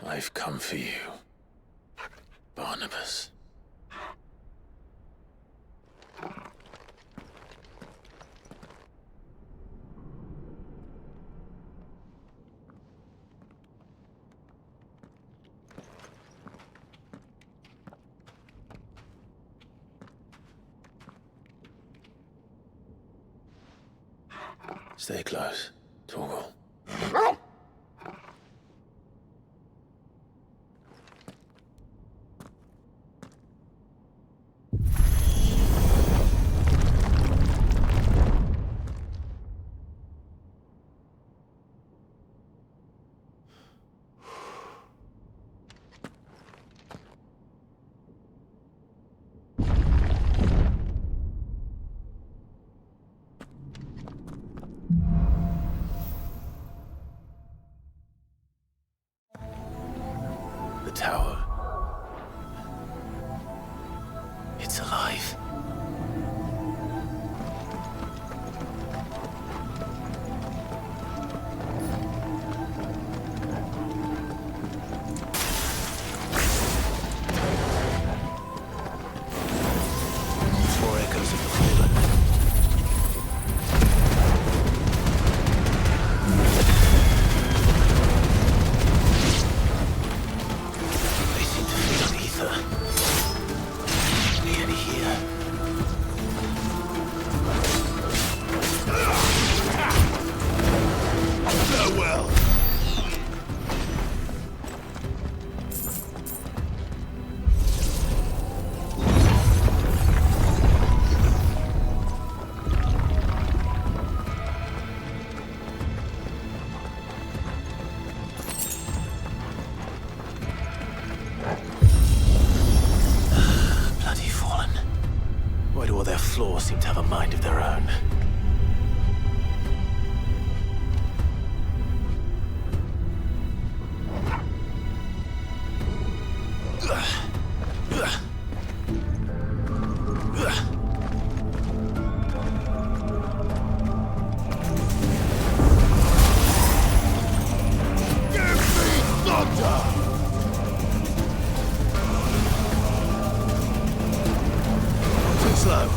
[SPEAKER 1] I've come for you, Barnabas. Stay close, Torgal. The tower. It's alive. More echoes of the fallen. They seem to feed on ether. Nearly here. Farewell. Bloody fallen. Why do all their floors seem to have a mind of their own? Too slow.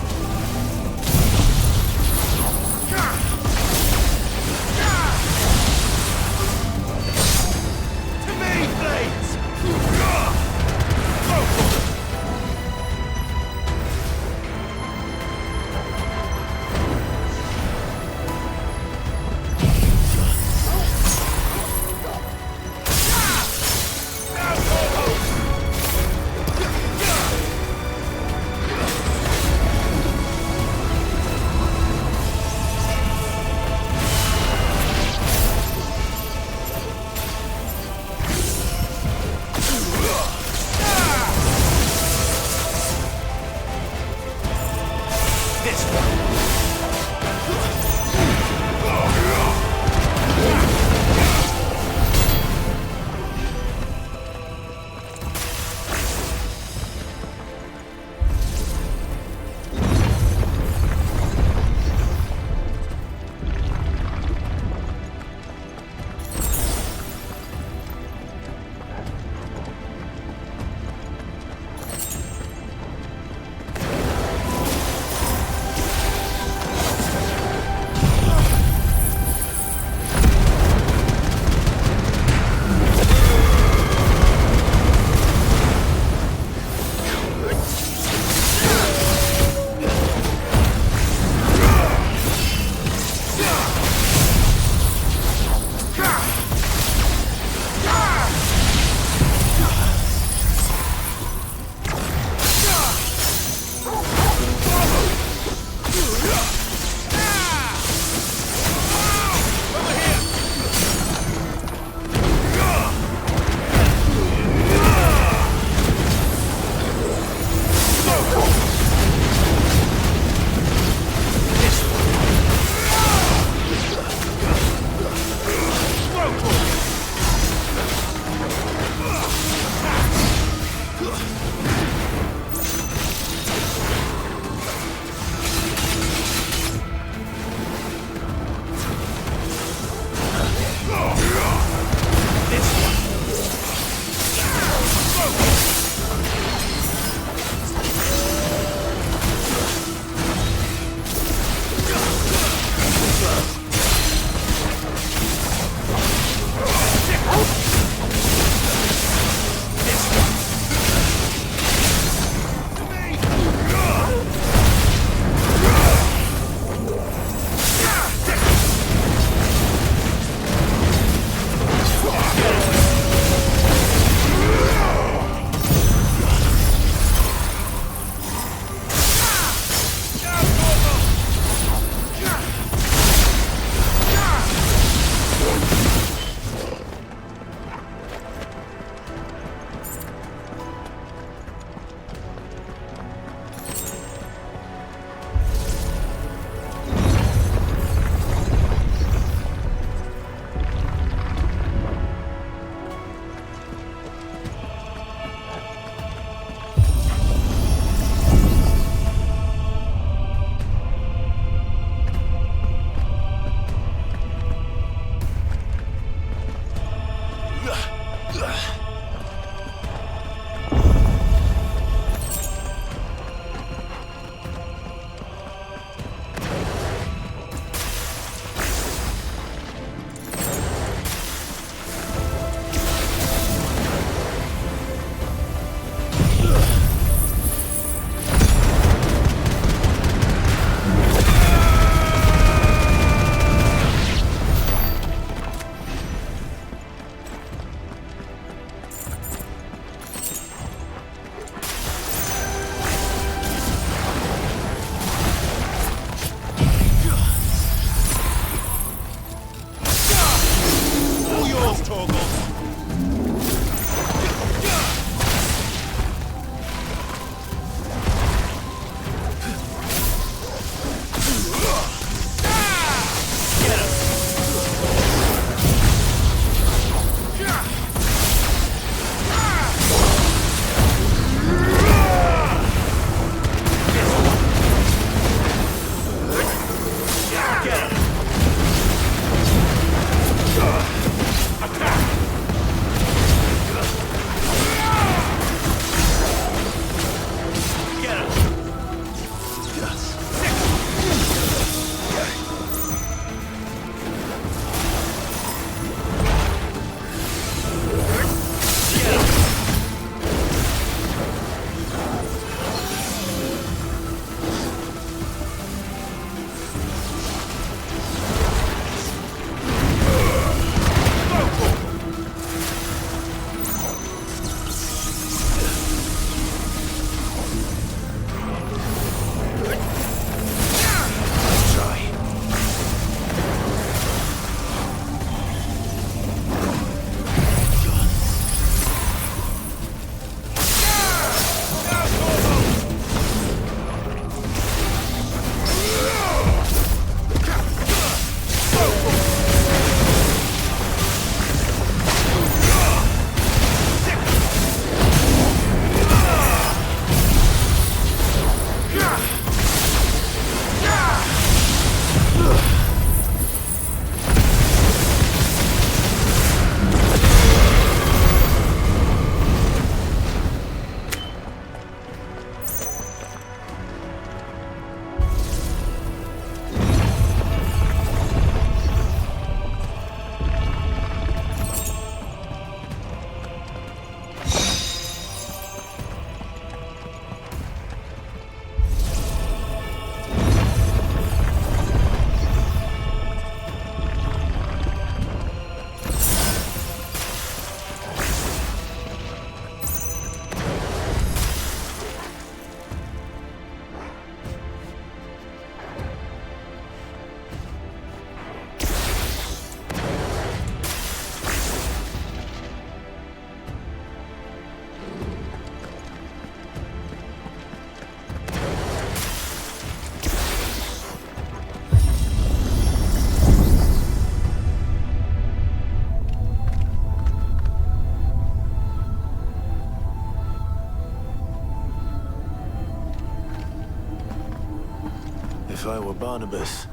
[SPEAKER 1] If I were Barnabas,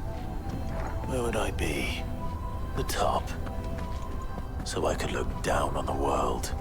[SPEAKER 1] where would I be? The top. So I could look down on the world.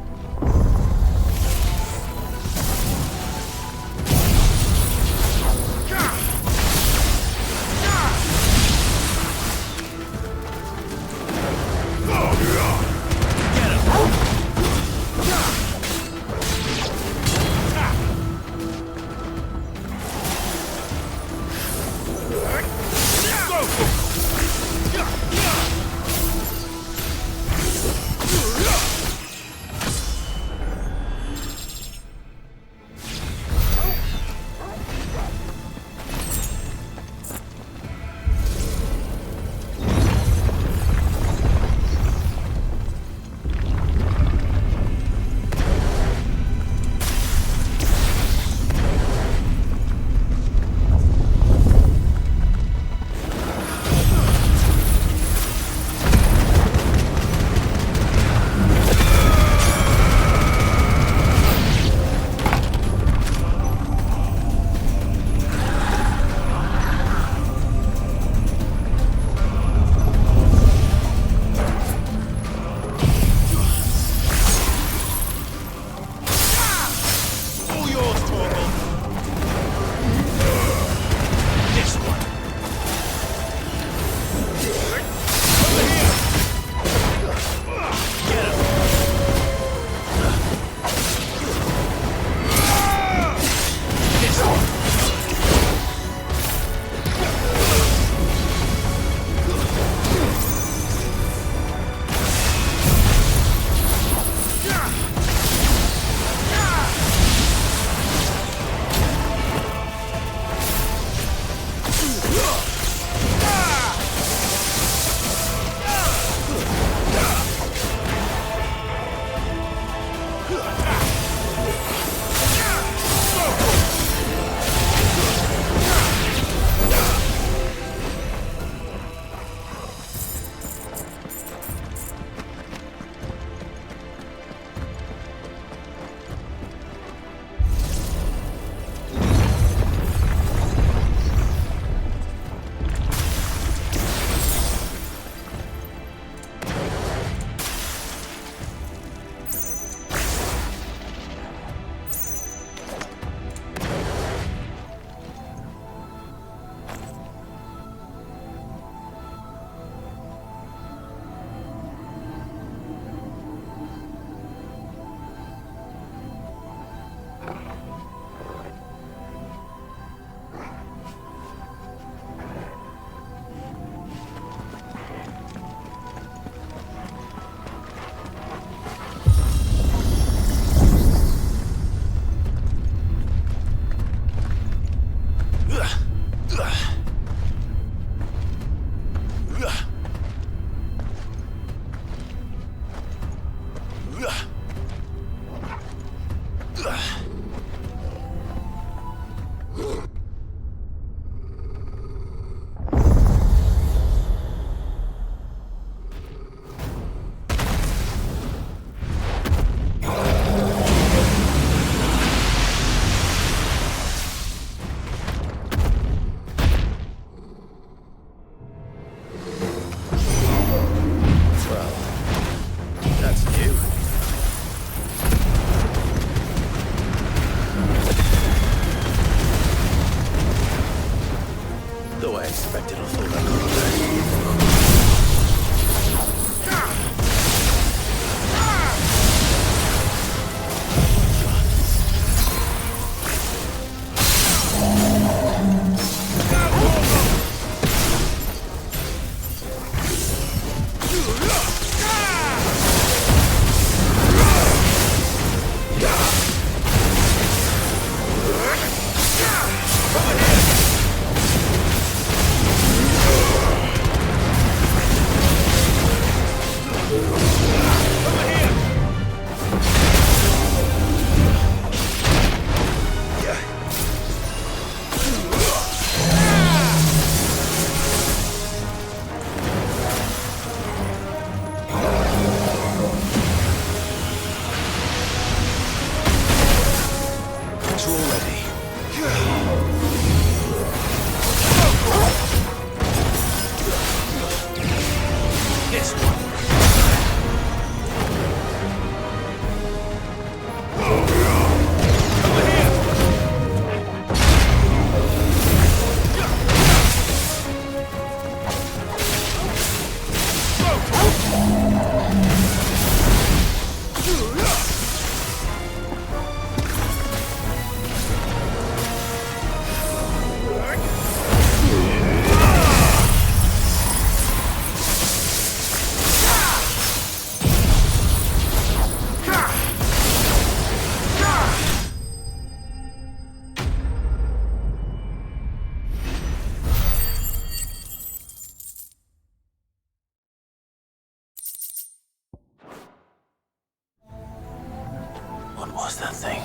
[SPEAKER 1] was that thing?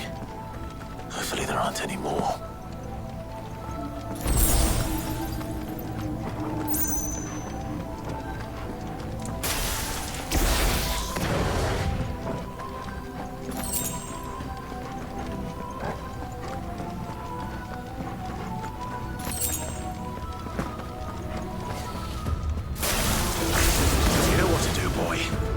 [SPEAKER 1] Hopefully there aren't any more.
[SPEAKER 18] You know what to do, boy.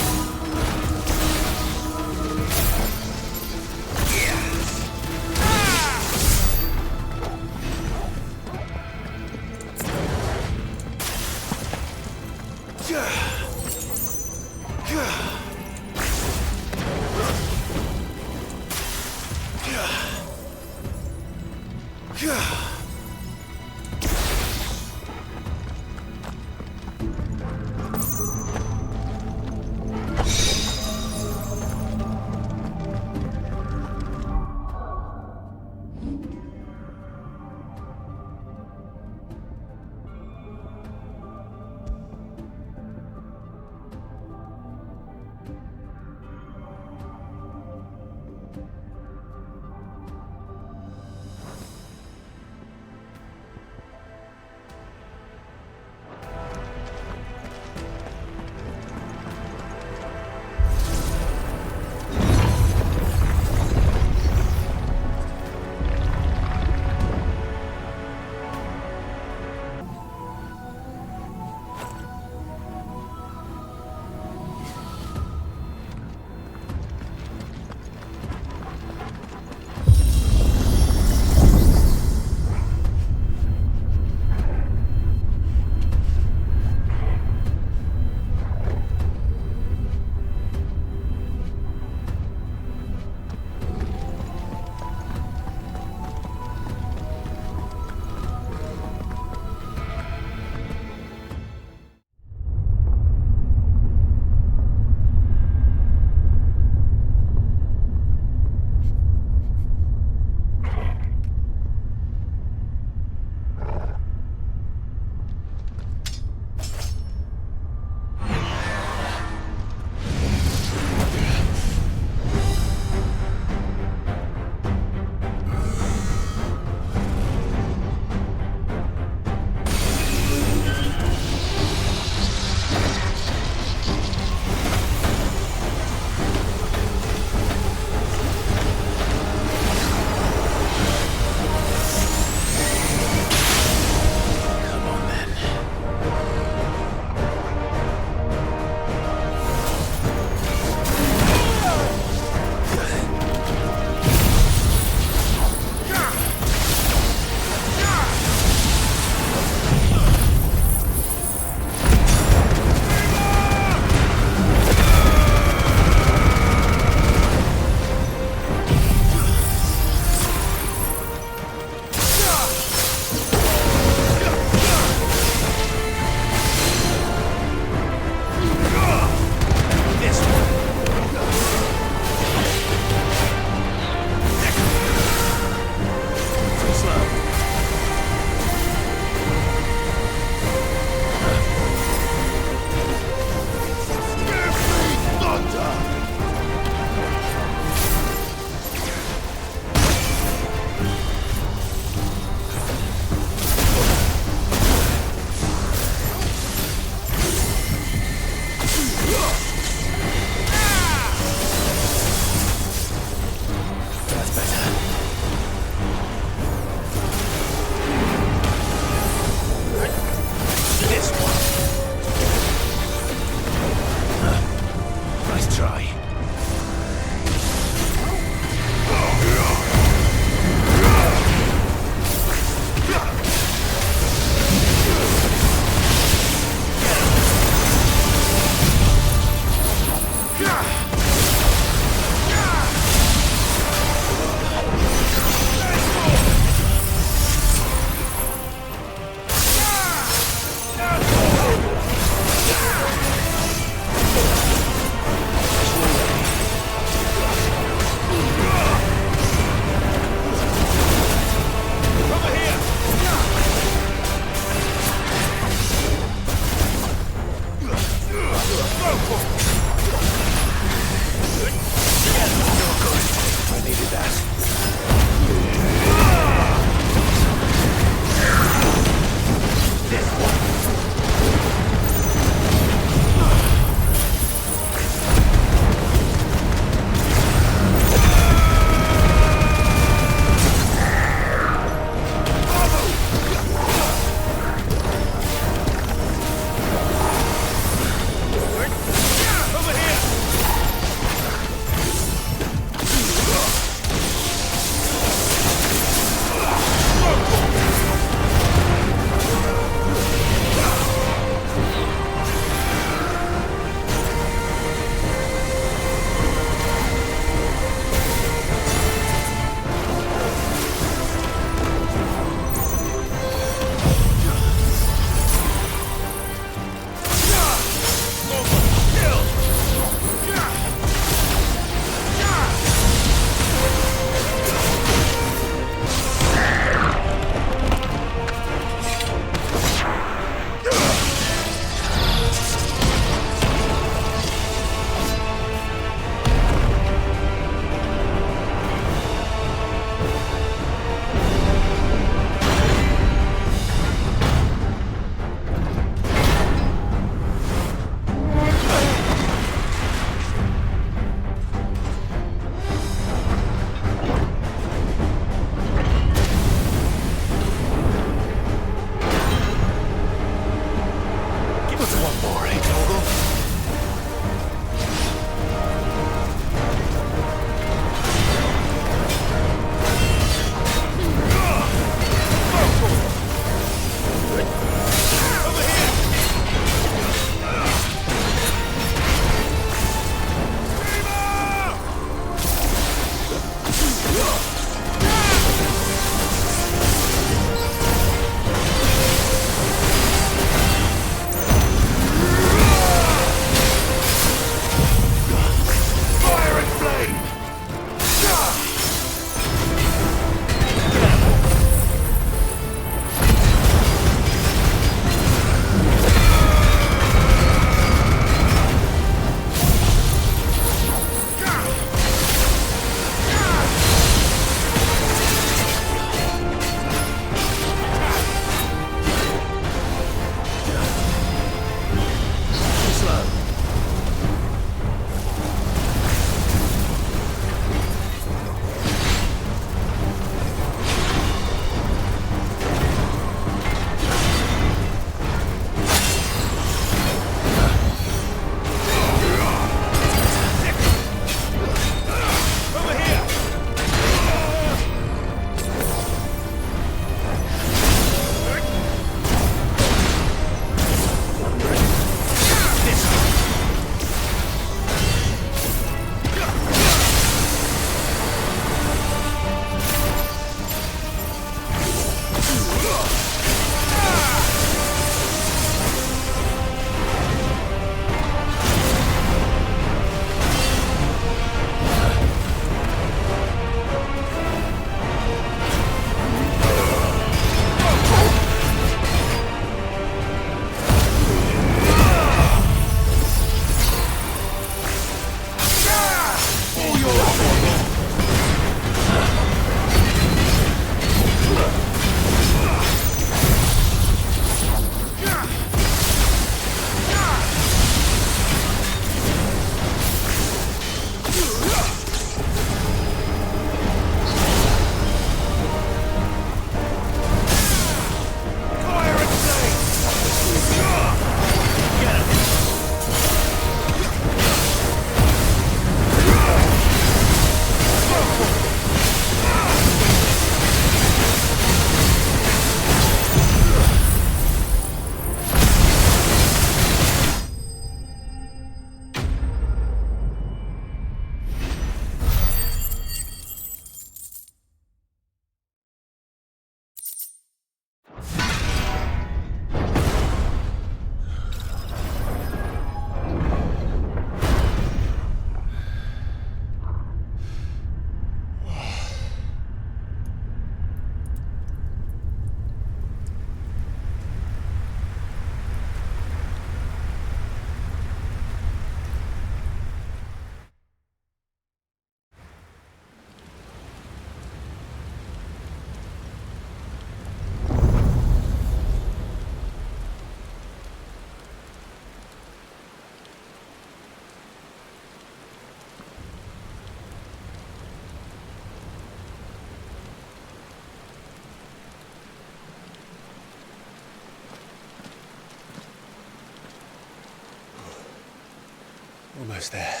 [SPEAKER 18] Almost there.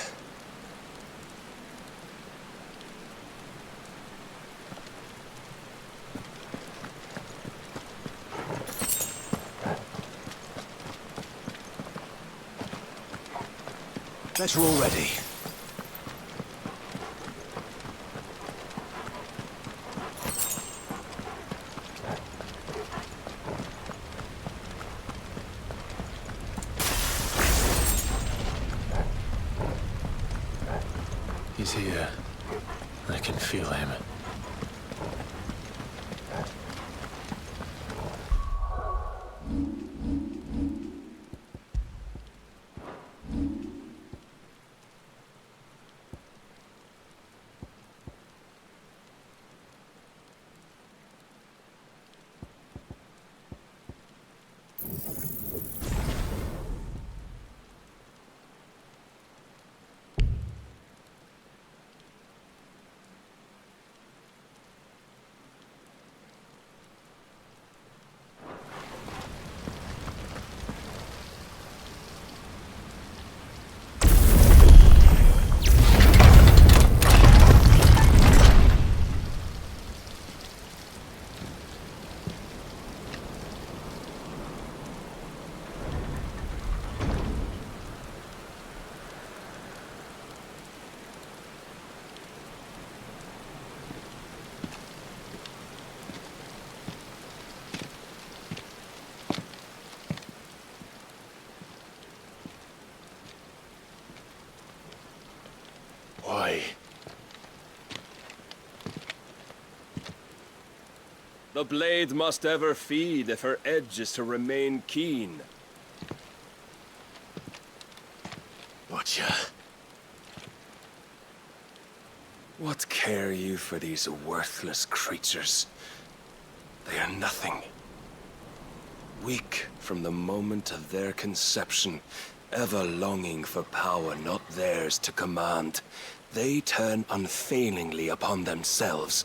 [SPEAKER 18] Better already. He's here. I can feel him. Why?
[SPEAKER 16] The blade must ever feed if her edge is to remain keen.
[SPEAKER 18] Watcher.
[SPEAKER 16] What care you for these worthless creatures? They are nothing. Weak from the moment of their conception, ever longing for power not theirs to command, they turn unfailingly upon themselves.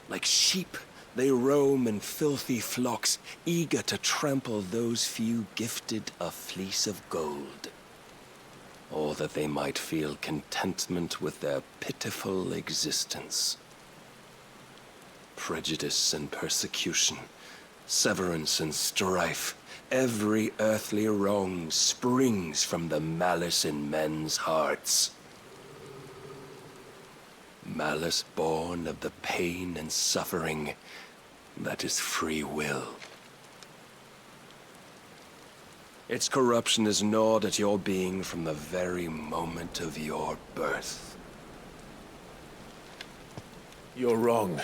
[SPEAKER 16] Like sheep, they roam in filthy flocks, eager to trample those few gifted a fleece of gold. Or that they might feel contentment with their pitiful existence. Prejudice and persecution, severance and strife, every earthly wrong springs from the malice in men's hearts. Malice born of the pain and suffering that is free will. Its corruption is gnawed at your being from the very moment of your birth.
[SPEAKER 18] You're wrong.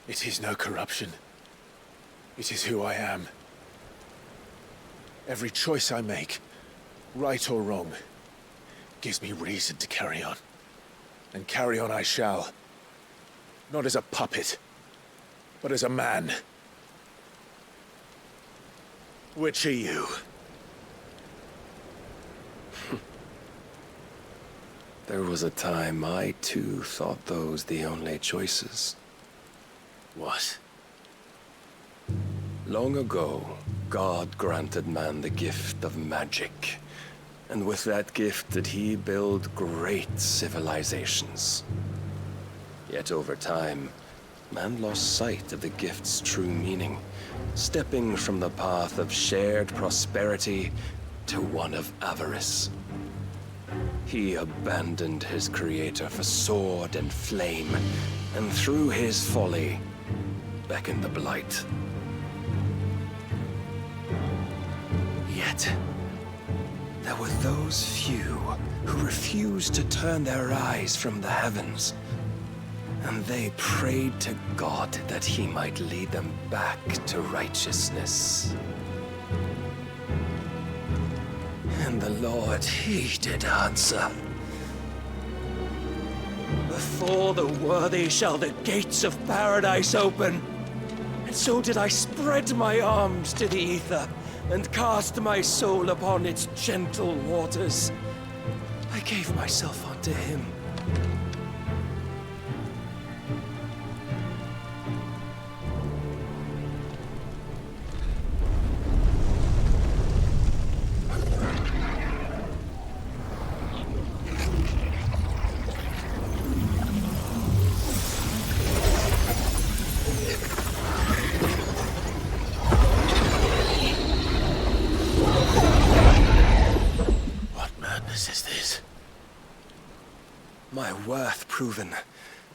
[SPEAKER 18] It is no corruption. It is who I am. Every choice I make, right or wrong, gives me reason to carry on. And carry on I shall. Not as a puppet, but as a man. Which are you?
[SPEAKER 16] There was a time I too thought those the only choices.
[SPEAKER 18] What?
[SPEAKER 16] Long ago, God granted man the gift of magic. And with that gift did he build great civilizations. Yet over time, man lost sight of the gift's true meaning, stepping from the path of shared prosperity to one of avarice. He abandoned his creator for sword and flame, and through his folly, beckoned the blight. Yet, there were those few who refused to turn their eyes from the heavens, and they prayed to God that he might lead them back to righteousness. And the Lord, he did answer. Before the worthy shall the gates of paradise open. And so did I spread my arms to the ether, and cast my soul upon its gentle waters. I gave myself unto him. worth proven,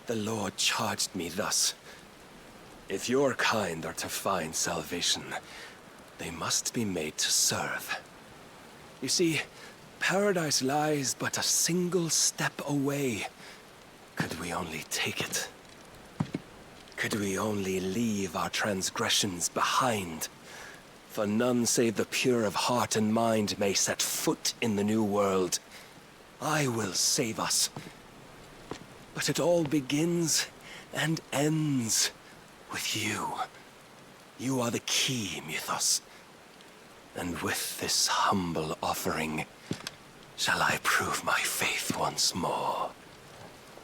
[SPEAKER 16] the Lord charged me thus. If your kind are to find salvation, they must be made to serve. You see, paradise lies but a single step away. Could we only take it? Could we only leave our transgressions behind? For none save the pure of heart and mind may set foot in the new world. I will save us. But it all begins and ends with you. You are the key, Mythos. And with this humble offering, shall I prove my faith once more.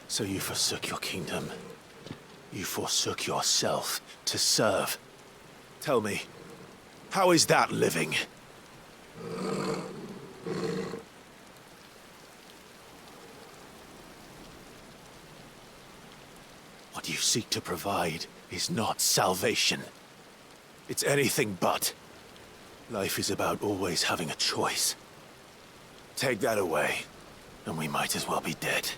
[SPEAKER 1] So you forsook your kingdom. You forsook yourself to serve. Tell me, how is that living? What you seek to provide is not salvation. It's anything but. Life is about always having a choice. Take that away, and we might as well be dead.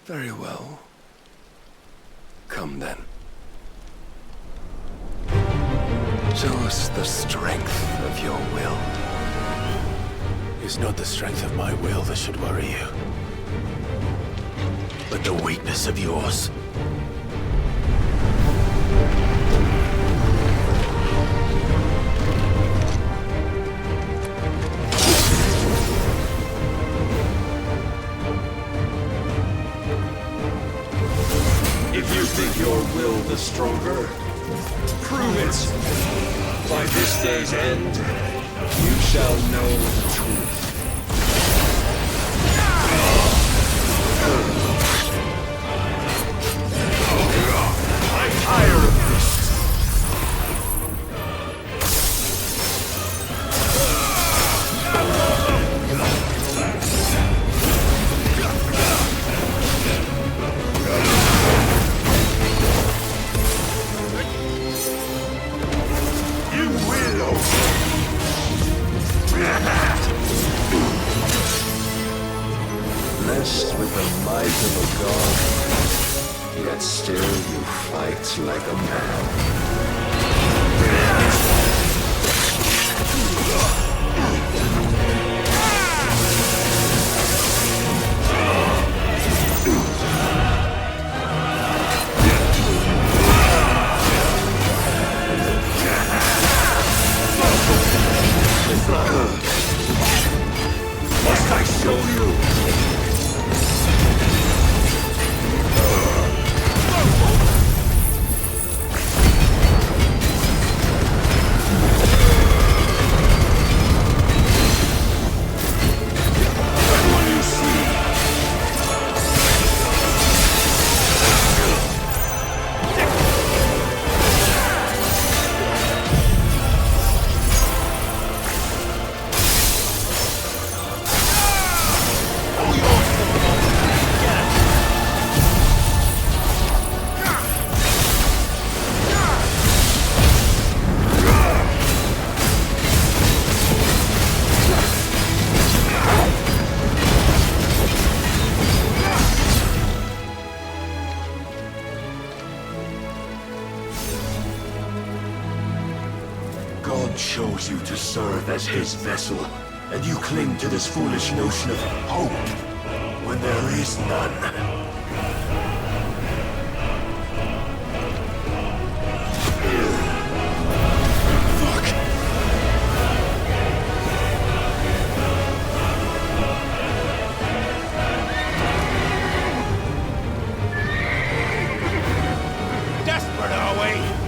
[SPEAKER 16] Very well. Come then. Show us the strength of your will.
[SPEAKER 1] It's not the strength of my will that should worry you, but the weakness of yours.
[SPEAKER 11] If you think your will the stronger, prove it. By this day's end, you shall know the truth. I'm tired of this.
[SPEAKER 16] Blessed with the might of a god, yet still you fight like a man.
[SPEAKER 11] Must I show you? God chose you to serve as his vessel, and you cling to this foolish notion of hope when there is none.
[SPEAKER 1] Desperate, are we?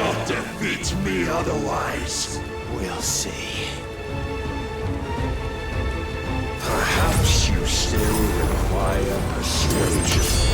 [SPEAKER 11] cannot defeat me otherwise.
[SPEAKER 18] We'll see.
[SPEAKER 11] Perhaps you still require persuasion.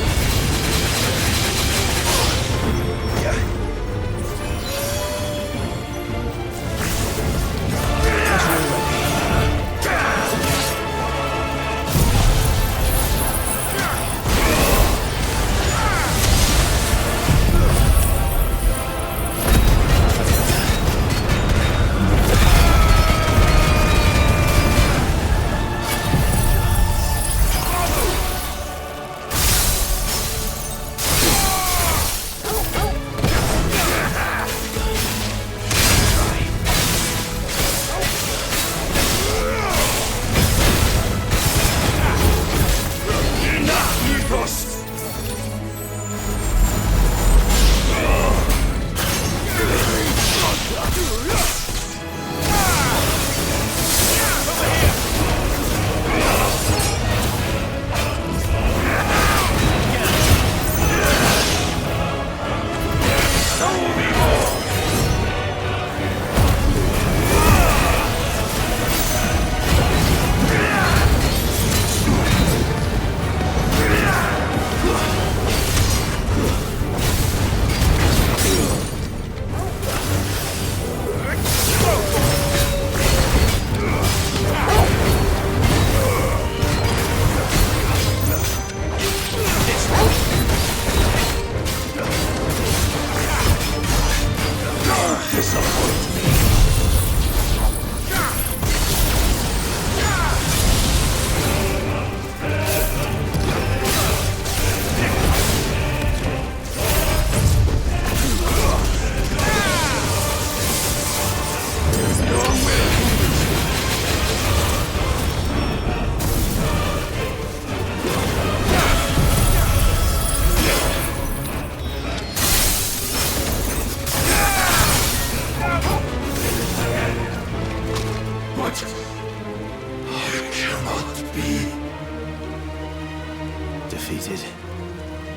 [SPEAKER 1] Defeated?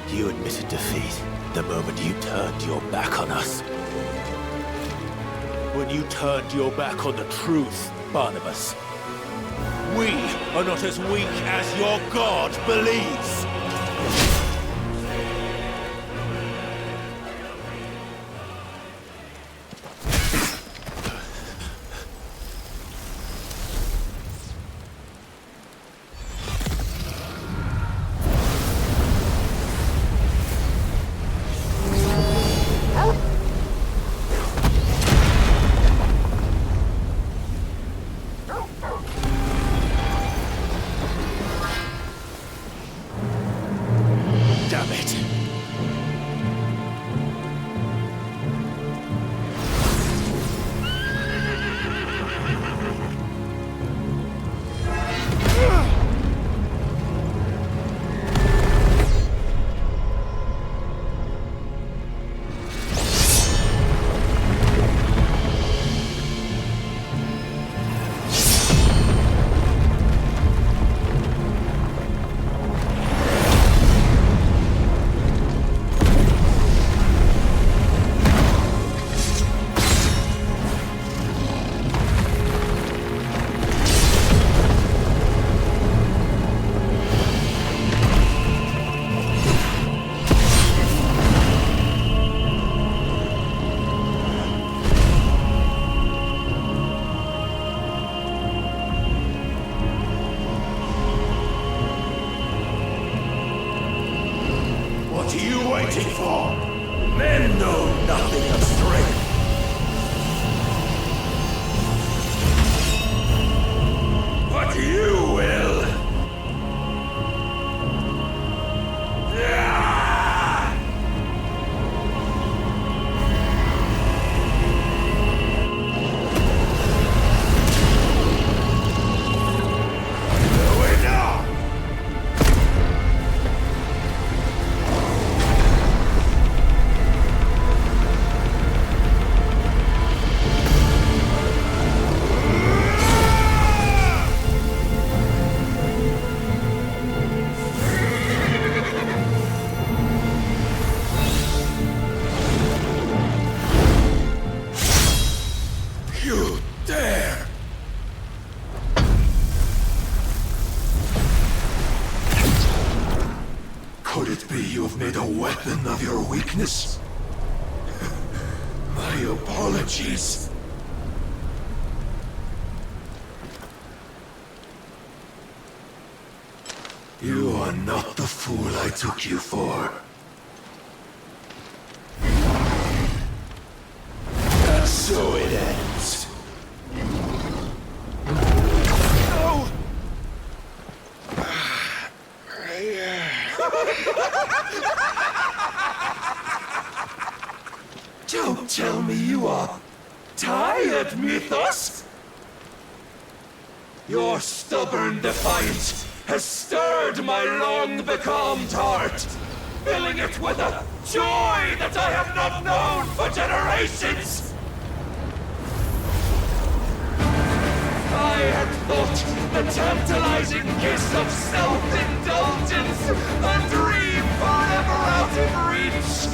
[SPEAKER 1] You admitted defeat the moment you turned your back on us. When you turned your back on the truth, Barnabas. We are not as weak as your God believes.
[SPEAKER 11] weakness? My apologies. You are not the fool I took you for. And so it ends. No! Don't tell me you are tired, Mythos! Your stubborn defiance has stirred my long-becalmed heart, filling it with a joy that I have not known for generations! I had thought the tantalizing kiss of self-indulgence a dream forever out of reach.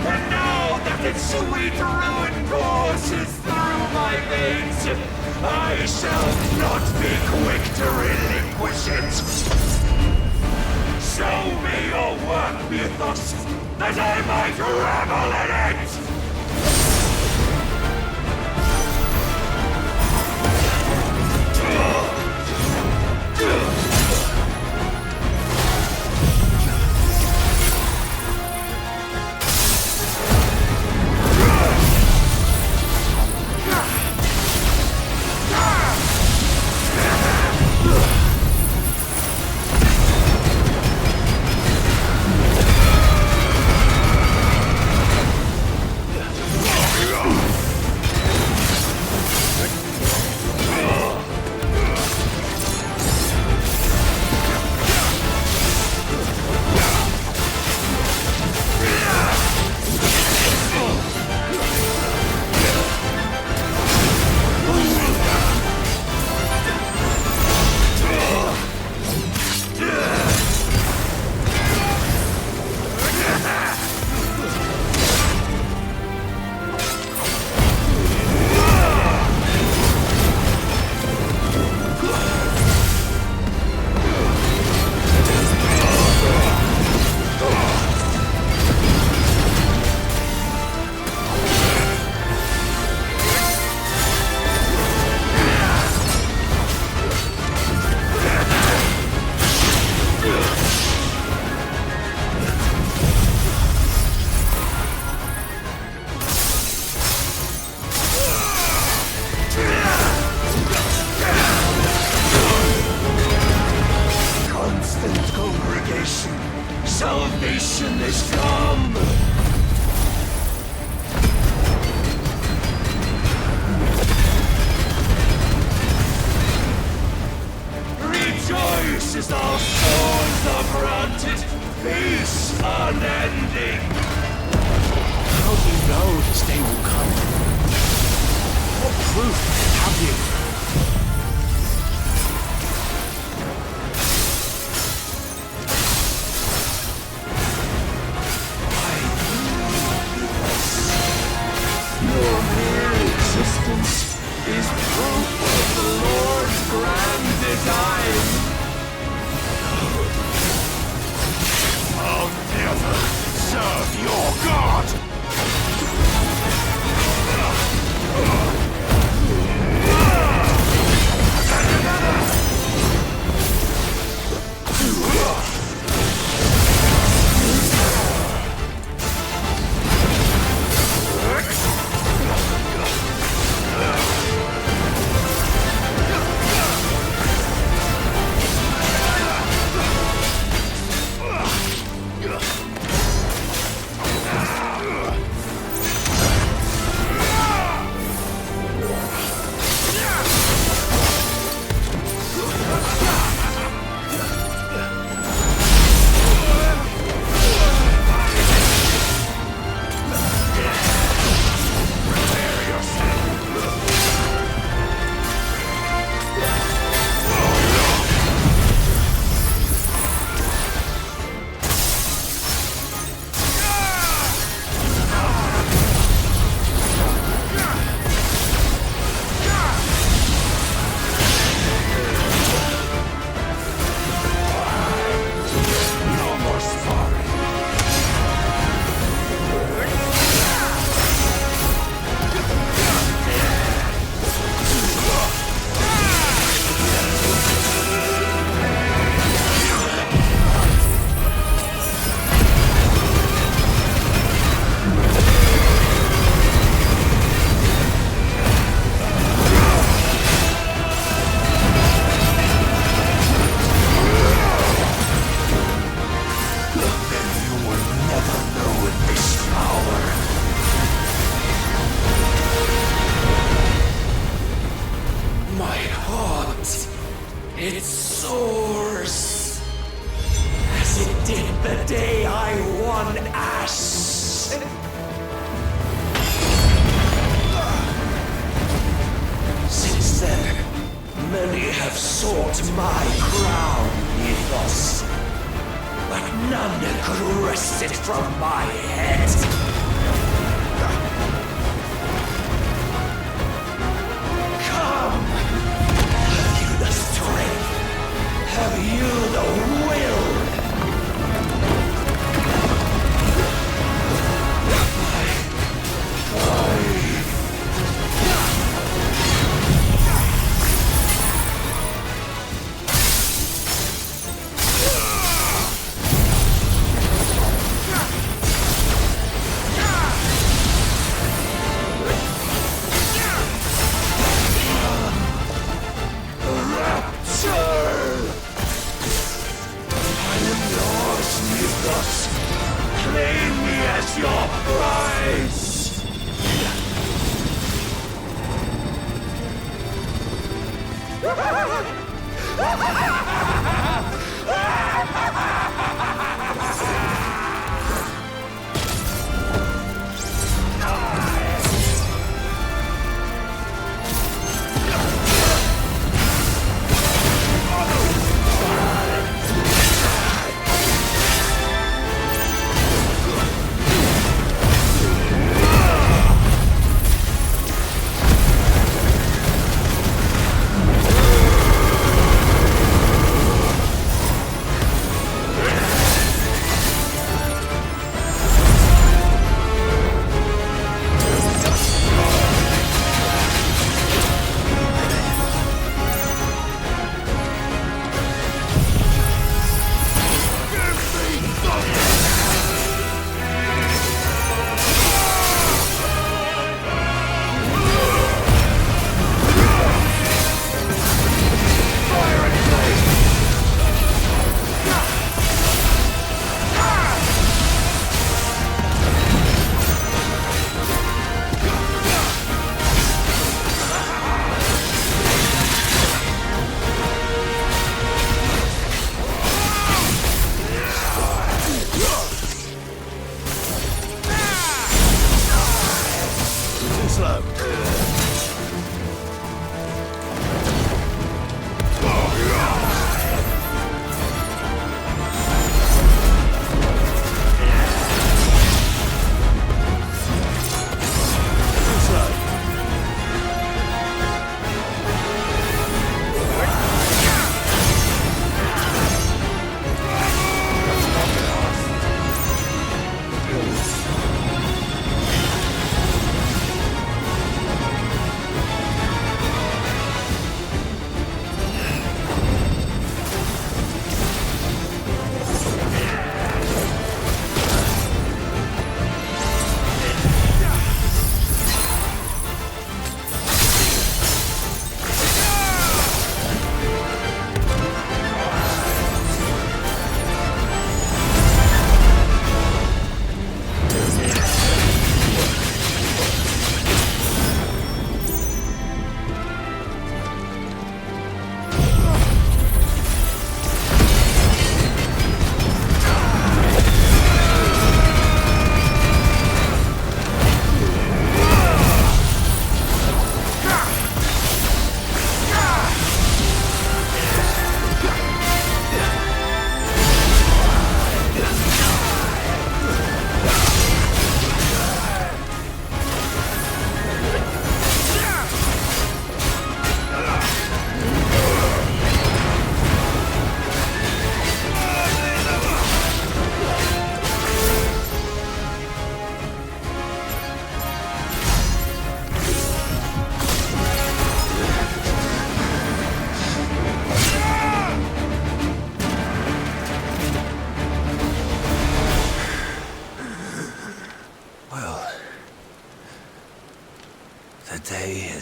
[SPEAKER 11] And now that its sweet ruin courses through my veins, I shall not be quick to relinquish it. Show me your work, Mythos, that I might revel in it! Salvation is come! Rejoice as our souls are granted peace unending!
[SPEAKER 23] How do you know this day will come? What proof have you?
[SPEAKER 11] Your mere existence is proof of the Lord's grand design. I'll never serve your God! sought my crown, Mythos. But none could wrest it from my head. Come! Have you the strength? Have you the will? Claim me as your prize!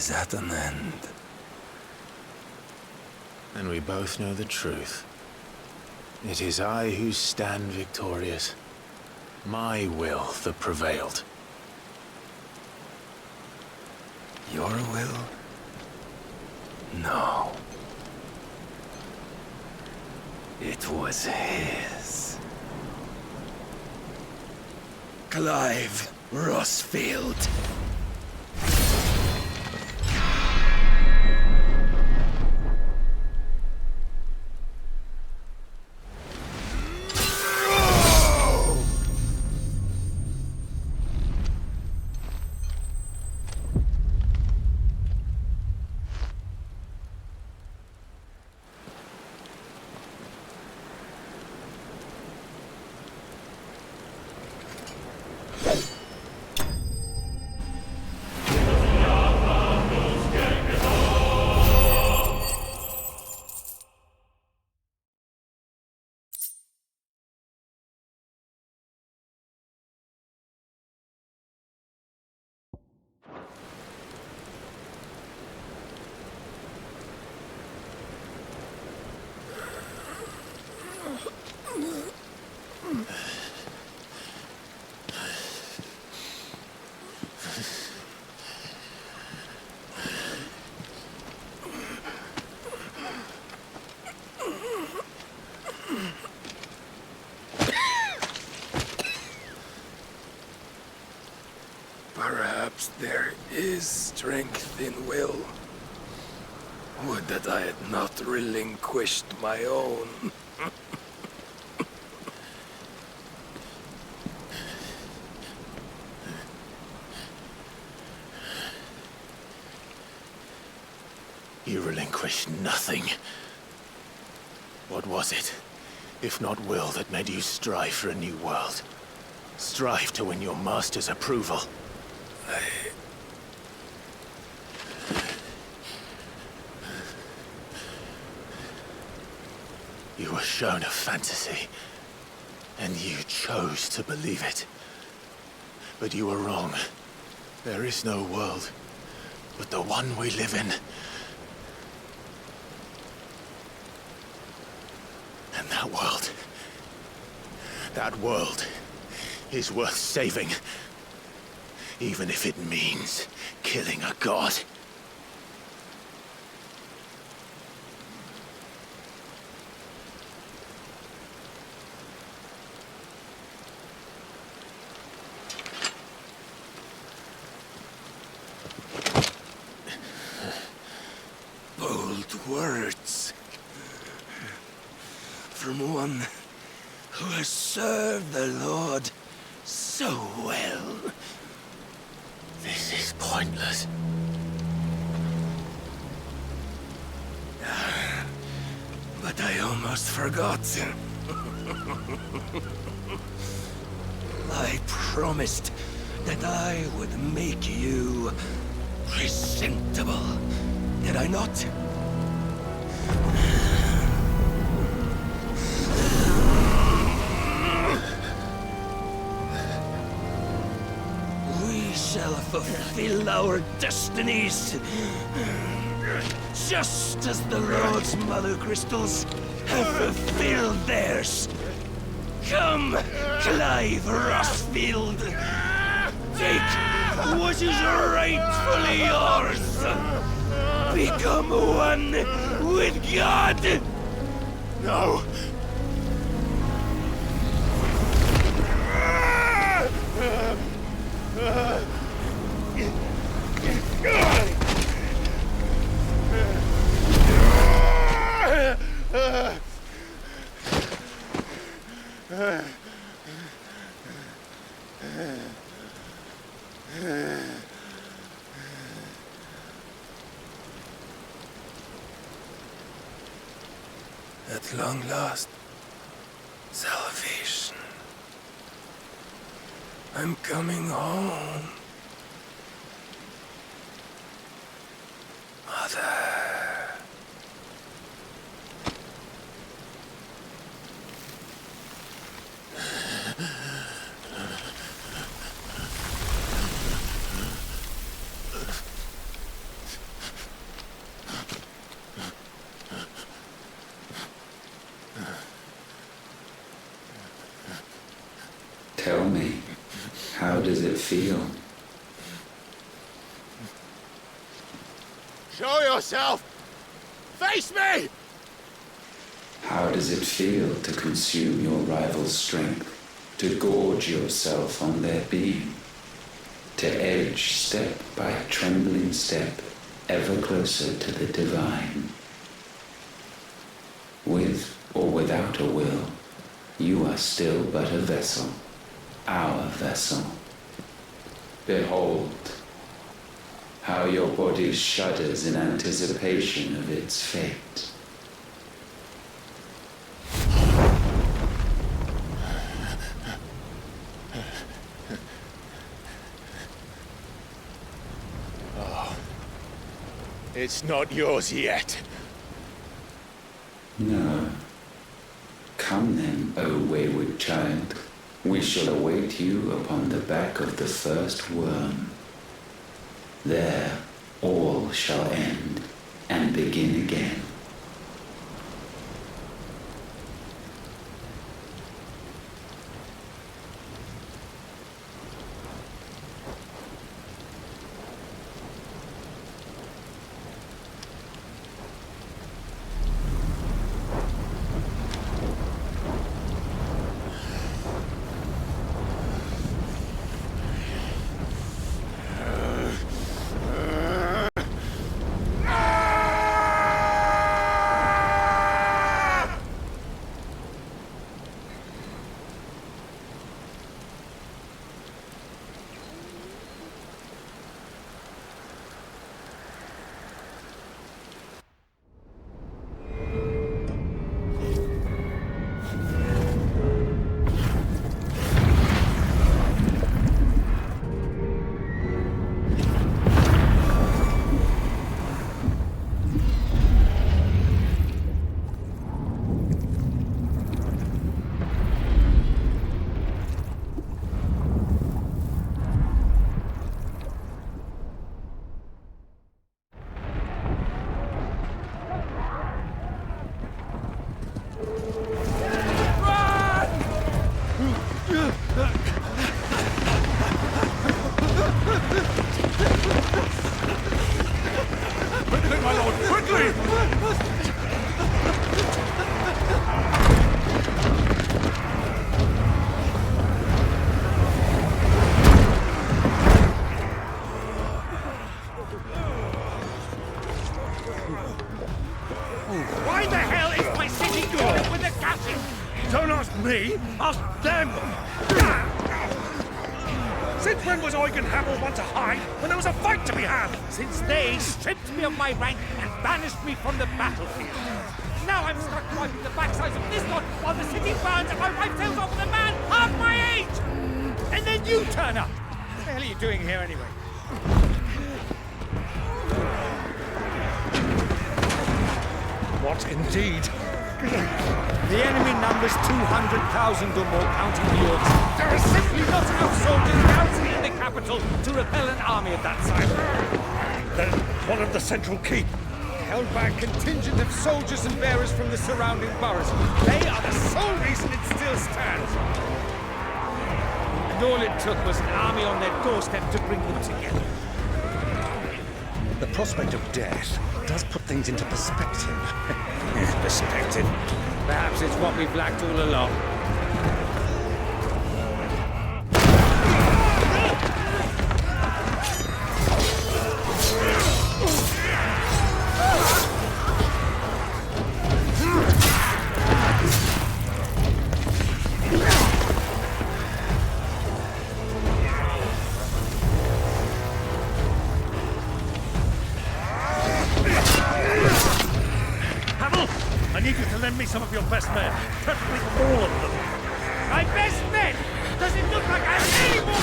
[SPEAKER 18] is at an end. And we both know the truth. It is I who stand victorious. My will that prevailed. Your will? No. It was his. Clive Rosfield.
[SPEAKER 16] Perhaps there is strength in will. Would that I had not relinquished my own.
[SPEAKER 1] You relinquished nothing. What was it, if not will, that made you strive for a new world? Strive to win your master's approval? You were shown a fantasy, and you chose to believe it. But you were wrong. There is no world, but the one we live in. And that world is worth saving, even if it means killing a god.
[SPEAKER 16] Bold words. From one who has served the Lord so well.
[SPEAKER 1] This is pointless.
[SPEAKER 16] But I almost forgot. I promised that I would make you presentable. Did I not? We shall fulfill our destinies, just as the Lord's Mother Crystals have fulfilled theirs. Come, Clive Rosfield. Take what is rightfully yours. Become one with God.
[SPEAKER 1] No.
[SPEAKER 16] At long last, salvation. I'm coming home. Mother.
[SPEAKER 4] Tell me, how does it feel?
[SPEAKER 1] Show yourself! Face me!
[SPEAKER 4] How does it feel to consume your rival's strength, to gorge yourself on their beam, to edge step by trembling step ever closer to the divine? With or without a will, you are still but a vessel, our vessel. Behold, how your body shudders in anticipation of its fate.
[SPEAKER 1] Oh, it's not yours yet.
[SPEAKER 4] No. Come then, O wayward child. We shall await you upon the back of the first worm. There all shall end and begin again.
[SPEAKER 13] past them! Since when was Eugen Hamel one to hide when there was a fight to be had?
[SPEAKER 19] Since they stripped me of my rank and banished me from the battlefield. Now I'm stuck wiping the backsides of this one while the city burns and my wife tails off with a man half my age! And then you turn up! What the hell are you doing here anyway?
[SPEAKER 13] What indeed?
[SPEAKER 19] The enemy numbers 200,000 or more, counting the orcs. There are simply not enough soldiers garrisoning the capital to repel an army of that size.
[SPEAKER 13] Then what of the central keep?
[SPEAKER 19] Held by a contingent of soldiers and bearers from the surrounding boroughs. They are the sole reason it still stands. And all it took was an army on their doorstep to bring them together.
[SPEAKER 13] The prospect of death does put things into perspective. Perspective.
[SPEAKER 19] Perhaps it's what we've lacked all along.
[SPEAKER 13] Some of your best men, preferably all of them.
[SPEAKER 19] My best men? Does it look like I have any more?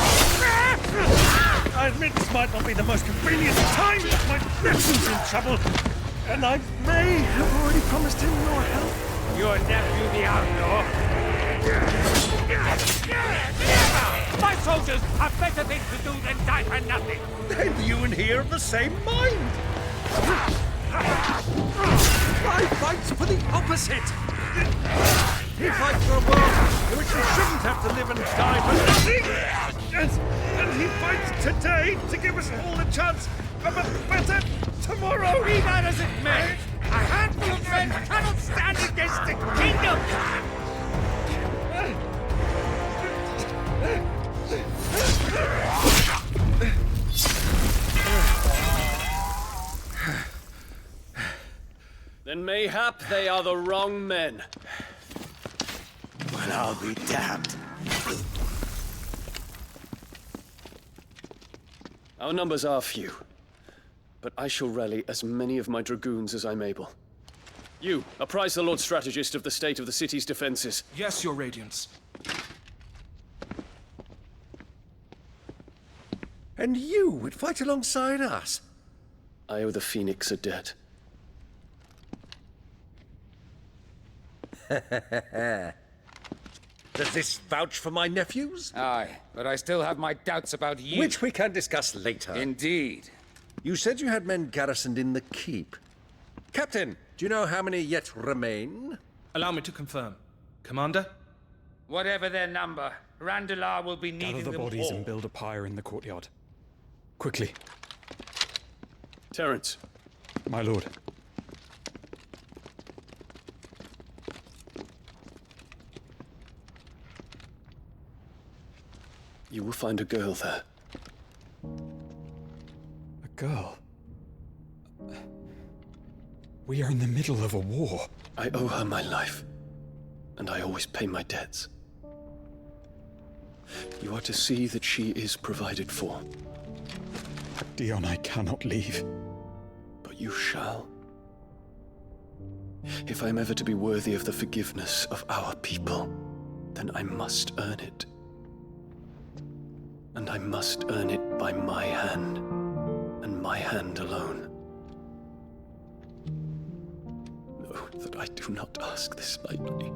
[SPEAKER 13] I admit this might not be the most convenient time, but my nephew's in trouble, and I may have already promised him your help.
[SPEAKER 19] Your nephew, the outlaw? My soldiers have better things to do than die for nothing.
[SPEAKER 13] Then you and he are of the same mind. I fight for the opposite! He fights for a world in which we shouldn't have to live and die for nothing! And he fights today to give us all a chance of a better tomorrow!
[SPEAKER 19] Be that as it may, a handful of men cannot stand against the kingdom!
[SPEAKER 16] Then mayhap they are the wrong men.
[SPEAKER 6] Well, I'll be damned.
[SPEAKER 16] Our numbers are few, but I shall rally as many of my dragoons as I'm able. You, apprise the Lord Strategist of the state of the city's defenses.
[SPEAKER 21] Yes, Your Radiance.
[SPEAKER 13] And you would fight alongside us?
[SPEAKER 16] I owe the Phoenix a debt.
[SPEAKER 13] Does this vouch for my nephews?
[SPEAKER 19] Aye, but I still have my doubts about you.
[SPEAKER 13] Which we can discuss later.
[SPEAKER 19] Indeed.
[SPEAKER 13] You said you had men garrisoned in the keep. Captain, do you know how many yet remain?
[SPEAKER 21] Allow me to confirm. Commander?
[SPEAKER 19] Whatever their number, Randalar will be needing
[SPEAKER 22] Gather the
[SPEAKER 19] them
[SPEAKER 22] bodies
[SPEAKER 19] all.
[SPEAKER 22] and build a pyre in the courtyard. Quickly.
[SPEAKER 16] Terence.
[SPEAKER 22] My lord.
[SPEAKER 16] You will find a girl there.
[SPEAKER 22] A girl? We are in the middle of a war.
[SPEAKER 16] I owe her my life, and I always pay my debts. You are to see that she is provided for.
[SPEAKER 22] Dion, I cannot leave.
[SPEAKER 16] But you shall. If I'm ever to be worthy of the forgiveness of our people, then I must earn it. And I must earn it by my hand, and my hand alone. Know that I do not ask this lightly.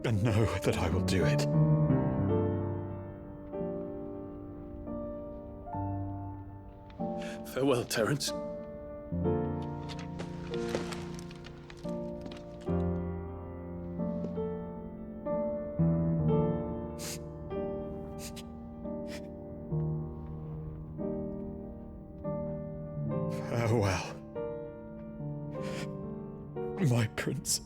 [SPEAKER 22] And know that I will do it.
[SPEAKER 16] Farewell, Terence.
[SPEAKER 22] Farewell, my prince.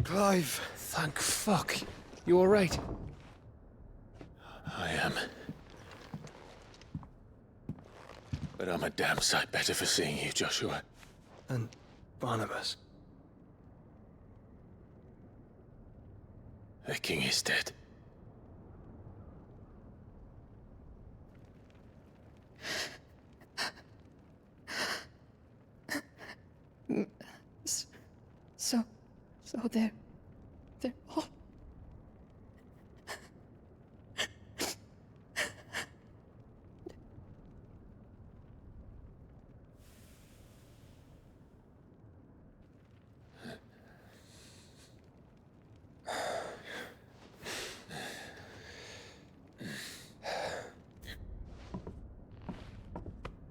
[SPEAKER 12] Clive!
[SPEAKER 2] Thank fuck. You alright?
[SPEAKER 1] I am. But I'm a damn sight better for seeing you, Joshua.
[SPEAKER 12] And Barnabas.
[SPEAKER 1] The king is dead.
[SPEAKER 3] So they're all...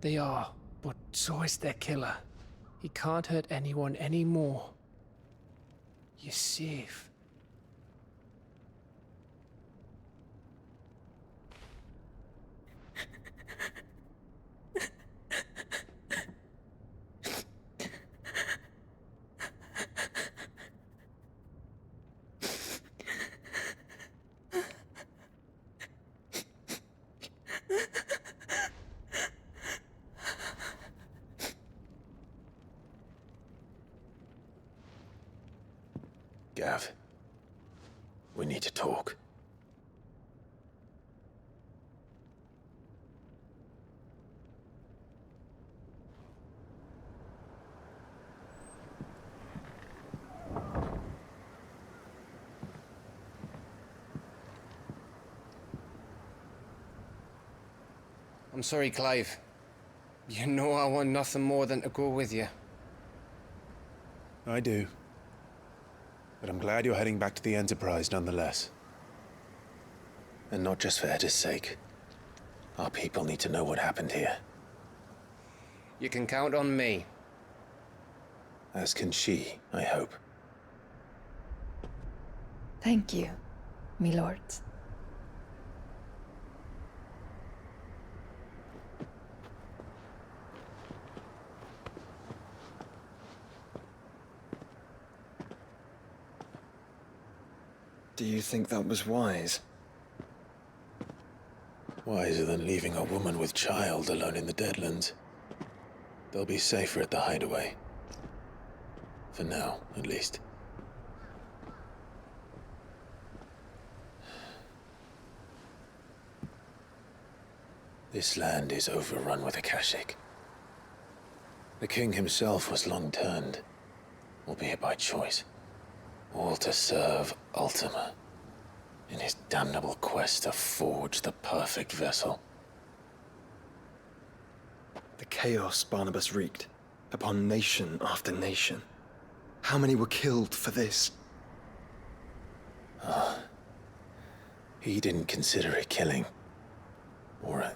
[SPEAKER 2] They are, but so is their killer. He can't hurt anyone anymore. You're safe.
[SPEAKER 1] Gav, we need to talk.
[SPEAKER 2] I'm sorry, Clive. You know I want nothing more than to go with you.
[SPEAKER 18] I do. But I'm glad you're heading back to the Enterprise nonetheless.
[SPEAKER 1] And not just for Edda's sake. Our people need to know what happened here.
[SPEAKER 2] You can count on me.
[SPEAKER 1] As can she, I hope.
[SPEAKER 3] Thank you, my lords.
[SPEAKER 12] Do you think that was wise?
[SPEAKER 1] Wiser than leaving a woman with child alone in the Deadlands. They'll be safer at the hideaway. For now, at least. This land is overrun with Akashic. The king himself was long turned, albeit by choice. All to serve Ultima, in his damnable quest to forge the perfect vessel.
[SPEAKER 12] The chaos Barnabas wreaked upon nation after nation. How many were killed for this?
[SPEAKER 1] He didn't consider it killing. Or a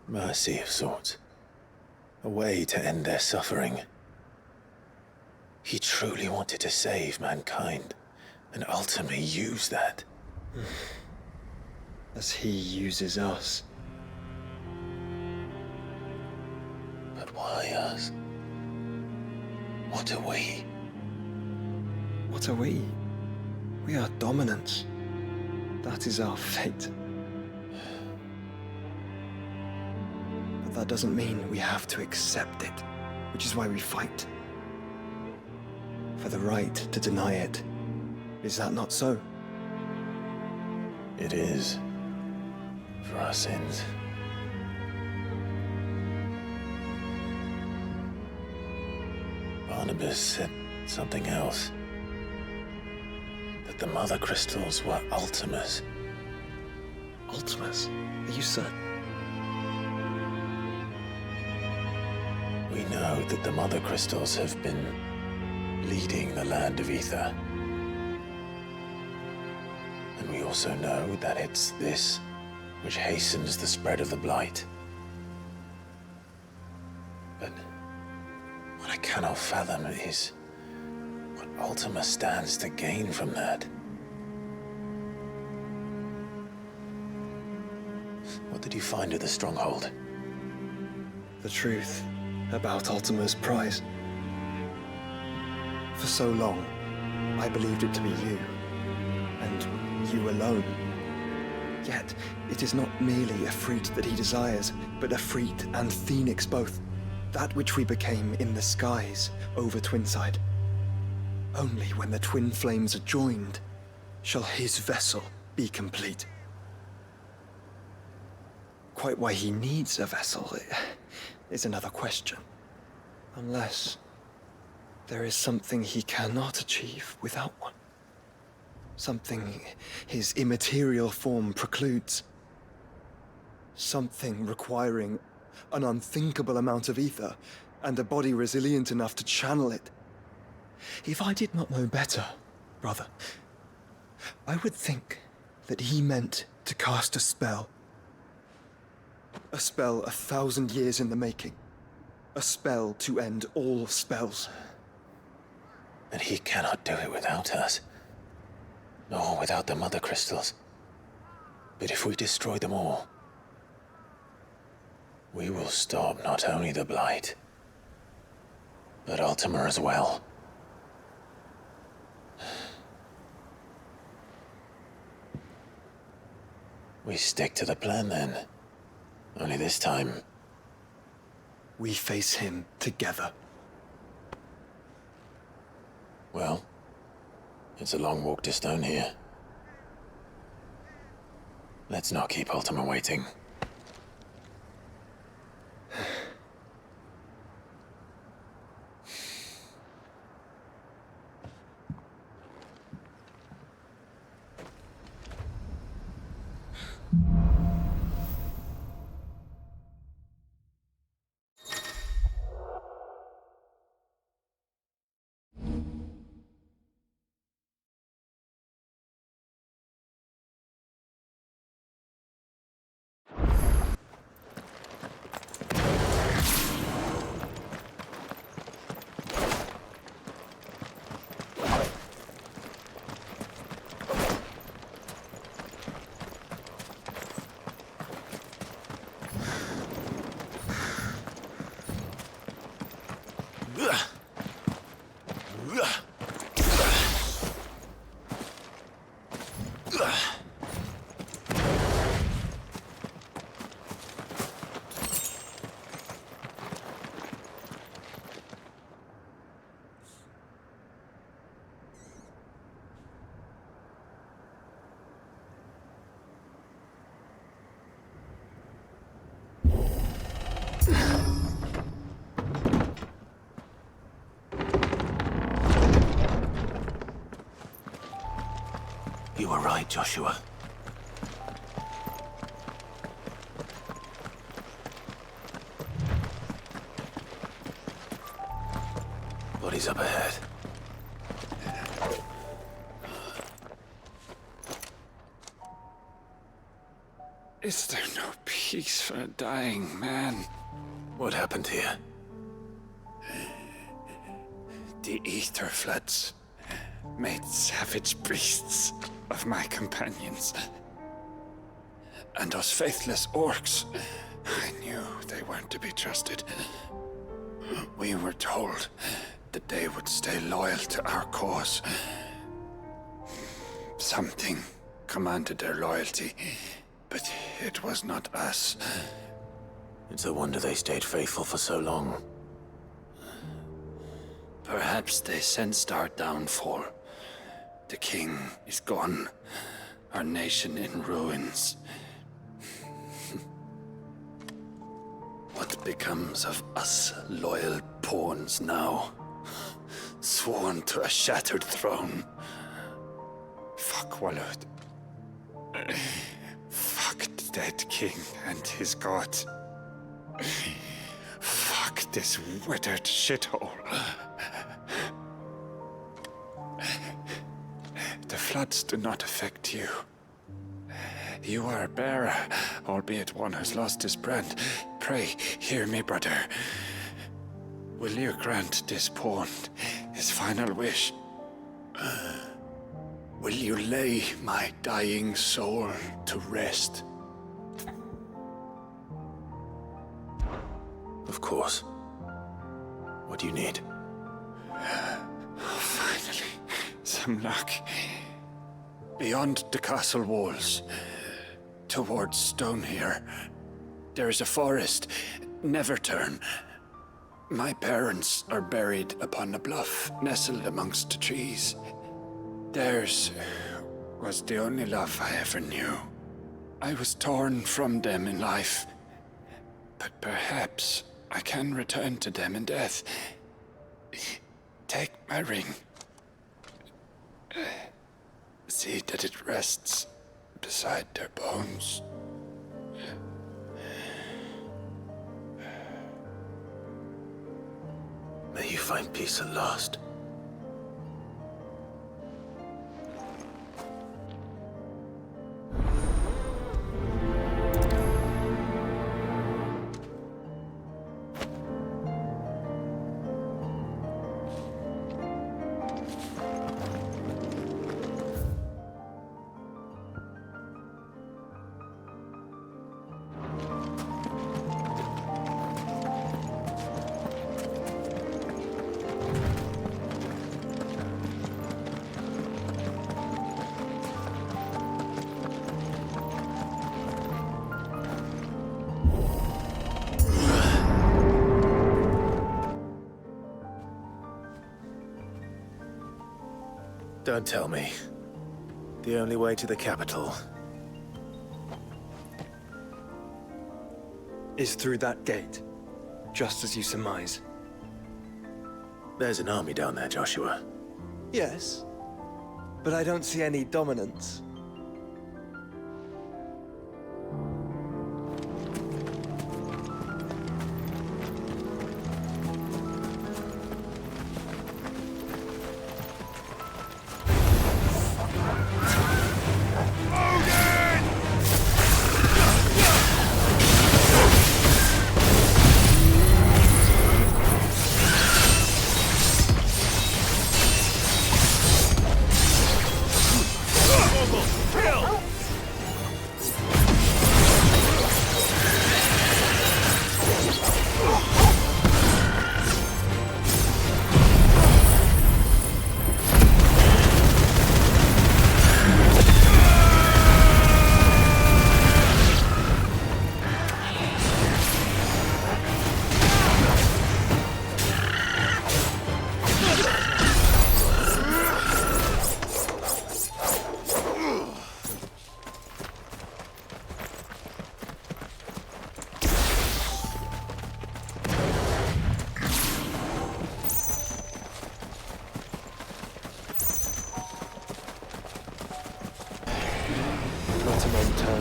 [SPEAKER 1] mercy of sorts. A way to end their suffering. He truly wanted to save mankind, and ultimately use that.
[SPEAKER 12] As he uses us.
[SPEAKER 1] But why us? What are we?
[SPEAKER 12] What are we? We are dominants. That is our fate. But that doesn't mean we have to accept it, which is why we fight. For the right to deny it. Is that not so?
[SPEAKER 1] It is. For our sins. Barnabas said something else. That the Mother Crystals were Ultimas.
[SPEAKER 12] Ultimas? Are you certain?
[SPEAKER 1] We know that the Mother Crystals have been leading the land of Ether. And we also know that it's this which hastens the spread of the Blight. But what I cannot fathom is what Ultima stands to gain from that. What did you find at the Stronghold?
[SPEAKER 12] The truth about Ultima's prize. For so long, I believed it to be you, and you alone. Yet, it is not merely Ifrit that he desires, but Ifrit and Phoenix both. That which we became in the skies over Twinside. Only when the twin flames are joined shall his vessel be complete. Quite why he needs a vessel is another question. Unless there is something he cannot achieve without one. Something his immaterial form precludes. Something requiring an unthinkable amount of ether and a body resilient enough to channel it. If I did not know better, brother, I would think that he meant to cast a spell. A spell 1,000 years in the making. A spell to end all spells.
[SPEAKER 1] And he cannot do it without us. Nor without the Mother Crystals. But if we destroy them all, we will stop not only the Blight, but Ultima as well. We stick to the plan then. Only this time,
[SPEAKER 12] we face him together.
[SPEAKER 1] Well, it's a long walk to Stone here. Let's not keep Ultima waiting. You were right, Joshua. Bodies up ahead.
[SPEAKER 6] Is there no peace for a dying man?
[SPEAKER 1] What happened here?
[SPEAKER 6] The ether floods made savage beasts of my companions. And those faithless orcs, I knew they weren't to be trusted. We were told that they would stay loyal to our cause. Something commanded their loyalty, but it was not us.
[SPEAKER 1] It's a wonder they stayed faithful for so long.
[SPEAKER 6] Perhaps they sensed our downfall. The king is gone, our nation in ruins. What becomes of us loyal pawns now? Sworn to a shattered throne. Fuck Walud. Fuck the dead king and his god. Fuck this withered shithole. The floods do not affect you. You are a bearer, albeit one who's lost his brand. Pray, hear me, brother. Will you grant this pawn his final wish? Will you lay my dying soul to rest?
[SPEAKER 1] Of course. What do you need?
[SPEAKER 6] Finally, some luck. Beyond the castle walls, towards Stone here, there is a forest. Never turn. My parents are buried upon a bluff, nestled amongst the trees. Theirs was the only love I ever knew. I was torn from them in life, but perhaps I can return to them in death. Take my ring. See that it rests beside their bones.
[SPEAKER 1] May you find peace at last. Don't tell me. The only way to the capital
[SPEAKER 12] is through that gate, just as you surmise.
[SPEAKER 1] There's an army down there, Joshua.
[SPEAKER 12] Yes, but I don't see any dominance.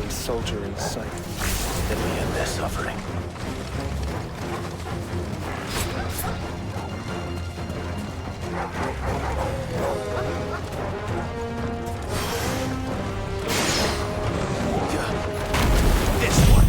[SPEAKER 1] Soldier in sight. Let me end their suffering. This one.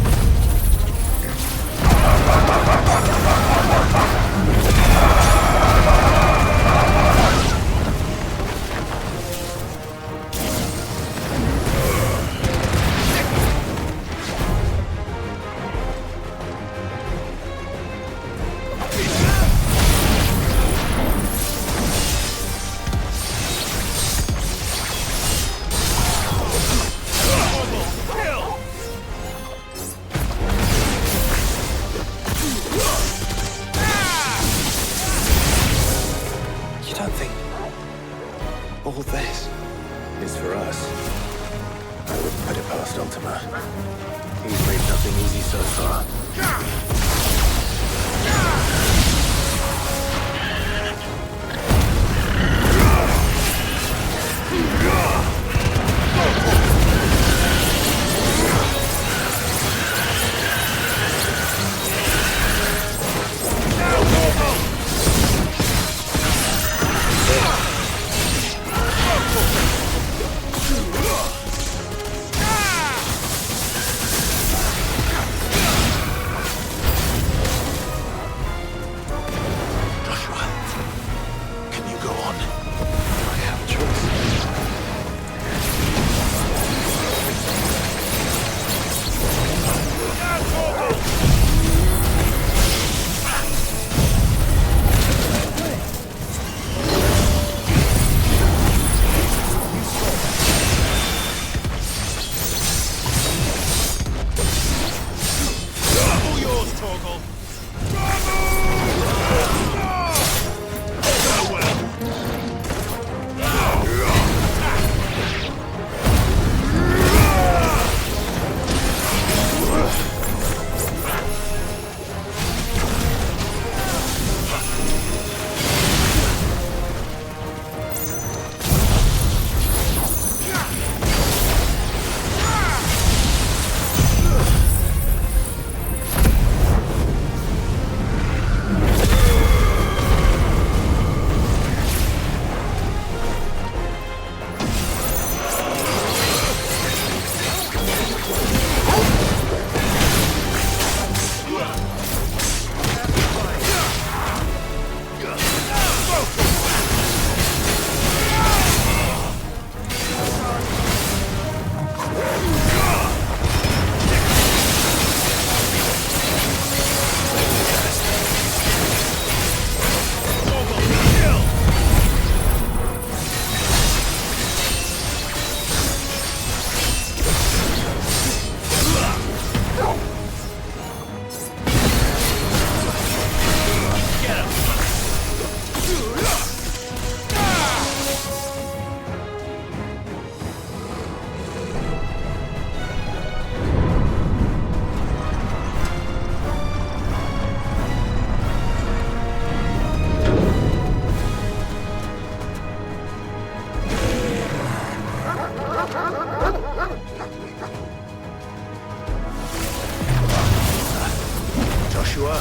[SPEAKER 18] sure?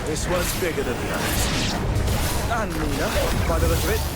[SPEAKER 18] This one's bigger than the others.
[SPEAKER 12] And Nina, by the look of it.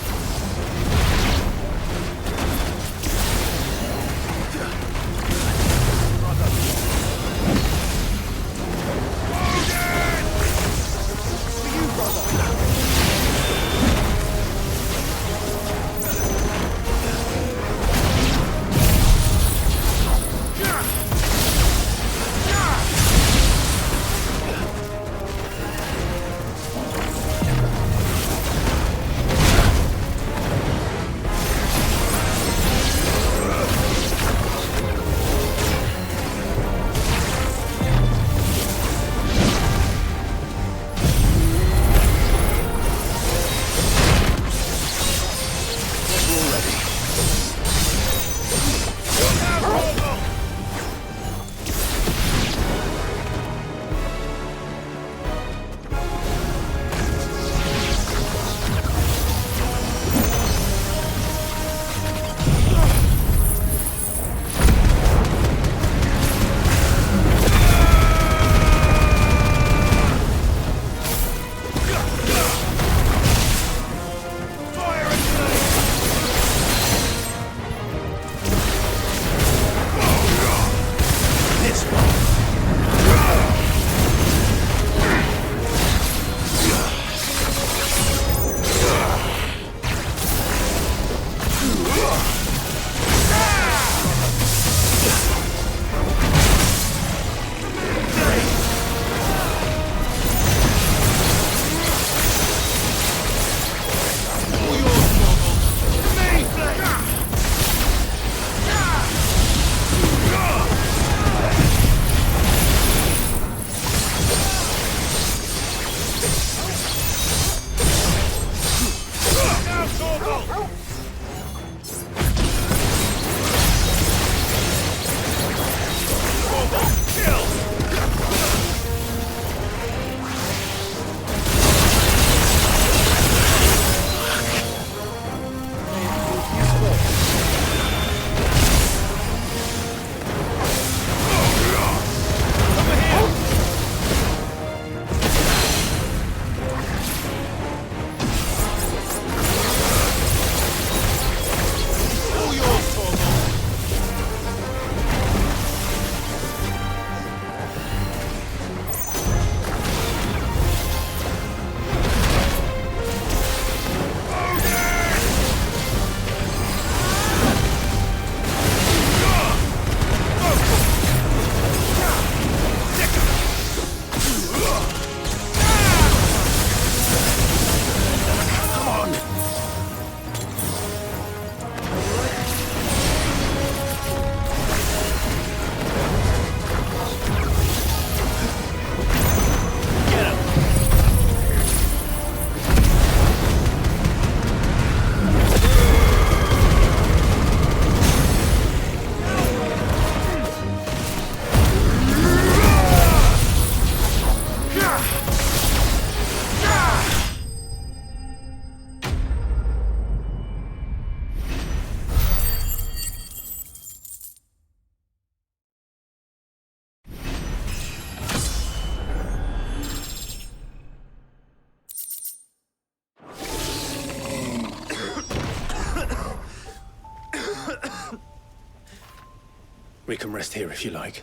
[SPEAKER 18] We can rest here if you like.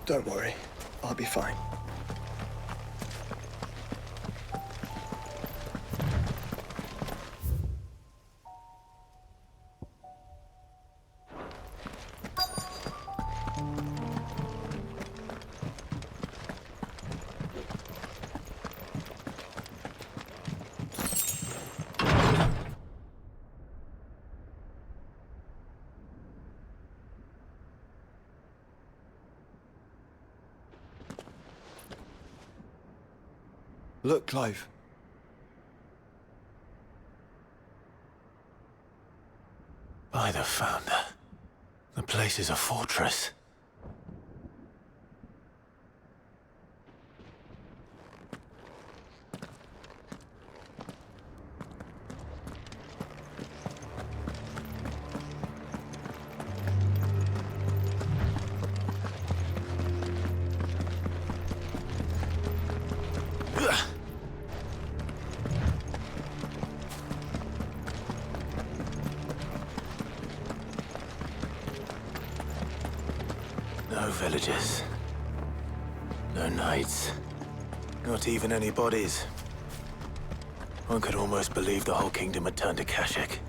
[SPEAKER 12] Don't worry, I'll be fine. Look, Clive.
[SPEAKER 1] By the Founder. The place is a fortress. No villages. No knights. Not even any bodies. One could almost believe the whole kingdom had turned to Kashyyyk.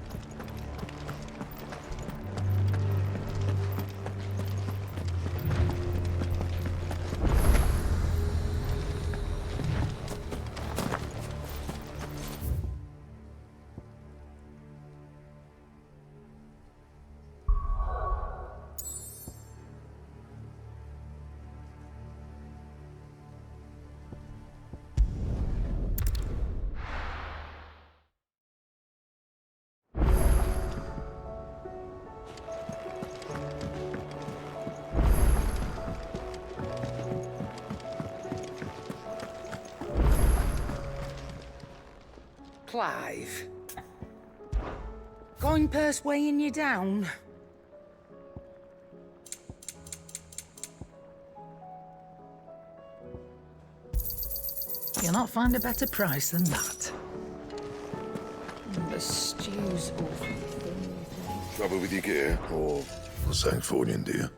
[SPEAKER 5] Clive. Going purse weighing you down? You'll not find a better price than that. The stew's awful thin.
[SPEAKER 11] Trouble with your gear, or something falling in, dear?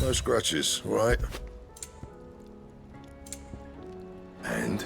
[SPEAKER 11] No scratches, right? And?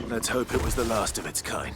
[SPEAKER 18] Let's hope it was the last of its kind.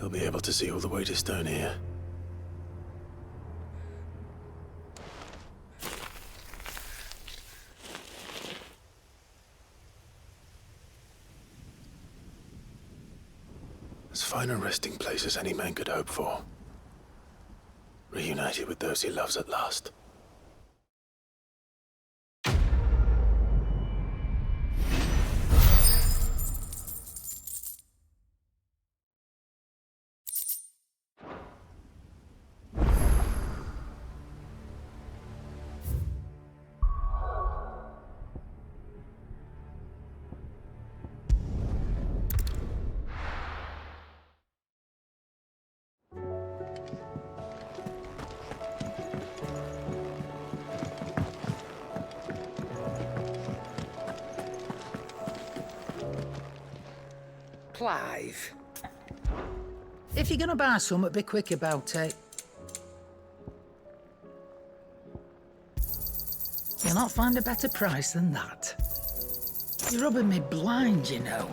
[SPEAKER 18] He'll be able to see all the way to stone here. As fine a resting place as any man could hope for. Reunited with those he loves at last.
[SPEAKER 5] Clive. If you're gonna buy something, be quick about it. You'll not find a better price than that. You're rubbing me blind, you know.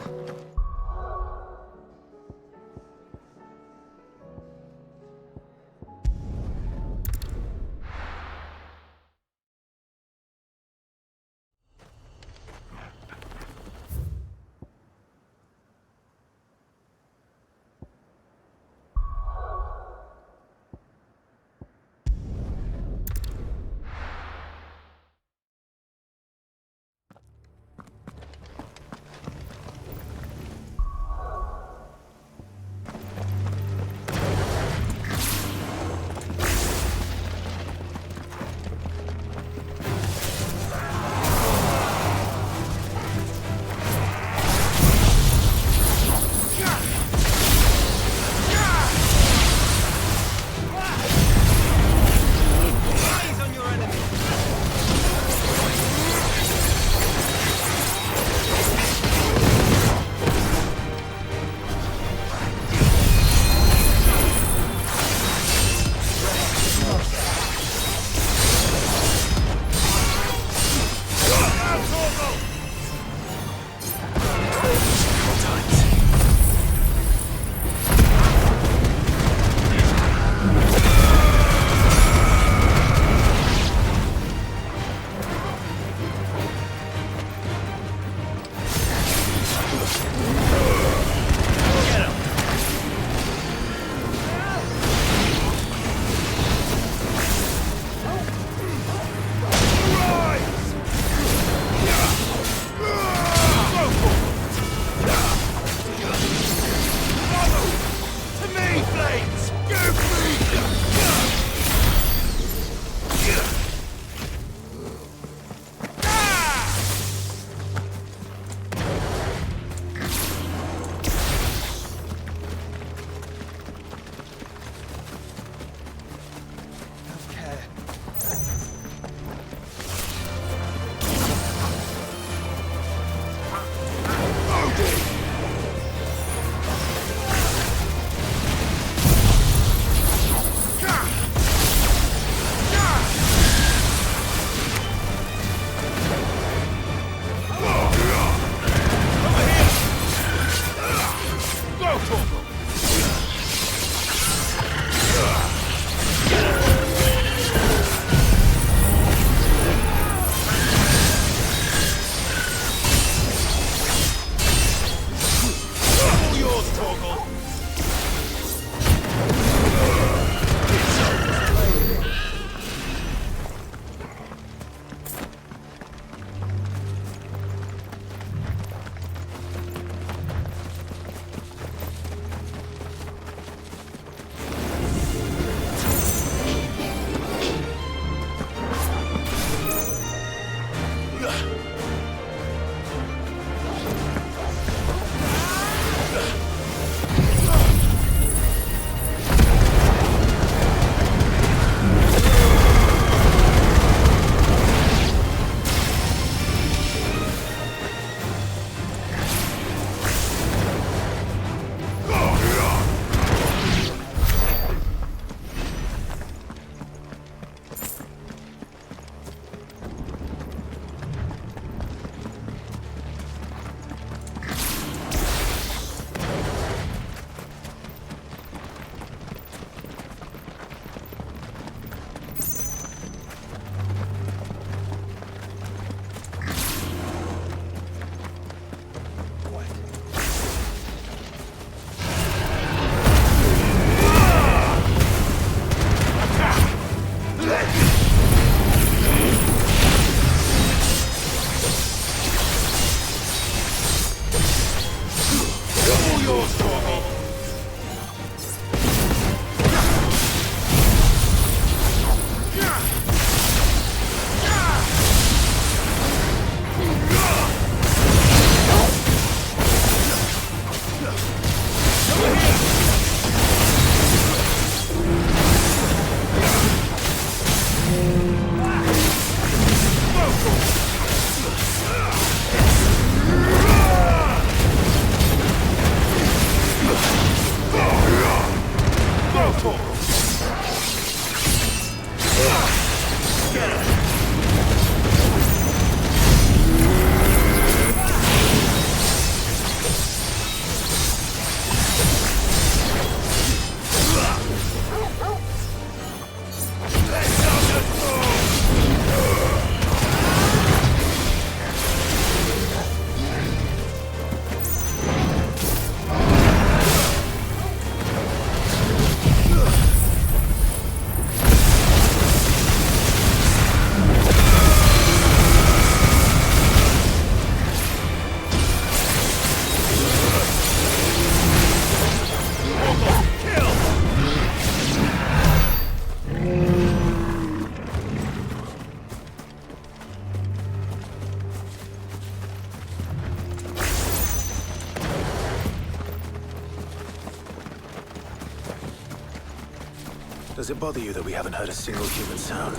[SPEAKER 1] Does it bother you that we haven't heard a single human sound?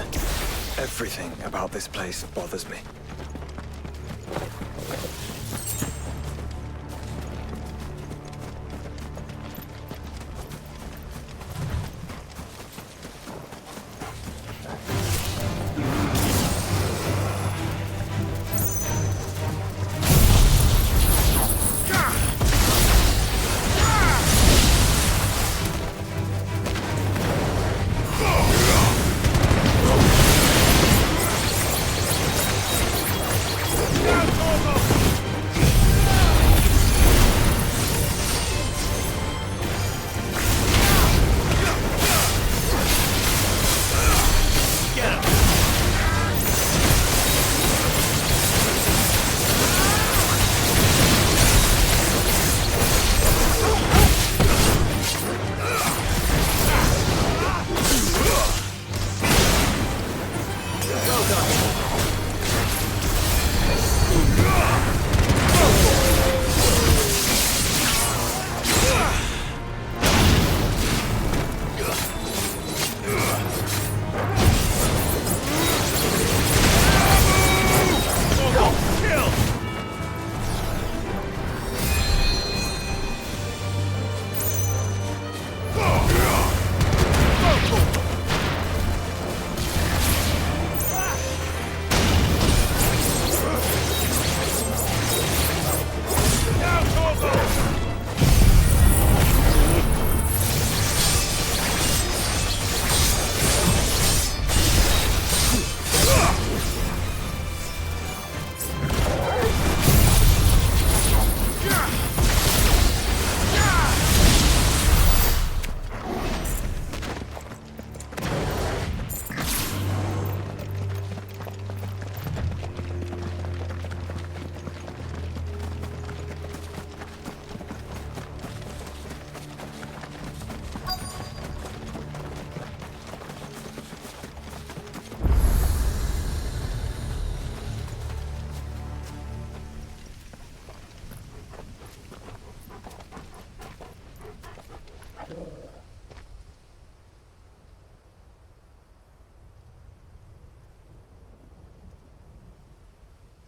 [SPEAKER 12] Everything about this place bothers me.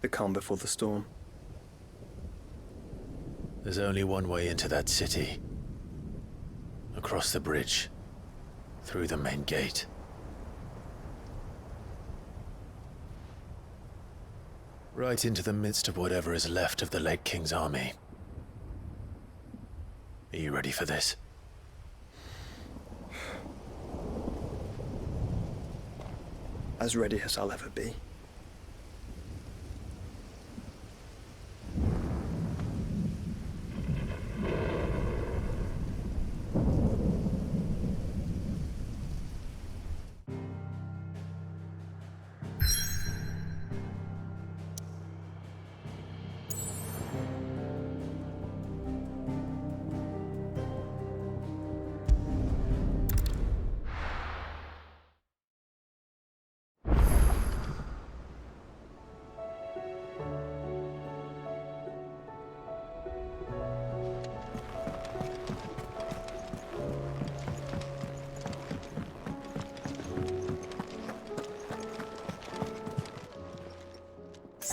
[SPEAKER 12] The calm before the storm.
[SPEAKER 1] There's only one way into that city. Across the bridge. Through the main gate. Right into the midst of whatever is left of the late King's army. Are you ready for this?
[SPEAKER 12] As ready as I'll ever be.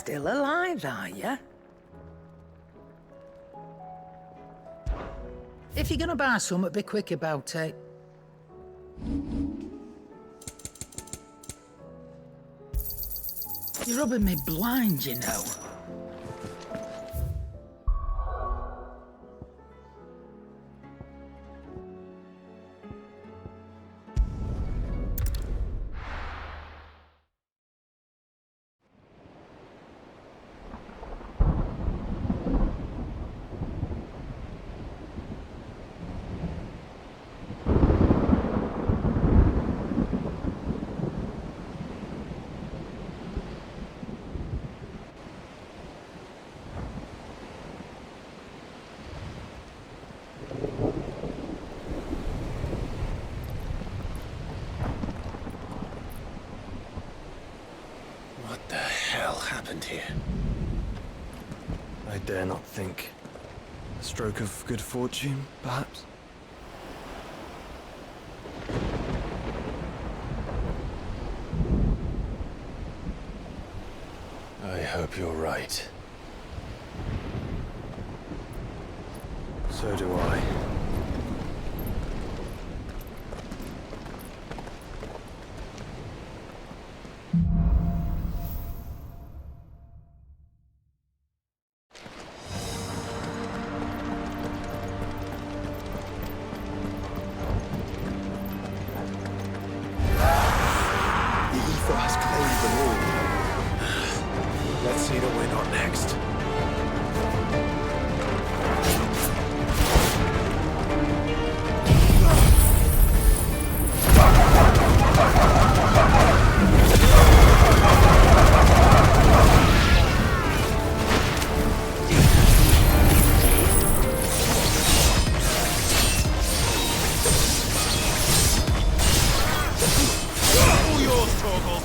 [SPEAKER 5] still alive, are you? If you're gonna buy something, be quick about it. You're rubbing me blind, you know.
[SPEAKER 18] Here.
[SPEAKER 12] I dare not think. A stroke of good fortune, perhaps?
[SPEAKER 18] I hope you're right.
[SPEAKER 12] So do I.
[SPEAKER 18] Let's see that we're not next.
[SPEAKER 13] All yours, Torgal.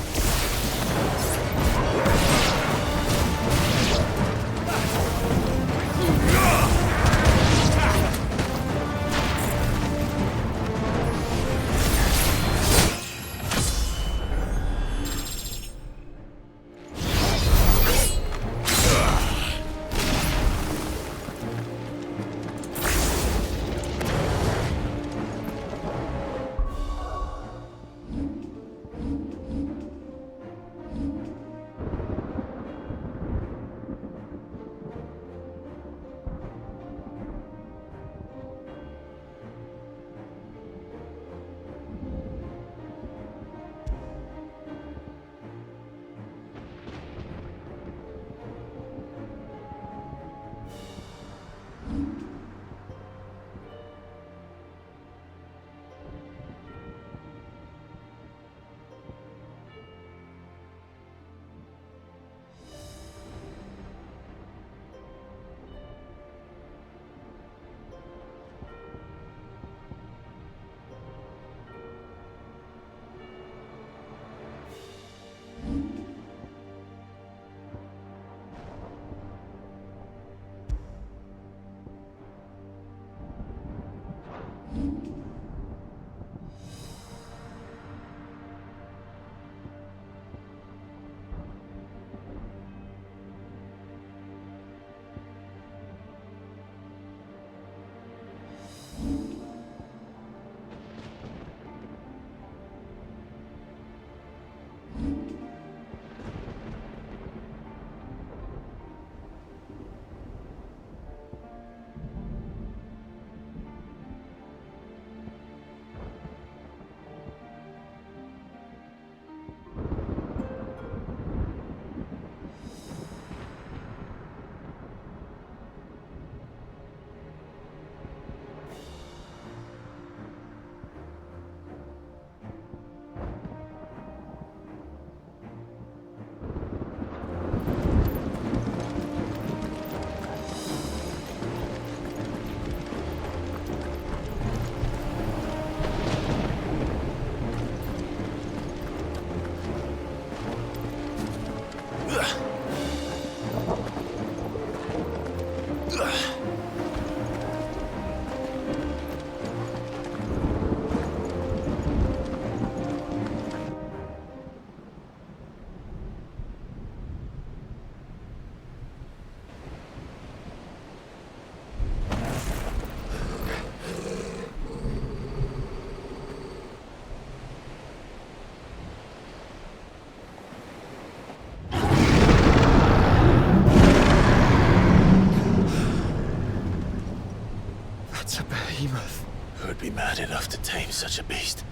[SPEAKER 1] have to tame such a beast.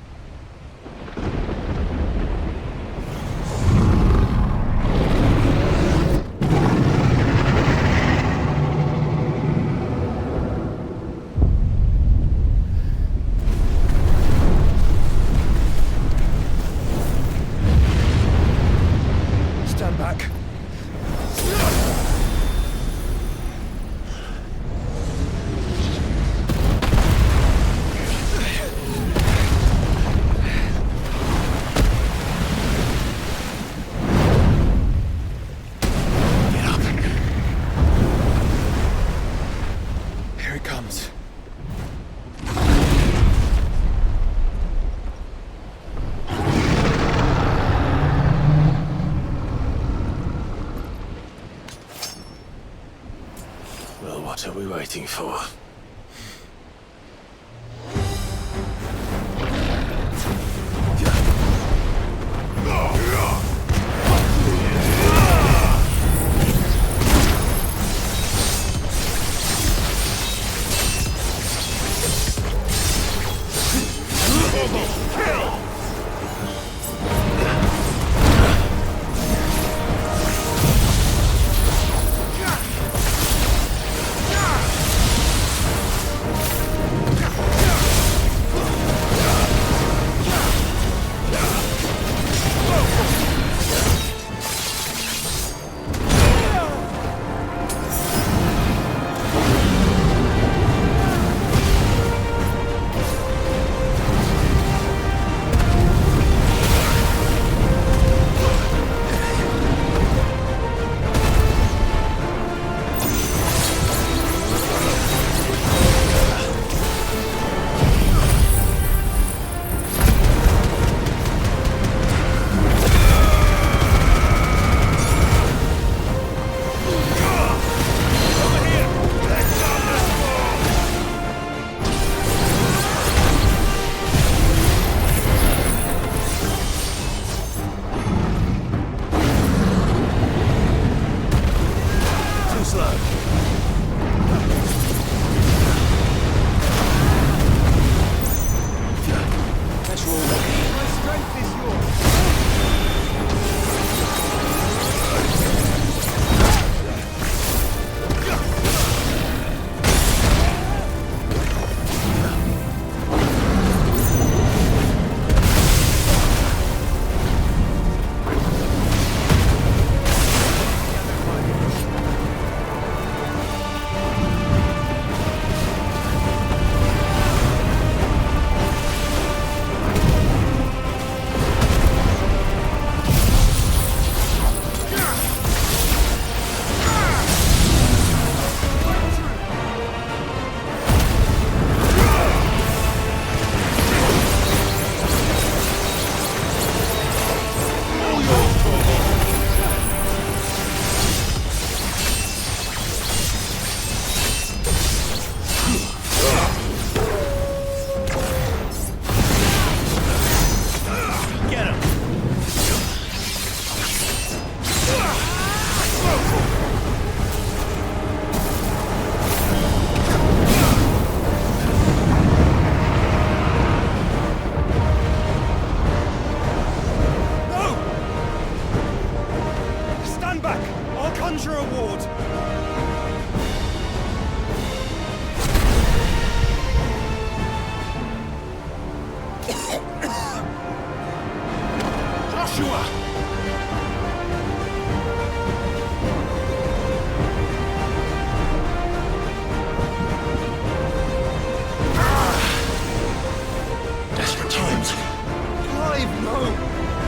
[SPEAKER 12] Stand back. Here it comes.
[SPEAKER 1] Well, what are we waiting for?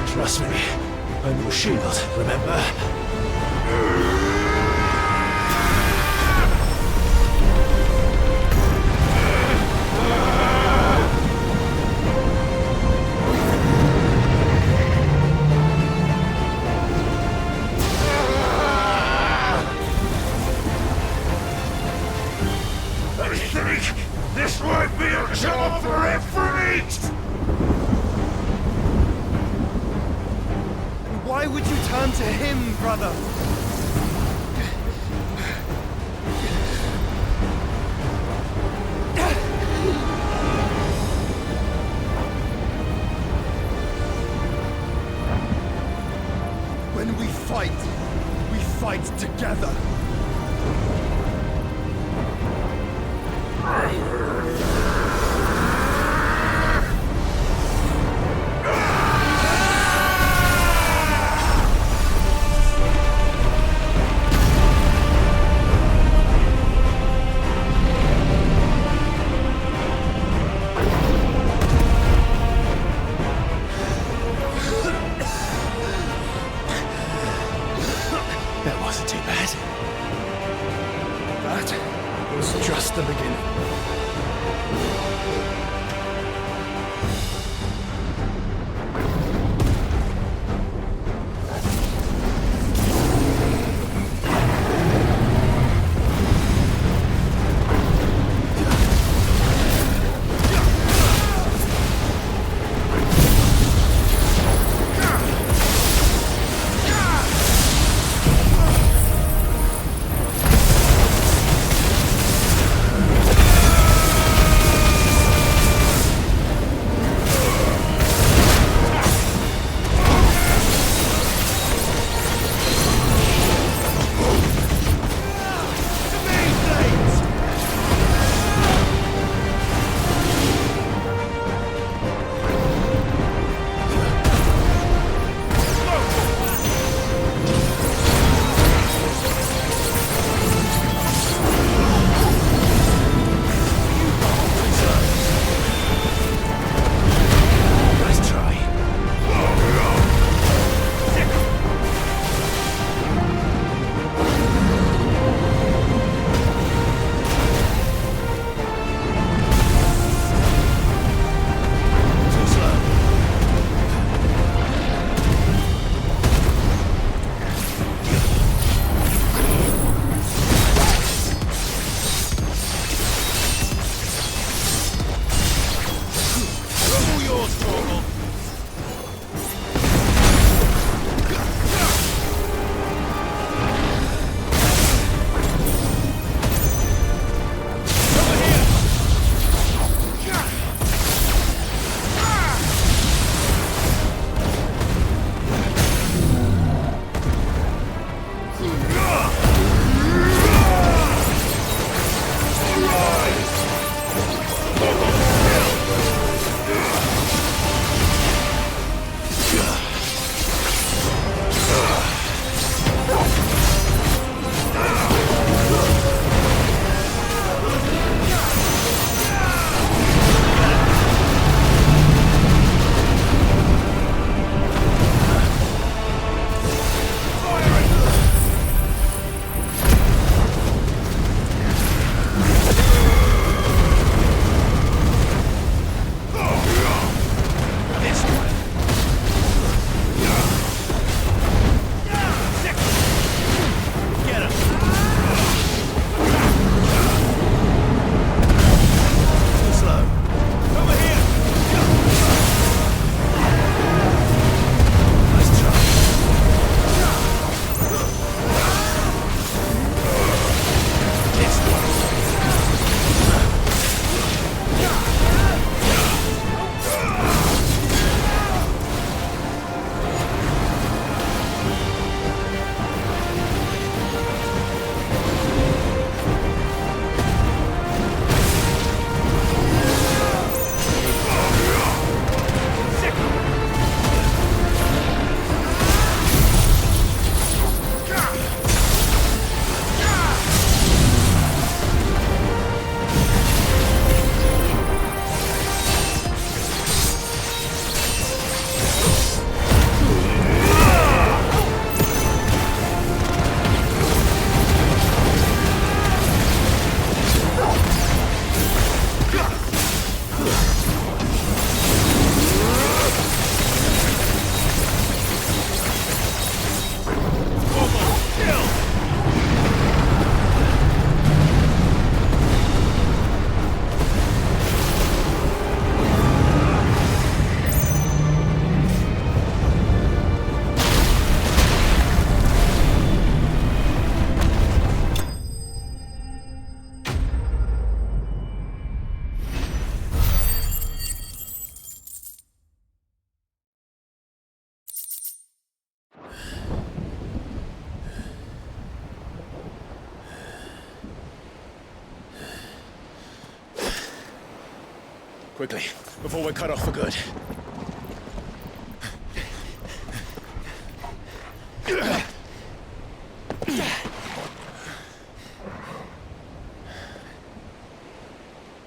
[SPEAKER 18] Trust me, I'm your shield, remember?
[SPEAKER 11] I think this might be a job for Ifrit!
[SPEAKER 12] Why would you turn to him, brother? When we fight together.
[SPEAKER 18] That wasn't too bad.
[SPEAKER 12] That was just the beginning.
[SPEAKER 18] Quickly, before we're cut off for good.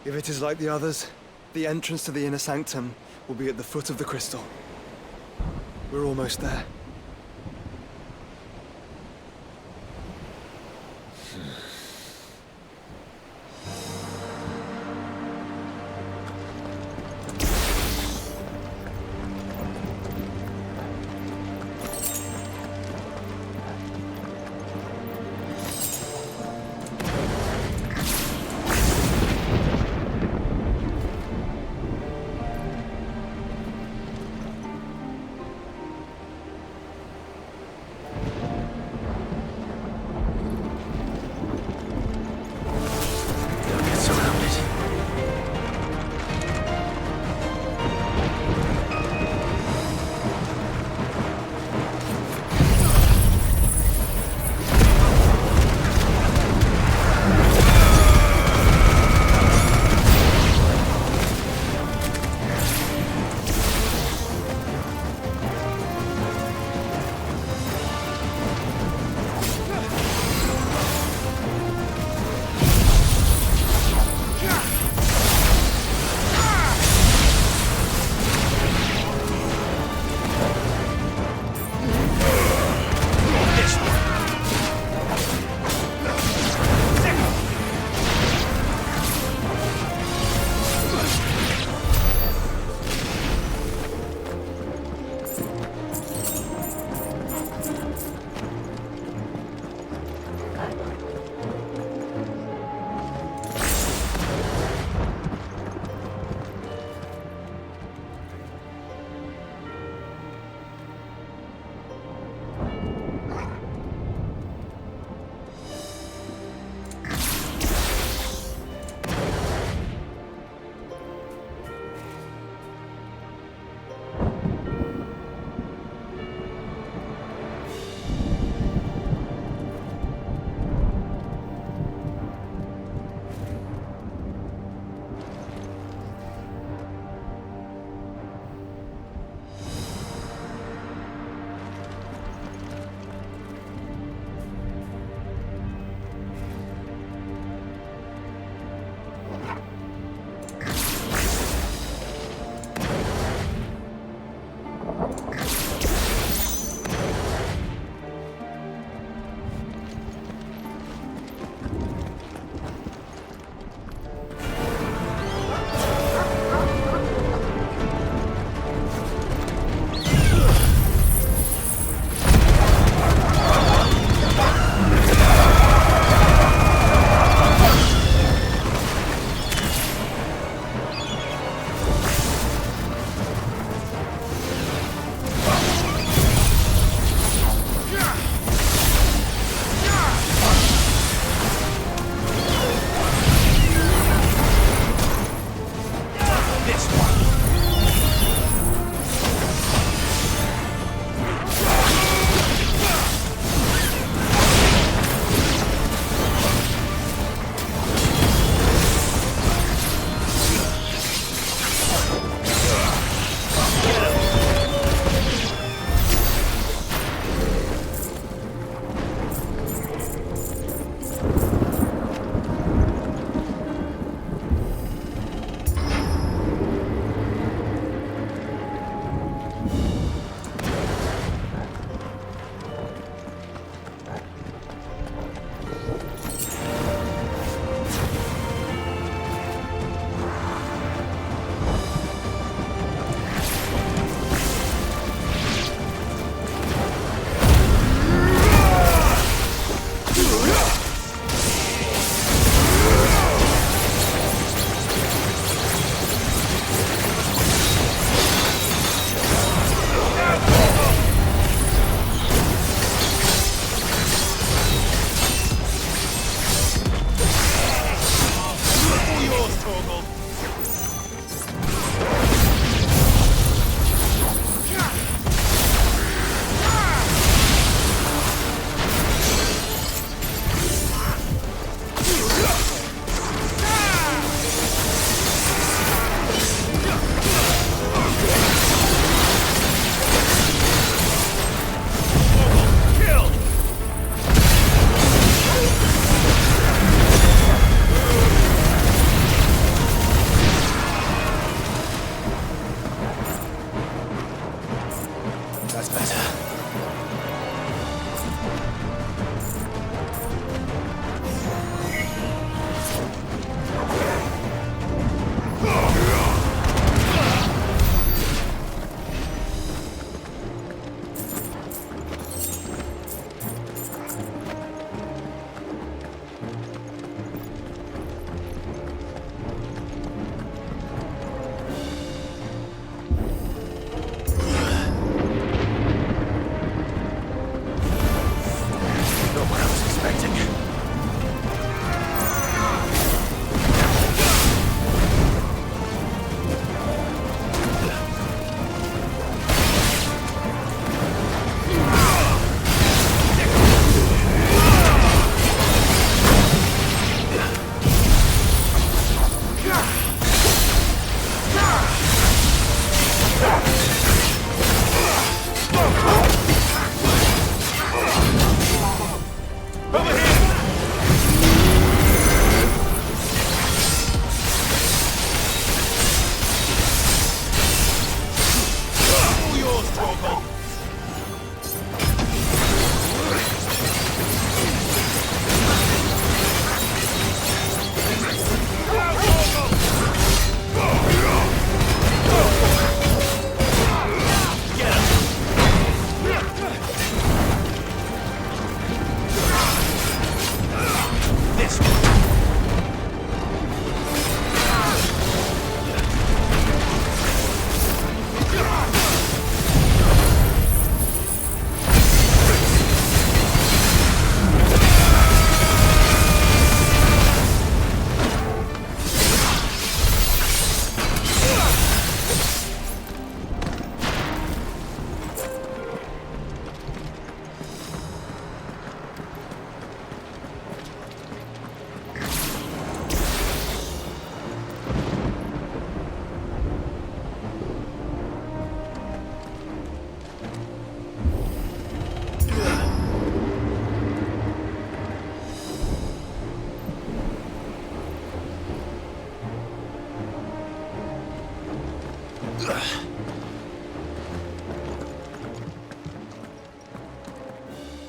[SPEAKER 12] If it is like the others, the entrance to the inner sanctum will be at the foot of the crystal. We're almost there.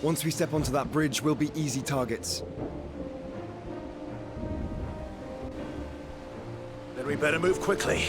[SPEAKER 12] Once we step onto that bridge, we'll be easy targets.
[SPEAKER 18] Then we better move quickly.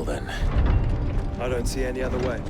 [SPEAKER 18] Then
[SPEAKER 12] I don't see any other way.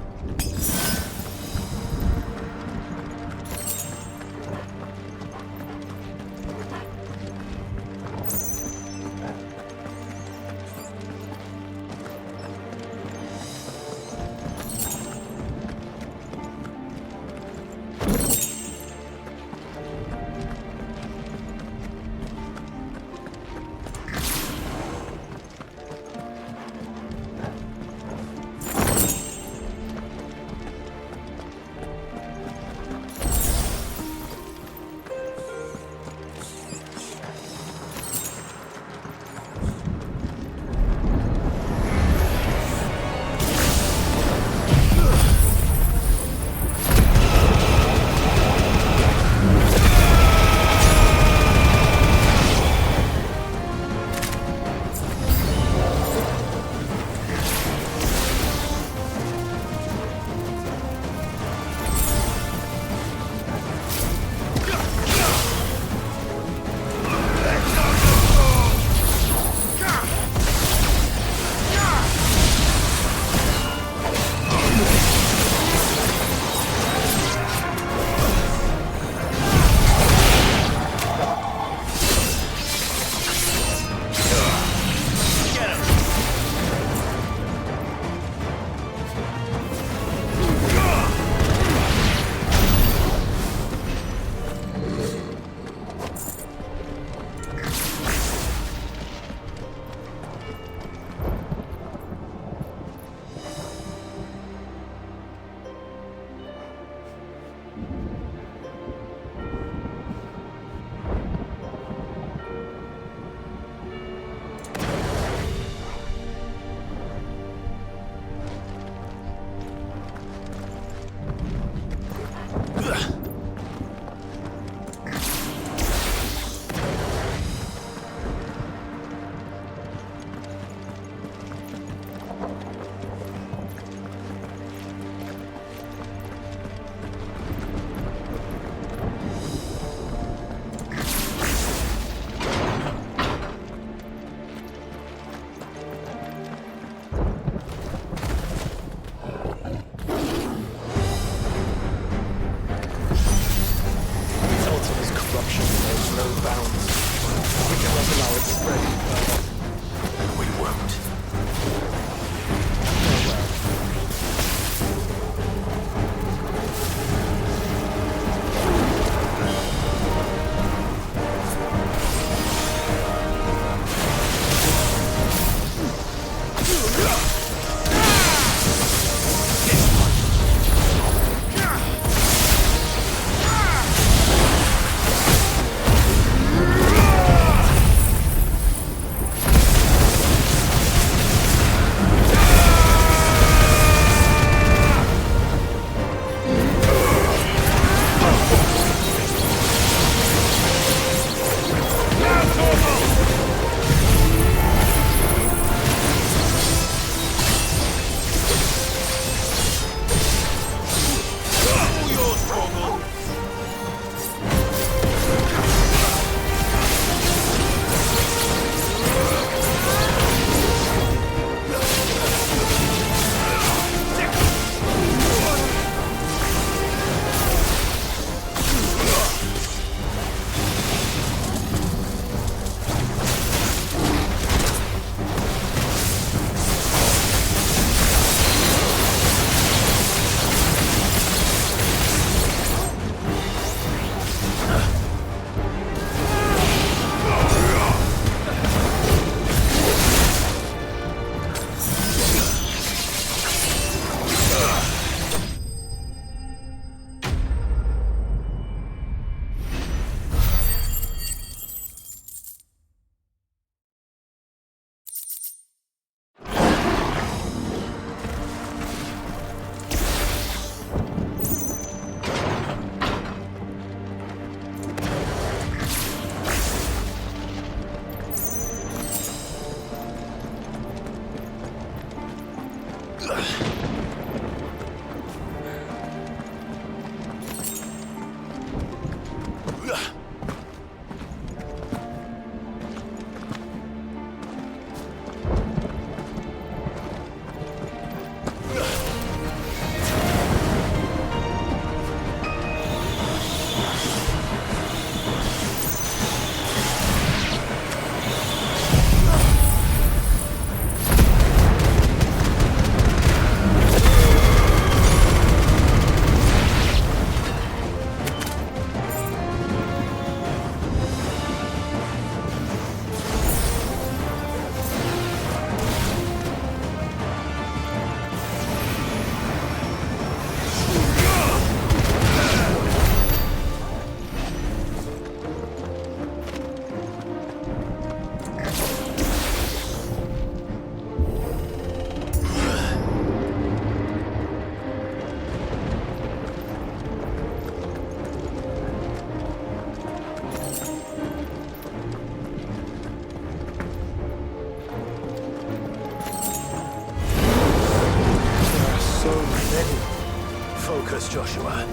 [SPEAKER 1] us, Joshua.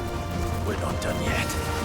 [SPEAKER 1] We're not done yet.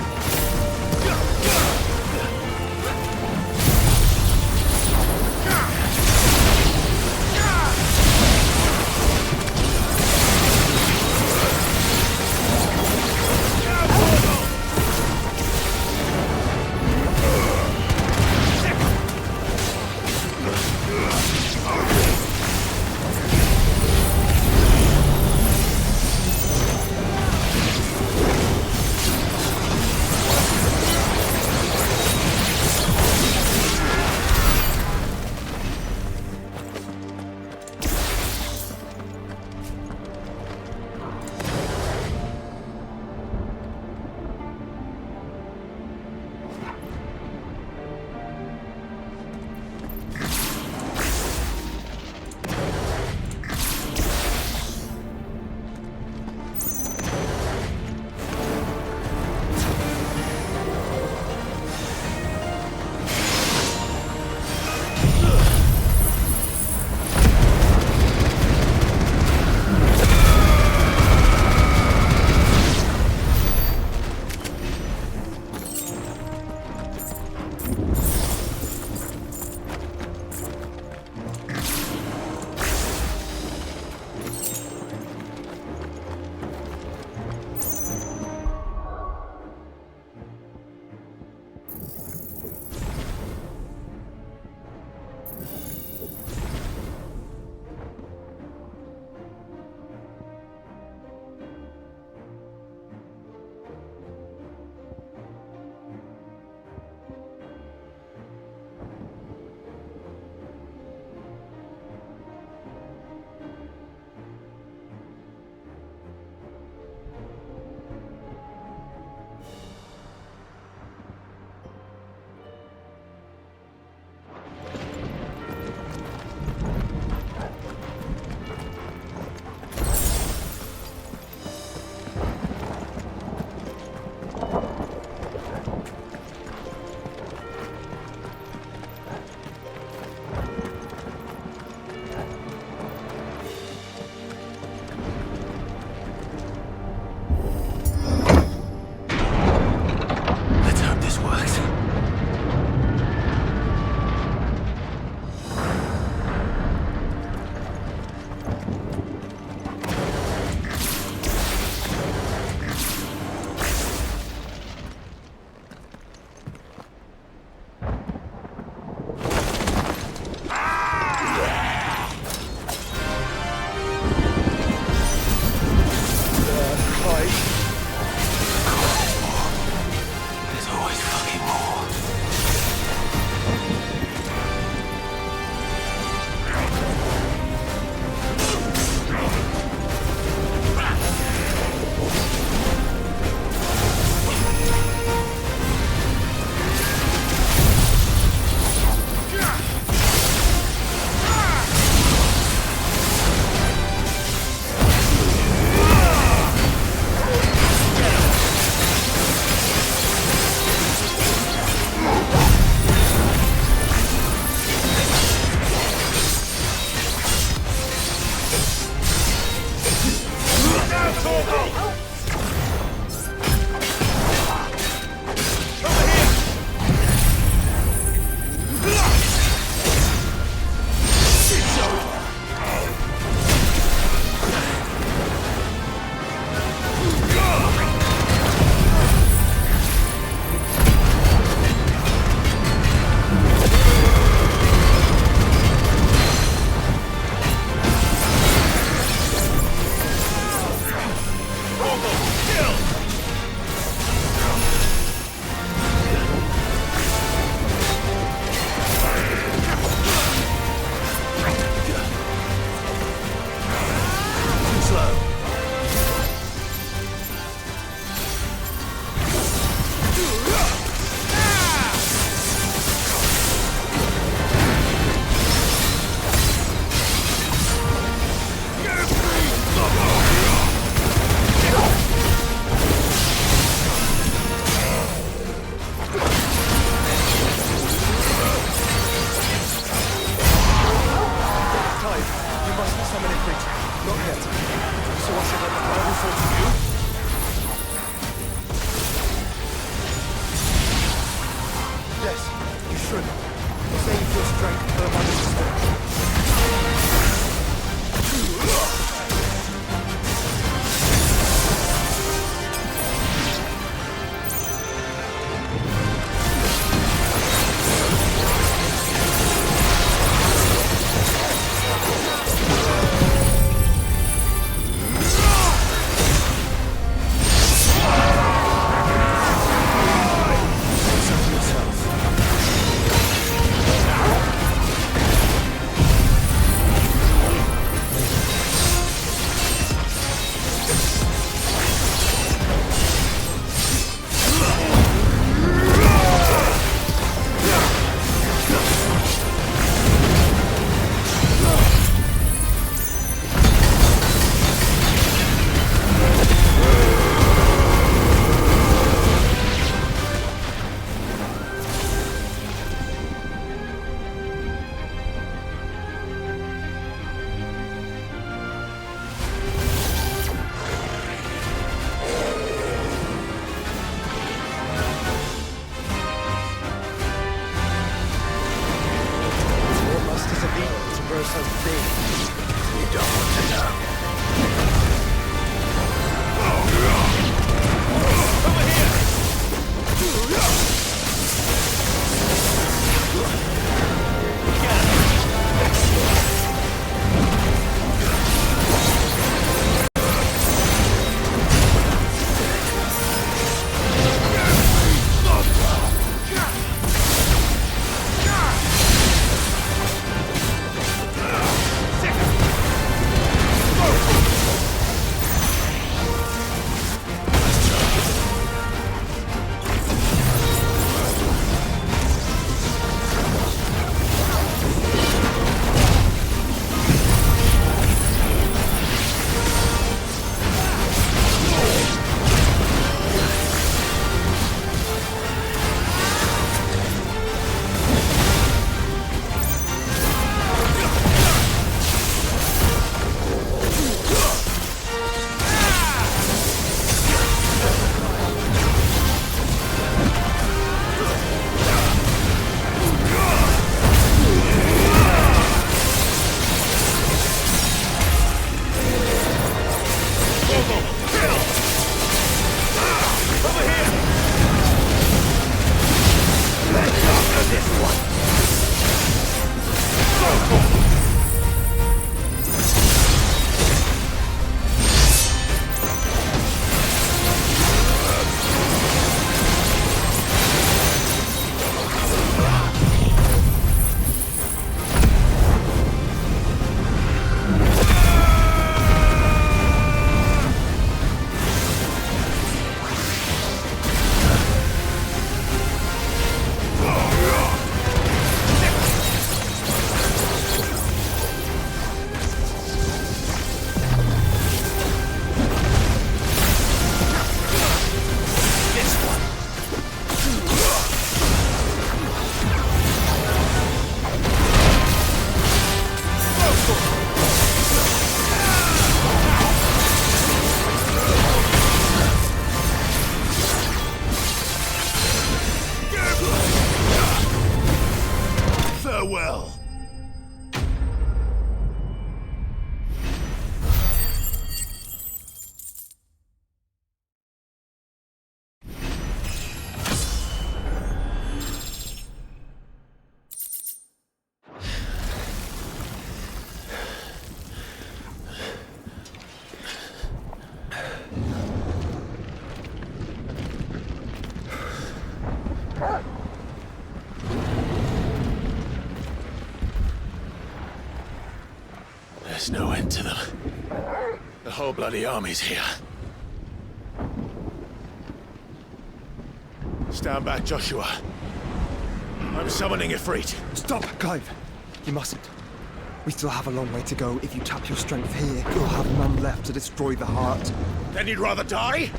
[SPEAKER 12] Not yet. So I should let the power fall to you?
[SPEAKER 13] Patron, save your strength for my destruction.
[SPEAKER 1] There's no end to them. The whole bloody army's here. Stand back, Joshua. I'm summoning Ifrit.
[SPEAKER 12] Stop, Clive! You mustn't. We still have a long way to go. If you tap your strength here, you'll have none left to destroy the heart.
[SPEAKER 1] Then you'd rather die?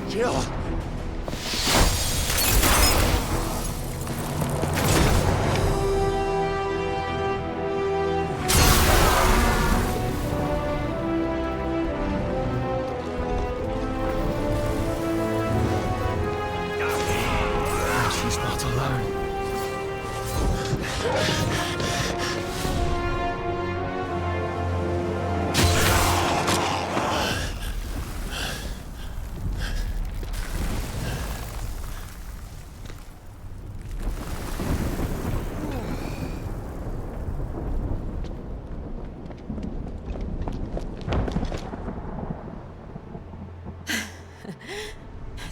[SPEAKER 1] Jill!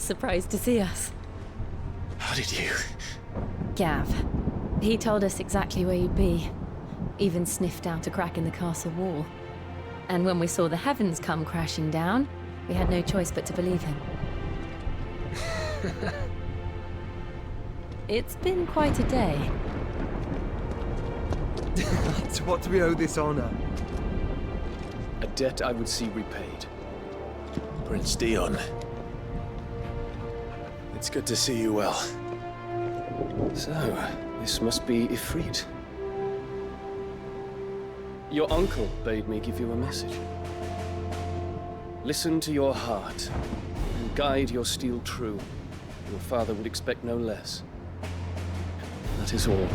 [SPEAKER 15] surprised to see us.
[SPEAKER 18] How did you?
[SPEAKER 15] Gav. He told us exactly where you'd be. Even sniffed out a crack in the castle wall. And when we saw the heavens come crashing down, we had no choice but to believe him. It's been quite a day.
[SPEAKER 12] To what do we owe this honor?
[SPEAKER 16] A debt I would see repaid.
[SPEAKER 18] Prince Dion. It's good to see you well.
[SPEAKER 16] So, this must be Ifrit. Your uncle bade me give you a message. Listen to your heart, and guide your steel true. Your father would expect no less. That is all.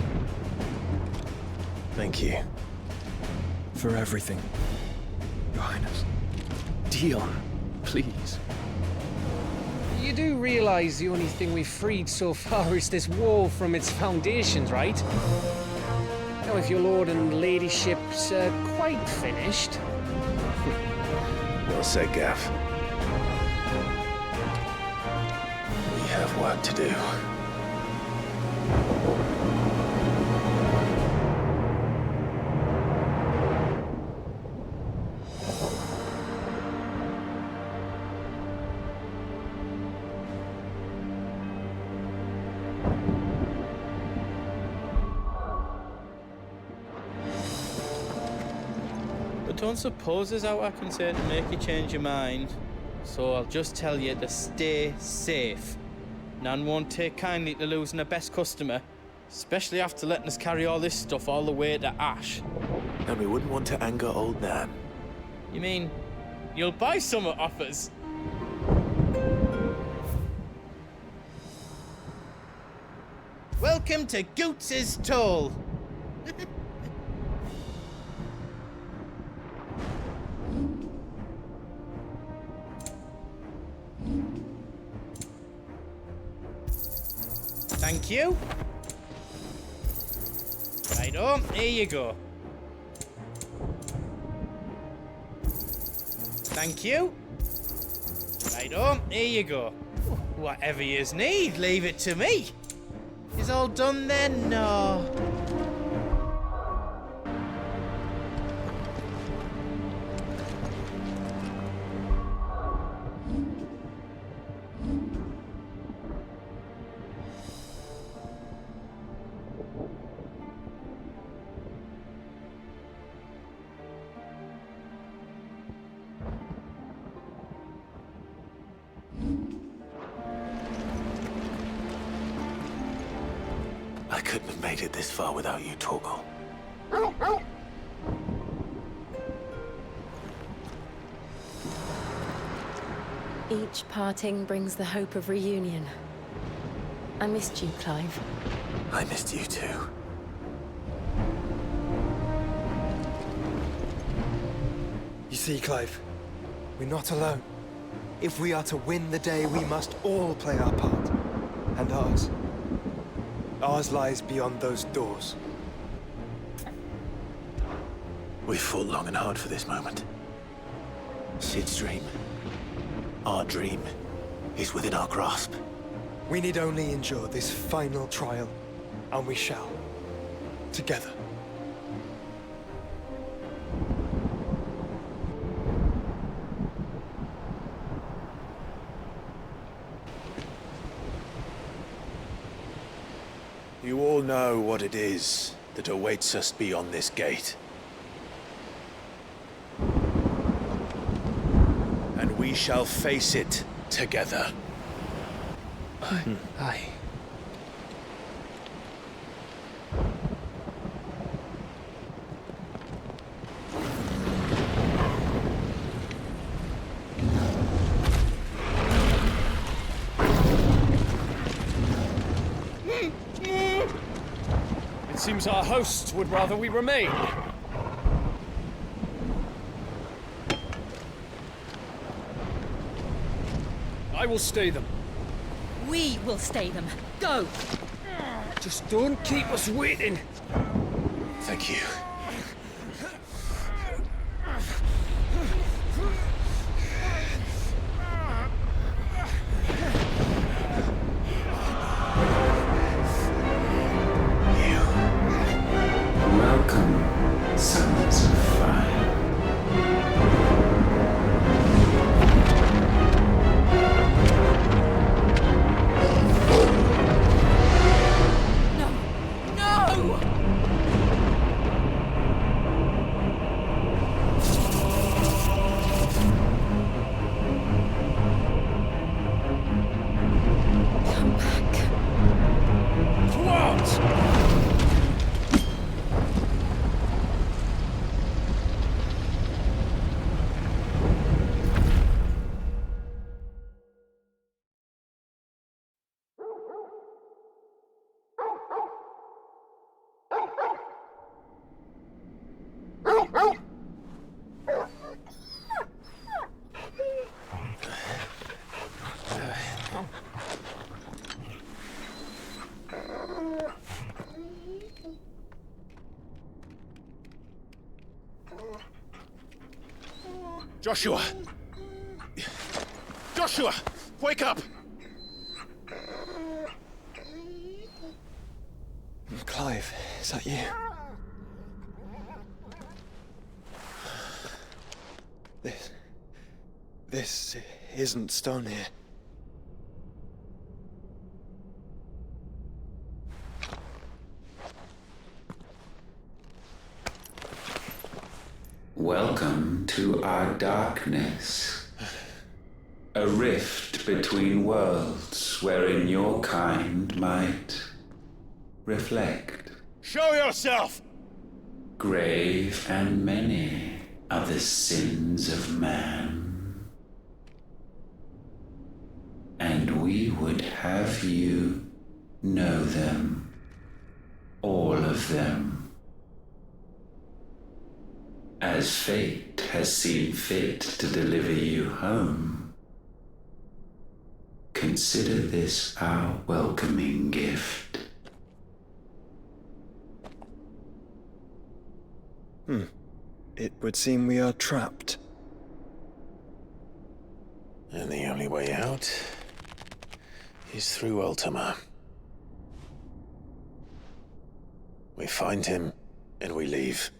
[SPEAKER 18] Thank you.
[SPEAKER 22] For everything, Your Highness.
[SPEAKER 16] Dion, please.
[SPEAKER 2] You do realize the only thing we've freed so far is this wall from its foundations, right? Now, if your lord and ladyship's quite finished...
[SPEAKER 18] Well said, Gav. We have work to do.
[SPEAKER 7] Don't suppose there's out I can say to make you change your mind. So I'll just tell you to stay safe. Nan won't take kindly to losing her best customer, especially after letting us carry all this stuff all the way to Ash.
[SPEAKER 18] And we wouldn't want to anger old Nan.
[SPEAKER 7] You mean, you'll buy some off us? Welcome to Goots's Toll. Thank you. Right on, here you go. Thank you. Right on, here you go. Whatever yous need, leave it to me. Is all done then? No.
[SPEAKER 1] I couldn't have made it this far without you, Torgal.
[SPEAKER 15] Each parting brings the hope of reunion. I missed you, Clive.
[SPEAKER 1] I missed you too.
[SPEAKER 12] You see, Clive, we're not alone. If we are to win the day, we must all play our part. And ours. Ours lies beyond those doors.
[SPEAKER 1] We've fought long and hard for this moment. Sid's dream, our dream, is within our grasp.
[SPEAKER 12] We need only endure this final trial, and we shall. Together.
[SPEAKER 18] You all know what it is that awaits us beyond this gate. And we shall face it together.
[SPEAKER 2] Aye.
[SPEAKER 16] It seems our hosts would rather we remain. I will stay them.
[SPEAKER 10] We will stay them. Go!
[SPEAKER 2] Just don't keep us waiting.
[SPEAKER 18] Thank you. Joshua! Joshua! Wake up!
[SPEAKER 12] Clive, is that you? This isn't stone here.
[SPEAKER 4] Welcome to our darkness. A rift between worlds wherein your kind might reflect.
[SPEAKER 18] Show yourself!
[SPEAKER 4] Grave and many are the sins of man. And we would have you know them. All of them. As fate has seen fit to deliver you home, consider this our welcoming gift.
[SPEAKER 12] It would seem we are trapped.
[SPEAKER 1] And the only way out is through Ultima. We find him, and we leave.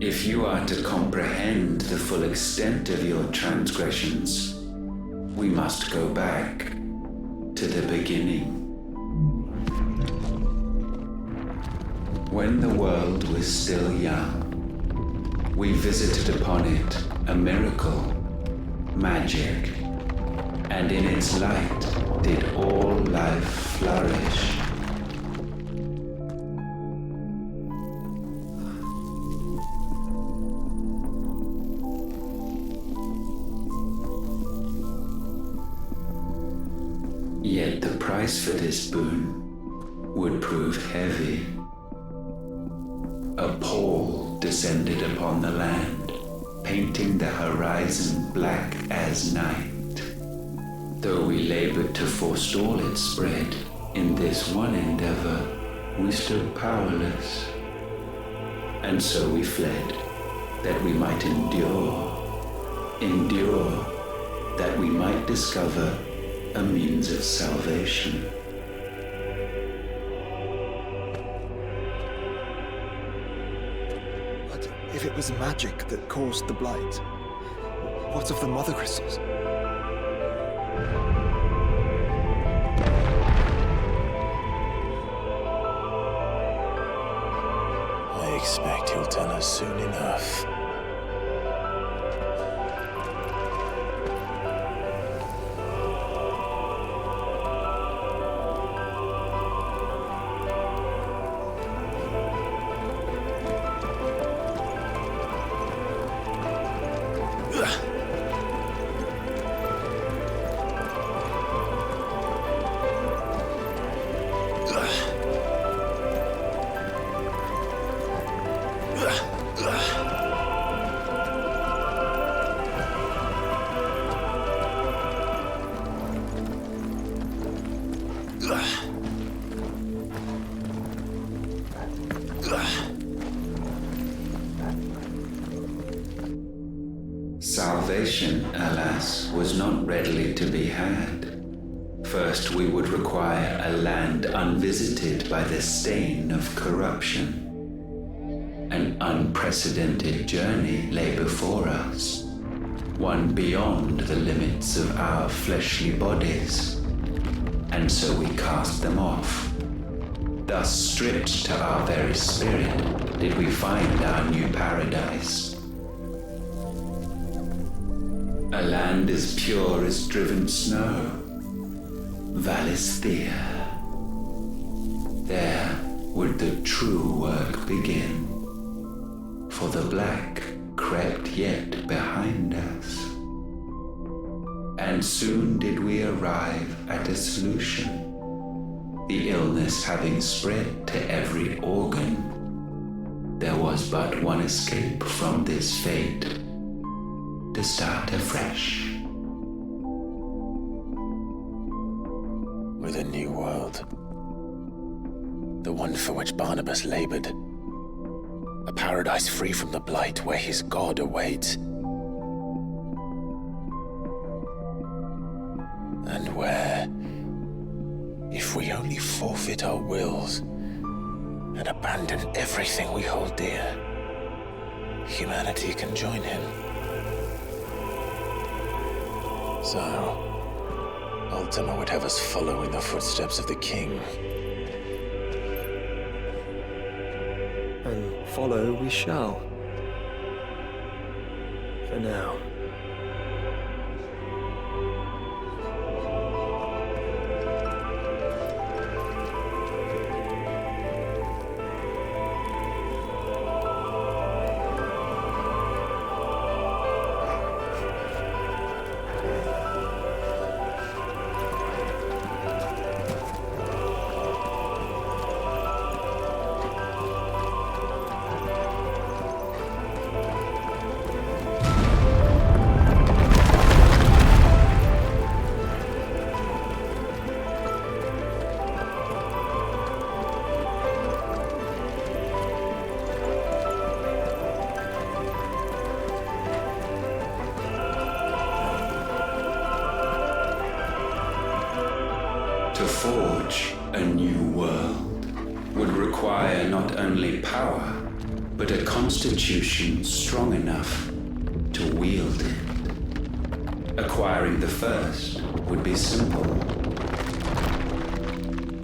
[SPEAKER 4] If you are to comprehend the full extent of your transgressions, we must go back to the beginning. When the world was still young, we visited upon it a miracle, magic, and in its light did all life flourish. Yet the price for this boon would prove heavy. A pall descended upon the land, painting the horizon black as night. Though we labored to forestall its spread, in this one endeavor we stood powerless. And so we fled, that we might endure, that we might discover a means of salvation.
[SPEAKER 12] But if it was magic that caused the blight, what of the mother crystals?
[SPEAKER 1] I expect he'll tell us soon enough.
[SPEAKER 4] Salvation, alas, was not readily to be had. First, we would require a land unvisited by the stain of corruption. An unprecedented journey lay before us, one beyond the limits of our fleshly bodies. And so we cast them off, Thus stripped to our very spirit, did we find our new paradise. A land as pure as driven snow, Valisthea. There would the true work begin, for the black crept yet behind us. And soon did we arrive at a solution, the illness having spread to every organ. There was but one escape from this fate, to start afresh.
[SPEAKER 1] With a new world. The one for which Barnabas labored. A paradise free from the blight where his God awaits. And where, if we only forfeit our wills and abandon everything we hold dear, humanity can join him. So, Ultima would have us follow in the footsteps of the king.
[SPEAKER 12] And follow we shall. For now.
[SPEAKER 4] To forge a new world would require not only power, but a constitution strong enough to wield it. Acquiring the first would be simple.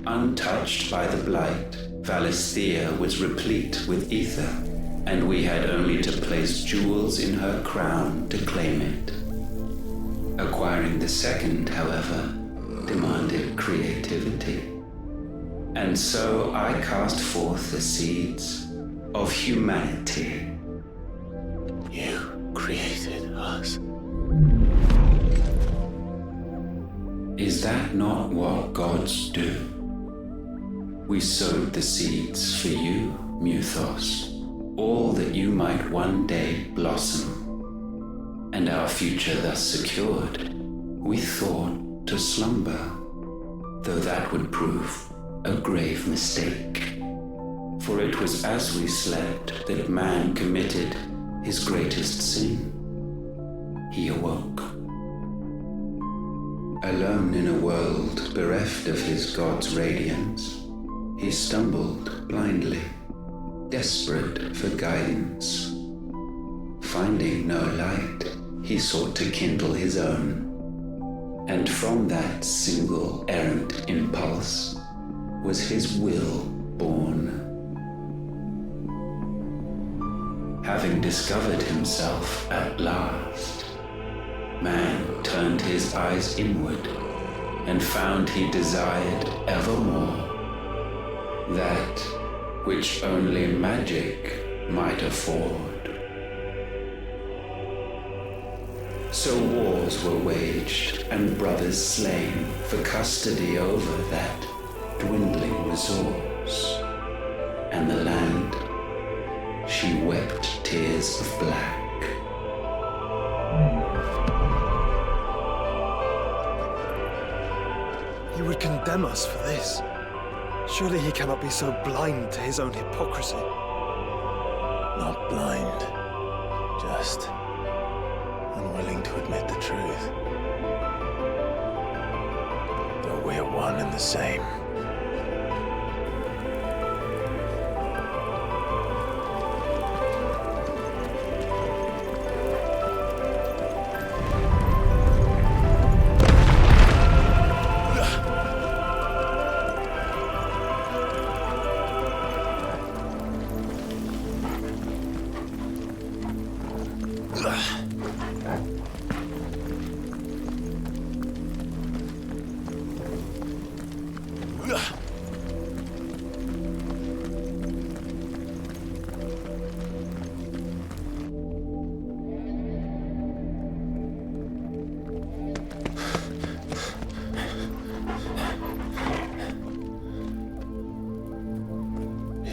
[SPEAKER 4] Untouched by the blight, Valisthea was replete with ether, and we had only to place jewels in her crown to claim it. Acquiring the second, however, demanded creativity. And so I cast forth the seeds of humanity.
[SPEAKER 1] You created us.
[SPEAKER 4] Is that not what gods do? We sowed the seeds for you, Mythos, all that you might one day blossom. And our future thus secured, we thought to slumber, though that would prove a grave mistake. For it was as we slept that man committed his greatest sin. He awoke. Alone in a world bereft of his God's radiance, he stumbled blindly, desperate for guidance. Finding no light, he sought to kindle his own. And from that single errant impulse was his will born. Having discovered himself at last, man turned his eyes inward and found he desired evermore that which only magic might afford. So wars were waged and brothers slain for custody over that dwindling resource. And the land, she wept tears of black.
[SPEAKER 12] He would condemn us for this. Surely he cannot be so blind to his own hypocrisy.
[SPEAKER 1] Not blind, just unwilling to admit the truth. Though we're one and the same.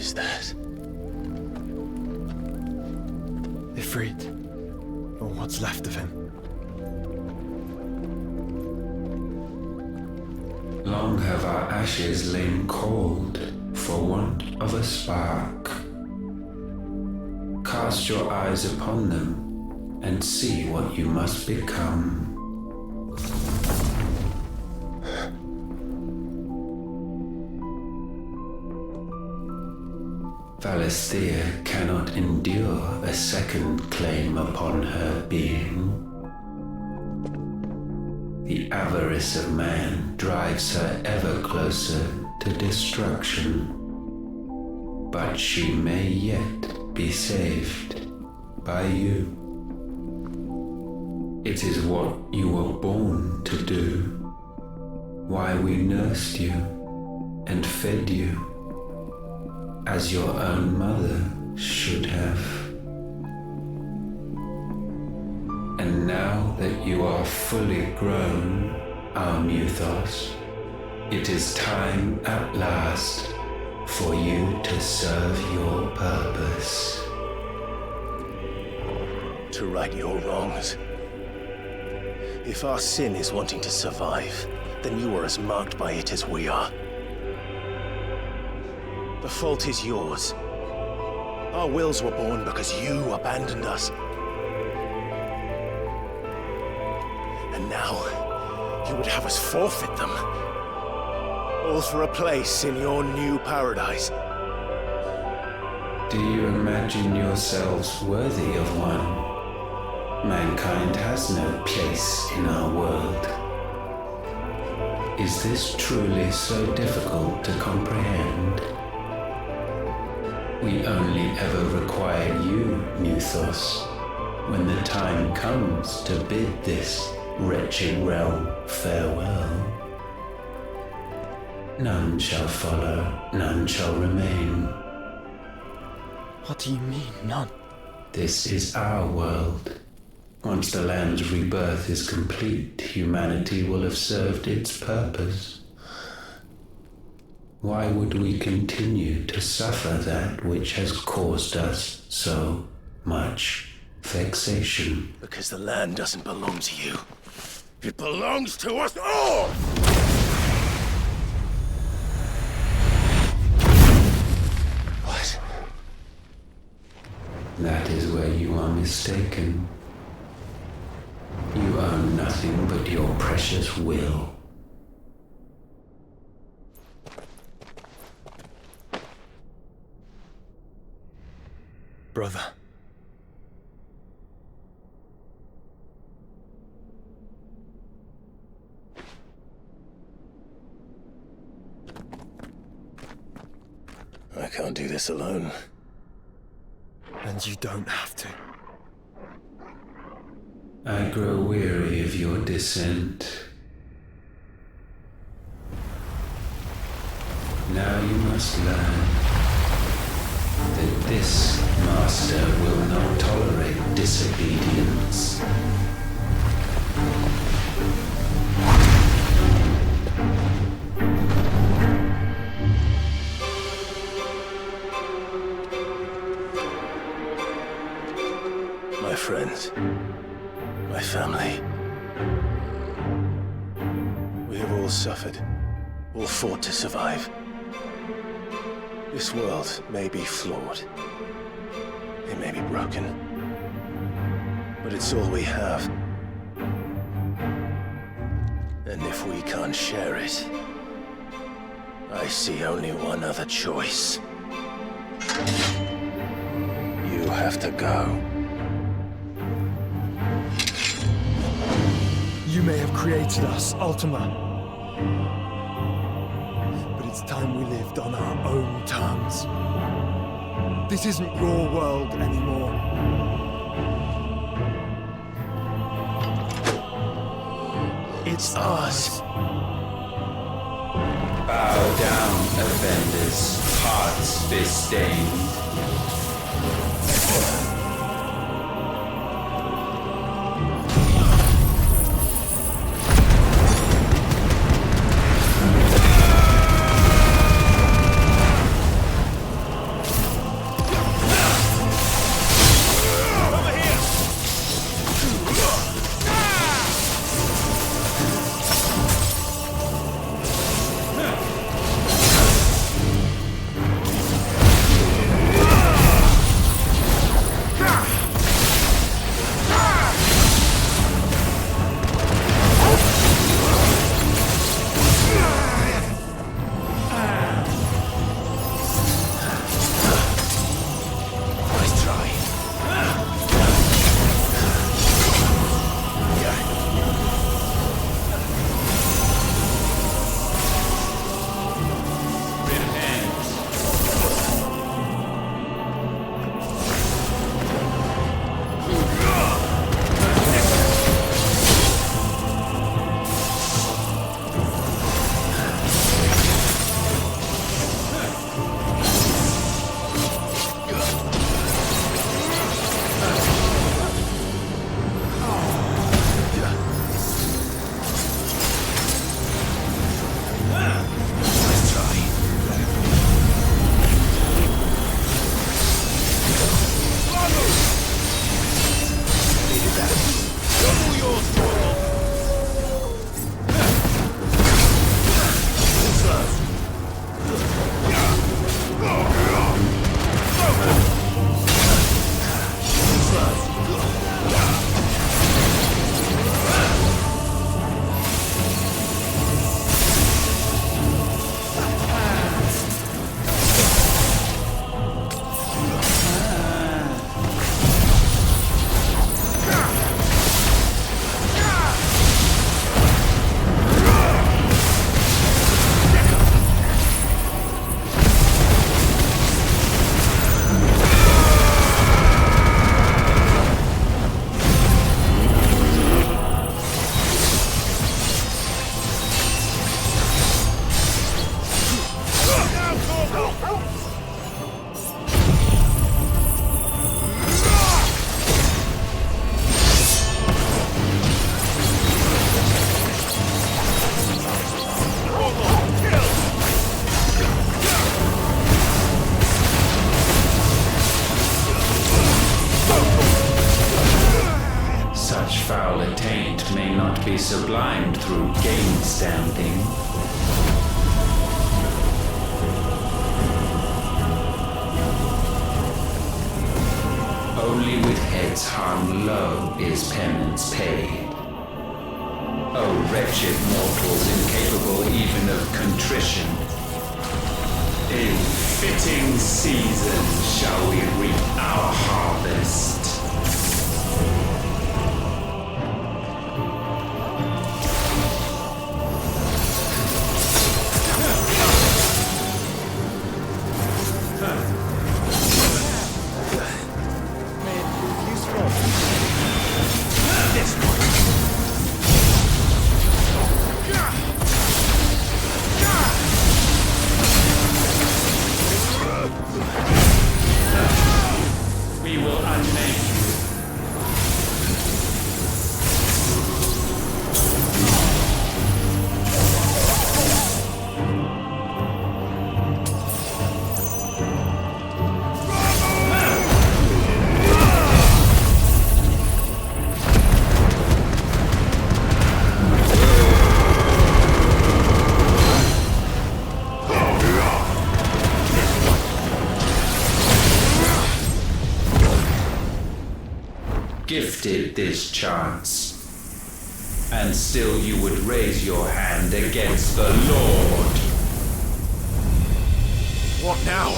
[SPEAKER 18] is that?
[SPEAKER 12] Ifrit, or what's left of him.
[SPEAKER 4] Long have our ashes lain cold for want of a spark. Cast your eyes upon them and see what you must become. Valisthea cannot endure a second claim upon her being. The avarice of man drives her ever closer to destruction. But she may yet be saved by you. It is what you were born to do, why we nursed you and fed you, as your own mother should have. And now that you are fully grown, our Mythos, it is time at last for you to serve your purpose.
[SPEAKER 18] To right your wrongs. If our sin is wanting to survive, then you are as marked by it as we are. The fault is yours. Our wills were born because you abandoned us. And now, you would have us forfeit them. All for a place in your new paradise.
[SPEAKER 4] Do you imagine yourselves worthy of one? Mankind has no place in our world. Is this truly so difficult to comprehend? We only ever require you, Mythos, when the time comes to bid this wretched realm farewell. None shall follow, none shall remain.
[SPEAKER 12] What do you mean, none?
[SPEAKER 4] This is our world. Once the land's rebirth is complete, humanity will have served its purpose. Why would we continue to suffer that which has caused us so much vexation?
[SPEAKER 18] Because the land doesn't belong to you. It belongs to us all! What?
[SPEAKER 4] That is where you are mistaken. You own nothing but your precious will.
[SPEAKER 12] Brother.
[SPEAKER 18] I can't do this alone.
[SPEAKER 12] And you don't have to.
[SPEAKER 4] I grow weary of your dissent. Now you must learn that this master will not tolerate disobedience.
[SPEAKER 18] My friends, my family. We have all suffered, all fought to survive. This world may be flawed. It may be broken. But it's all we have. And if we can't share it, I see only one other choice. You have to go.
[SPEAKER 12] You may have created us, Ultima. But it's time we lived on our own terms. This isn't your world anymore. It's ours.
[SPEAKER 4] Bow down, offenders, hearts disdained. be sublimed through game stamping. Only with heads hung low is penance paid. Oh, wretched mortals incapable even of contrition. In fitting season shall we reap our harvest. We will unmake you. Gifted this chance, and still you would raise your hand against the Lord.
[SPEAKER 18] What now?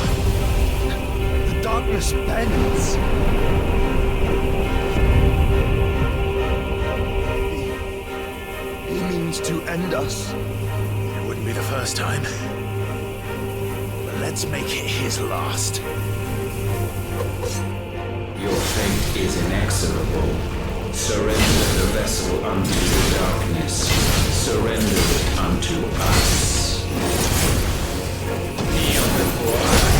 [SPEAKER 12] The darkness bends. He means to end us.
[SPEAKER 18] It wouldn't be the first time. But let's make it his last.
[SPEAKER 4] Your fate is inexorable. Surrender the vessel unto the darkness. Surrender it unto us. Kneel before us.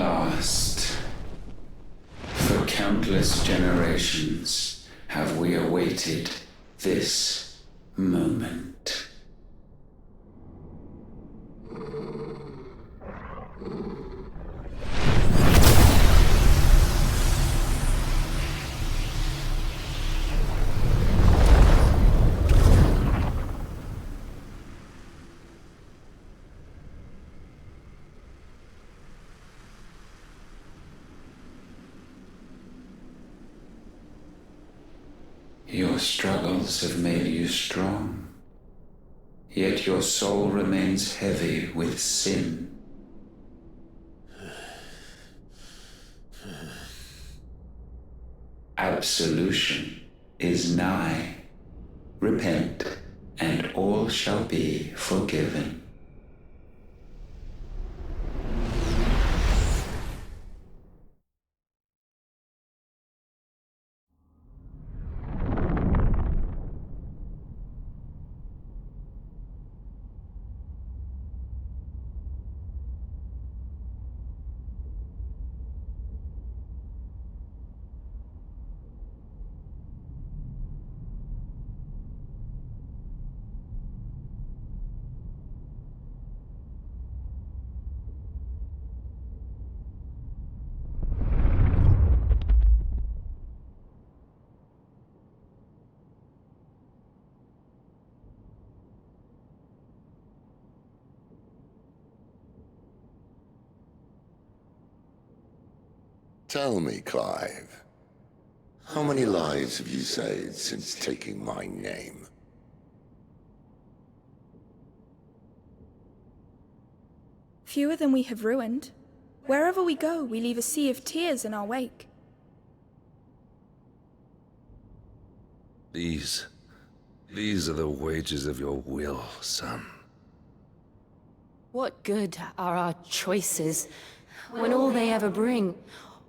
[SPEAKER 4] last. For countless generations have we awaited this moment. Your struggles have made you strong, yet your soul remains heavy with sin. Absolution is nigh. Repent, and all shall be forgiven.
[SPEAKER 11] Tell me, Clive, how many lives have you saved since taking my name?
[SPEAKER 9] Fewer than we have ruined. Wherever we go, we leave a sea of tears in our wake.
[SPEAKER 16] These are the wages of your will, son.
[SPEAKER 15] What good are our choices when all they ever bring,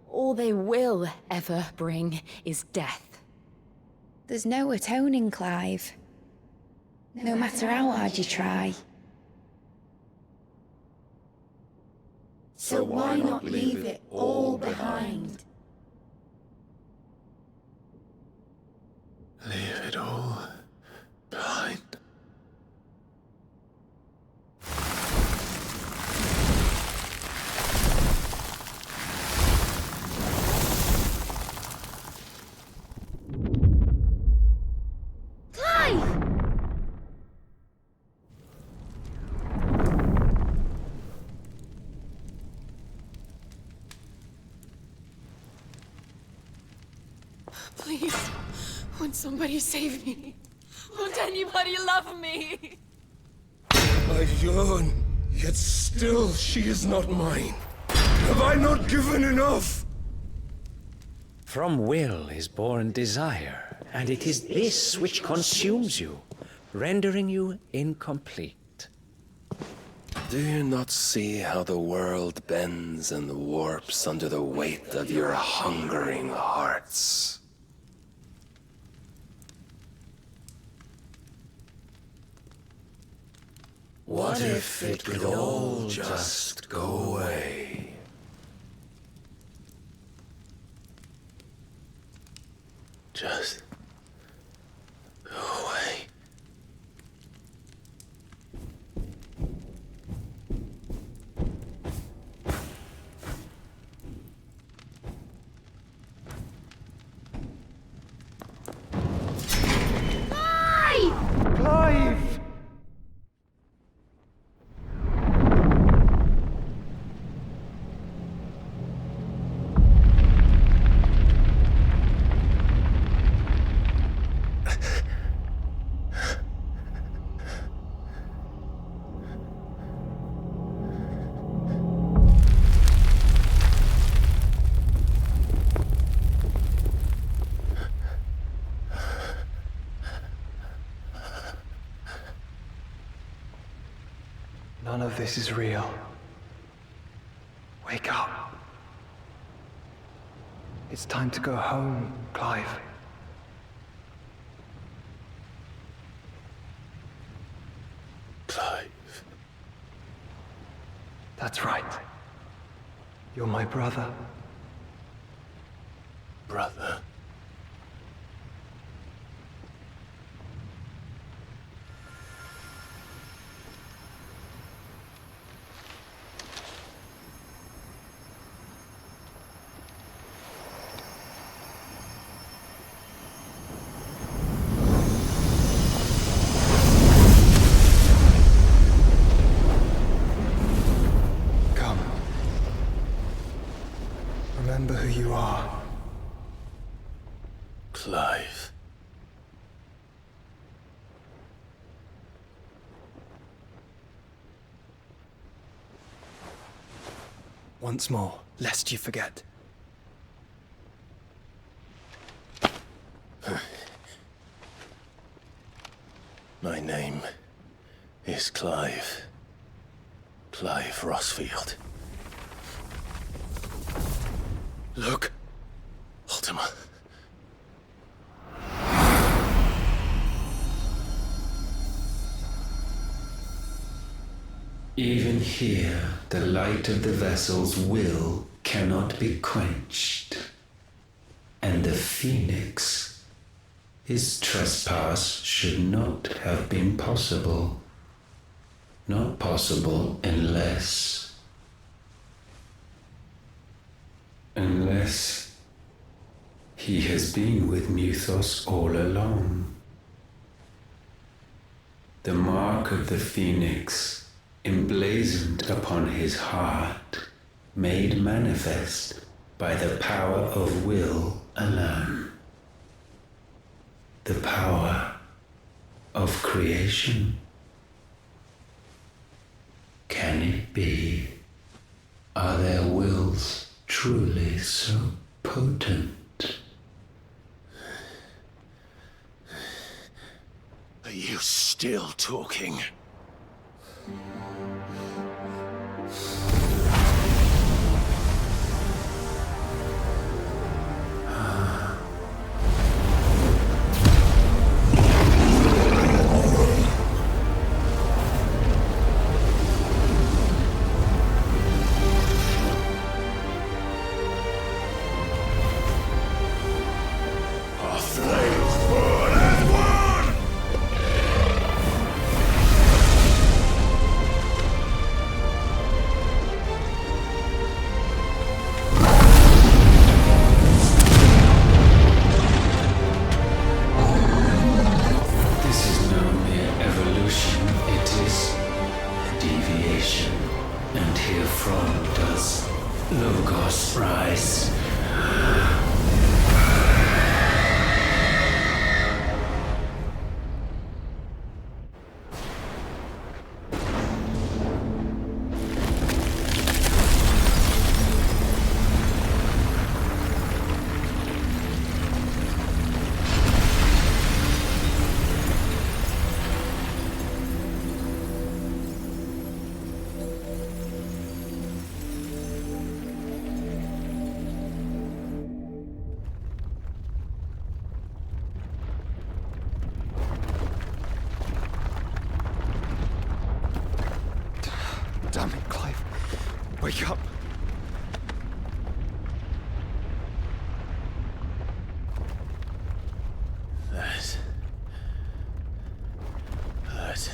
[SPEAKER 15] all they will ever bring, is death?
[SPEAKER 14] There's no atoning, Clive. No matter how hard you try. So why not leave it all behind?
[SPEAKER 1] Leave it all behind.
[SPEAKER 17] Please, won't somebody save me? Won't anybody love me?
[SPEAKER 16] I yearn, yet still she is not mine. Have I not given enough?
[SPEAKER 20] From will is born desire, and it is this which consumes you, rendering you incomplete.
[SPEAKER 16] Do you not see how the world bends and warps under the weight of your hungering hearts? What if it could all just go away?
[SPEAKER 1] Just go away.
[SPEAKER 12] Clive! None of this is real. Wake up. It's time to go home, Clive.
[SPEAKER 1] Clive.
[SPEAKER 12] That's right. You're my brother.
[SPEAKER 18] Brother.
[SPEAKER 12] Remember who you are.
[SPEAKER 18] Clive.
[SPEAKER 12] Once more, lest you forget.
[SPEAKER 18] My name is Clive. Clive Rosfield. Look, Ultima.
[SPEAKER 4] Even here, the light of the vessel's will cannot be quenched. And the Phoenix, his trespass should not have been possible. Not possible unless he has been with Mythos all along. The mark of the Phoenix, emblazoned upon his heart, made manifest by the power of will alone. The power of creation. Can it be? Are their wills truly so potent?
[SPEAKER 18] Are you still talking?
[SPEAKER 12] Damn it, Clive. Wake up.
[SPEAKER 18] That hurt.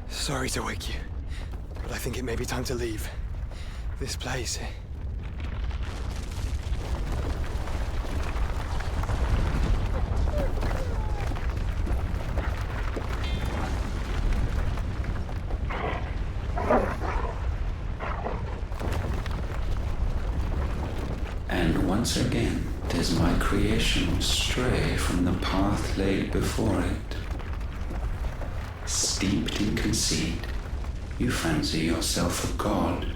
[SPEAKER 12] Sorry to wake you, but I think it may be time to leave. This place.
[SPEAKER 4] And once again, does my creation stray from the path laid before it? Steeped in conceit, you fancy yourself a god.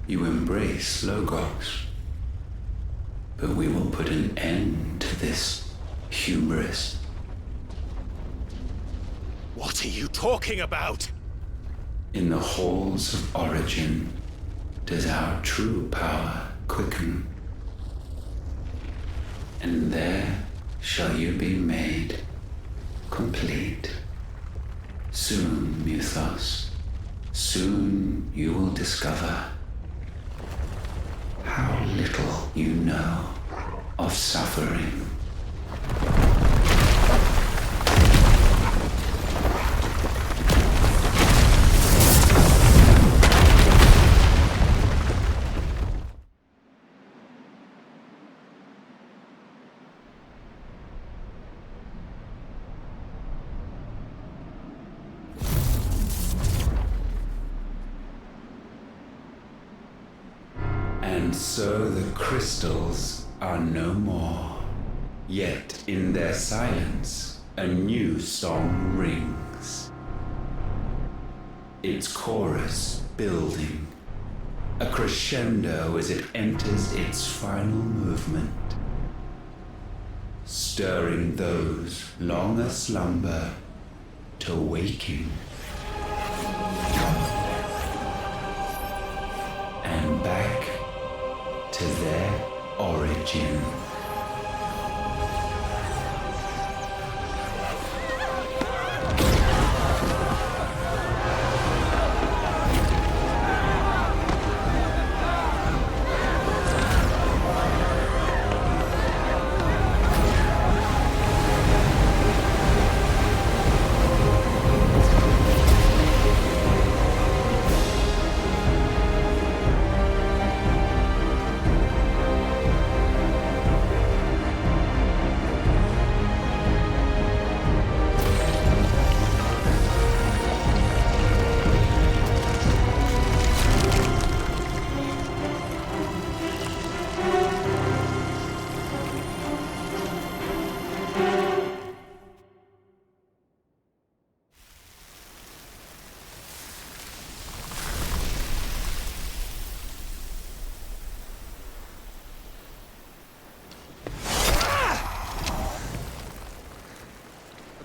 [SPEAKER 4] You embrace Logos. But we will put an end to this hubris.
[SPEAKER 18] What are you talking about?
[SPEAKER 4] In the halls of origin, does our true power quicken? And there shall you be made complete. Soon, Mythos, soon you will discover little you know of suffering. And so the crystals are no more. Yet in their silence, a new song rings. Its chorus building, a crescendo as it enters its final movement, stirring those long aslumber to waking. And back to their origin.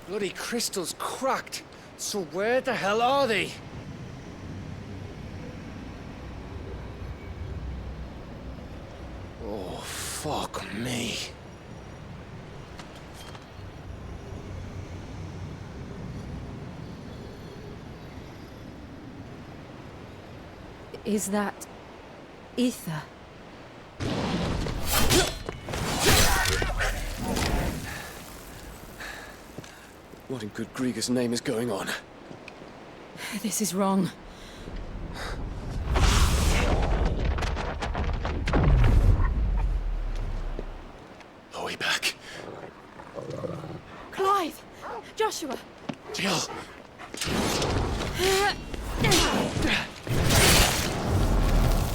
[SPEAKER 2] Bloody crystal's cracked. So where the hell are they? Oh, fuck me.
[SPEAKER 15] Is that ether?
[SPEAKER 2] What in good Grieger's name is going on?
[SPEAKER 15] This is wrong.
[SPEAKER 18] Are we back?
[SPEAKER 17] Clive! Joshua!
[SPEAKER 18] Jill!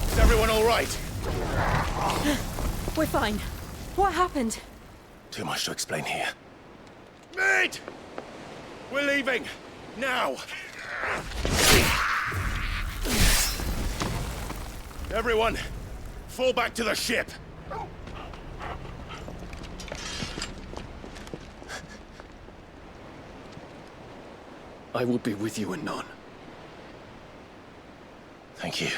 [SPEAKER 18] Is everyone all right?
[SPEAKER 15] We're fine. What happened?
[SPEAKER 18] Too much to explain here.
[SPEAKER 13] Mate! We're leaving! Now! Everyone, fall back to the ship!
[SPEAKER 2] I will be with you anon.
[SPEAKER 18] Thank you.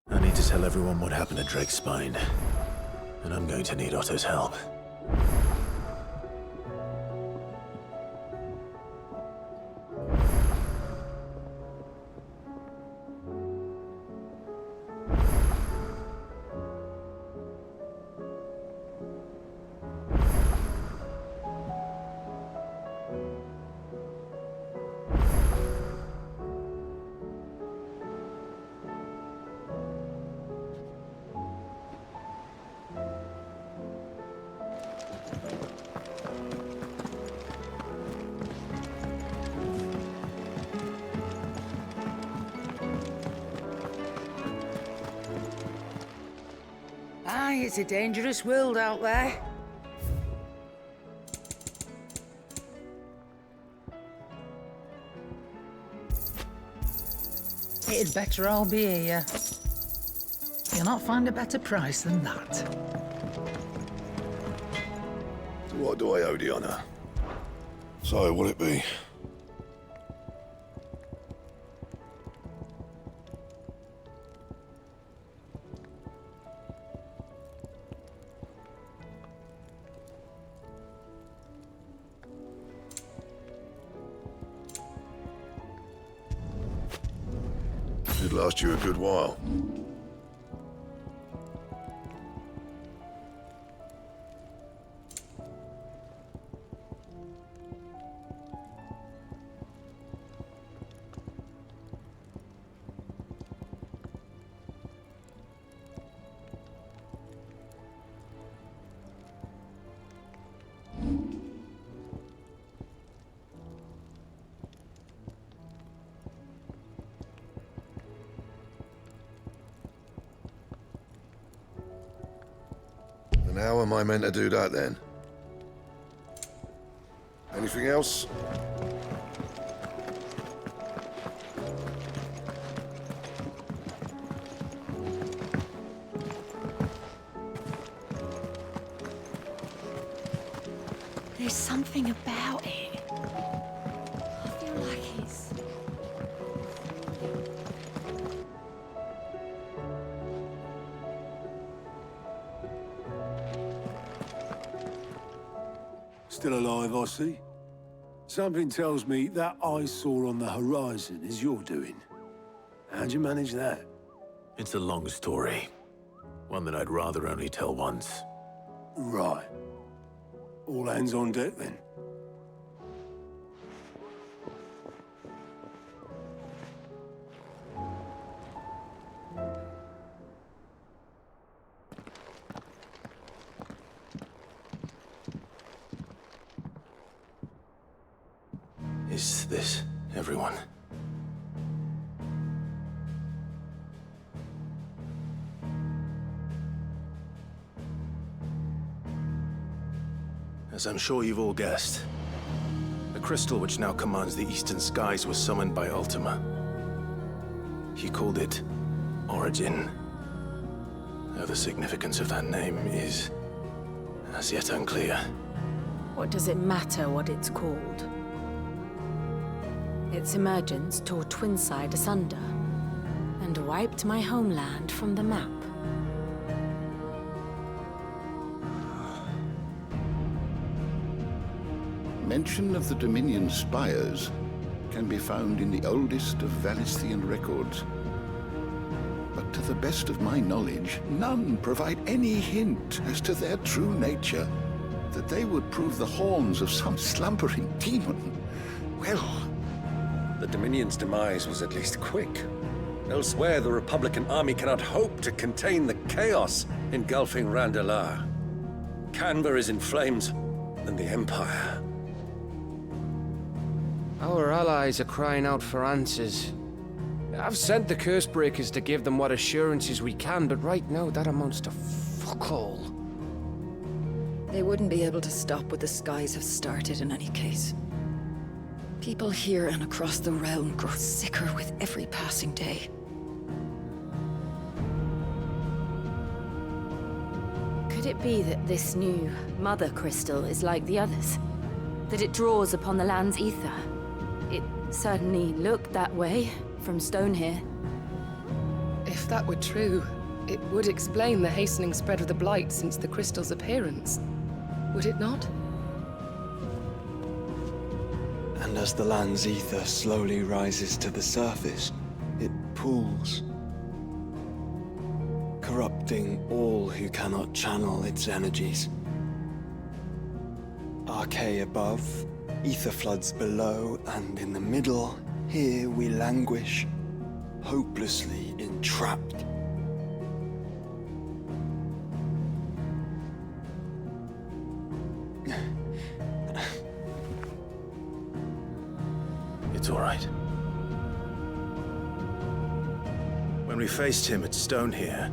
[SPEAKER 18] I need to tell everyone what happened at Drake's Spine, and I'm going to need Otto's help.
[SPEAKER 5] Aye, it's a dangerous world out there. It'd better all be here. You'll not find a better price than that.
[SPEAKER 11] What do I owe the honor? So, will it be? Should last you a good while. And how am I meant to do that then? Anything else?
[SPEAKER 10] There's something about it. I feel like it's...
[SPEAKER 8] Still alive, I see. Something tells me that I saw on the horizon is your doing. How'd you manage that?
[SPEAKER 1] It's a long story. One that I'd rather only tell once.
[SPEAKER 8] Right. All hands on deck, then.
[SPEAKER 1] Is this everyone? As I'm sure you've all guessed, the crystal which now commands the eastern skies was summoned by Ultima. He called it Origin. Though the significance of that name is as yet unclear.
[SPEAKER 15] What does it matter what it's called? Its emergence tore Twinside asunder and wiped my homeland from the map.
[SPEAKER 21] Mention of the Dominion spires can be found in the oldest of Valisthian records. But to the best of my knowledge, none provide any hint as to their true nature. That they would prove the horns of some slumbering demon. Well...
[SPEAKER 16] The Dominion's demise was at least quick. Elsewhere, the Republican army cannot hope to contain the chaos engulfing Randalar. Canva is in flames, and the Empire.
[SPEAKER 2] Our allies are crying out for answers. I've sent the Cursebreakers to give them what assurances we can, but right now that amounts to fuck all.
[SPEAKER 3] They wouldn't be able to stop what the skies have started in any case. People here and across the realm grow sicker with every passing day.
[SPEAKER 15] Could it be that this new Mother Crystal is like the others? That it draws upon the land's ether? It certainly looked that way from stone here.
[SPEAKER 23] If that were true, it would explain the hastening spread of the Blight since the crystal's appearance. Would it not?
[SPEAKER 12] And as the land's ether slowly rises to the surface, it pools, corrupting all who cannot channel its energies. Archaea above, ether floods below, and in the middle, here we languish, hopelessly entrapped.
[SPEAKER 1] It's all right. When we faced him at Stone here,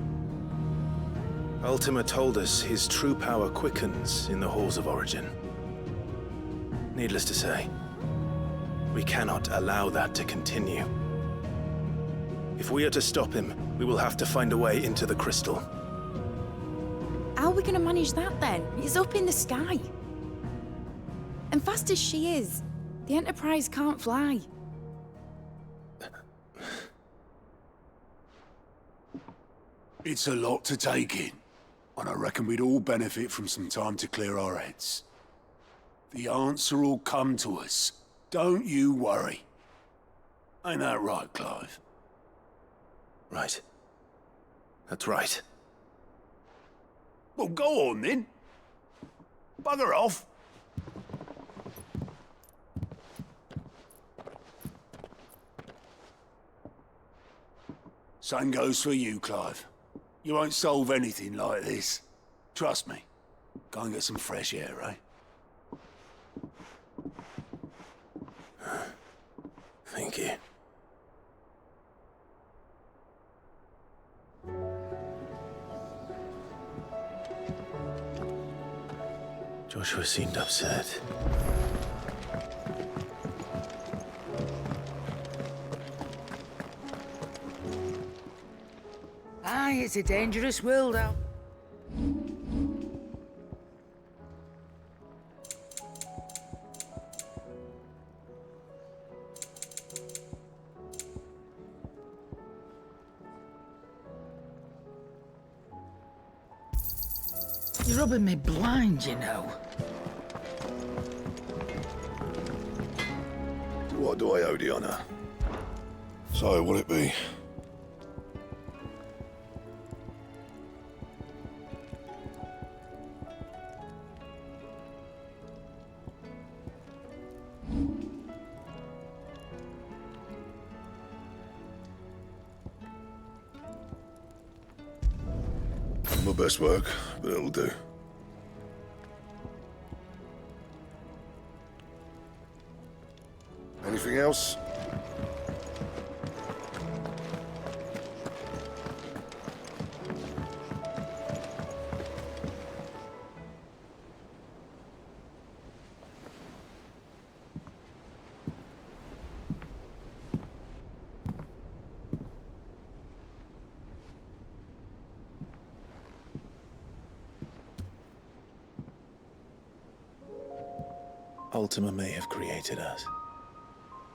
[SPEAKER 18] Ultima told us his true power quickens in the halls of origin. Needless to say, we cannot allow that to continue. If we are to stop him, we will have to find a way into the crystal.
[SPEAKER 14] How are we going to manage that then? It's up in the sky. And fast as she is, the Enterprise can't fly.
[SPEAKER 8] It's a lot to take in, and I reckon we'd all benefit from some time to clear our heads. The answer will come to us. Don't you worry. Ain't that right, Clive?
[SPEAKER 18] Right. That's right.
[SPEAKER 8] Well, go on then. Bugger off. Same goes for you, Clive. You won't solve anything like this. Trust me. Go and get some fresh air, eh?
[SPEAKER 18] Thank you. Joshua seemed upset.
[SPEAKER 5] Aye, it's a dangerous world out. You're rubbing me blind, you know.
[SPEAKER 18] What do I owe the honor? So, will it be?
[SPEAKER 11] My best work, but it'll do. Anything else?
[SPEAKER 18] Ultima may have created us,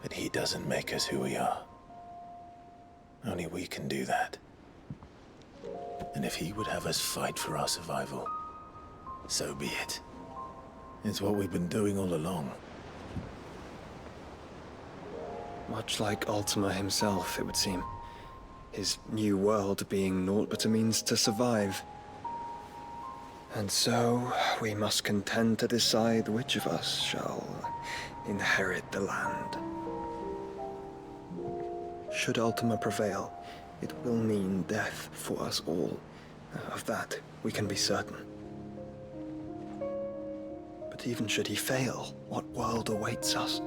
[SPEAKER 18] but he doesn't make us who we are. Only we can do that. And if he would have us fight for our survival, so be it. It's what we've been doing all along.
[SPEAKER 12] Much like Ultima himself, it would seem. His new world being naught but a means to survive. And so, we must contend to decide which of us shall inherit the land. Should Ultima prevail, it will mean death for us all. Of that, we can be certain. But even should he fail, what world awaits us?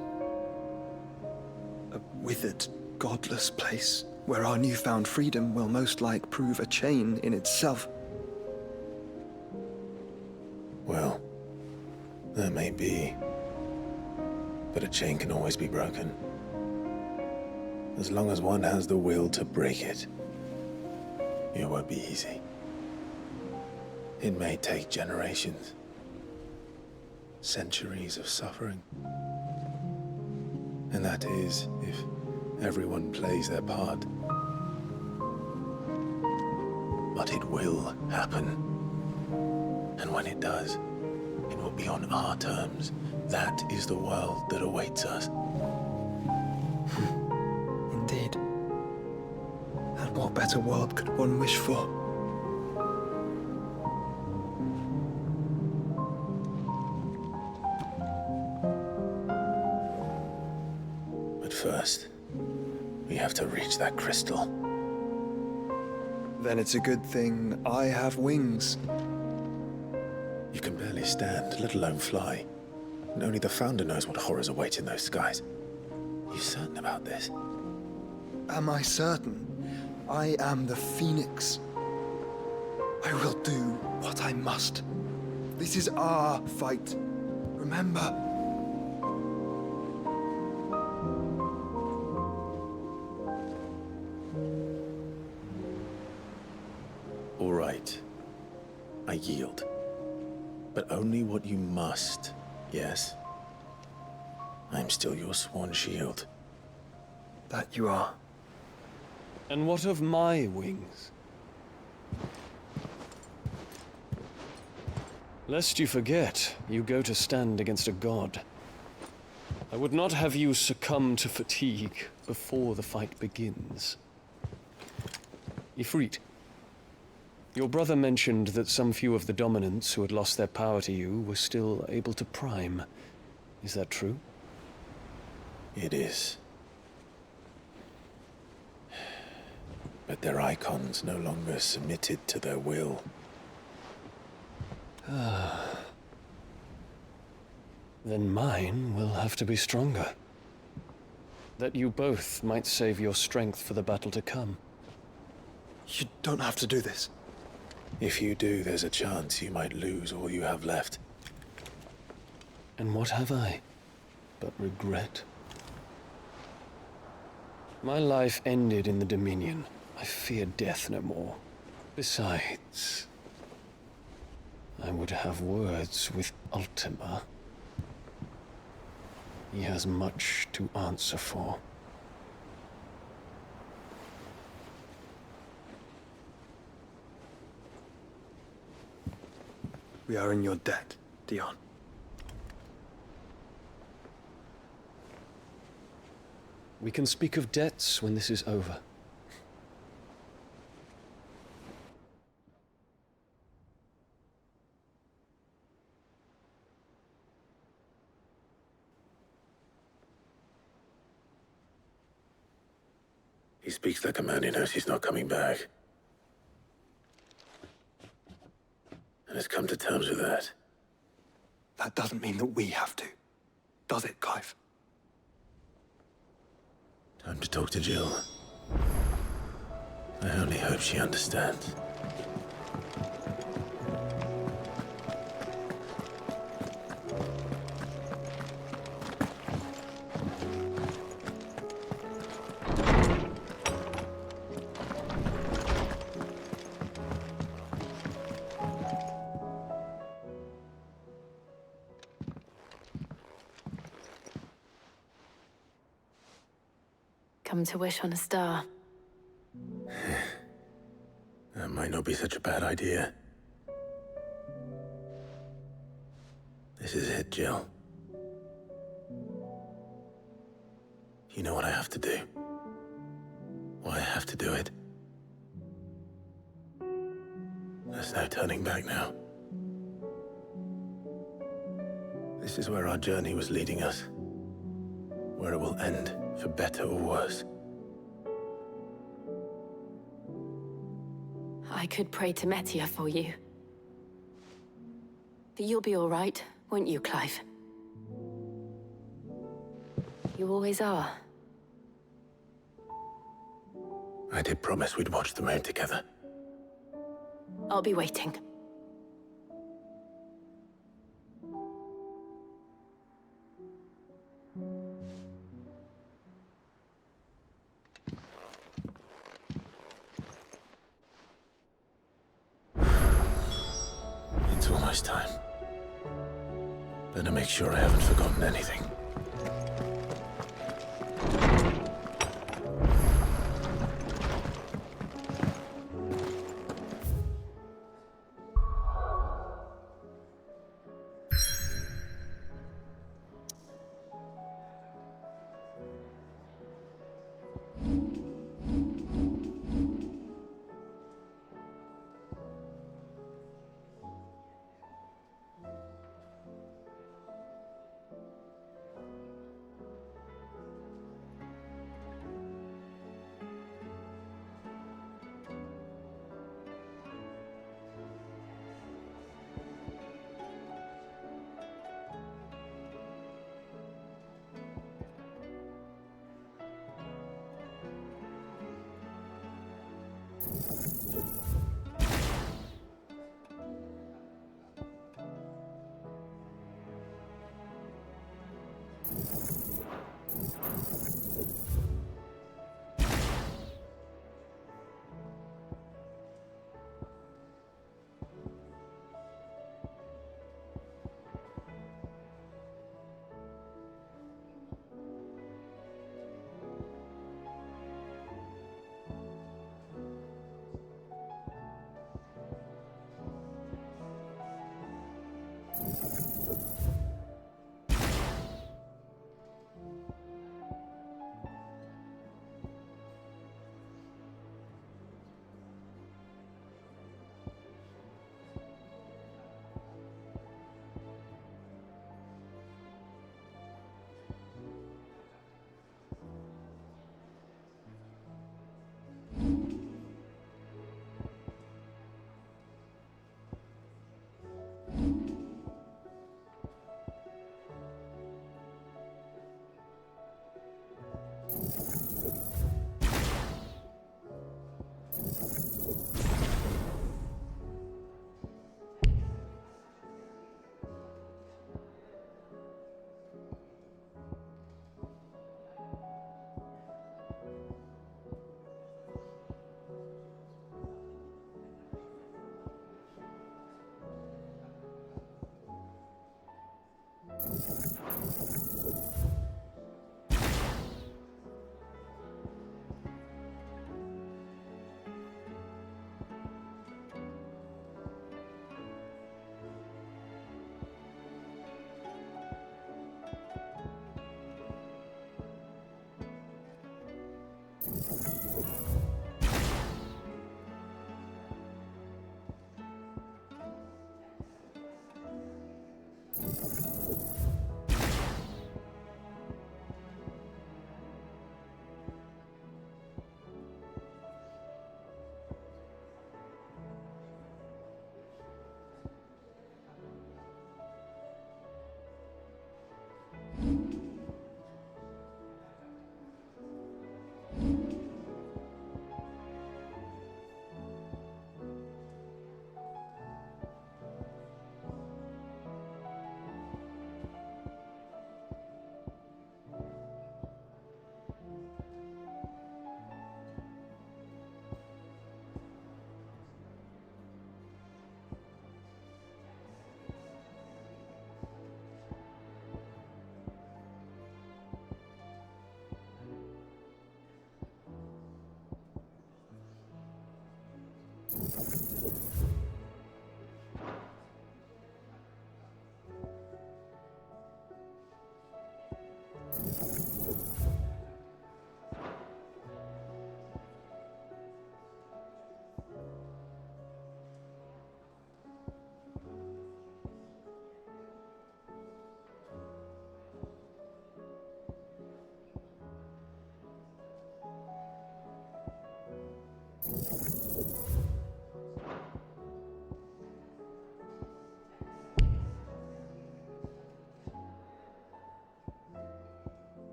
[SPEAKER 12] A withered, godless place, where our newfound freedom will most like prove a chain in itself.
[SPEAKER 18] Well, that may be. But a chain can always be broken. As long as one has the will to break it. It won't be easy. It may take generations. Centuries of suffering. And that is, if everyone plays their part. But it will happen. And when it does, it will be on our terms. That is the world that awaits us.
[SPEAKER 12] Indeed. And what better world could one wish for?
[SPEAKER 18] But first, we have to reach that crystal.
[SPEAKER 12] Then it's a good thing I have wings.
[SPEAKER 18] You can barely stand, let alone fly. And only the Founder knows what horrors await in those skies. You certain about this?
[SPEAKER 12] Am I certain? I am the Phoenix. I I will do what I must. This is our fight. Remember.
[SPEAKER 1] All right. I yield. But only what you must, yes? I'm still your sworn shield.
[SPEAKER 12] That you are.
[SPEAKER 16] And what of my wings? Lest you forget, you go to stand against a god. I would not have you succumb to fatigue before the fight begins. Ifrit, your brother mentioned that some few of the dominants who had lost their power to you were still able to prime. Is that true?
[SPEAKER 1] It is. But their Eikons no longer submitted to their will.
[SPEAKER 16] Then mine will have to be stronger. That you both might save your strength for the battle to come.
[SPEAKER 12] You don't have to do this.
[SPEAKER 1] If you do, there's a chance you might lose all you have left.
[SPEAKER 16] And what have I but regret? My life ended in the Dominion. I fear death no more. Besides, I would have words with Ultima. He has much to answer for.
[SPEAKER 12] We are in your debt, Dion.
[SPEAKER 16] We can speak of debts when this is over.
[SPEAKER 1] He speaks like a man who knows he's not coming back. And has come to terms with that.
[SPEAKER 12] That doesn't mean that we have to. Does it, Clive?
[SPEAKER 1] Time to talk to Jill. I only hope she understands.
[SPEAKER 15] Come to wish on a star.
[SPEAKER 1] That might not be such a bad idea. This is it, Jill. You know what I have to do. Why I have to do it. There's no turning back now. This is where our journey was leading us. Where it will end, for better or worse.
[SPEAKER 15] I could pray to Metia for you. But you'll be all right, won't you, Clive? You always are.
[SPEAKER 1] I did promise we'd watch the moon together.
[SPEAKER 15] I'll be waiting.
[SPEAKER 1] It's almost time. Better make sure I haven't forgotten anything.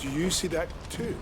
[SPEAKER 8] Do you see that too?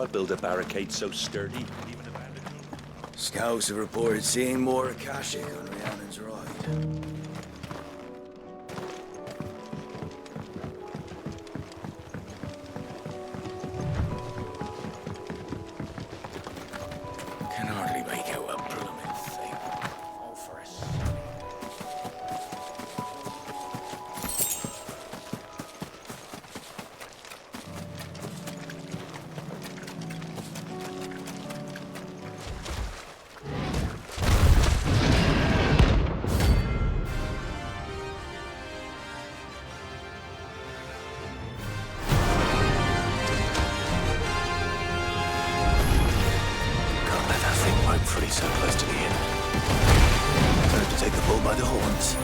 [SPEAKER 6] I'd build a barricade so sturdy, even a bandit.
[SPEAKER 19] Scouts have reported seeing more Akashic on Rhiannon's ride. Can hardly make out a blooming thing. All for us.
[SPEAKER 1] Free so close to the inn. Time to take the bull by the horns.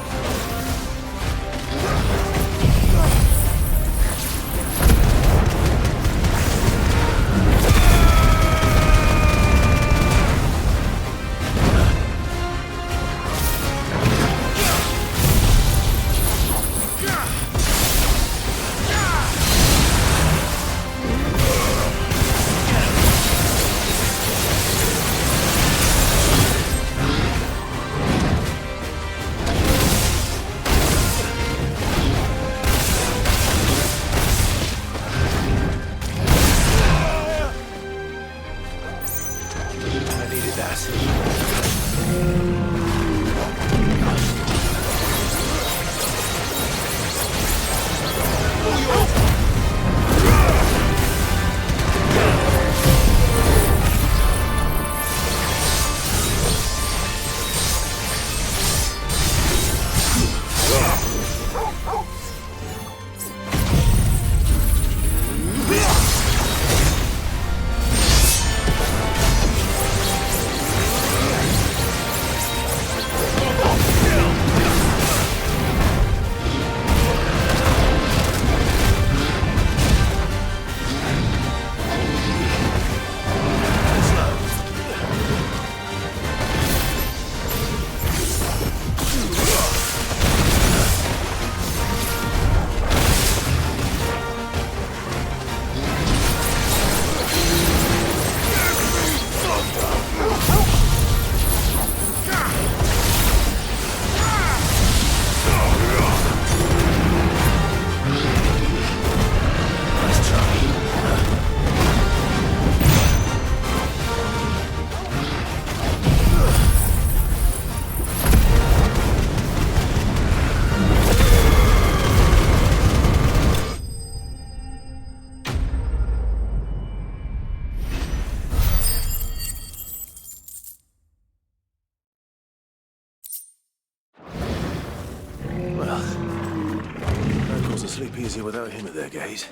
[SPEAKER 1] Sleep easier without him at their gate.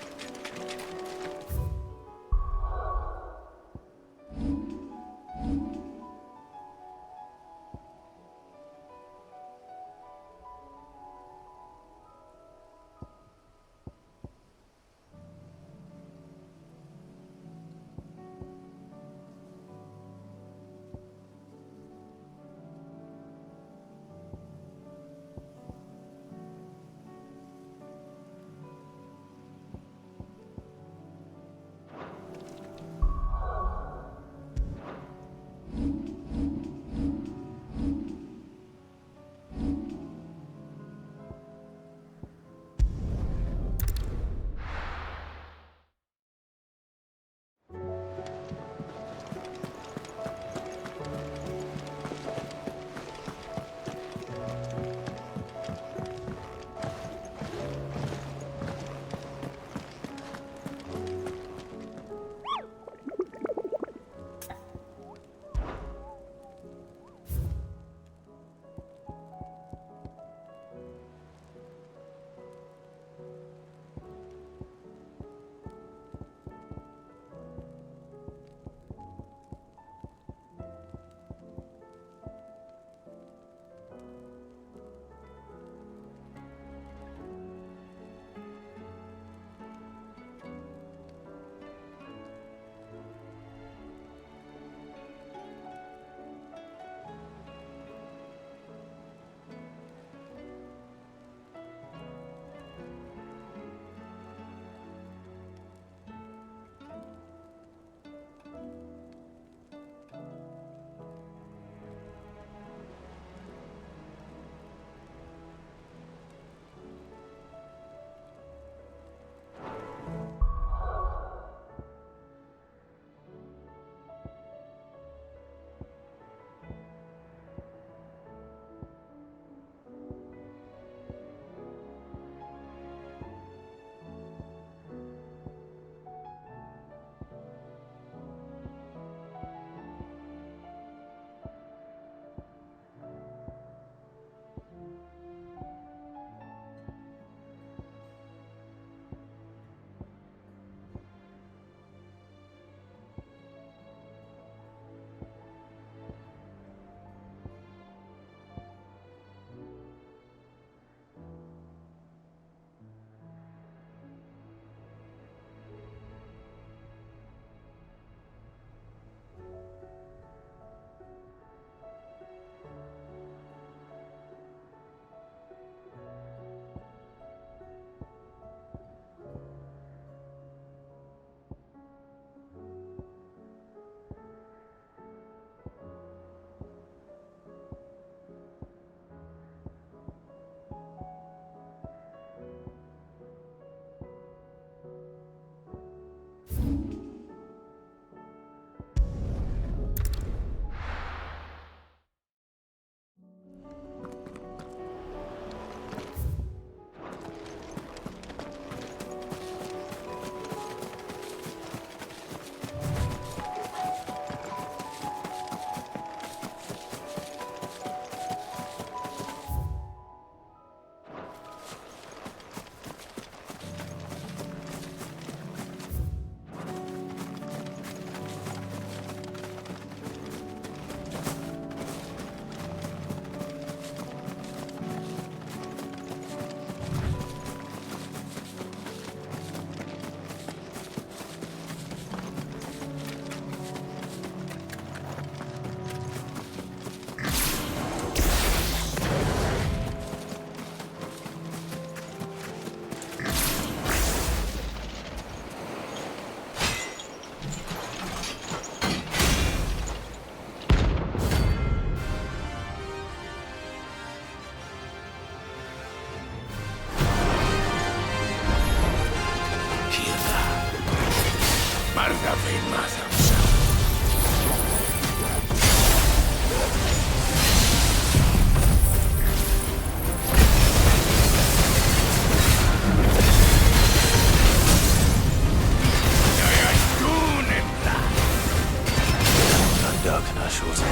[SPEAKER 1] Darkness was here,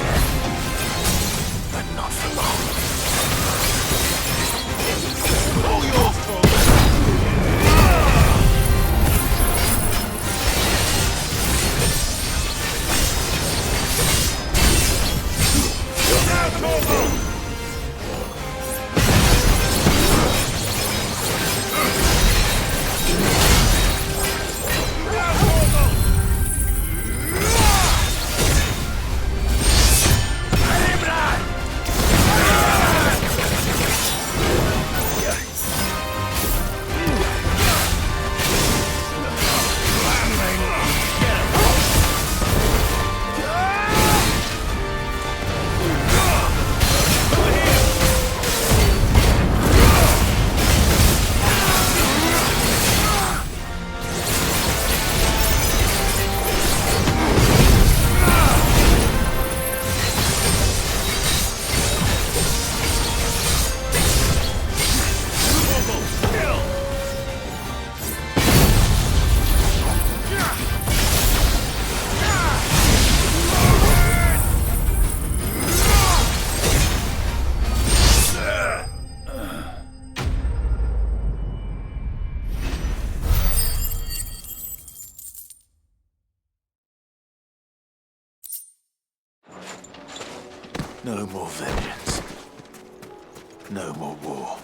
[SPEAKER 1] but not for long. All yours, No more vengeance. No more war.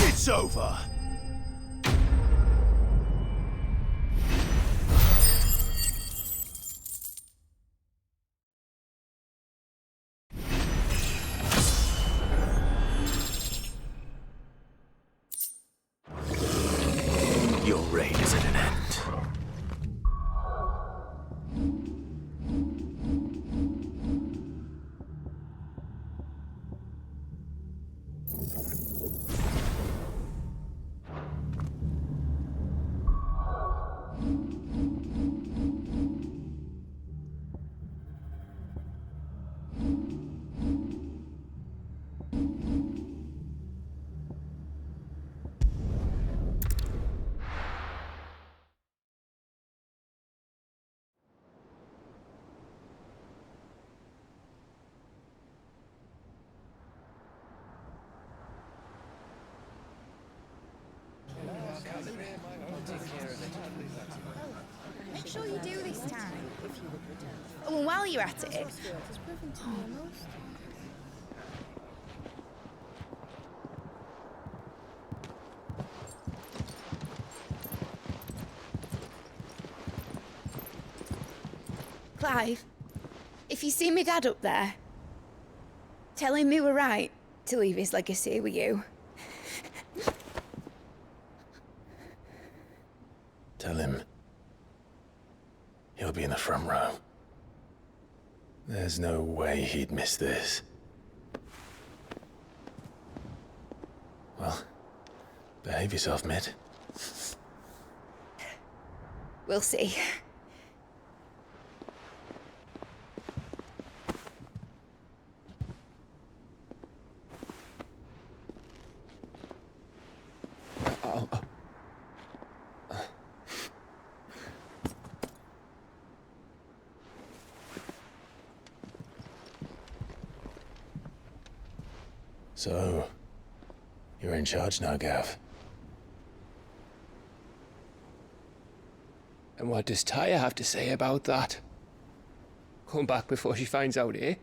[SPEAKER 8] It's over.
[SPEAKER 1] Your reign is at an end.
[SPEAKER 14] Make sure you do this time. Oh, and while you're at it... Clive, if you see me dad up there, tell him we were right to leave his legacy with you.
[SPEAKER 1] Tell him he'll be in the front row. There's no way he'd miss this. Well, behave yourself, Mitt.
[SPEAKER 14] We'll see.
[SPEAKER 1] So, you're in charge now, Gav.
[SPEAKER 2] And what does Tyre have to say about that? Come back before she finds out, eh?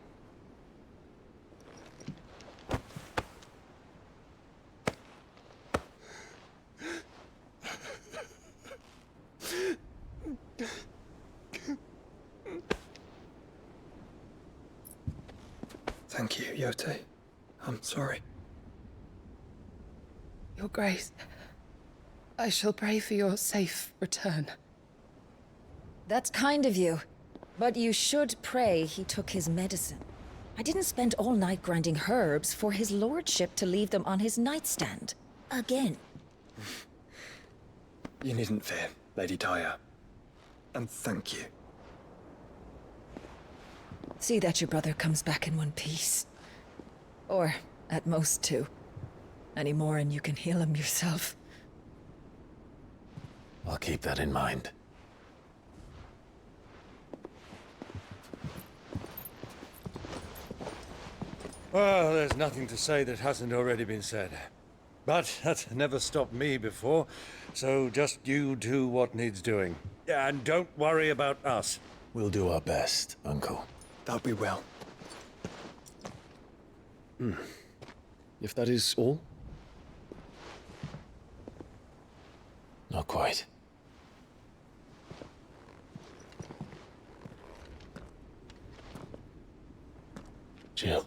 [SPEAKER 12] Thank you, Yote. I'm sorry.
[SPEAKER 23] Your Grace, I shall pray for your safe return.
[SPEAKER 3] That's kind of you. But you should pray he took his medicine. I didn't spend all night grinding herbs for his lordship to leave them on his nightstand. Again.
[SPEAKER 12] You needn't fear, Lady Tyre. And thank you.
[SPEAKER 3] See that your brother comes back in one piece. Or, at most, two. Any more and you can heal him yourself.
[SPEAKER 1] I'll keep that in mind.
[SPEAKER 13] Well, there's nothing to say that hasn't already been said. But that's never stopped me before, so just you do what needs doing. Yeah, and don't worry about us.
[SPEAKER 1] We'll do our best, Uncle.
[SPEAKER 12] That'll be well.
[SPEAKER 18] If that is all?
[SPEAKER 1] Not quite. Jill.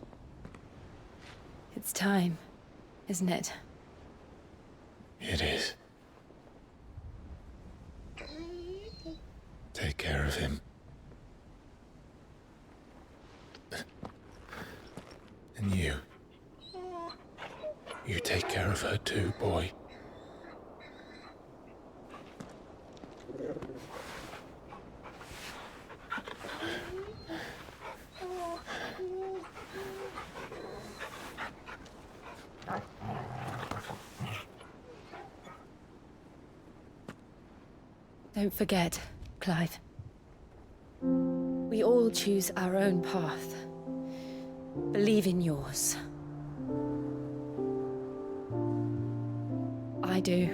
[SPEAKER 15] It's time, isn't it?
[SPEAKER 1] It is. Take care of him. And you. You take care of her too, boy.
[SPEAKER 15] Don't forget, Clive. We all choose our own path. Believe in yours. I do.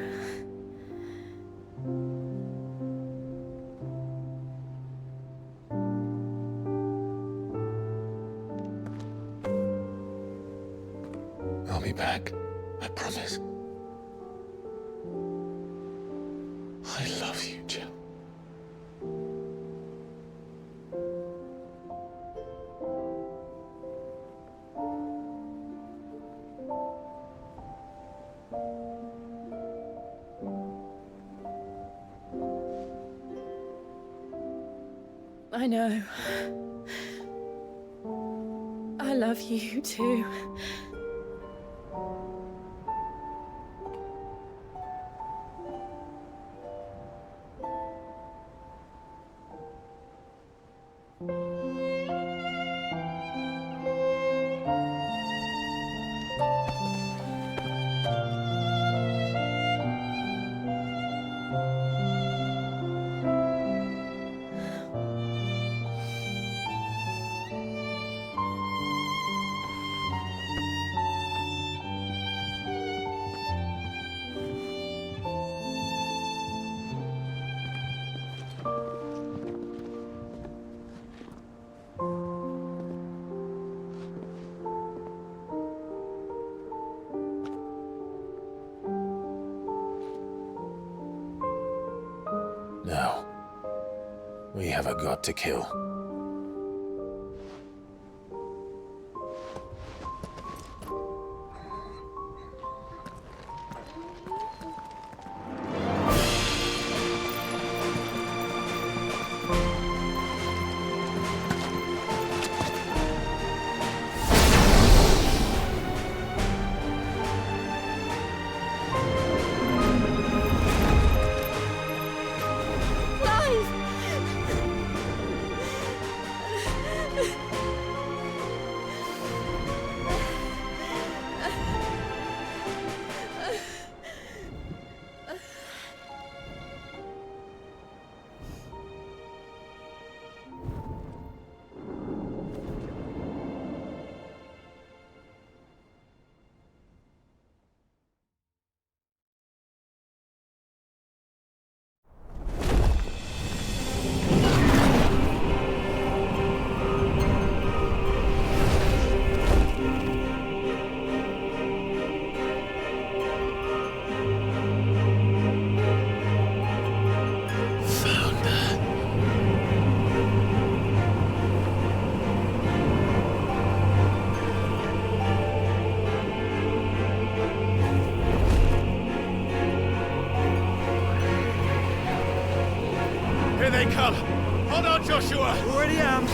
[SPEAKER 18] I'll be back. I promise. I love you, Jill.
[SPEAKER 15] I know. I love you too.
[SPEAKER 18] Now, we have a god to kill.
[SPEAKER 13] Here they come! Hold on, Joshua!
[SPEAKER 12] Already am!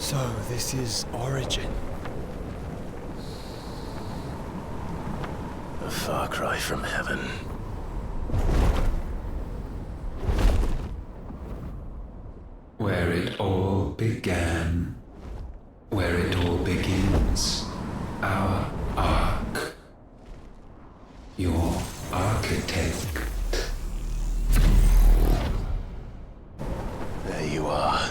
[SPEAKER 12] So, this is Origin.
[SPEAKER 1] A far cry from heaven.
[SPEAKER 4] Where it all began, where it all begins, our ark, your architect.
[SPEAKER 1] There you are.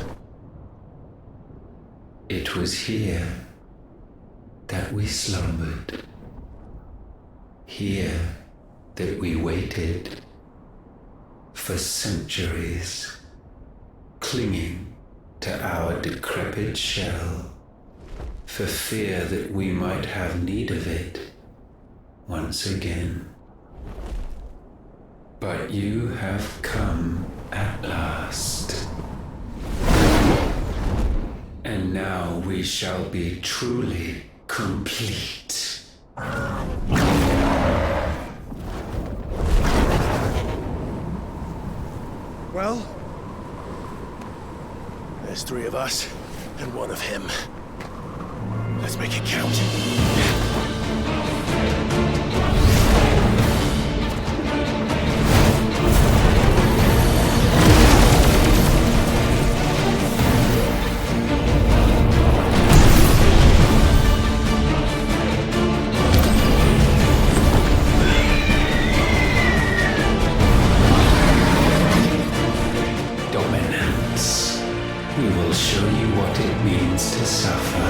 [SPEAKER 4] It was here that we slumbered, here that we waited for centuries, clinging to our decrepit shell, for fear that we might have need of it once again. But you have come at last. And now we shall be truly complete.
[SPEAKER 18] Well?
[SPEAKER 1] There's 3 of us, and 1 of him. Let's make it count.
[SPEAKER 4] Dominance. We will show you what it means to suffer.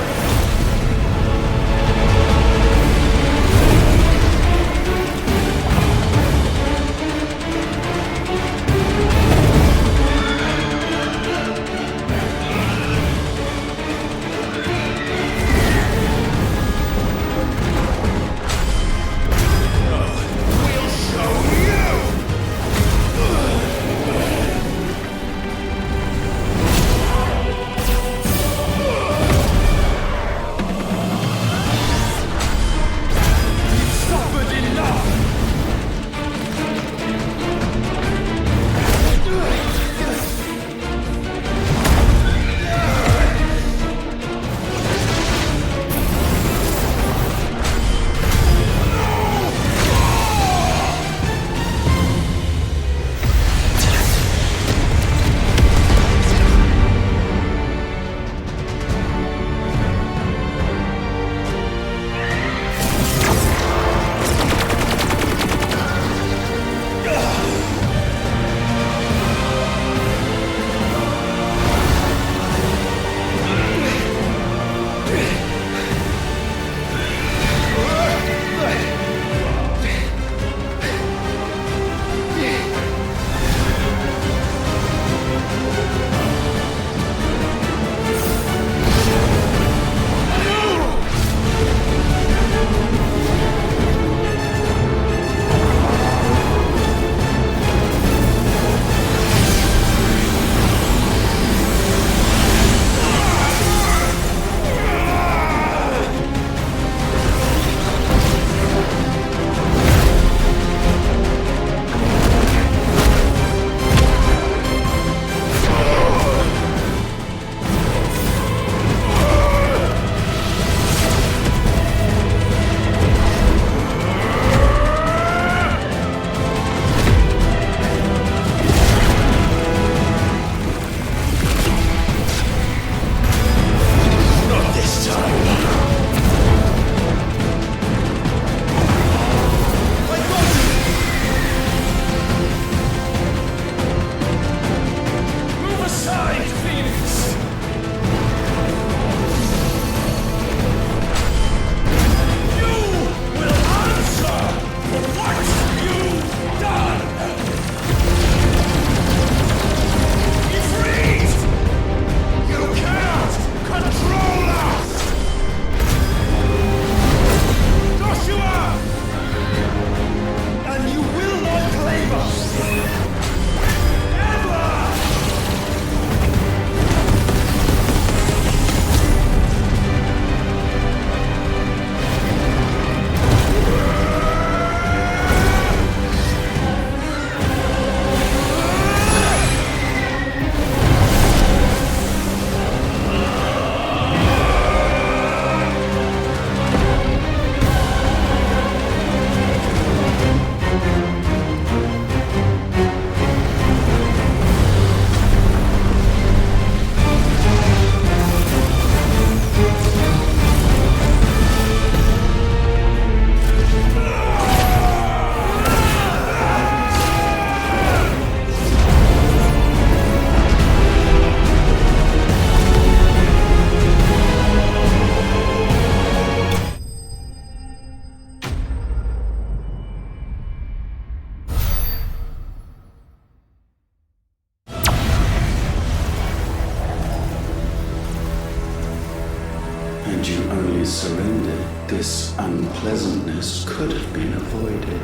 [SPEAKER 4] surrendered, this unpleasantness could have been avoided.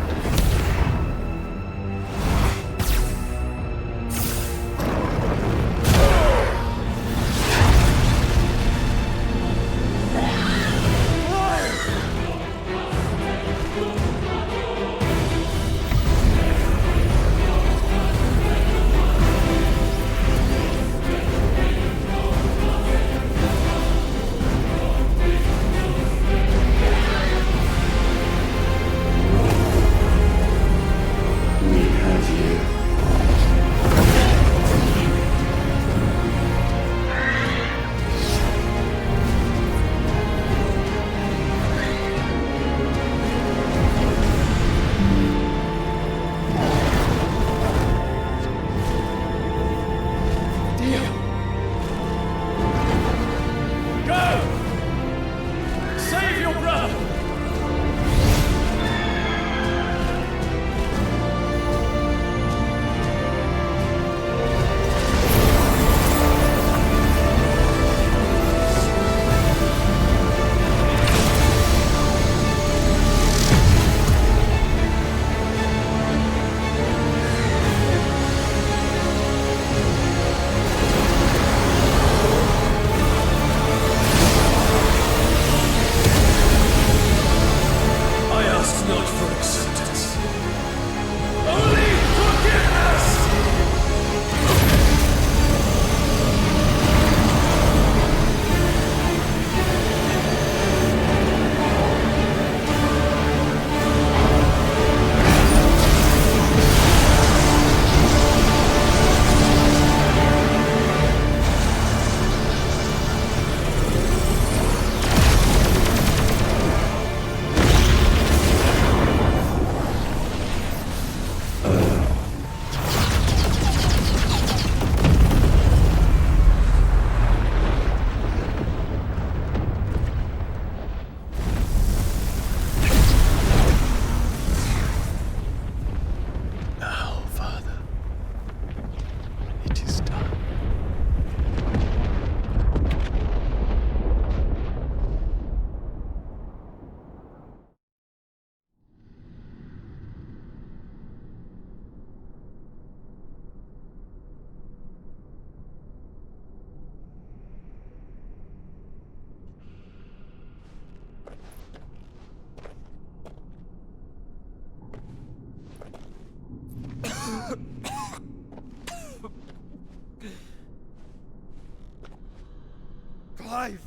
[SPEAKER 12] Clive!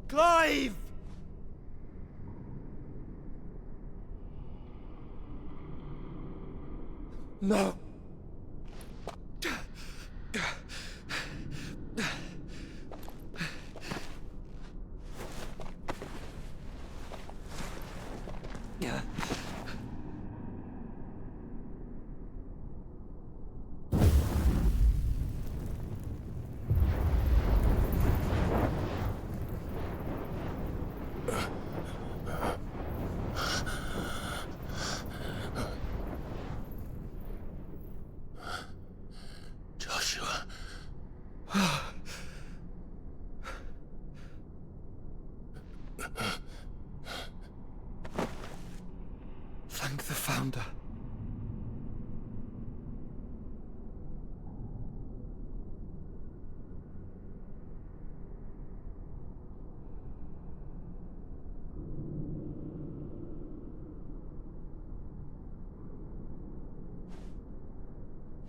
[SPEAKER 12] Clive! No! Thank the Founder.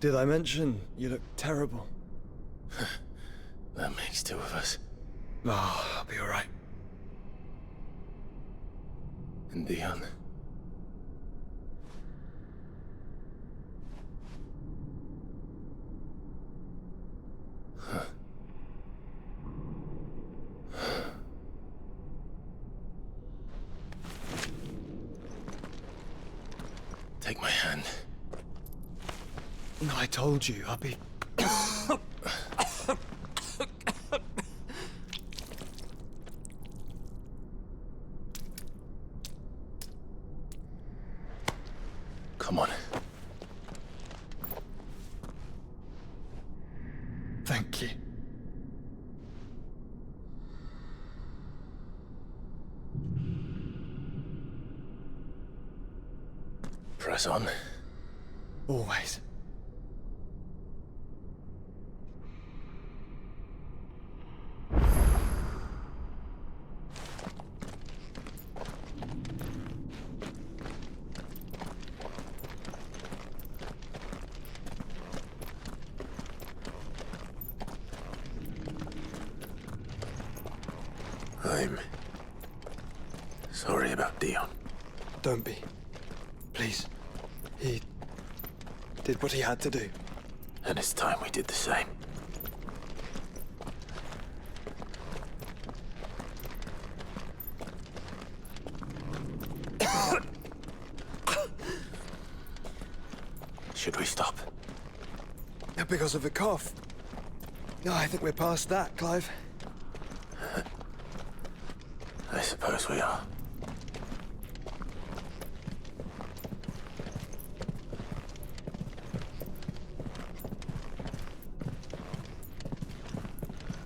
[SPEAKER 12] Did I mention you look terrible?
[SPEAKER 18] That makes two of us.
[SPEAKER 12] Oh, I'll be alright.
[SPEAKER 18] And Dion? Take my hand.
[SPEAKER 12] No, I told you, I'll be...
[SPEAKER 18] Come on.
[SPEAKER 12] Thank you.
[SPEAKER 16] Press on.
[SPEAKER 12] Always.
[SPEAKER 1] I'm sorry about Dion.
[SPEAKER 12] Don't be. Please. He did what he had to do.
[SPEAKER 1] And it's time we did the same. Should we stop?
[SPEAKER 12] Because of the cough. No, I think we're past that, Clive.
[SPEAKER 1] I suppose we are.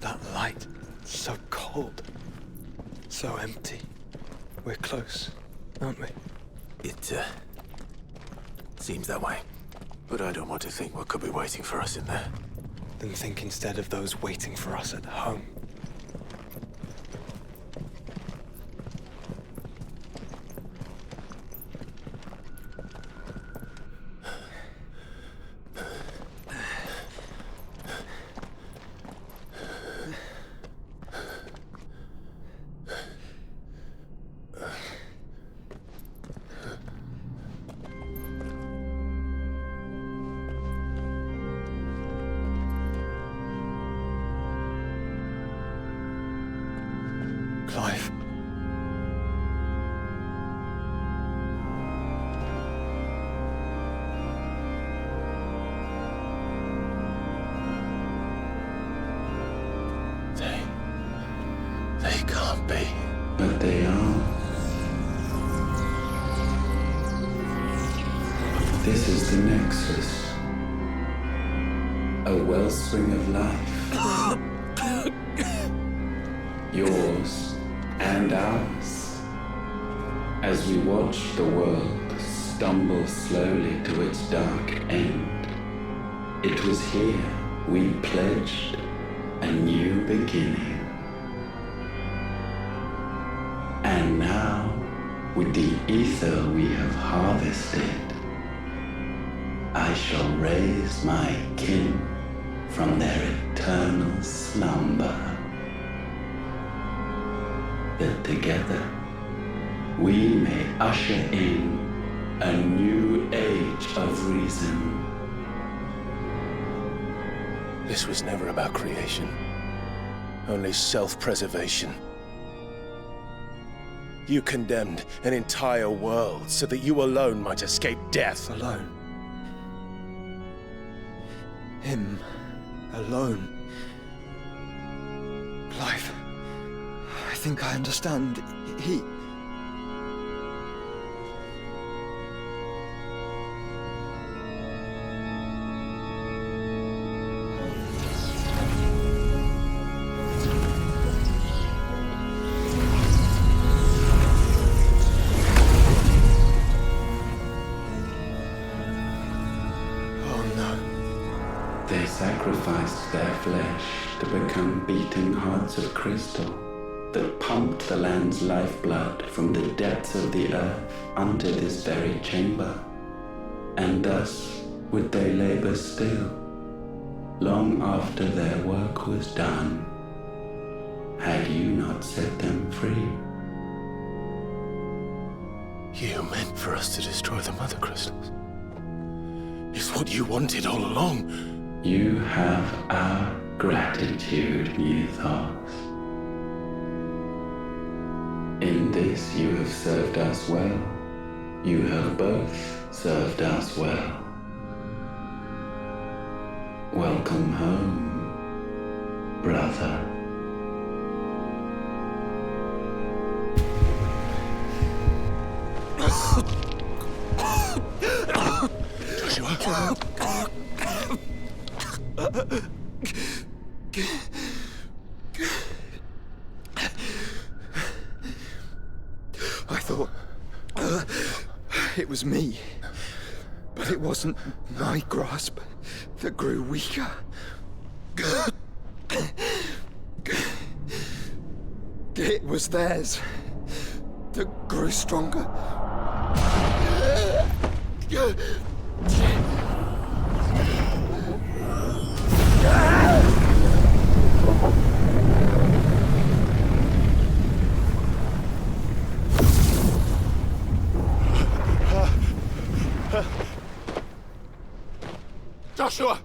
[SPEAKER 12] That light, so cold, so empty. We're close, aren't we?
[SPEAKER 1] It seems that way. But I don't want to think what could be waiting for us in there.
[SPEAKER 12] Then think instead of those waiting for us at home. Clive.
[SPEAKER 1] They can't be.
[SPEAKER 4] But they are. This is the Nexus. A wellspring of life. Yours and ours. As we watch the world stumble slowly to its dark end, it was here we pledged a new beginning. And now, with the ether we have harvested, I shall raise my kin from their eternal slumber. That together we may usher in a new age of reason.
[SPEAKER 16] This was never about creation, only self-preservation. You condemned an entire world so that you alone might escape death.
[SPEAKER 12] Alone. Him. Alone. Clive. I think I understand. He...
[SPEAKER 4] They sacrificed their flesh to become beating hearts of crystal that pumped the land's lifeblood from the depths of the earth unto this very chamber. And thus would they labor still, long after their work was done, had you not set them free.
[SPEAKER 16] You meant for us to destroy the mother crystals. It's what you wanted all along.
[SPEAKER 4] You have our gratitude, Mythos. In this you have served us well. You have both served us well. Welcome home, brother.
[SPEAKER 16] Joshua.
[SPEAKER 12] I thought... it was me. It wasn't my grasp that grew weaker. It was theirs that grew stronger.
[SPEAKER 11] Joshua!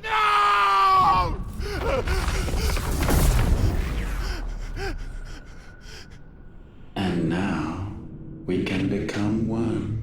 [SPEAKER 11] No!
[SPEAKER 4] And now we can become one.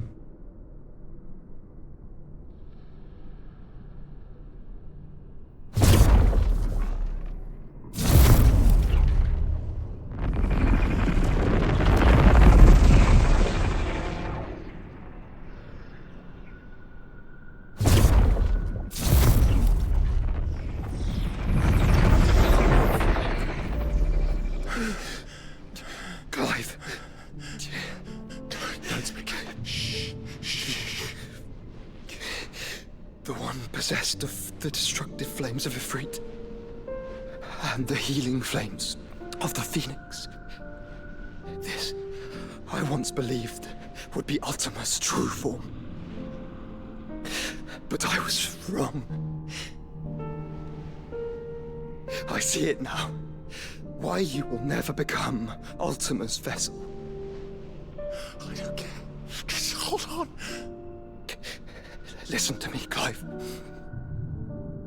[SPEAKER 12] Clive. Don't speak. Shh. The one possessed of the destructive flames of Ifrit and the healing flames of the Phoenix. This, I once believed, would be Ultima's true form. But I was wrong. I see it now. Why you will never become Ultima's vessel.
[SPEAKER 11] I don't care. Just hold on.
[SPEAKER 12] Listen to me, Clive.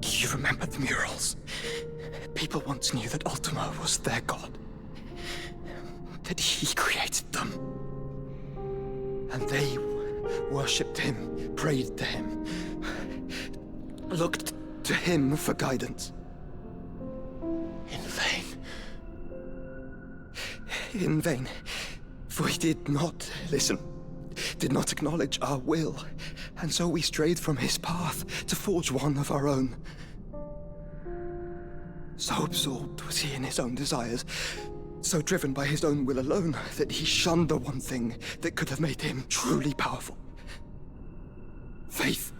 [SPEAKER 12] You remember the murals? People once knew that Ultima was their god. That he created them. And they worshipped him, prayed to him, looked to him for guidance.
[SPEAKER 11] In vain.
[SPEAKER 12] In vain. For he did not listen, did not acknowledge our will, and so we strayed from his path to forge one of our own. So absorbed was he in his own desires, so driven by his own will alone, that he shunned the one thing that could have made him truly powerful. Faith.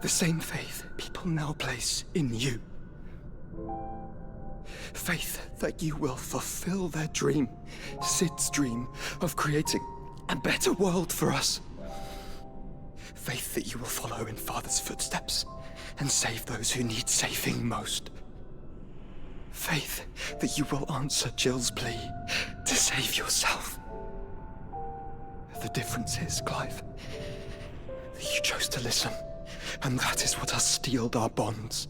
[SPEAKER 12] The same faith people now place in you. Faith that you will fulfill their dream, Sid's dream, of creating a better world for us. Faith that you will follow in Father's footsteps and save those who need saving most. Faith that you will answer Jill's plea to save yourself. The difference is, Clive, that you chose to listen, and that is what has steeled our bonds.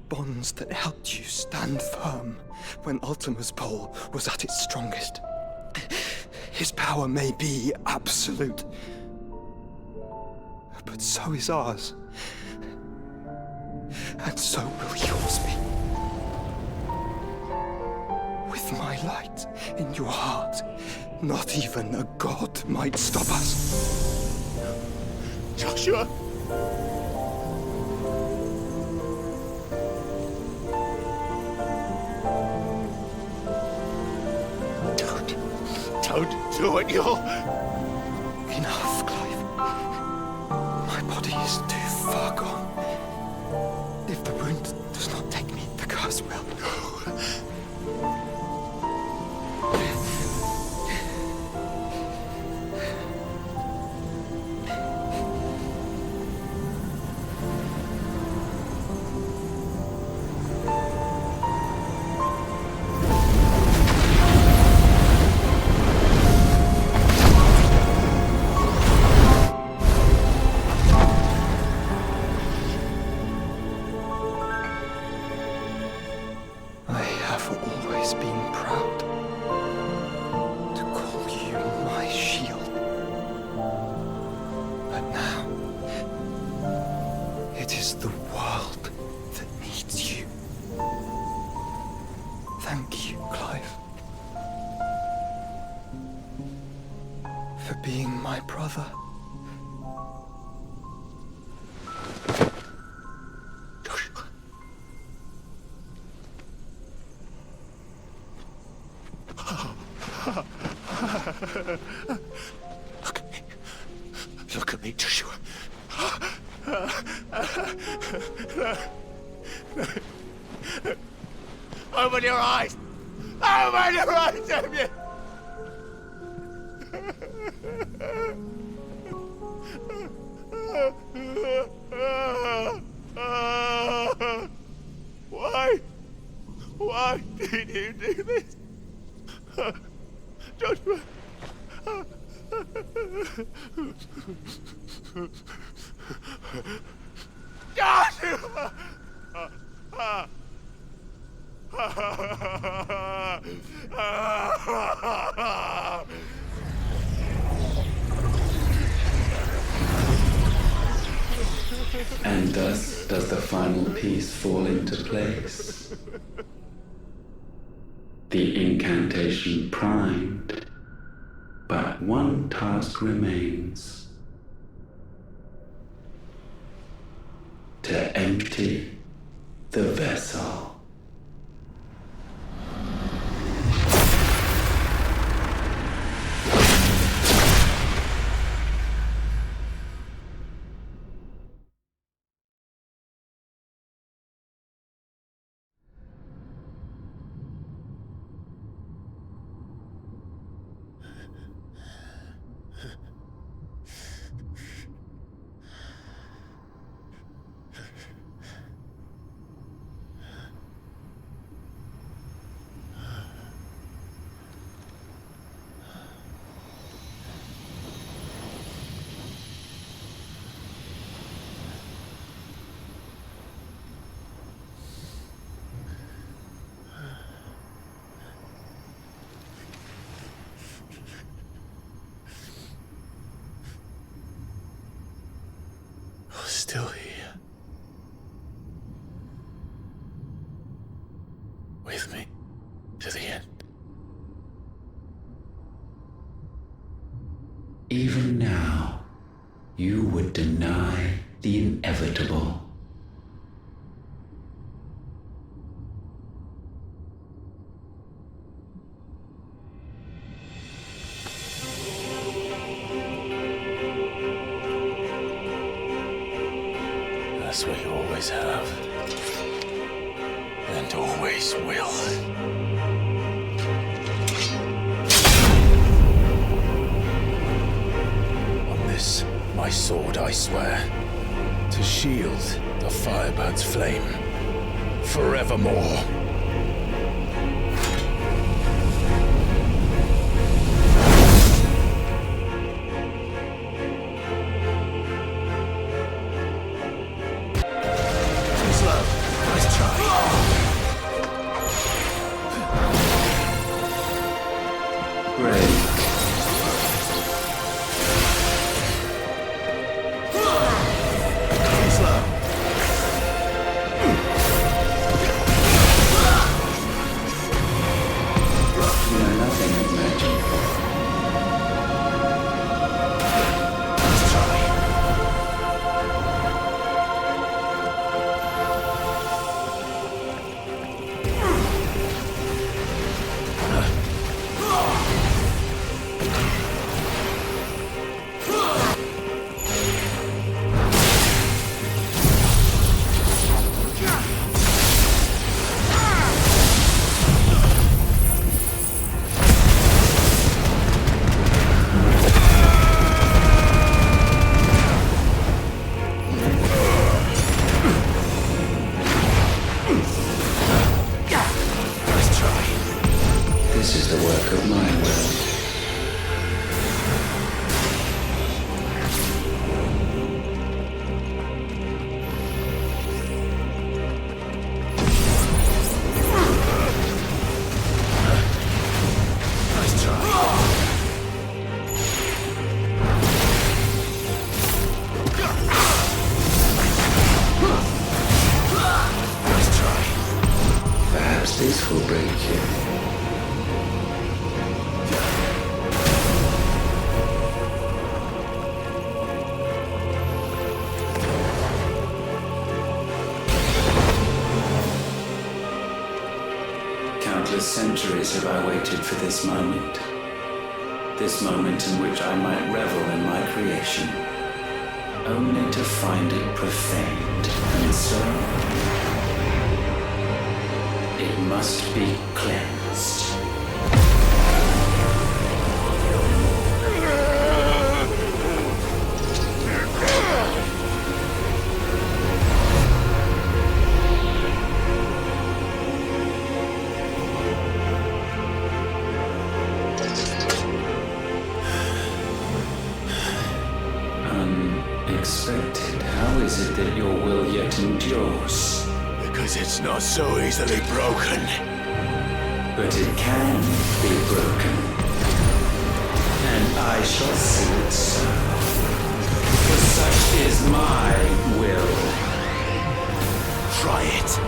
[SPEAKER 12] Bonds that helped you stand firm when Ultima's pull was at its strongest. His power may be absolute, but so is ours. And so will yours be. With my light in your heart, not even a god might stop us.
[SPEAKER 11] Joshua! Don't do it, you'll...
[SPEAKER 12] Enough, Clive. My body is too far gone. If the wound does not take me, the curse will.
[SPEAKER 11] me, Joshua. Open your eyes! Open your eyes, Damien! Why? Why did you do this? Joshua! Joshua!
[SPEAKER 4] And thus does the final piece fall into place. The incantation primed, but one task remains. To empty the vessel.
[SPEAKER 1] Still here. With me to the end.
[SPEAKER 4] Even now, you would deny the inevitable.
[SPEAKER 1] That's what you always have. And always will. On this, my sword, I swear, to shield the Firebird's flame forevermore.
[SPEAKER 4] This will break you. Countless centuries have I waited for this moment in which I might revel in my creation, only to find it profaned, and so it must be cleansed. Unexpected. How is it that your will yet endures?
[SPEAKER 1] Because it's not so easily broken.
[SPEAKER 4] But it can be broken. And I shall see it so. For such is my will.
[SPEAKER 1] Try it.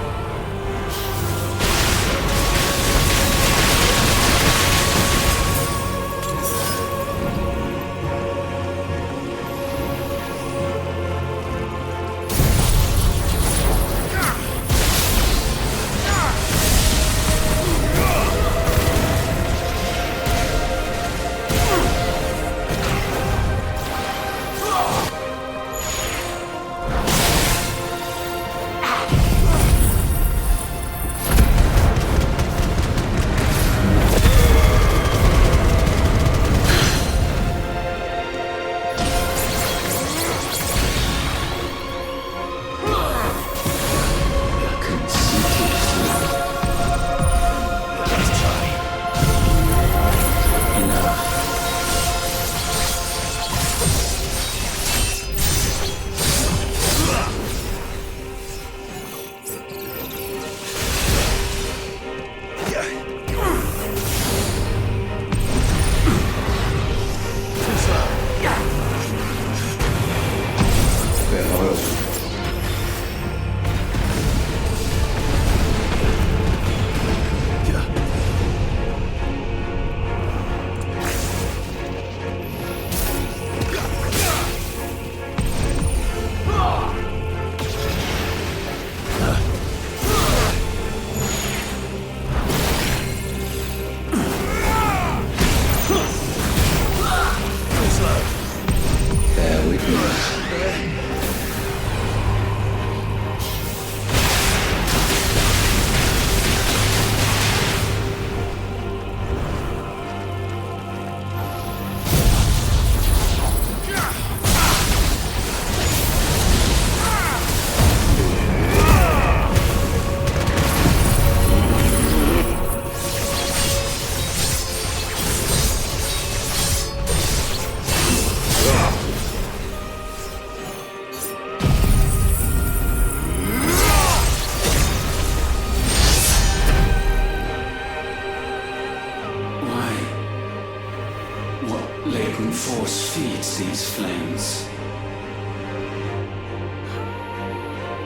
[SPEAKER 4] Force feeds these flames.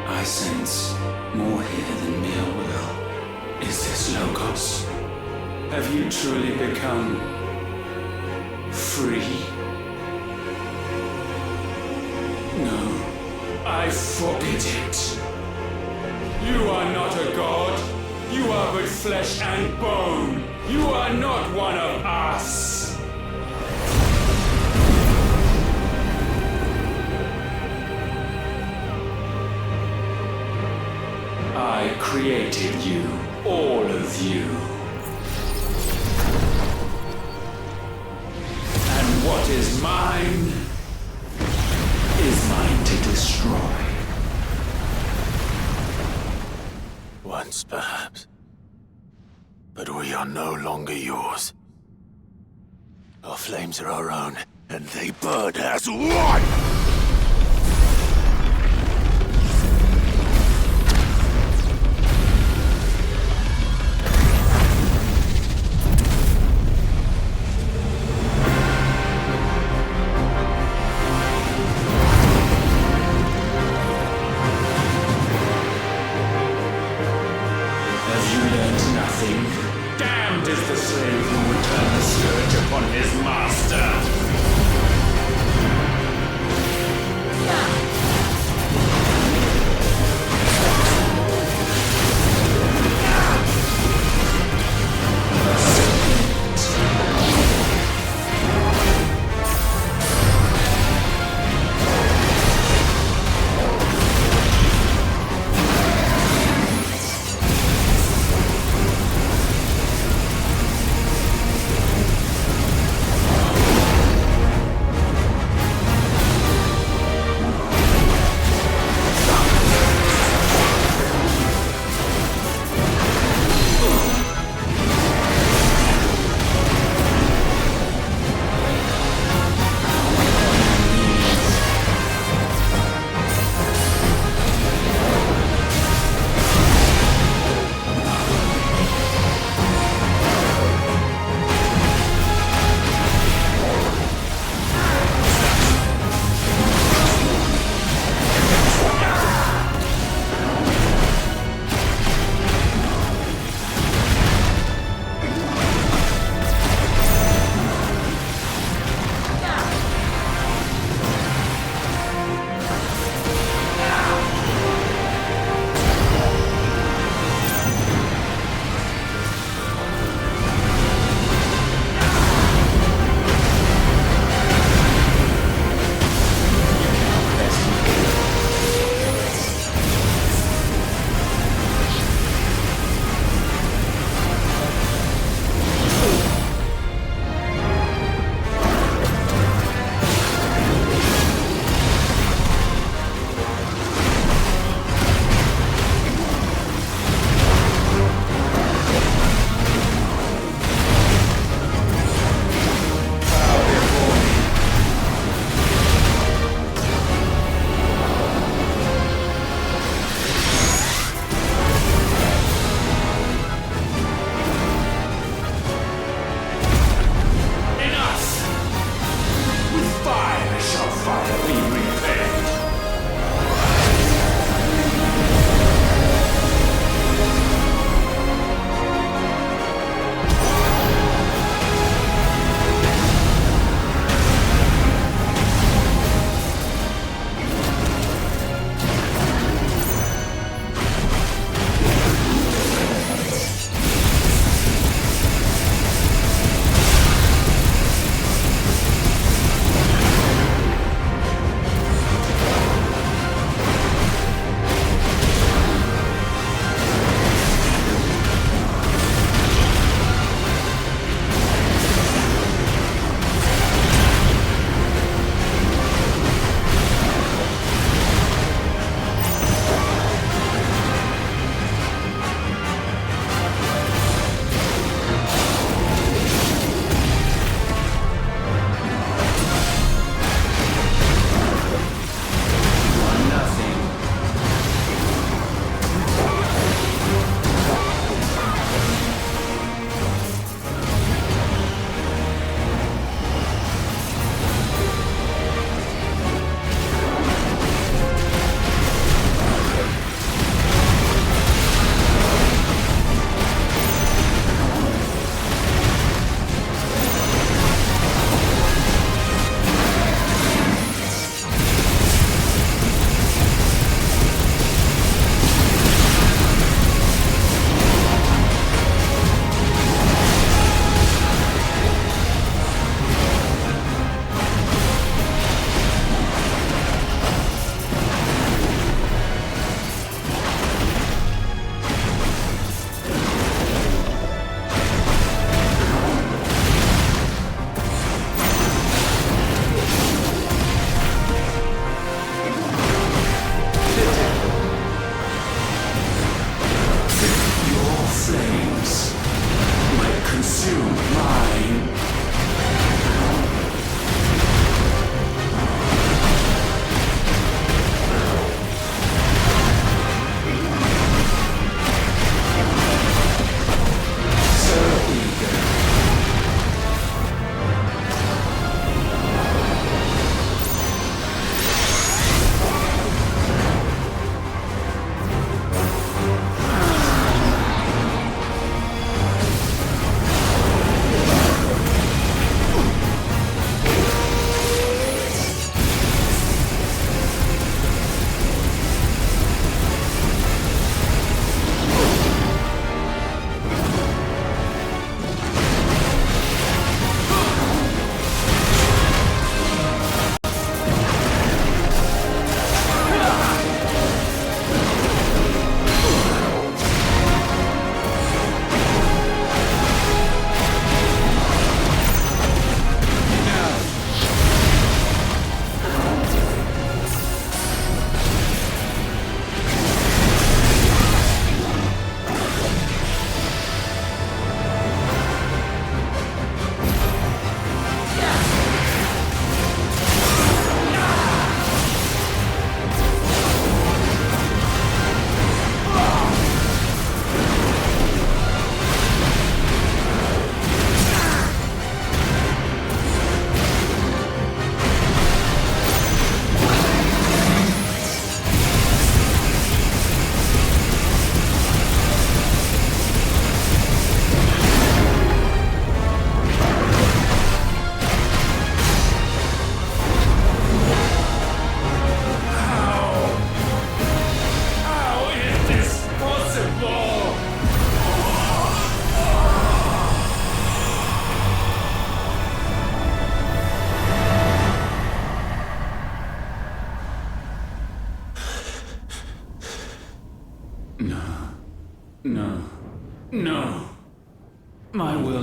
[SPEAKER 4] I sense more here than mere will. Is this Logos? Have you truly become free? No, I forbid it. You are not a god. You are but flesh and bone. You are not one of us. I created you, all of you. And what is mine to destroy.
[SPEAKER 1] Once, perhaps. But we are no longer yours. Our flames are our own, and they burn as one!
[SPEAKER 4] Damned is the slave who would turn the scourge upon his master!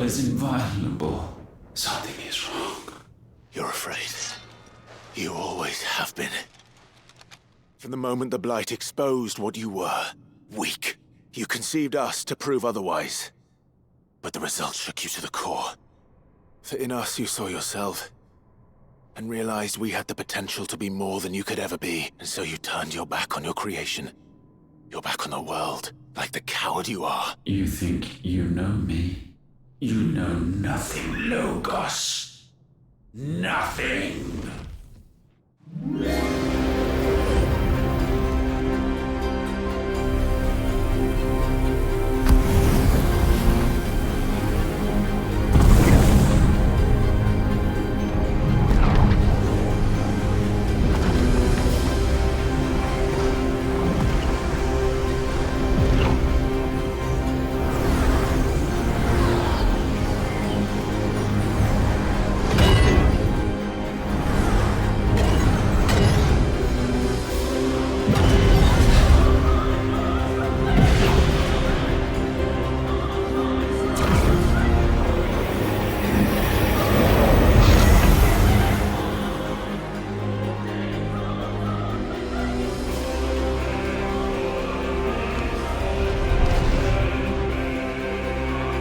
[SPEAKER 4] is inviolable. Something is wrong.
[SPEAKER 1] You're afraid. You always have been. From the moment the Blight exposed what you were, weak, you conceived us to prove otherwise. But the result shook you to the core. For in us you saw yourself, and realized we had the potential to be more than you could ever be, and so you turned your back on your creation. Your back on the world, like the coward you are.
[SPEAKER 4] You think you know me? You know nothing, Logos. Nothing!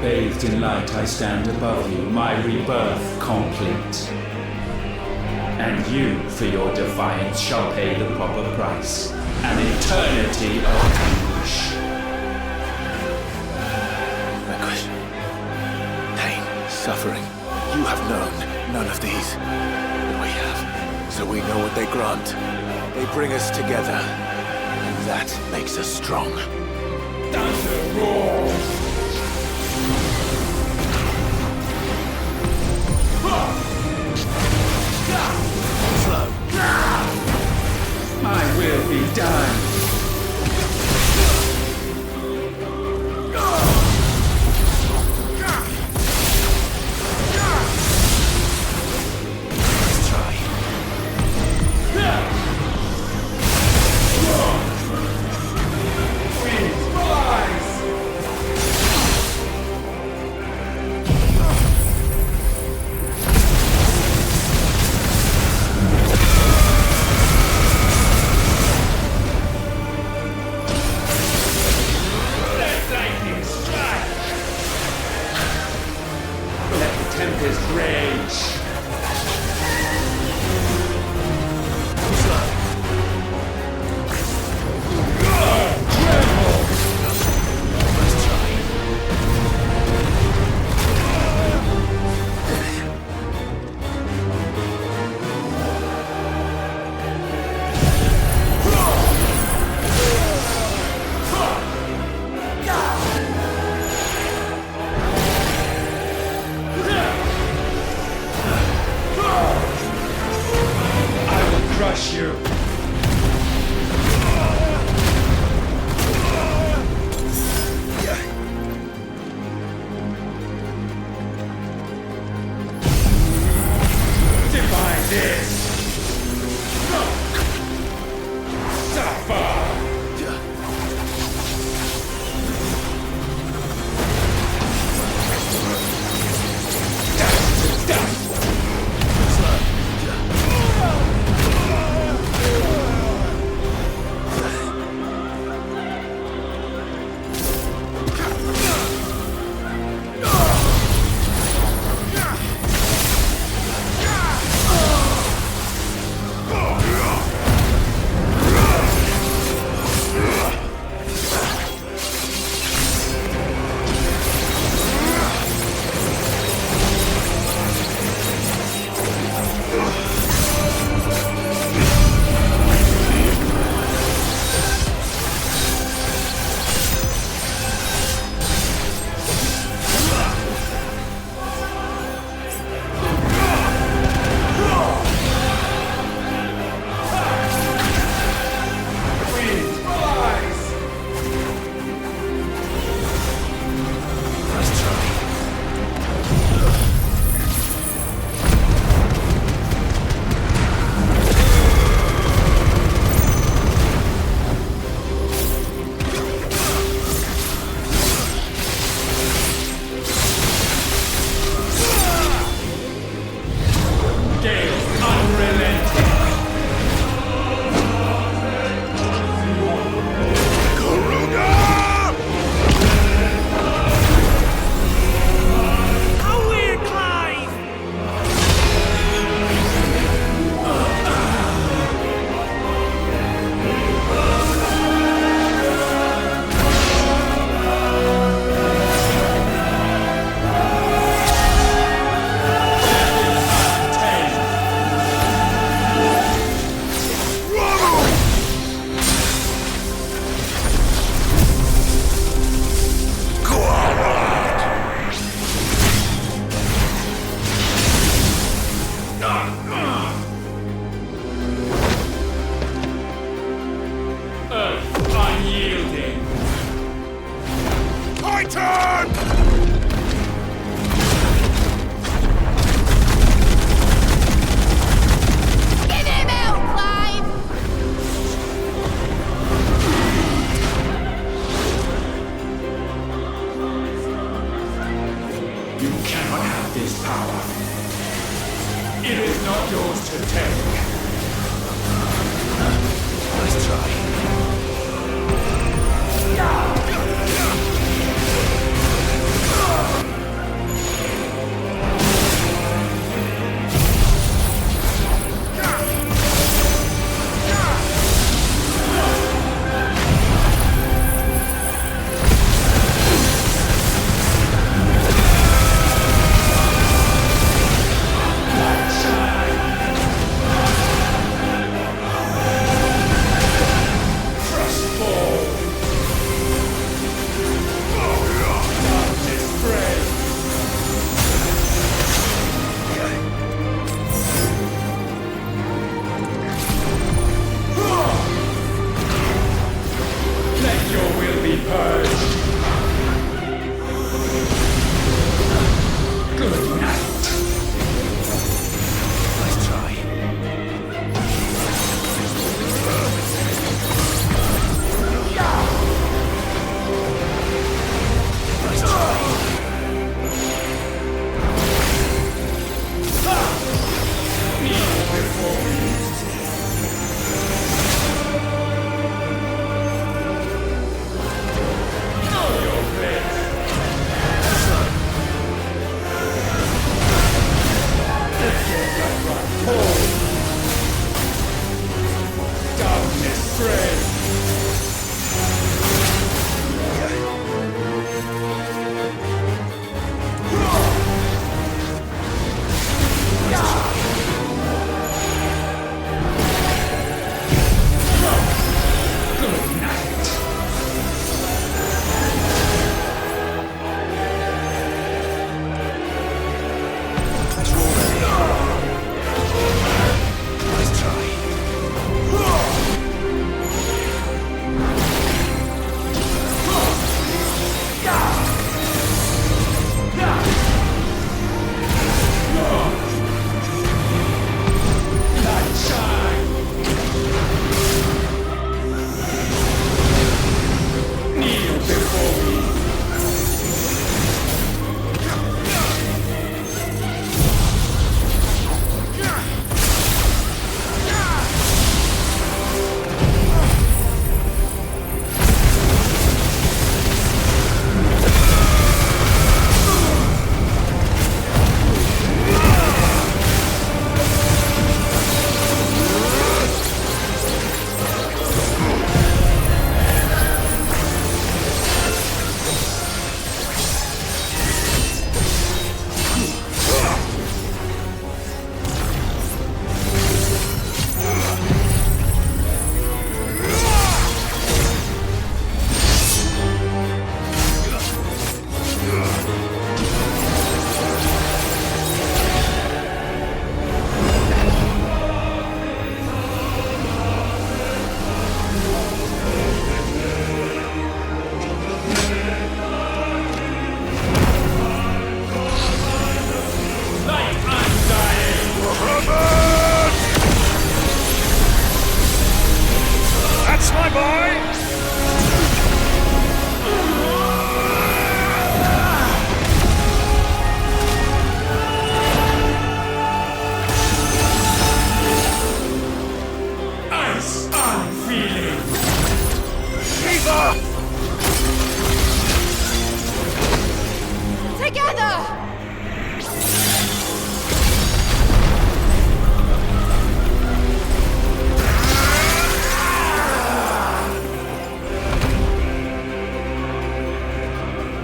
[SPEAKER 4] Bathed in light I stand above you, my rebirth complete. And you, for your defiance, shall pay the proper price. An eternity of anguish.
[SPEAKER 1] Anguish. Pain. Suffering. You have known none of these. But we have. So we know what they grant. They bring us together. And that makes us strong.
[SPEAKER 4] Thunder roars!
[SPEAKER 1] Slow.
[SPEAKER 4] My will be done.
[SPEAKER 1] Let's try.
[SPEAKER 4] It is not yours to take.
[SPEAKER 1] Nice try.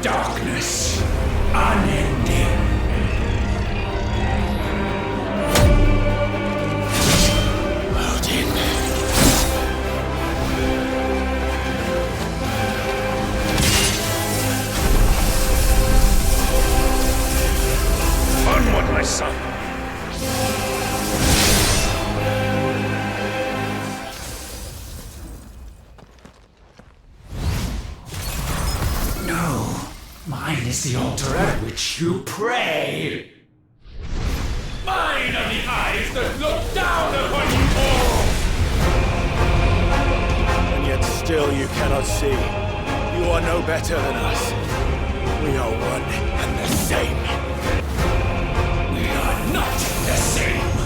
[SPEAKER 4] Darkness, unending.
[SPEAKER 1] Odin.
[SPEAKER 13] Onward, my son.
[SPEAKER 4] No, mine is the altar at which you pray. Mine are the eyes that look down upon you all.
[SPEAKER 18] And yet still you cannot see. You are no better than us. We are one and the same.
[SPEAKER 4] We are not the same.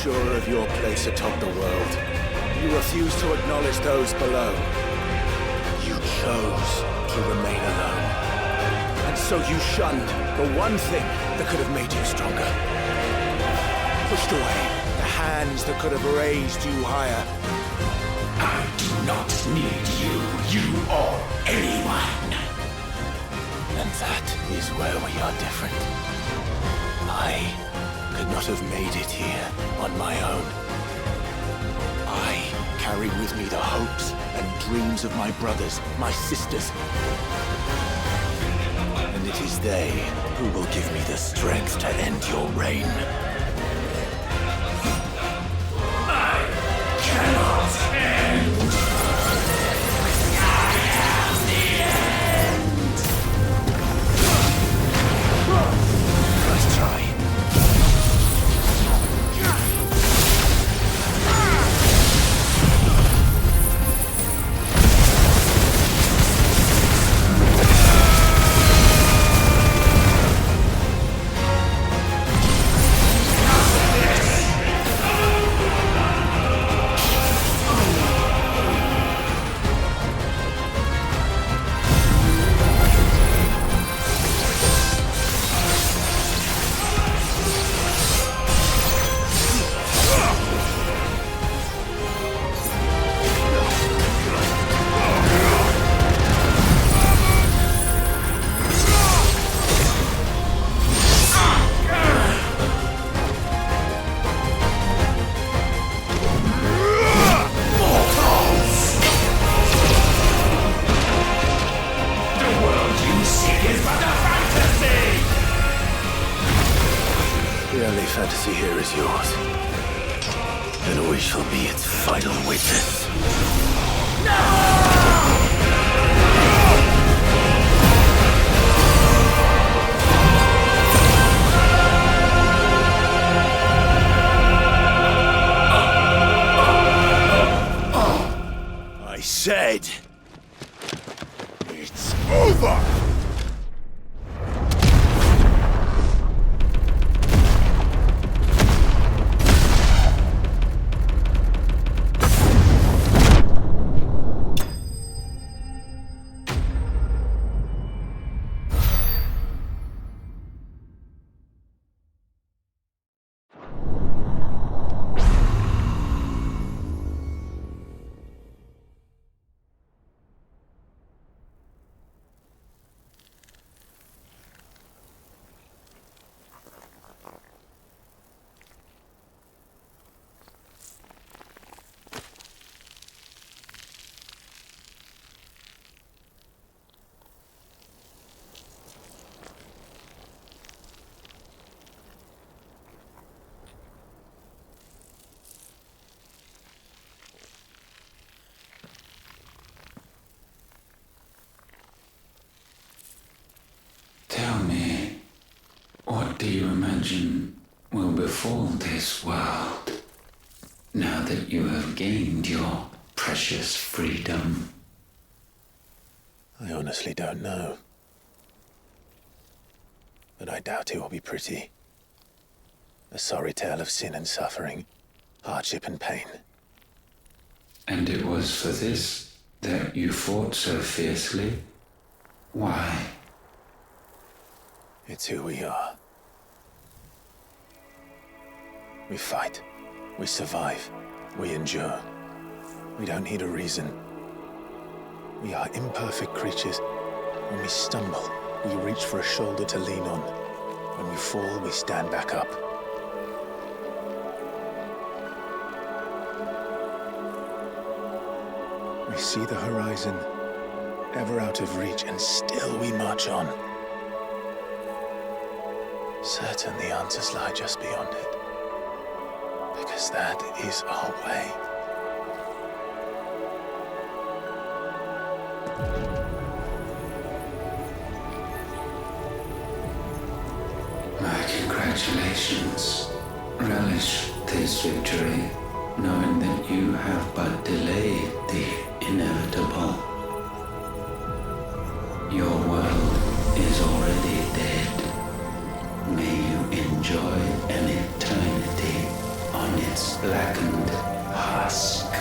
[SPEAKER 18] sure of your place atop the world. You refuse to acknowledge those below. You chose to remain alone. And so you shunned the one thing that could have made you stronger. Pushed away the hands that could have raised you higher.
[SPEAKER 4] I do not need you, you or anyone.
[SPEAKER 18] And that is where we are different. I could not have made it here on my own. I carry with me the hopes and dreams of my brothers, my sisters. And it is they who will give me the strength to end your reign.
[SPEAKER 4] I cannot end. I am the end.
[SPEAKER 18] Let's try. Fantasy here is yours, and we shall be its final witness. I said, it's over!
[SPEAKER 4] Tell me, what do you imagine will befall this world now that you have gained your precious freedom?
[SPEAKER 18] I honestly don't know. But I doubt it will be pretty. A sorry tale of sin and suffering, hardship and pain.
[SPEAKER 4] And it was for this that you fought so fiercely? Why?
[SPEAKER 18] It's who we are. We fight. We survive. We endure. We don't need a reason. We are imperfect creatures. When we stumble, we reach for a shoulder to lean on. When we fall, we stand back up. We see the horizon, ever out of reach, and still we march on. Certain the answers lie just beyond it. Because that is our way.
[SPEAKER 4] My congratulations. Relish this victory, knowing that you have but delayed the inevitable. Your world is already dead. May you enjoy an eternity on it. its blackened husk.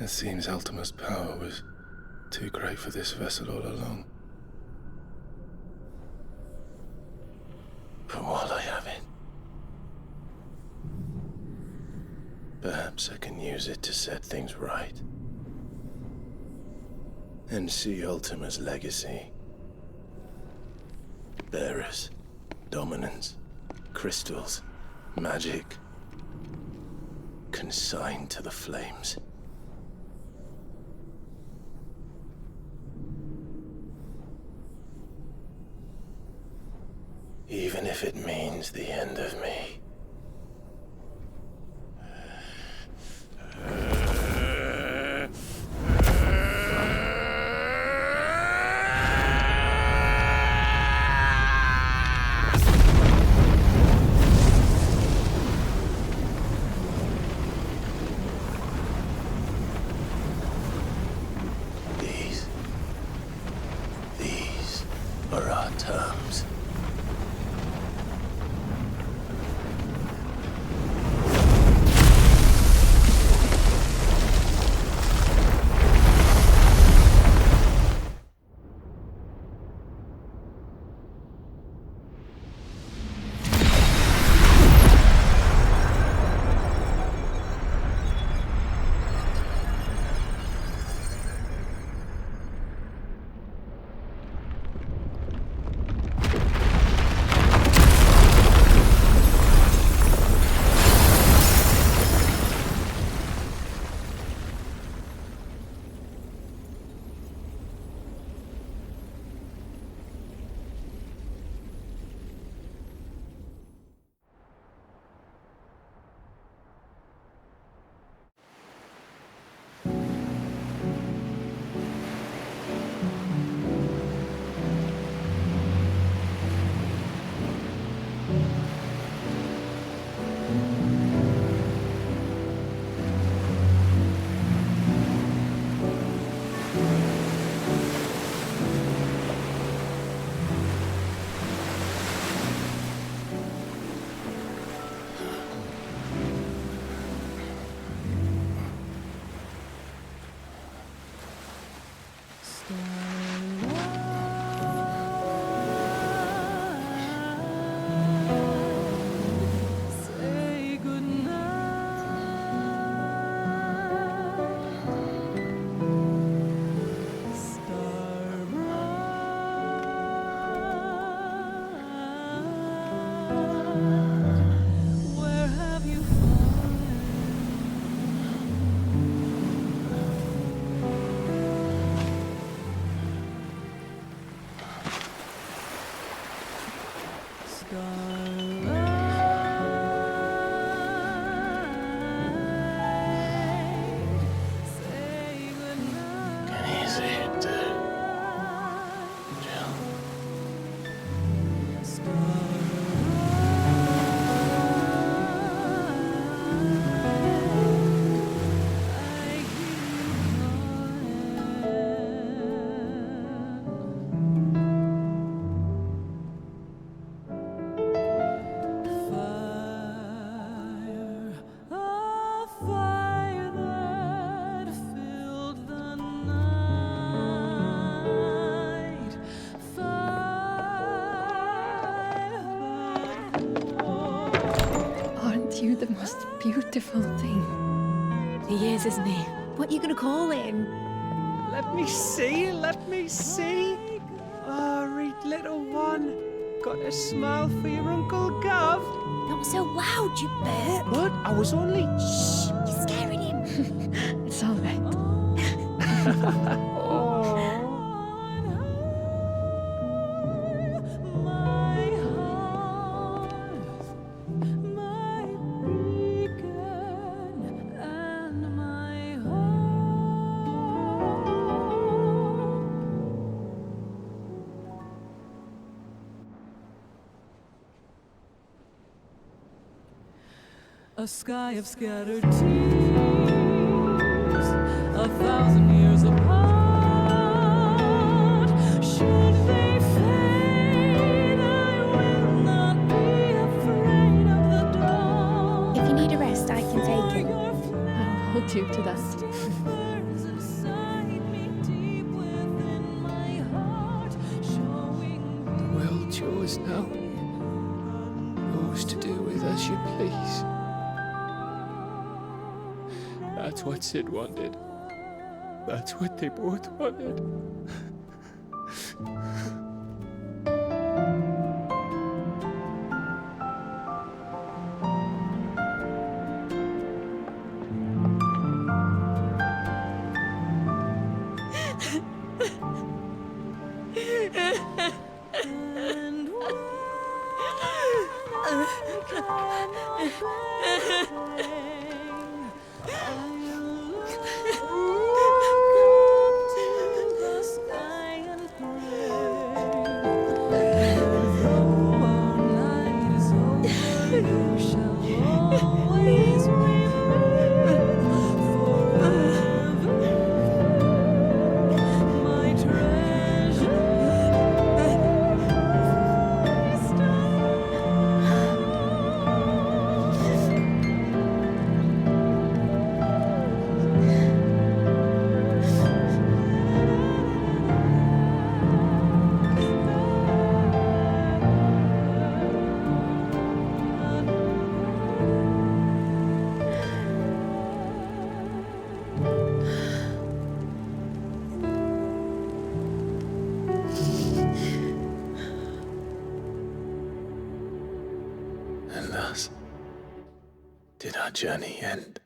[SPEAKER 16] It seems Ultima's power was too great for this vessel all along.
[SPEAKER 1] But while I have it, perhaps I can use it to set things right. And see Ultima's legacy. Bearers, dominance, crystals, magic, consigned to the flames. Even if it means the end of me. These are our terms.
[SPEAKER 17] You the most beautiful thing.
[SPEAKER 10] He is, isn't he? What are you gonna call him?
[SPEAKER 2] Let me see, let me see. Oh, read little one. Got a smile for your Uncle Gav.
[SPEAKER 10] Not so loud, you burp.
[SPEAKER 2] What? I was only...
[SPEAKER 10] Shh, you're scaring him.
[SPEAKER 17] It's all right.
[SPEAKER 7] A sky of scattered tears, 1,000 years apart. Should they fade, I will not be afraid of the dark.
[SPEAKER 14] If you need a rest, I can take it.
[SPEAKER 17] I'll hold you to that.
[SPEAKER 2] It's yours now. Yours to do with as you please. That's what Sid wanted. That's what they both wanted.
[SPEAKER 1] And thus did our journey end.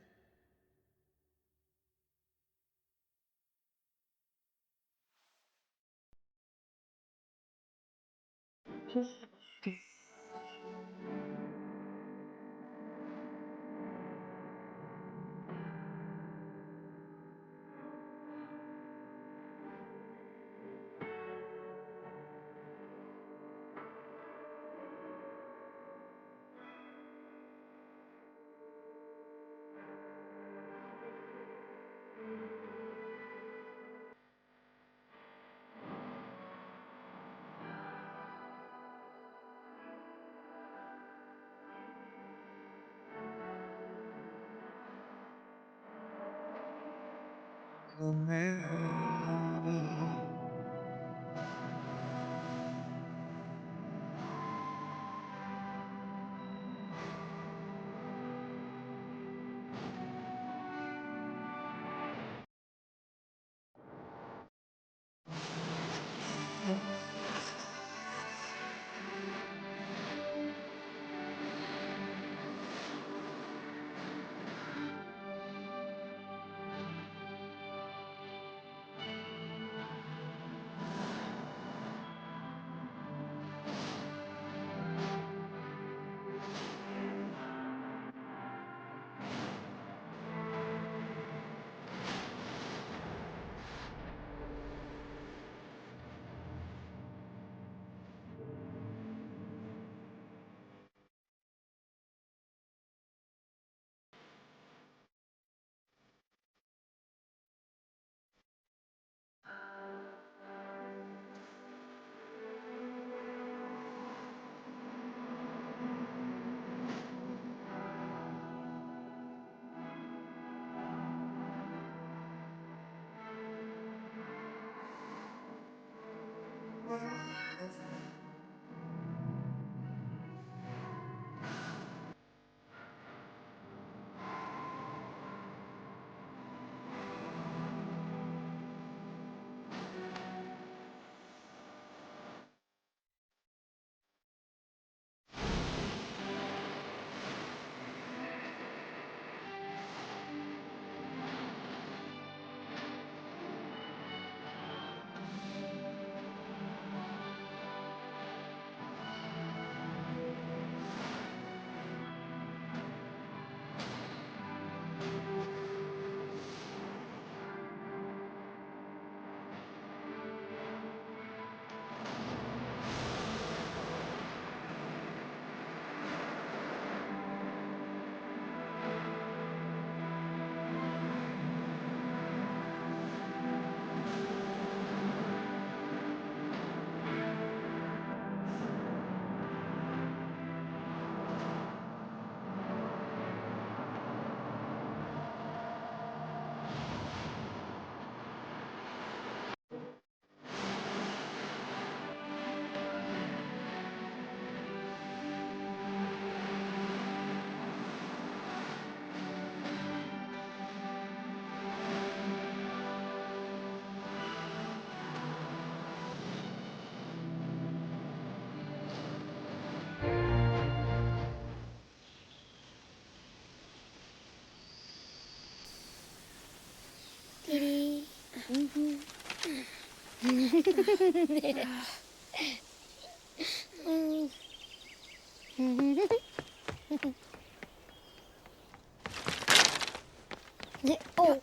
[SPEAKER 9] Oh.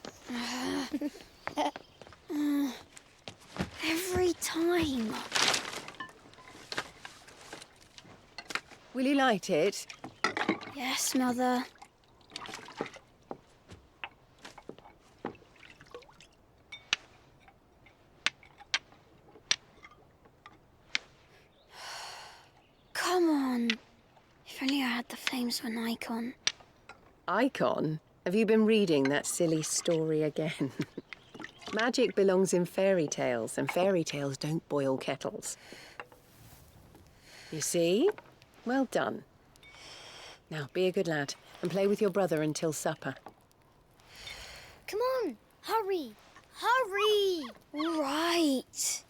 [SPEAKER 9] Every time.
[SPEAKER 20] Will you light it?
[SPEAKER 9] Yes, Mother. Come on. If only I had the flames of an Eikon.
[SPEAKER 20] Eikon? Have you been reading that silly story again? Magic belongs in fairy tales, and fairy tales don't boil kettles. You see? Well done. Now, be a good lad, and play with your brother until supper.
[SPEAKER 9] Come on, hurry! Hurry! All right.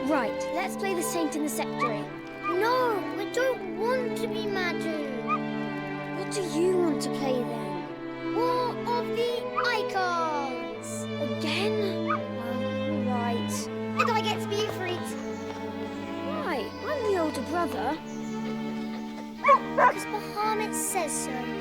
[SPEAKER 9] Right, let's play the Saint in the Secretary. No, I don't want to be Madu. What do you want to play then? War of the Eikons! Again? Oh, right. And I get to be Ifrit. Why? I'm the older brother. Because Bahamut says so.